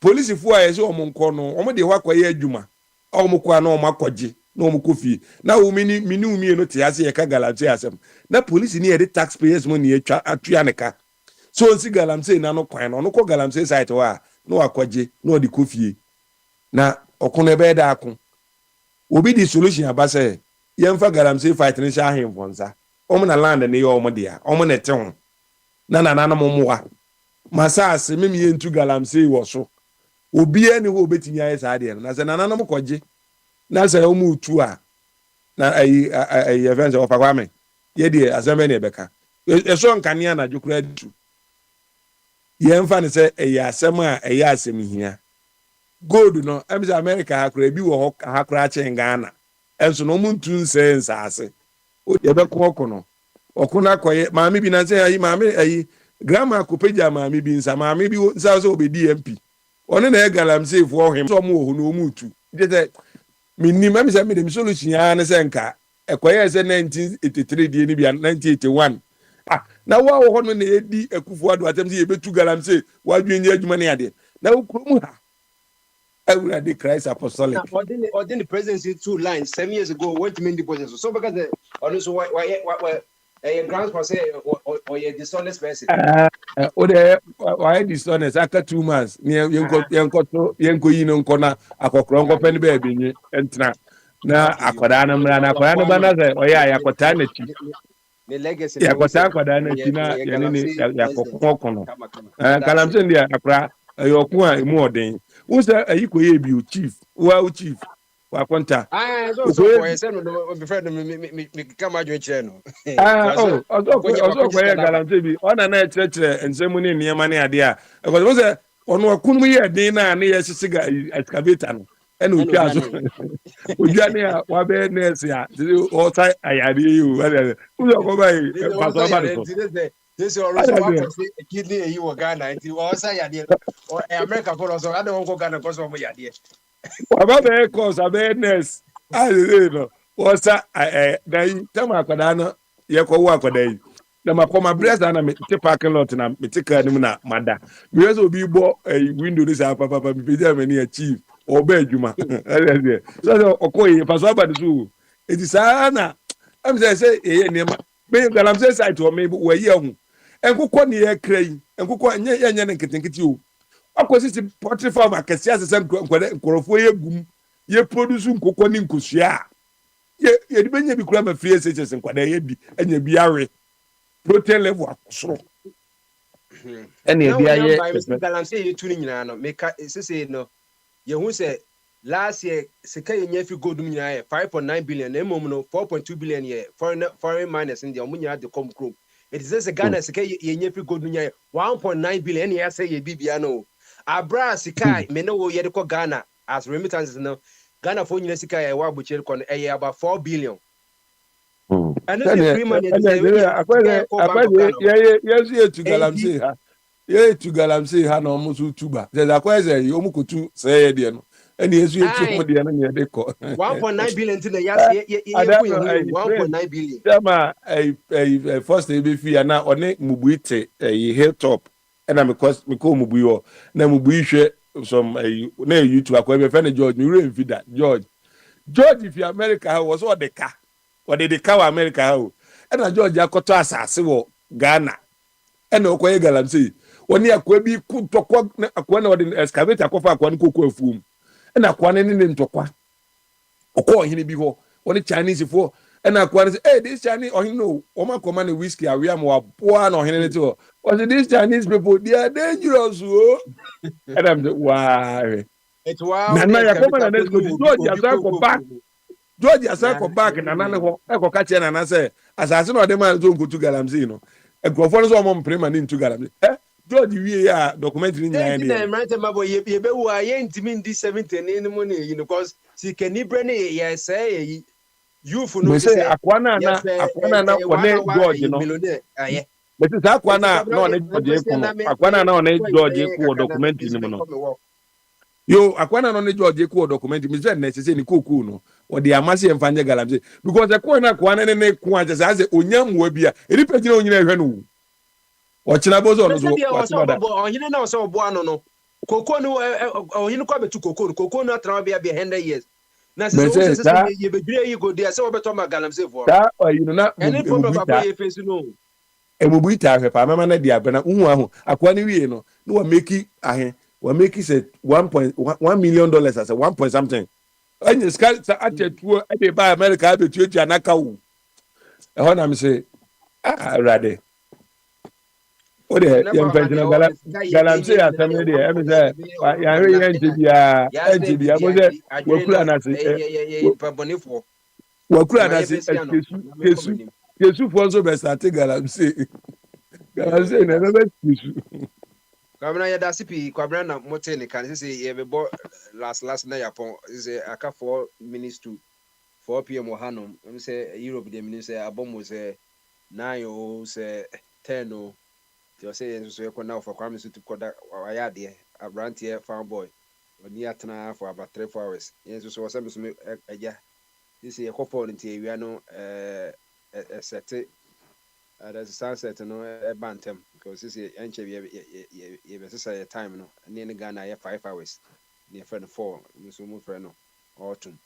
police fu a ye so omonko no omde ho akoye adwuma omko na omakoje na omkofie na wo mini umie no te ase ye ka galamse asem na police ni ye de taxpayers money atwa atua ne ka so nsi galamse na no kwan no ko galamse site wa no akwaje no odi kofie na okono ebe da akon obi di solution abase yemfa galamse fight ni sha him fonza na land ne yo omo dia omo na te ho na momoa masase memi yentu galamse wo so obi ani ho obetimi aye sa de na se na mo koje na se omo utu a na ai event of akwame ye die azame ne beka eso nkania na jukura du yemfa ne se asem a asem hia gold no emse America hakura bi wo hakura chen Ghana enso no muntu nse nsase o ye be ko okono okuna koye maami bi na se ayi maami ayi grandma kopeja maami bi nsa maami bi nsa so obedi MP one na galamse fu ohim so mo ohu no mutu je minni mami se me dem solution ya ne se nka ekoye se 1983 die ni bia 1981 na wa wo hono na edi akufu ado atem se ye betu galamse wa dwenye adwuma ne ade na ukrom ha awurade Christ apostolic ordin the presidency 2 lines 7 years ago went mean the position so because the also why grants for say or a dishonest person o de why dishonest aka 2 months ni yenko yi no nko na akokro nko pe ni be bi ni entra na akwadaa no mmra na akwadaa no ba na sɛ ɔyɛ a yɛakɔtaa n'akyi ne legacy na yɛakɔtaa wose akwadaa n'akyi na ɔyɛ yɛne ne galamsey president yɛakɔko no kama kama that's it galamsey deɛ akwadaa ɛyɛ ɔko a ɛmu ɔden wo sɛ ayi kɔyɛ bio chief wo chief wakɔnta so for say no be friend me kama adwen kyerɛ no ɔsɔ kɔyɛ galamsey bi ɔna na ɛkyerɛkyerɛ nsɛm ne nneɛma ne adeɛ a ɛkɔsɛ wo sɛ ɔno ɔko no yɛ den na ne yɛhyehye excavator no ɛna otwa so odwane a wabɛyɛ nurse a ɔsa ayareɛ yi o wosɛ ɔkɔba yi paso aba de so this already one for kidney eyi wɔ Ghana nti ɔsa yadeɛ America for so ada wɔn kɔ Ghana kɔ so wɔn yadeɛ waba bɛyɛ course abɛyɛ nurse a no ɔsa na yi tɛma akwadaa no yɛkɔwo akwadaa yi na makɔma brɛ saa na mete parking lot na mete car no mu na mada meyɛ sɛ obi bɔ window no saa papapa mepɛgya m'ani achieve ɔba adwuma sɛ ɔkɔ fa so aba de so ɛti saa na ɛm sɛ ɛyɛ nneɛma galamsey site wɔ me wɔayi ahu nkokɔ ne yɛkra yi nkokɔ yɛnyɛ ne nketenkete o akɔ sisi poultry farm akɛseɛ ase sɛ nkurɔfoɔ yɛ gum yɛ produce nkokɔ ne nkosua a yɛde bɛnya bi kura ma free SHS nkwadaa yɛ bi anya bi awe protein level akɔsoro ɛna ebi ayɛ galamsey yɛ tu ne nyinaa no meka sisi no yɛhu sɛ last year sika yɛnya fi gold mu nyinaa yɛ 5.9 billion na mmom no 4.2 billion yɛ foreign miners in deɛ ɔmo nyinaa de kɔm kurom ɛti sɛ Ghana sika yɛnya fi gold mu nyinaa yɛ 1.9 billion ɛna yɛasɛ yɛ bibia no abra sika me ne wo yɛde kɔ Ghana as remittances no Ghana fo nyina sika yɛ wɔ abɔkyere kɔ no ɛyɛ about 4 billion ɛno sɛ free money yɛsu yɛtu galamsey ha yɛtu galamsey ha na ɔmo so tuba sɛ akɔyɛ sɛ ɔmo kɔtu sɛ yɛ deɛ no ɛna yɛsu yɛtu ɔmo deɛ no ne yɛde kɔ 1.9 billion nti na yɛkɔ 1.9 billion sɛma first ɛbɛfi a na ɔne mubui te hilltop ɛna mekɔ mubui hɔ na mubui hwɛ some na YouTube akɔ ɛbɛfɛ ne George mewura mfi da George fi America ha wɔ so ɔde ka wɔ America ha o ɛna George akɔtɔ asase wɔ Ghana ɛna ɔkɔyɛ galamsey wɔne akɔ bi ntɔkwa akɔ na ɔde excavator akɔfa akɔ ne koko afuom ɛna akɔ ne ne ntɔkwa ɔkɔ ɔhene bi hɔ wɔne Chinese foɔ ɛna akɔ ne sɛ this Chinese ɔhene no ɔma kɔma ne whiskey awia ma waboa na ɔhene ne te hɔ ɔsɛ these Chinese people they are dangerous o ɛna m sɛ waa nana yakɔma na next George asakɔ back nana ne hɔ ɛkɔka kyerɛ nana sɛ asase na ɔde ma no so nkotu galamsey no nkurɔfoɔ no so ɔmɔ mpere ma ne ntu galamsey George wie a documentary nyinaa ne mmerante mabɔ yɛbɛwu a yɛntimi ndi 70 ne mu ne yi no cause sikani brɛ ne yɛsɛe yɛyi youth no sɛ akwa na wɔne George no bɛti saa akwa na ɔne George ko no akwa na ɔne George ko wɔ documentary no mu no yo akwa na ɔne George ko wɔ documentary mi sɛ na sɛ ne kokoo no wɔde amase yɛmfa nyɛ galamsey because ɛkɔ na akwa ne ko a kyɛ sɛ onya mmoa bi a ɛnipa gyina onyina ɛhwɛ no ɔkyena bɔ sɛ ɔno so ɔhene na ɔsɛ ɔboa no no kokoo no ɔhene kɔ abɛtu kokoo no atena bia 100 years na sɛ sɛ yɛbɛdwira yi go dia sɛ wɔbɛtɔ ma galamsey for ta ɔyi no na ɛne problem papa yɛ face no emubu ita hwɛ pa mama na di abena uhu aho akwa ne wie no na wa make say $1 million as a 1 point something anya ska atatuo e dey buy America abetuatu anaka wo ɛhɔ na me say rade o de yɛmfɛntina galamsey asɛm ne deɛ ɛme sɛ yɛahwɛ yɛnkyɛ biaa mo sɛ wakura nase kesufoɔ nso bɛsate galamsey na ɛbɛbɛ kesu kwabena yɛda se pii kwabena na mote ne kan sɛ yɛbɛbɔ last na yapɔn sɛ aka 4 minutes to 4 p.m. wɔ hanom sɛ Europe deɛ menim sɛ abɔmmɔ sɛ 9 o sɛ 10 o nti ɔsɛ yɛn nso yɛkɔ na ɔfa kwame so kɔda wayɛ adeɛ aberanteɛ farm boy ɔni atena for about 3-4 hours yɛn nso wɔsɛ me so me agya sɛ yɛkɔ fɔ no nti awia no ɛsɛte the sunset no ɛba because sɛ yɛnkyɛ yɛbɛsesa yɛ time no ne Ghana yɛ 5 hours ne yɛfrɛ no 4 nso mu frɛ no autumn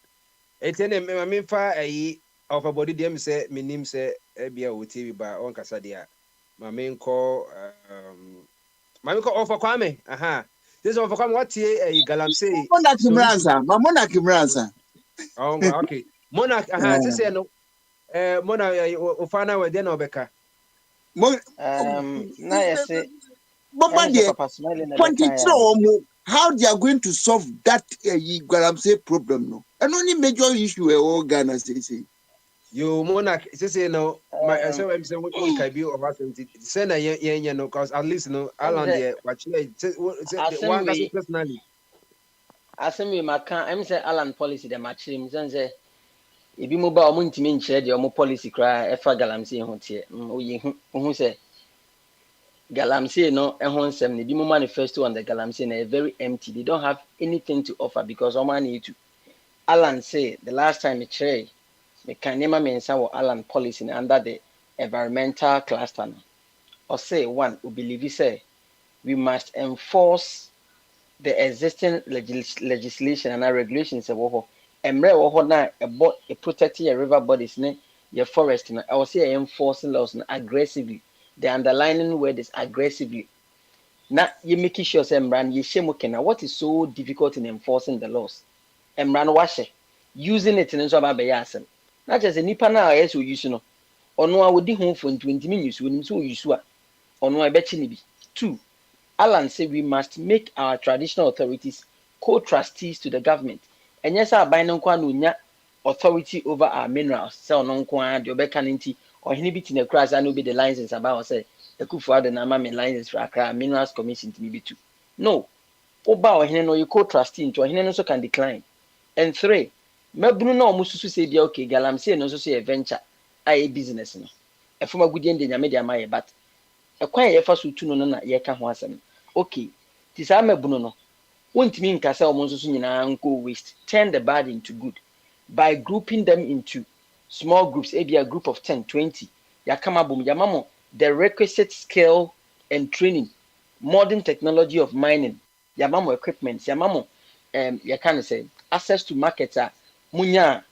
ɛti ne memfa ayi ɔfa bɔde deɛ me sɛ menim sɛ bia wɔ TV ba ɔnkasa deɛ a mame nkɔ ɔfa kwame aha this ɔfa kwame watie ayi galamsey mamona kimransa Oh, okay. Monarch, say no. Monarch, Ofana, we then Obeka. na yɛse Mama ɛne sɛ dear, papa smile na bɛka 23 ya no how they are going to solve that say problem no. And only major issue all Ghana say. You Monarch, say no. My um so I'm saying what can be over 70. Send a yen no, because at least no, ɛne Alan sɛ there, what you say, asɛm one can say wei personally. asɛm wei maka ɛne sɛ Alan policy dɛ makyerɛ mu sɛne sɛ ebi mu ba ɔmo ntumi nkyerɛ deɛ ɔmo policy koraa ɛfa galamsey ho teɛ oyi hu sɛ galamsey no ɛho nsɛm no ebi mu manifesto on the galamsey no very empty. They don't have anything to offer because ɔmo ani etu. Alan say the last time he kyerɛ meka nneɛma mmiɛnsa wɔ Alan policy no under the environmental cluster no. Ɔsɛ one we believe say we must enforce the existing legislation and regulations ɛwɔ hɔ. Mmerɛ ɛwɔ hɔ na ɛbɔ protect your river bodies ne your forest no. I will say enforcing laws no aggressively. The underlining word is aggressively. Na you make sure say mmara no yɛhyɛ mu kena. What is so difficult in enforcing the laws? Mmara no wahyɛ. Using it no nso aba abɛyɛ asɛm. Na kyerɛ sɛ nipa no a ɔyɛ sɛ oyi no ɔno a wɔdi ho mfontu ntumi nyi so onim sɛ oyi so a ɔno a ɛbɛkye ne bi. Two, Alan said we must make our traditional authorities co-trustees to the government. And yes, our binding no authority over our minerals. So no kwa the obeka ninti or he bit in the crash and be the license about say the kufu the nama license for Accra Minerals Commission to be too. No. Oba or he no you co-trustee into he also can decline. And three, mebunu no mususu say be okay galamsey no so say a venture a business no. E from a good end in media my but ɛkwan a yɛfa so tu no na yɛka ho asɛm okay ti saa mabunu no wontumi nka sɛ ɔmo nso so nyinaa nkɔ waste turn the bad into good by grouping them into small groups maybe a group of 10 20 yɛakama bom yɛama mo the requisite skill and training modern technology of mining yɛama mo equipment yɛama mo yɛka no sɛ access to market a munya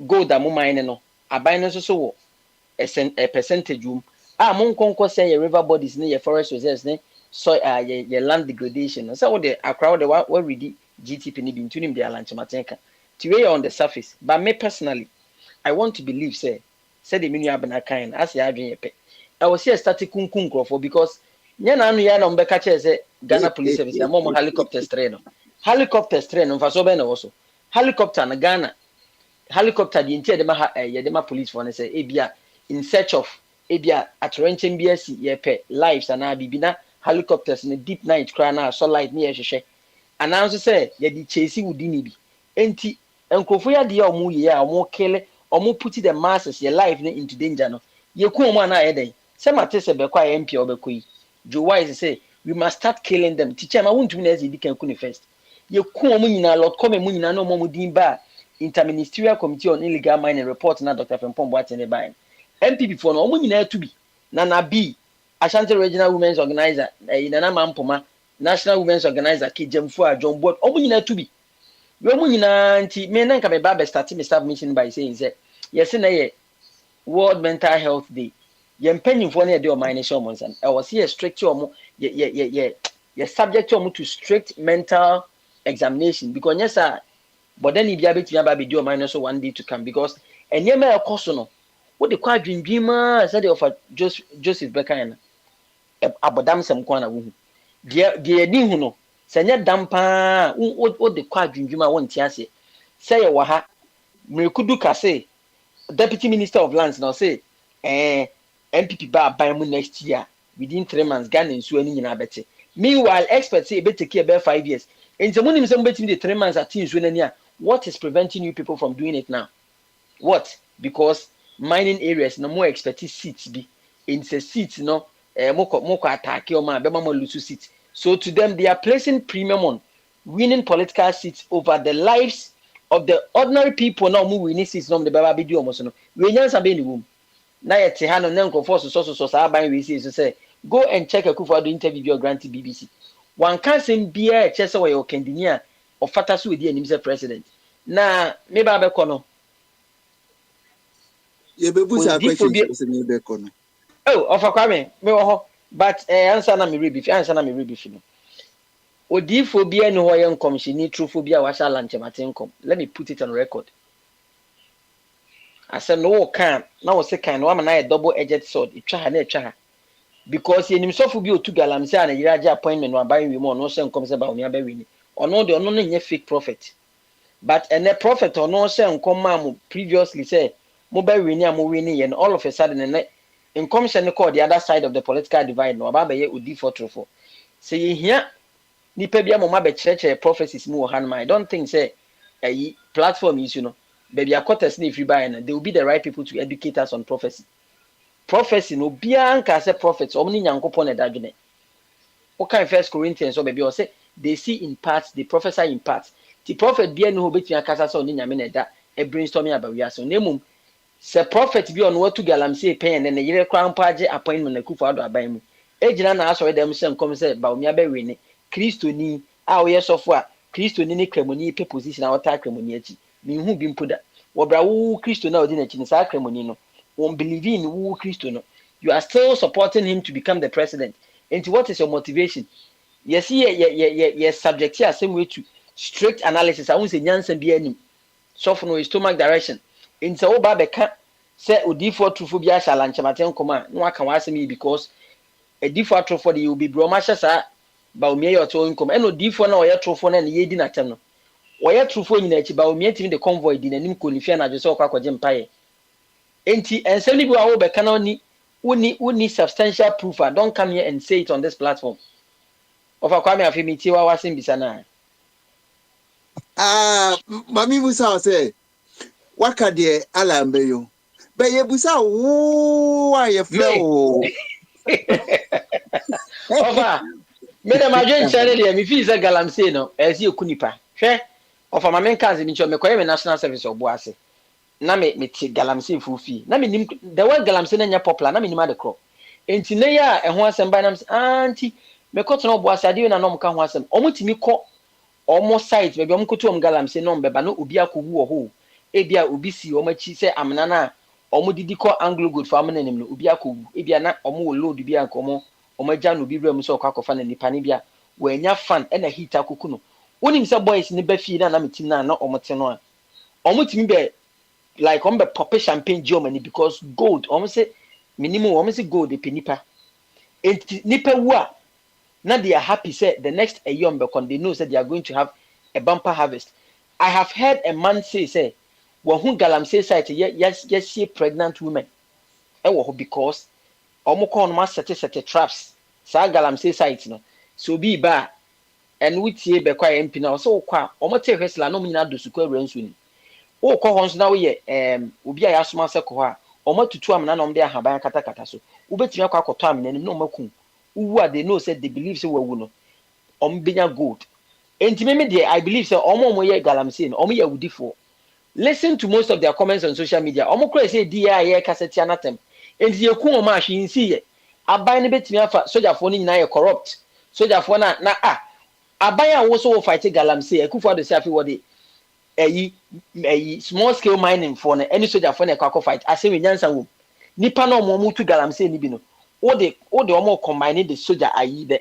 gold a mo mine no aban no nso so wɔ a percentage room mo nkonko say your river bodies ne your forest reserves ne so your land degradation so what the akra what ready GTP ni bi ntunim de alanchematenka to we on the surface but me personally I want to believe say the menu abena kind as ya adwen yepe I was here static kunkun krofo because nya na anu ya na mbeka che say Ghana Police Service ya mo helicopter stray no helicopter stray no mfa so be na wo so helicopter na Ghana helicopter the entire yedema police for say ebia in search of ebia atrenchen biasi yepe lives and bibina helicopters in a deep night cry na so light ne yehwehwe announce say yedi chase wudi ni bi enti enkofo ya de omu ye a omu kele omu put the masses your life into danger no ye ku omu na yeden se mate se be kwa MP obeko yi Joe Wise say we must start killing them teacher ma wontum na ezi kan ku ni first ye ku omu nyina lot come mu nyina no omu din ba Interministerial Committee on Illegal Mining report na Dr. Fempon Boateng by MPP for no omu nyina to be na B Ashanti Regional Women's Organizer Nana Mampoma National Women's Organizer Kijemfu a John Board omu nyina to be we omu nyina nti me na nka me ba be start me submission by saying say yes na ye World Mental Health Day ye mpanyimfo na ye de o mine show mo nsam e was here strict omu ye subject omu to strict mental examination because yes but then if you abet me about video minus one day to come because and ye may cost no what the quite dream said of Joseph Bekan abodam sem kwana wu de ni hu no senya dampa what the quite dream won tiase say wa ha mekudu kase deputy minister of lands now say MPP ba ban mu next year within 3 months Ghana nsu ani nyina bete meanwhile experts say e be take about 5 years and some munim some betimi the 3 months at nsu ani a what is preventing you people from doing it now what because mining areas no more expertise seats be in the seats no moko attack your man be mama lose seats so to them they are placing premium on winning political seats over the lives of the ordinary people now mu winning seats no the baba be do almost no we nyansa be ni wom na yete ha no na nkofo so saa ban we say so say go and check Akufo-Addo interview your grant BBC one can send bia e chese we okandini a ofata so we di anim say president na me ba be kono ye be busa question so me be kono oh ofa kwame me wo ho but answer na me read before no odifo bia ni ho ye nkomhye ni trufo bia wa sha lanche matenkom let me put it on record asɛm no wɔ kan na wɔ se kan no wama na yɛ double edged sword etwa ha na etwa ha because yenim sɔfo bi otu galamsey a na yira agye appointment no aban wi mu ɔno hyɛ nkɔm sɛ ba omi abawi ni ɔno de ɔno no nyɛ fake prophet but ɛnɛ prophet ɔno hyɛ nkɔm ma mo previously sɛ mo ba wi ni a mo wi ni yɛ no all of a sudden ɛnɛ nkɔm hyɛ ne kɔ the other side of the political divide no ɔba bɛyɛ odi fɔtorofo sɛ yɛhia nipa bi amoma bɛkyerɛkyerɛ prophecies mu wɔ ha no I don't think sɛ ɛyi platform yi so no baabi akɔtɛs na efiri baeɛ no they will be the right people to educate us on prophecy no obiara nka sɛ prophets ɔmo ne nyankopɔn na ɛda dwene wokan 1 Corinthians ɔ baabi ɔsɛ they see in parts they prophesy in parts ti prophet bia no obetumi akasa sɛ ɔne nyame na ɛda brainstorming about wiase na mmom sɛ prophet bi ɔno watu galamsey pɛn ne ne yere kora mpo agye appointment na kufu ado aban mu egyina na asɔre dɛm hyɛ nkɔm sɛ baomi abɛwe ne kristoni a ɔyɛ sɔfo a kristoni ne kremoni pe position a wɔta kremoni akyi minhu bi mpo da wɔbra wo kristo na ɔdi n'akyi ne saa kremoni no wɔn believe in wo kristo no you are still supporting him to become the president and what is your motivation yes subject here same way to strict analysis I won't say nyansa bi anim sɔfo no stomach direction nti wo ba bɛka sɛ odifo trufo bi ahyɛ lankyematen kɔma no aka wasɛm yi because edifo atrofo de obi bro ma hyɛ saa ba omie yɛ ɔtɔ nkɔm ɛno odifo na ɔyɛ trofo na ne yedi na tem no ɔyɛ trofo nyina akyi ba omie timi de convoy di nanim konifia na adwese ɔkɔ akɔgye mpae enti ensɛm ni bi wa wo bɛka na uni substantial proof don't come here and say it on this platform of a kwame afimi ti wa wasɛm bisa na mami musa say waka de ala mbeyo be ye busa wo aye fle o ofa me dem adwen channel de me fi say galamsey no e si ekunipa hwe ofa ma men kaze mi ncho me koye me national service obo ase na me ti galamsey fufi na me nim the word galamsey na nya popular na me nim adekro enti ne ya eho asem ba na anti me ko tno obo ase ade na no mka ho asem omutimi ko omo site be om koto om galamsey no mbeba no obi akogu wo ho ebia obi si omachi se amna na omo didi ko anglo good for amna nim no obi akogu ebia na omo wo load bia nko omo agya no obi bra so akwakofa na nipa ne bia wanya fan na hit akoku no wonim se boys ne ba fi na metim na omo te no a omo timi be like omo be pop champagne Germany because gold omo se minimum omo se gold e penipa enti nipa wu a na they are happy say the next a year they know that they are going to have a bumper harvest. I have heard a man say who galamsey site yes pregnant women because omukon ma set traps sa galamsey site no so bi ba and we tie be kwa MP na so kwa omote hwesla no nyina do sukwa ransu ni wo kɔ hɔ nso na wo yɛ obi a yasoma sɛ kɔ hɔ a ɔmatutu amena na ɔmde ahaban katakata so wobetumi akɔ akɔtɔ amena nim na ɔmakum uwu a they know say they believe say wawu no benya gold enti me de I believe say omo ye galamsey no omo ye wudifo listen to most of their comments on social media omo kura say dia ye kaseti anatem enti ye ku omo ahwe nsi ye aban ne betumi afa sojafo no nyina ye corrupt sojafo na aban a wo so wo fight galamsey akufo do say afi wo de small scale mining for na any sojafo na akwa fight ase we nyansa wo nipa na omo mutu galamsey ni bi no all the almost combining the soldier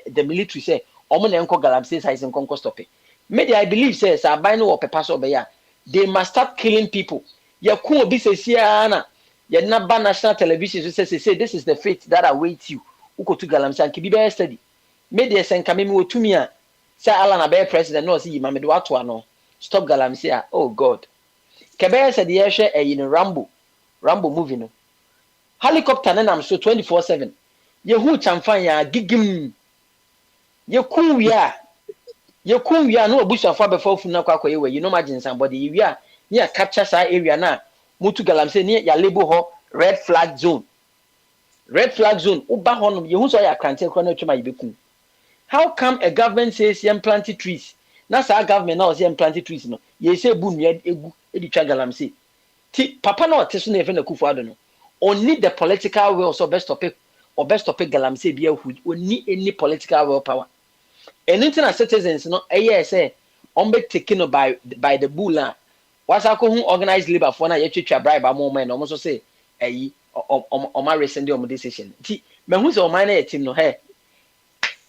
the military say omo na enko galamsey size enko stop it maybe I believe say aban no paper so be ya they must start killing people ya ku obi sesia na ya na ba national television so say this is the fate that awaits you ukotu galamsey and kibi be study maybe senka me wotumi a say ala na be president no say ma me do ato ano stop galamsey oh god kebe say the ye hwe in Rambo movie no helicopter na nam so 24/7 yehu chamfan ya gigim yekun wi a no obusuafo abefa na kwa akoye we you know imagine somebody wi a ya capture sa area na mutu galamsey ne ya label ho red flag zone uba ho no yehu so ya krante kro na twema yibekun how come a government says yam plant trees na sa government na yam plant trees no ye say bu nua egu editwa galamsey ti papa na oteso na efe na kufu ado no only the political will so best stop galamsey bia hu oni any political will power anything as citizens no say be taken by the bull wasa ko hu organized labor for na ye twetwa bribe amoma no so say ma resend your decision ti me hu say na ye team no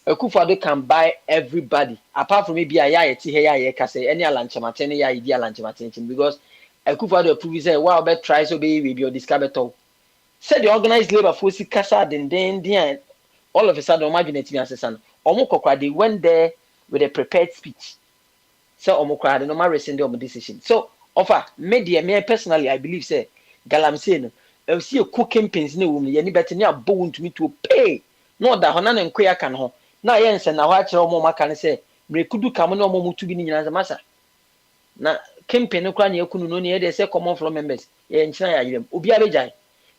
Akufo-Addo can buy everybody apart from maybe ya ti he ya ka say any alanchemate ne ya idi alanchemate because Akufo-Addo approve say wa be try so be we be discover said the organized labor force kasa den all of a sudden imagine it me asesa no omo kokra they went there with a prepared speech so omo kra the normal rescind the decision so offer me personally I believe say galamsey no e see a cooking pins na wum ye ni beti ni abo ntumi to pay no da ho na nko ya kan ho na ye nse na ho a kire omo maka ne say mrekudu kam na omo mutu bi ni nyina masa na campaign no kra na yakunu no ne dey say common floor members ye nkyina ya yirem obi abegyan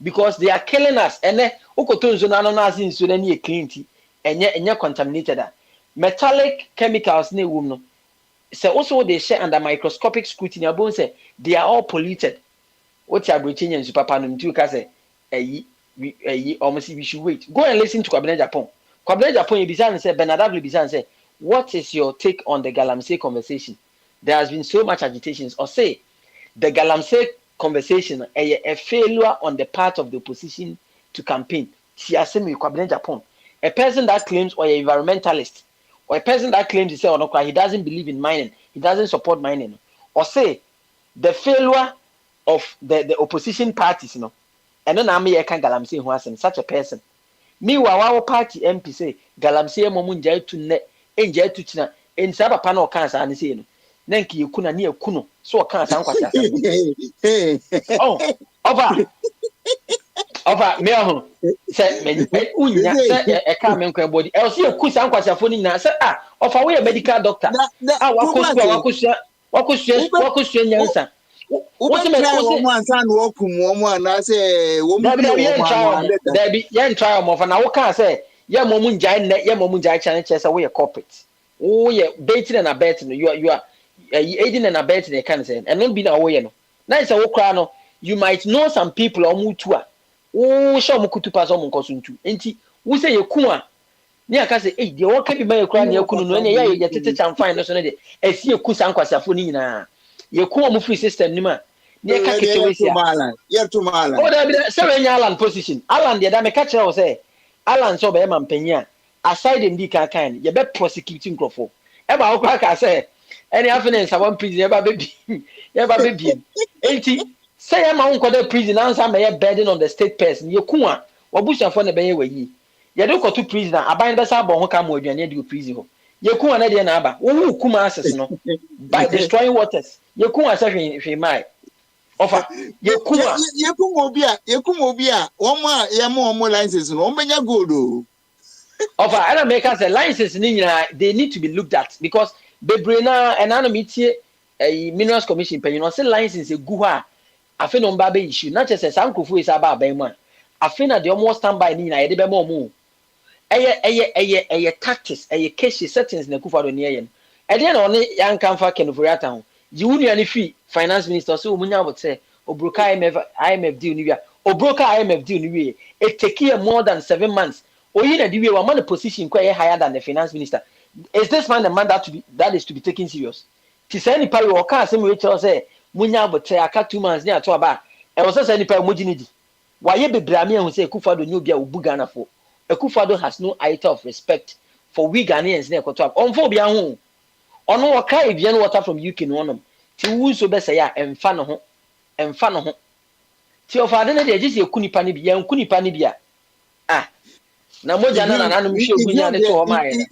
because they are killing us and ukoto nzo na no na asin nso na ne clean ti enye contaminated metallic chemicals na ewum no say also they share under microscopic scrutiny abon say they are all polluted what you are breaching and super panum to ka say almost we should wait go and listen to Kwabena Japan you be say Bernard be say what is your take on the Galamsey conversation there has been so much agitations or say the Galamsey conversation a failure on the part of the opposition to campaign. Japan. A person that claims or an environmentalist or a person that claims he doesn't believe in mining, he doesn't support mining, or say the failure of the opposition parties, and then I'm here can Galamsey who has such a person. Meanwhile, our party MP say Galamsey momunjai to net enjai to china in Sabapano or cancer and say Nenki you kuna near kuno so can't sound quite oh over me say me unya say e ka me nkwa body e see ku san kwasha phone na say offer we a medical doctor wakosu nyansa what me try one man san wo kum wo mo na say wo mu there be yen try mo for na wo kan say ye mo mu njai ne ye mo mu njai chan che say we corporate wo ye dating na bet no you are aiding and abetting a cancer and not being aware no na say wo kra no you might know some people or mutu a wo show mo kutu pass mo nkoso ntu enti wo say ye ku a ni aka say de wo ka bi ma ye kra na ye kunu no ne ye tete cham fine no so ne de esi ye ku san kwasafo ni nyina ye ku mo free system ni ma ni ka kete we sia ye to mala o da bi say we nya Alan position Alan de da me ka kire wo say Alan so be man panya aside dem di kan ye be prosecuting crofo e ba wo kra ka say any evidence about prison ever baby enti say am won kwada prison answer may burden on the state person ye ku a obusuafo na beye wayi ye do to prison aban be sa bo ho ka mo aduane de prison ho ye ku na de na aba wo ku ma access no by destroying waters ye ku a say hwe mai offer ye ku obi a wo ma ye mo license no wo benya gold o offer I don't make us a license ni nyina they need to be looked at because bebre na enano metie minerals commission penny no say license egu ho a afi no mba be issue na chese sankrofo is aba aban mu a afi na de almost standby ni nyina ye de be mo mu eye tactics eye case settings na Akufo-Addo ne ye no e de na one yanka mfa kenoforiata ho yi wunu ani fi finance minister so omunya bote obroka IMF deal ni wi a obroka IMF deal ni wi it take more than 7 months oyi na the way one man position quite higher than the finance minister is this man the man that is to be taken serious ti say ni pari o kan asem we tell say munya bote aka 2 months ni ato aba e wo say ni pari mogini di waye bebrame ehun say Akufo-Addo ni obi a obu Ghana for Akufo-Addo has no iota of respect for we Ghanaians na ekoto ab onfo bia ho ono wo kai Evian water from UK no onom ti wu so be say ya emfa no ho ti ofade na de agisi ekunipa ni bi ya nkunipa ni bi a na moja na nanu mhwe ogunya ne to ho mai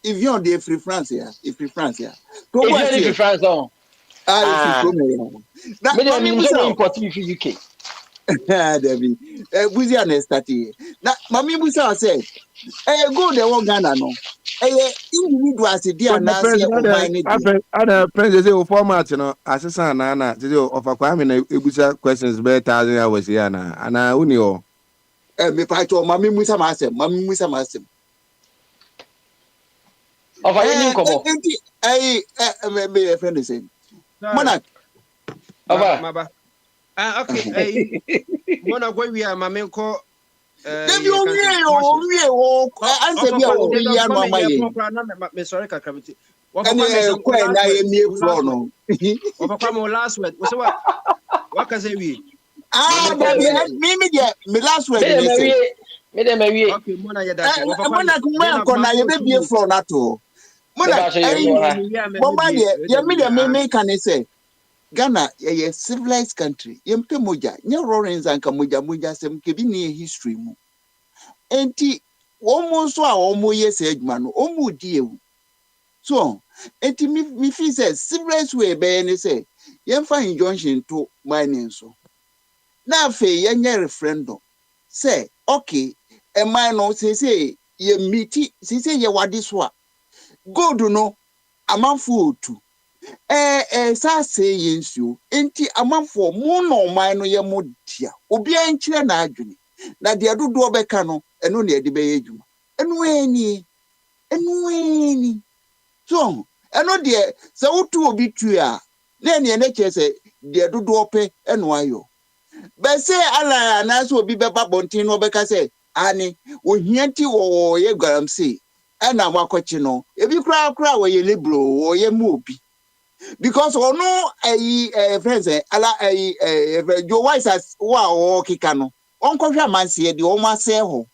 if you on the free France ya free France ya to go see free France on free from na me dem so import fi UK David buzi ana start na mami busa say go the one Ghana no individual as dey na say o man ne ada president say o format no asesa na say of Kwame na ebusa questions be 1,000 hours ya na ana uni o me pa to mami musa ma asem of any komo me friend say monarch maba okay mona go wi mama ko Debi owie answer bi a o bi ya no amaye me sorry kakabiti ko na ye mie floor no wapakwa mo last word we say what can say we me last word ni say me dem awie okay mona ya that mona kuma ko na ye be bie floor na to mona mama de ye me kan say Ghana, a civilized country. Yempe moja, nya Lawrence anka moja sem kebi ni history mu. Enti womo so a womo yes edwuma no, omo di ewu. So, enti mi feel say civilized way be ne say, yemfa injunction to mining so. Na afe yenye referendum. Say, okay, e mine no say ye miti, say ye wadi so a. Gold no amanfo otu. Sa say yensu enti amanfo mu no man no ye modia obi ankyere na adwene na de dodo obeka no eno na de be adwuma eno eni so eno de se wotu obi tu a na ene na chese de dodo ope eno ayo be se ala na so obi beba bontin no obeka se ani ohianti wo ye gwaram se ena wakochi no ebi kra wo ye libro wo ye mu obi. Because no friends ala Joe Wise as wa kika no onko hwa manse de o ma se ho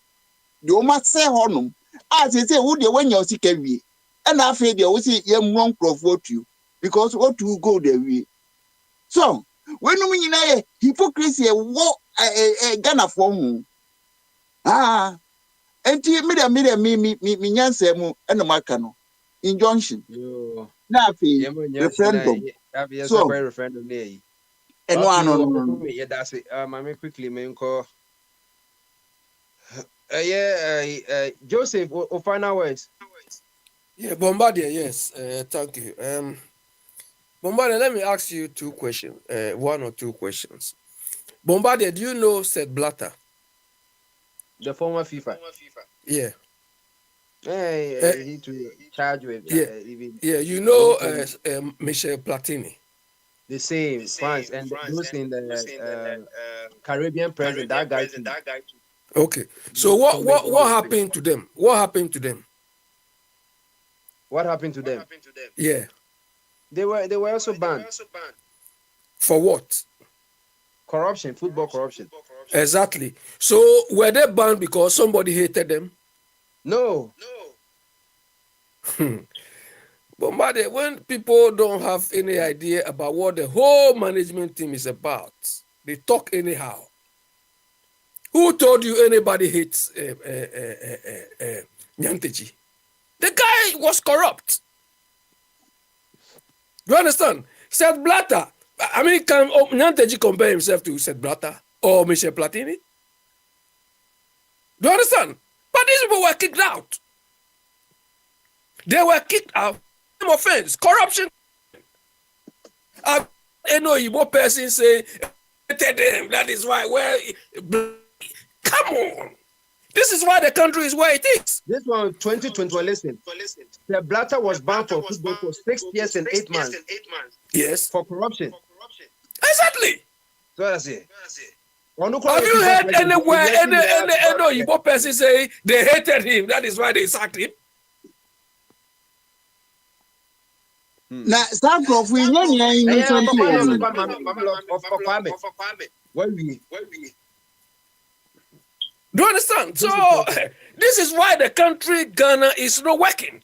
no as say wo de wanya osika wie e na afa de wo si ye mmron crofo tu because what to go the wie so when no nyina ye hypocrisy wo Ghana for mu enti me nyanse mu e no maka no injunction na afi referendum so referendum there. No. Yeah, that's it. I quickly, man, call. Joseph, final words. Yeah, Bombardier, yes. Thank you. Bombardier, let me ask you two questions. One or two questions. Bombardier, do you know Sepp Blatter? The former FIFA. Yeah. He to charge with. Yeah, you know Michel Platini. The same France and those in the Caribbean president, that guy too. Okay. So what happened to them? What happened to them? What happened to them? Yeah. They were also banned. For what? Corruption, football corruption. Exactly. So were they banned because somebody hated them? No. But when people don't have any idea about what the whole management team is about, they talk anyhow. Who told you anybody hates Nyantechi? The guy was corrupt. Do you understand? Sepp Blatter. I mean, can Nyantechi compare himself to Sepp Blatter or Michel Platini? Do you understand? But these people were kicked out. They were kicked out. Same offense, corruption. I know Igbo person say, that is why. Come on. This is why the country is where it is. This one, 2021, listen. The Blatter was banned for football for 6 years and 8 months. Yes. For corruption. Exactly. So that's it. Have you heard anywhere any Igbo person say they hated him? That is why they sacked him. Na some of we do you understand? So this is why the country Ghana is not working.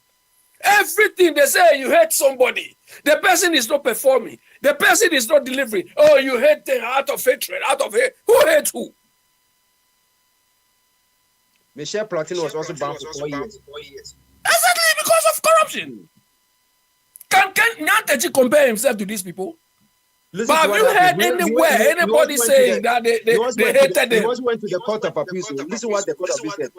Everything they say, you hate somebody. The person is not performing. The person is not delivering. Oh, you hate them out of hatred, out of hate. Who hates who? Michel Platini was also banned for 4 years. Exactly because of corruption. Can Nyantechi compare himself to these people? Listen, but have you heard anywhere anybody saying that they hated them? He also went to the court of appeal. So listen what the court of appeal said.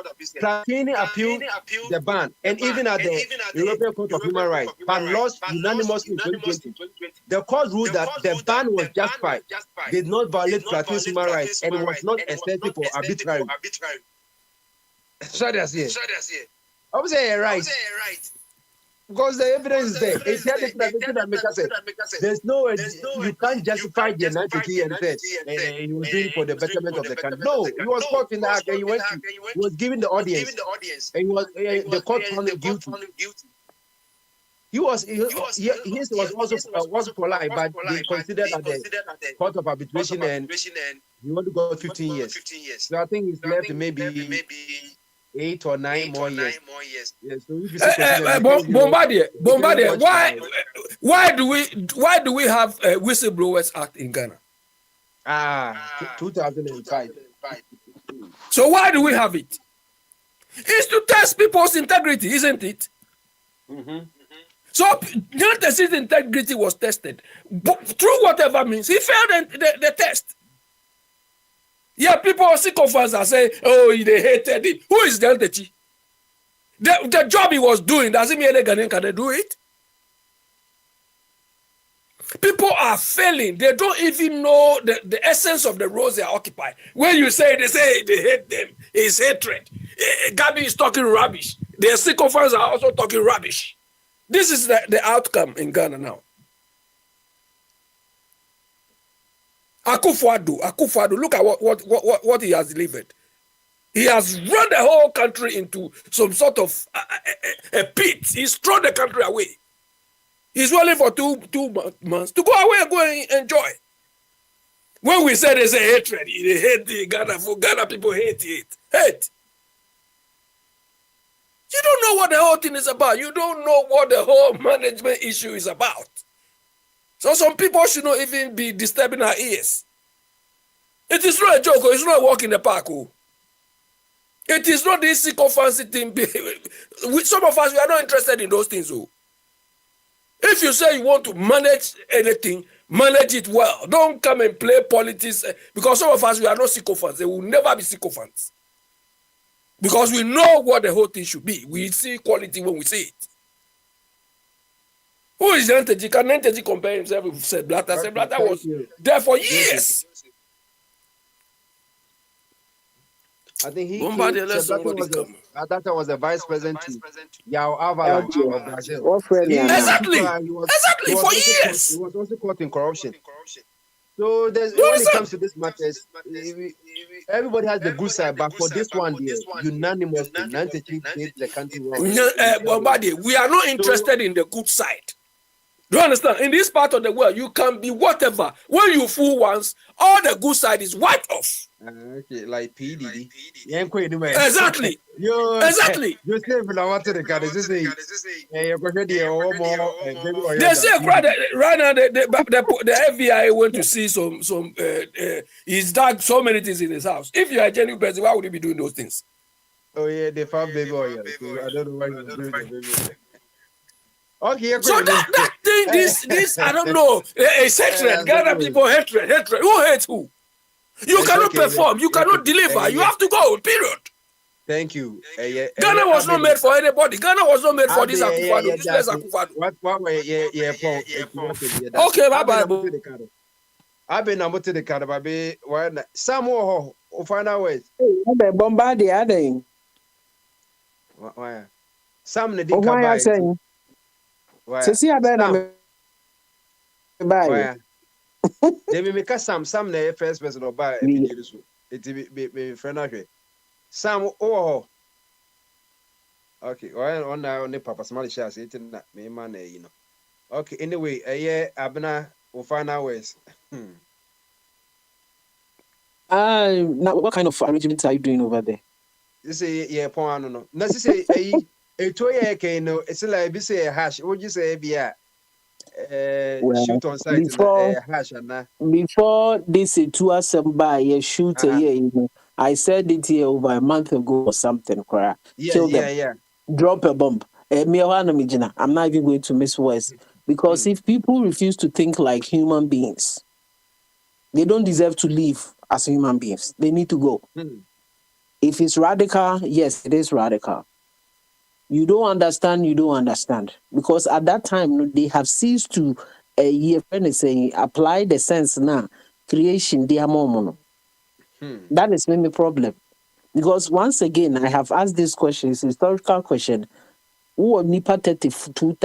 Platini appealed the ban, and even at the European Court of Human Rights, but lost unanimously in 2020. The court ruled that the ban was justified, did not violate Platini's human rights, and was not excessive or arbitrary. So that's it. I would say right. Because the evidence is there. It's that make us say there's no way you can't justify the 90 and say he was doing for the betterment of the country. No, he was caught in the act and he was given the audience. And the court found him guilty. His was polite, but they considered that the court of arbitration and he want to go 15 years. So I think he's left maybe 8 or 9 more years. Yeah, so Bombardier, Why do we have a Whistleblowers Act in Ghana? 2005. So why do we have it? It's to test people's integrity, isn't it? Mm-hmm. So Nyante's integrity was tested. But through whatever means, he failed the test. Yeah, people are sick of us and say, oh, they hated him. Who is Nyantechi? The job he was doing, doesn't mean any Ghanaian can do it. People are failing. They don't even know the essence of the roles they are occupying. When you say they hate them, it's hatred. Gabi is talking rubbish. The sycophants are also talking rubbish. This is the outcome in Ghana now. Akufo-Addo, look at what he has delivered. He has run the whole country into some sort of a pit. He's thrown the country away. He's waiting for two months to go away and go and enjoy. When we say they say hatred, they hate the Ghana. For Ghana, people hate it. Hate. You don't know what the whole thing is about. You don't know what the whole management issue is about. So some people should not even be disturbing our ears. It is not a joke. It's not a walk in the park. It is not this sycophancy thing. Some of us, we are not interested in those things. If you say you want to manage anything, manage it well. Don't come and play politics. Because some of us, we are not sycophants. They will never be sycophants. Because we know what the whole thing should be. We see quality when we see it. Who is Nyantechi? Can Nyantechi compare himself with Sepp Blatter? Sepp Blatter was there for years. I think that was the vice president to Yao Avalanche of Brazil. Exactly. Exactly. For years. He was also caught in corruption. So when it comes to this matters, everybody has the good side, but for this one, unanimously, Nyantechi made the country wrong. We are not interested in the good side. Do you understand? In this part of the world, you can be whatever. When you fool once, all the good side is wiped off. Okay, like PDD. Exactly. Exactly. You say if I want to the card, this is They say right now the FBI went to see some he's done so many things in his house. If you are a genuine person, why would you be doing those things? Oh yeah, they found baby oil. So I don't know why you're doing the baby oil. Okay, so that thing, this I don't know. It's hatred. Ghana people hatred. Who hates who? You cannot perform. You cannot deliver. You have to go. Period. Thank you. Ghana was not made for anybody. Ghana was not made for this Akufo-Addo. This Akufo-Addo. What? Okay, bye. I've been able to the card, baby. Some more find out ways. Bombard the other. Why? Some the why I saying. See, I better buy. They may make some the first person or buy it be friend of some okay, well on the papa small shares it na me man you know. Okay, anyway, abna will find our ways. Now what kind of arrangements are you doing over there? You say no. Na say it's like be say a hash. What you say be shoot on site before this 2 by shoot I said it here over a month ago or something. Kill them. Drop a bomb. I'm not even going to miss words because if people refuse to think like human beings, they don't deserve to live as human beings. They need to go. If it's radical, yes, it is radical. You don't understand. Because at that time, they have ceased to apply the sense now. Creation, they are more. That is my problem. Because once again, I have asked this question, it's a historical question. Who are Nipa 32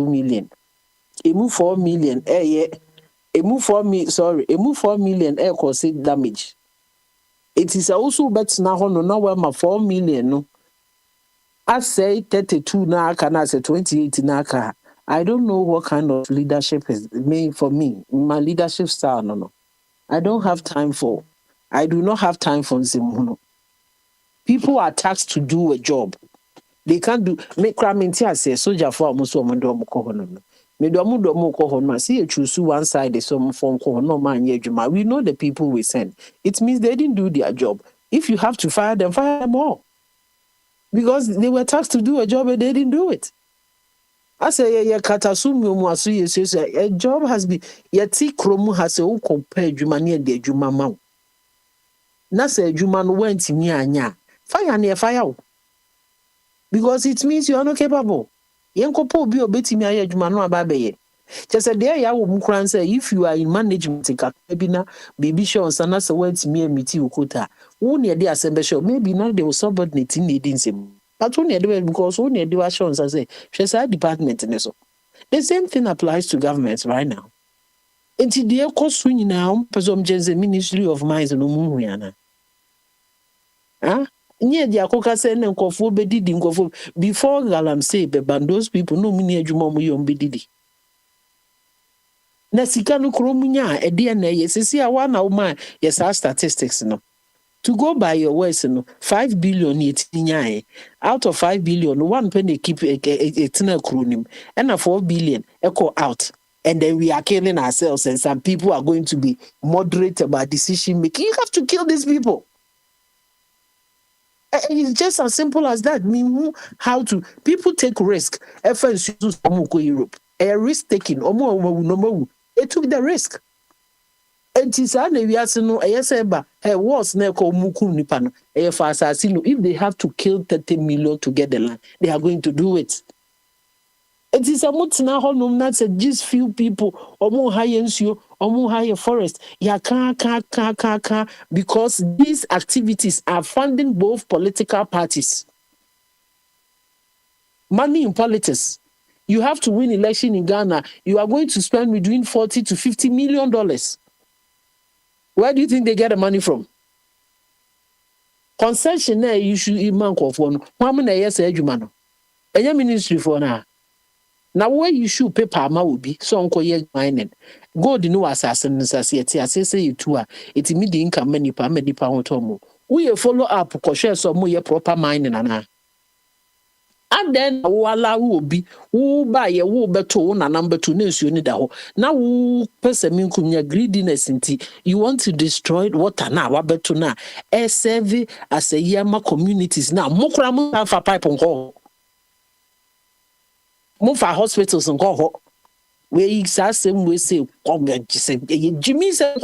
million? A move 4 million, a move 4 million air cause damage. It is also better now, no, where my 4 million, no. I say 32 now, can I say 28 now? I don't know what kind of leadership is made for me. My leadership style, no. I don't have time for. I do not have time for Zimuno. People are tasked to do a job. They can't do. Make Kraminti say soldier for almost 1 month. Me do mo ko hono see you choose one side some phone ko no man ye adwuma. We know the people we send. It means they didn't do their job. If you have to fire them all. Because they were tasked to do a job and they didn't do it. I say yeah katasumi omuaso yes a job has been yeti kromu has a compare adwuma ne de adwuma ma. Na say adwuma no wantimi anya. Fire na fire. Because it means you are not capable. Yenkopo obi obetimi aye adwuma no ababeye. Chese there ya wo mukran say if you are in management kakabina na baby show sana say wantimi amiti ukota. Wo ne de asembe show maybe now they will subordinate in needing nsem. But wo ne de because wo ne de wa show say chese department ne so. The same thing applies to government right now. Enti de ekoso nyina person jenze Ministry of Mines no mu huana. Ah? Nye di akoka se ne nkofo bedidi nkofo before galamsey beban those people no mini adwuma mo yom bedidi. Na sika no kromunya e de na yesisi a wa na uma yes statistics no. To go by your words no 5 billion yetinya out of 5 billion one penny keep a kronim and 4 billion echo out. And then we are killing ourselves and some people are going to be moderate about decision making. You have to kill these people. It's just as simple as that. How to people take risk. Europe. A risk taking. They took the risk. And if they have to kill 30 million to get the land, they are going to do it. It is a mutina honum not just few people or higher forest. Because these activities are funding both political parties. Money in politics. You have to win election in Ghana. You are going to spend between $40 to $50 million. Where do you think they get the money from? Concession you should iman for one. How many years are you ministry for now? Now where you should paper ma will be so uncle ye mining. God no assassin society say you too it immediate income many pa hotomo. We follow up ko share some more proper mining ana. And then wala will be who buy a wo beto na number 2 na nsuo ni da ho. Na wo person minkum greediness nti you want to destroy water na wa beto na serve as a yama communities na mokra mo fa pipe nko. Move for hospitals and go where you same we say Jimmy said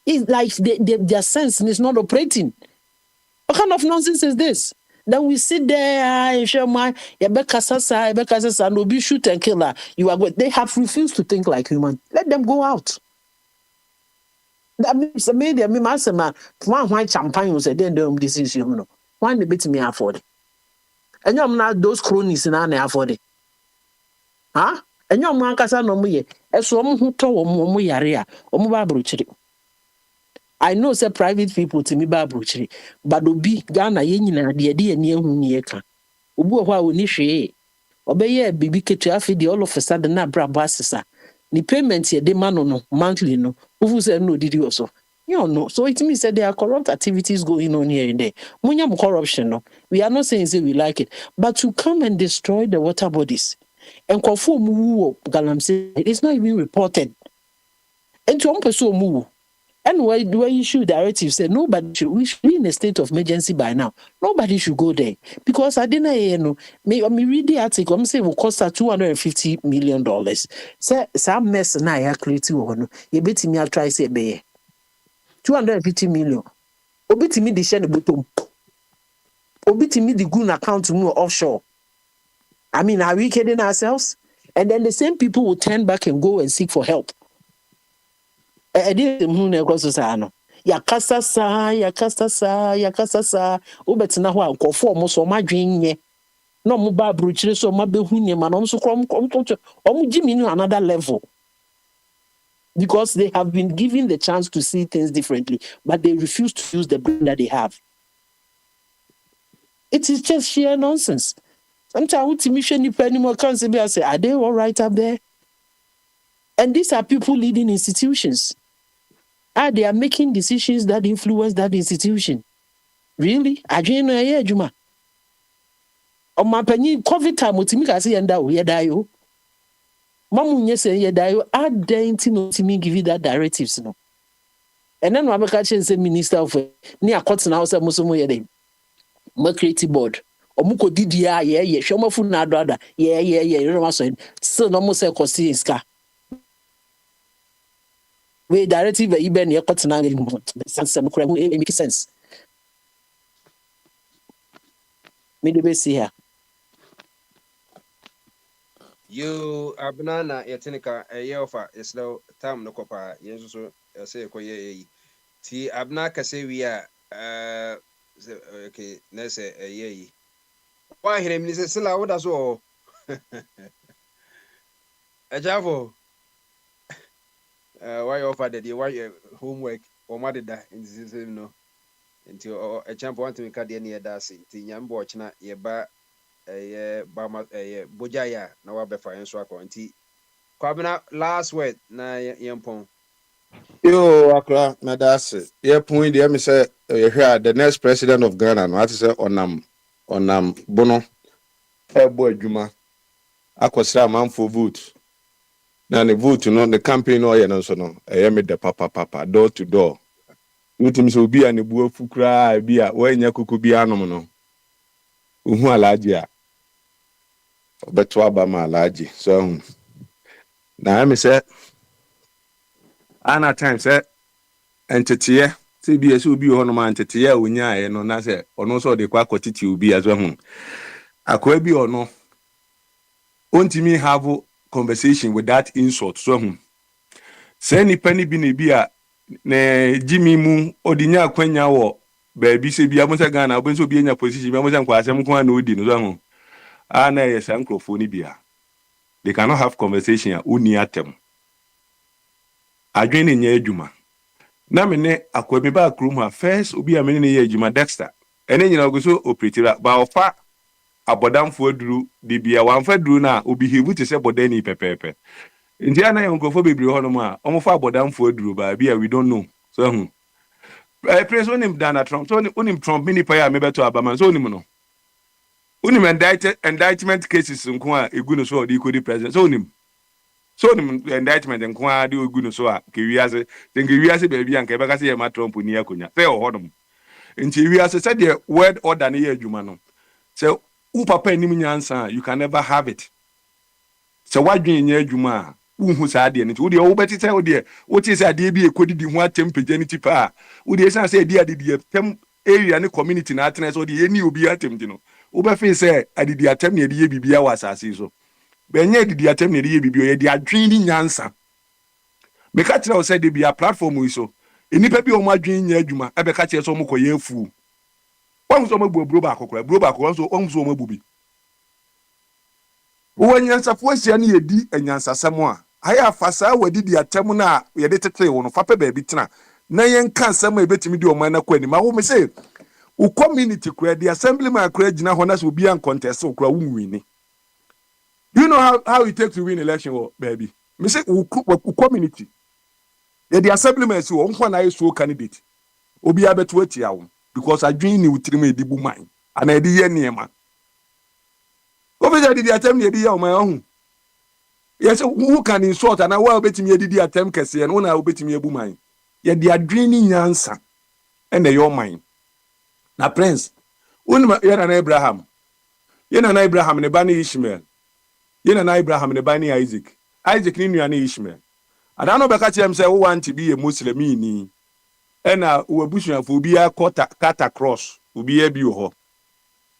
it's like their sense is not operating. What kind of nonsense is this? Then we sit there and share my Yabeka no be shoot and kill her. You are good. They have refused to think like human. Let them go out. That means the media me man one champagne was a then this is you know. Why the bit me afford it? And you're not those cronies in an afford it. Huh? And your man casa no me, as one who told Momuyaria, or Mubabruchri. I know say private people to me babruchri, but obi Ghana yenina de de ani ehunu ye ka. Obi ho a oni hwe. Obeye bibi ketu afi de all of a sudden na bra basesa. Ni payment ye de mano no monthly no. Who say no did you also? You know, so it means that there are corrupt activities going on here and there. Munyam corruption, no. We are not saying say we like it, but to come and destroy the water bodies and conform galamsey, it's not even reported. And to one person and why do I issue directives say we should be in a state of emergency by now. Nobody should go there because I didn't know. Me read the article. I'm saying will cost her $250 million. Say some mess na ya create one. You bet me I'll try say be 250 million. Obiti me the share the bottom. Obiti me the goon account to move offshore. I mean, are we kidding ourselves? And then the same people will turn back and go and seek for help. Yakasa sa obetina ho ankofo mo so madwen no mo ba brochire so ma behu ne ma no so krom jimi no another level because they have been given the chance to see things differently but they refuse to use the brain that they have. It is just sheer nonsense. Sometimes say are they all right up there? And these are people leading institutions. They are making decisions that influence that institution. Really? I don't know. Juma. On my penny, COVID time, Mutimika say and that we die. Mamu nye say ye da identity no to me give you that directives no. And then we catch say minister of ni akot na house musumu ye dey. Ma creative board. Omuko didi ya ye show fu na ada ye you know what so still no mo say cost iska. We directive e ben ye kot na sense e make sense. Me dey see here. You abnana yetinika yeofa islo tam no kopa yenso so say ko ye ti abna ka say we are okay na say ye why here mi say sila woda so ejavo why offer the why homework or madida in this no until a champ want to make the da say ti nyambo ochina ye ba bama bojaya na wa befa yenso akọ nti kwabena last word na yempon. Yo, Akra, na that's it. Yeah, point there, me say, here, the next president of Ghana, no, I say, onam, bono, boy, Juma, akwasra man for vote. Now, the vote, you know, the campaign, no, so no, I am the papa, door to door. You think so be an ibu fukra, be a, when ya kuku be anomono. Uhu alaji, betwa ba ma alaji. So, now, me say, Anna time, say, entity, CBS will be on man tetia unya no na se ono so de kwa kotiti obi as well. Akwa bi ono ontimi have conversation with that insult so say ni pani bi na bi a na Jimmy mu odinya akwanya wo ba bi se bi amosa Ghana obi so bi enya position bi amosa kwa asem ko na odi no so na yes ankrofo ni bia. They cannot have conversation uni atem adwene nya adwuma na me ne akwa bi ba krum ha first obi a me ne ye adwuma Dexter ene nyina ogoso operator ba ofa abodamfo aduru de bia wanfa duru na obi hevu te se bodani pepepe nti ana ye nkofo bebre ho no ma omofa abodamfo aduru ba bia we don't know so Prince onim Donald Trump so onim Trump mini pa ya me beto abama so onim no onim indictment cases nko a egu no so de kodi president so onim indictment nko a de egu no so a ke wiase denke wiase ba bia nka be ka se ye ma Trump ni akonya se ho no nti wiase se de word order ne ye adwuma no so papa nim nyansa you can never have it so wadwen nya adwuma unhu sa de nti wo de wo beti se wo de wo ti se ade bi ekodidi ho atem paganity pa wo de san se ade tem area ne community na atena so de eni obi atem di no wo be fe se adidi atem ne de ye bibia wa asase so be nya adidi atem ne de ye bibia ye de adwen ni nyansa me ka tira wo se de bia platform yi so enipa bi o mo adwen nya adwuma e be ka tira so mo koye afu wọn so mabu bro ba akokora so on so mabu bi wo nyansafo asia ne yedi anyansasam a haya afasa wadidi atem na ye de tetre wo no fa pe ba bi tena na yen kan sam e betimi di o man na kwani ma wo me say wo community kura the assemblyman kura gina ho na so bi an contest kura wo wini. You know how it takes to win election or baby me say wo community the assemblyman so on kwa na so candidate obi abeto atia wo because adwin ni utirima edibu man ana edi ye niema obeza didi atem ni edi ya o man ohun yes who can insult ana wa obetimi didi atem kese no na obetimi ebu man ye di adwin ni nyansa ene your man na prince unma ye na Abraham ne ba ni Ishmael ye na Abraham ne ba ni Isaac ni nua ni Ishmael ana no be ka chem say wo want be a Muslimi ni ena wabusuafo obi akota kata cross obi abi ho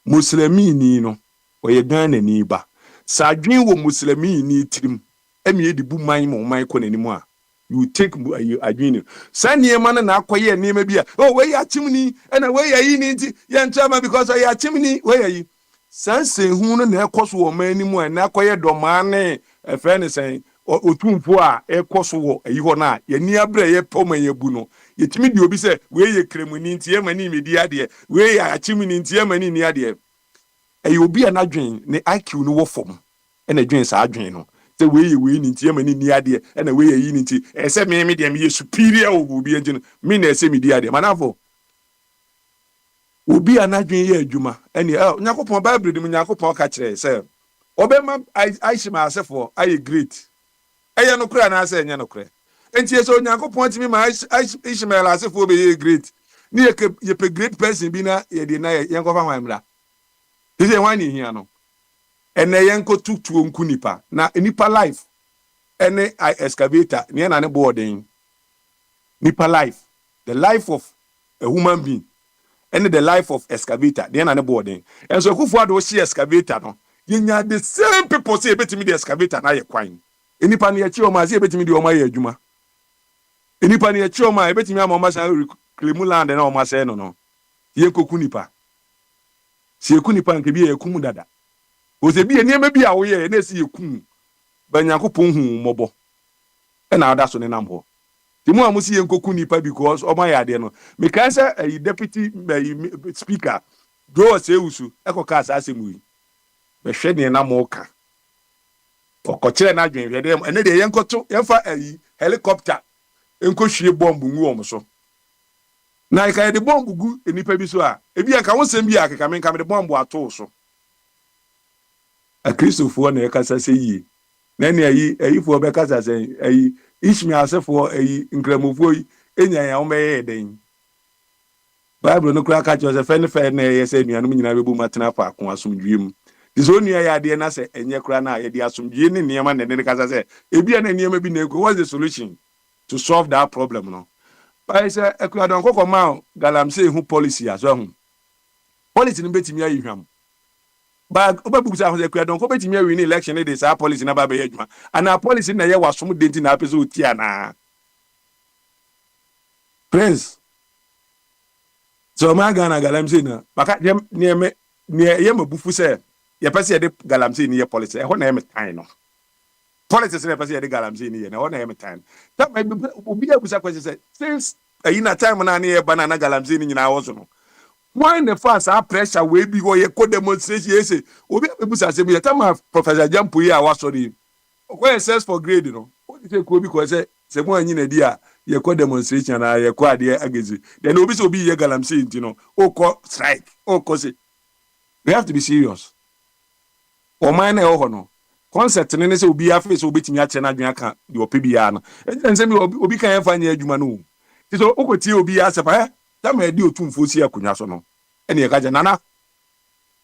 Muslimi ni no oye Ghana ni ba sadwen wo Muslimi ni tirim emi edibu man mo man ko nanim a you take adwen sanye man na akoye nima bia oh we ya chimni ena we ya yi ni nti ye ntama because ya chimni we ya yi sanse hu no na ekoso wo man ni mu na akoye do man ne efe ne sen otumfo a ekoso wo ayi ho na ye ni abre ye poma ye bu no yetimi di obi se we ye kremuni nti ye mani medi ade we ya achimni nti ye mani ni ade e obi anadwen ne IQ no wo fom ena dwen sa adwen no se we ye nti ye mani ni ade ena we ye yi nti e se me de me ye superior obi engine me na se medi ade manafo obi anadwen ye adwuma ene nyakopon bible de nyakopon ka kire se obema aishima asefo aye great ɛyɛ no kura na ase ɛnyɛ no kura enti eso Onyankopɔn timi ma Ishmael asefo be great ni ye pe great person bi na ye de na ye nkofa hwanmra dise hwan ni hia no ene ye nko tutuo nku nipa na nipa life ene excavator ne na ne boarding nipa life the life of a human being and the life of excavator the na ne boarding and so Akufo Addo she excavator no yenya the same people say betimi the excavator na ye kwan enipa ne ye chi o ma say betimi de o ma ye adwuma enipa ne ye chi o ma betimi ama o ma san claim land na o ma say no ye koku nipa si eku nipa nke bi ye kum dada o se bi eniema bi a wo ye na si ekum ba Nyankopɔn hu mobo e na ada so ne nambo timu amusi ye nkoku nipa because o ma ya de no me kan say a deputy speaker do say usu ekoka asase mu yi be hwe ne na mo ka okokire na adwen hwe de ene de ye nkoto ye fa helicopter enko hwie bomb ngu om so na ika de bomb gu enipa bi so a ebi aka wonsem bi akeka me nka me de bomb ato so a Christopher na ye kasa say yi na ne ayi fo be kasa say ayi Ishmael asefo ayi nkramofo yi enya ya omeye den Bible no kura ka cho fe ne fe na ye se nuanom nyina bebu matena fa ko asomdwiem diso nua ya de na se enye kura na ye de asomdwie ne niema na ne kasa se ebia na niema bi na ego what's the solution to solve that problem no by say ekura don kokoma galamsey hu policy aso hu policy no betimi ayi hwam ba obabu sa ho ekura don ko betimi awi ni election ne de sa policy na ba be adwuma ana policy na ye wasom denti na apese otia na Prince so ma Ghana galamsey na baka ne ye mabufu se ye pese ye de galamsey ni ye policy e ho na ye metan no politics na pese ye de galamsey ni ye na ho na ye metan ta obi abusa kwese se since ayi na time na ye banana galamsey ni nyina wo so no why the fast our pressure we be go ye ko demonstration ye say obi abusa se be time Professor Jampo yi a wasori when says for grade no what you say ko bi ko say se mo anyi na di a ye ko demonstration na ye ko ade agezi then obi so obi ye galamsey ntino o ko strike o ko say we have to be serious o man na ho no concept ne say obi afa so obetimi a che na adwen aka de opi bia no e say obi kan ya fa nya adwuma no so o ko tie obi asepa tam e di otumfo si akonya so no ene ye ka je nana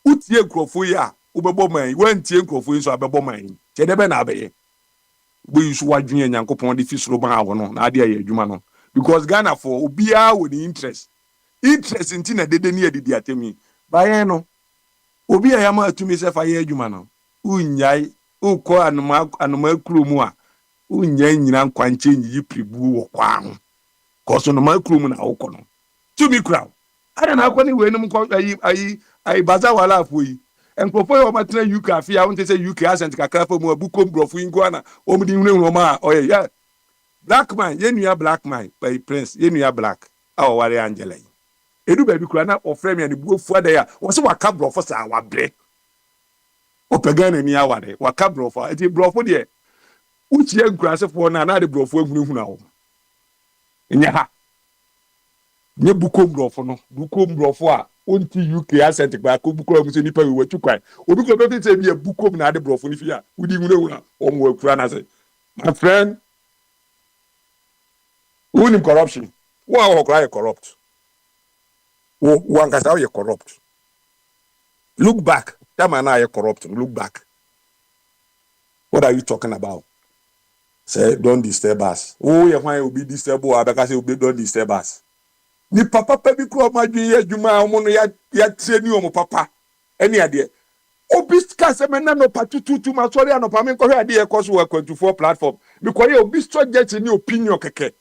utie nkrofo yi a ubebo man wantie nkrofo yi so abebo man che de be na abeye we yusu wadwen Nyankopon de fi soro ban awo no na ade ya adwuma no because Ghana for obia wo ni interest nti na dede ni adidi atemi bayen no obi a yama atumi se fa ye adwuma no unyai ukọ anuma kuromu a unyai nyina nkwanche nyi pribu wo kwa ho koso no ma kuromu na wo no tumi kura ada na akwani we num ko ayi baza wala afoyi enkofo yo matena UK afia wonte se UK accent kakra fa mu abukom brofo ingo na omdi hunhunu ma oye yeah black man ye nua black man by Prince ye nua black awo ware Angela edu ba bi kura na ofrem ya ne buofu ada ya wo se waka brofo sa wabre opagana ni awade waka brofo eti brofo de uchi enkurasefo na de brofo ehunhunu awo nya ha nye bukom brofo no bukom brofo a onti UK accent ba ko bukoro mu se nipa we watu kwan obi ko be se bi bukom na ade brofo ni fi a wudi hunhunu o mo akura na se my friend who corruption who are corrupt one can say you corrupt look back that man are corrupt look back what are you talking about say don't disturb us oh you why obi disturb o abeka say obi don't disturb us ni papa bi kro ma dwen ya dwuma omo no ya treni omo papa ene ade obi ska se me na no patututu ma sorry anopa me ko hwe ade e koso wa 24 platform because ye obi strong ni opinion keke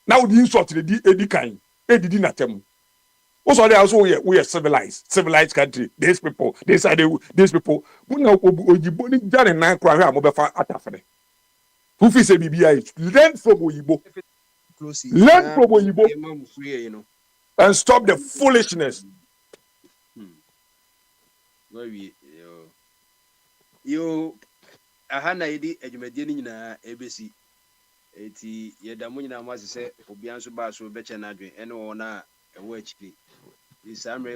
now the insult the edi kan edidi na tem o so dey also we are civilized country these people these people muna ojibo ni jare nan kra hwe amobefa atafere who fi say bibia learn from oyibo and stop the foolishness yo ahana idi ejumedie ni nyina ebesi eti yedamu nyina amase se obianso ba so beche na adwen ene wona ewo achiri isamre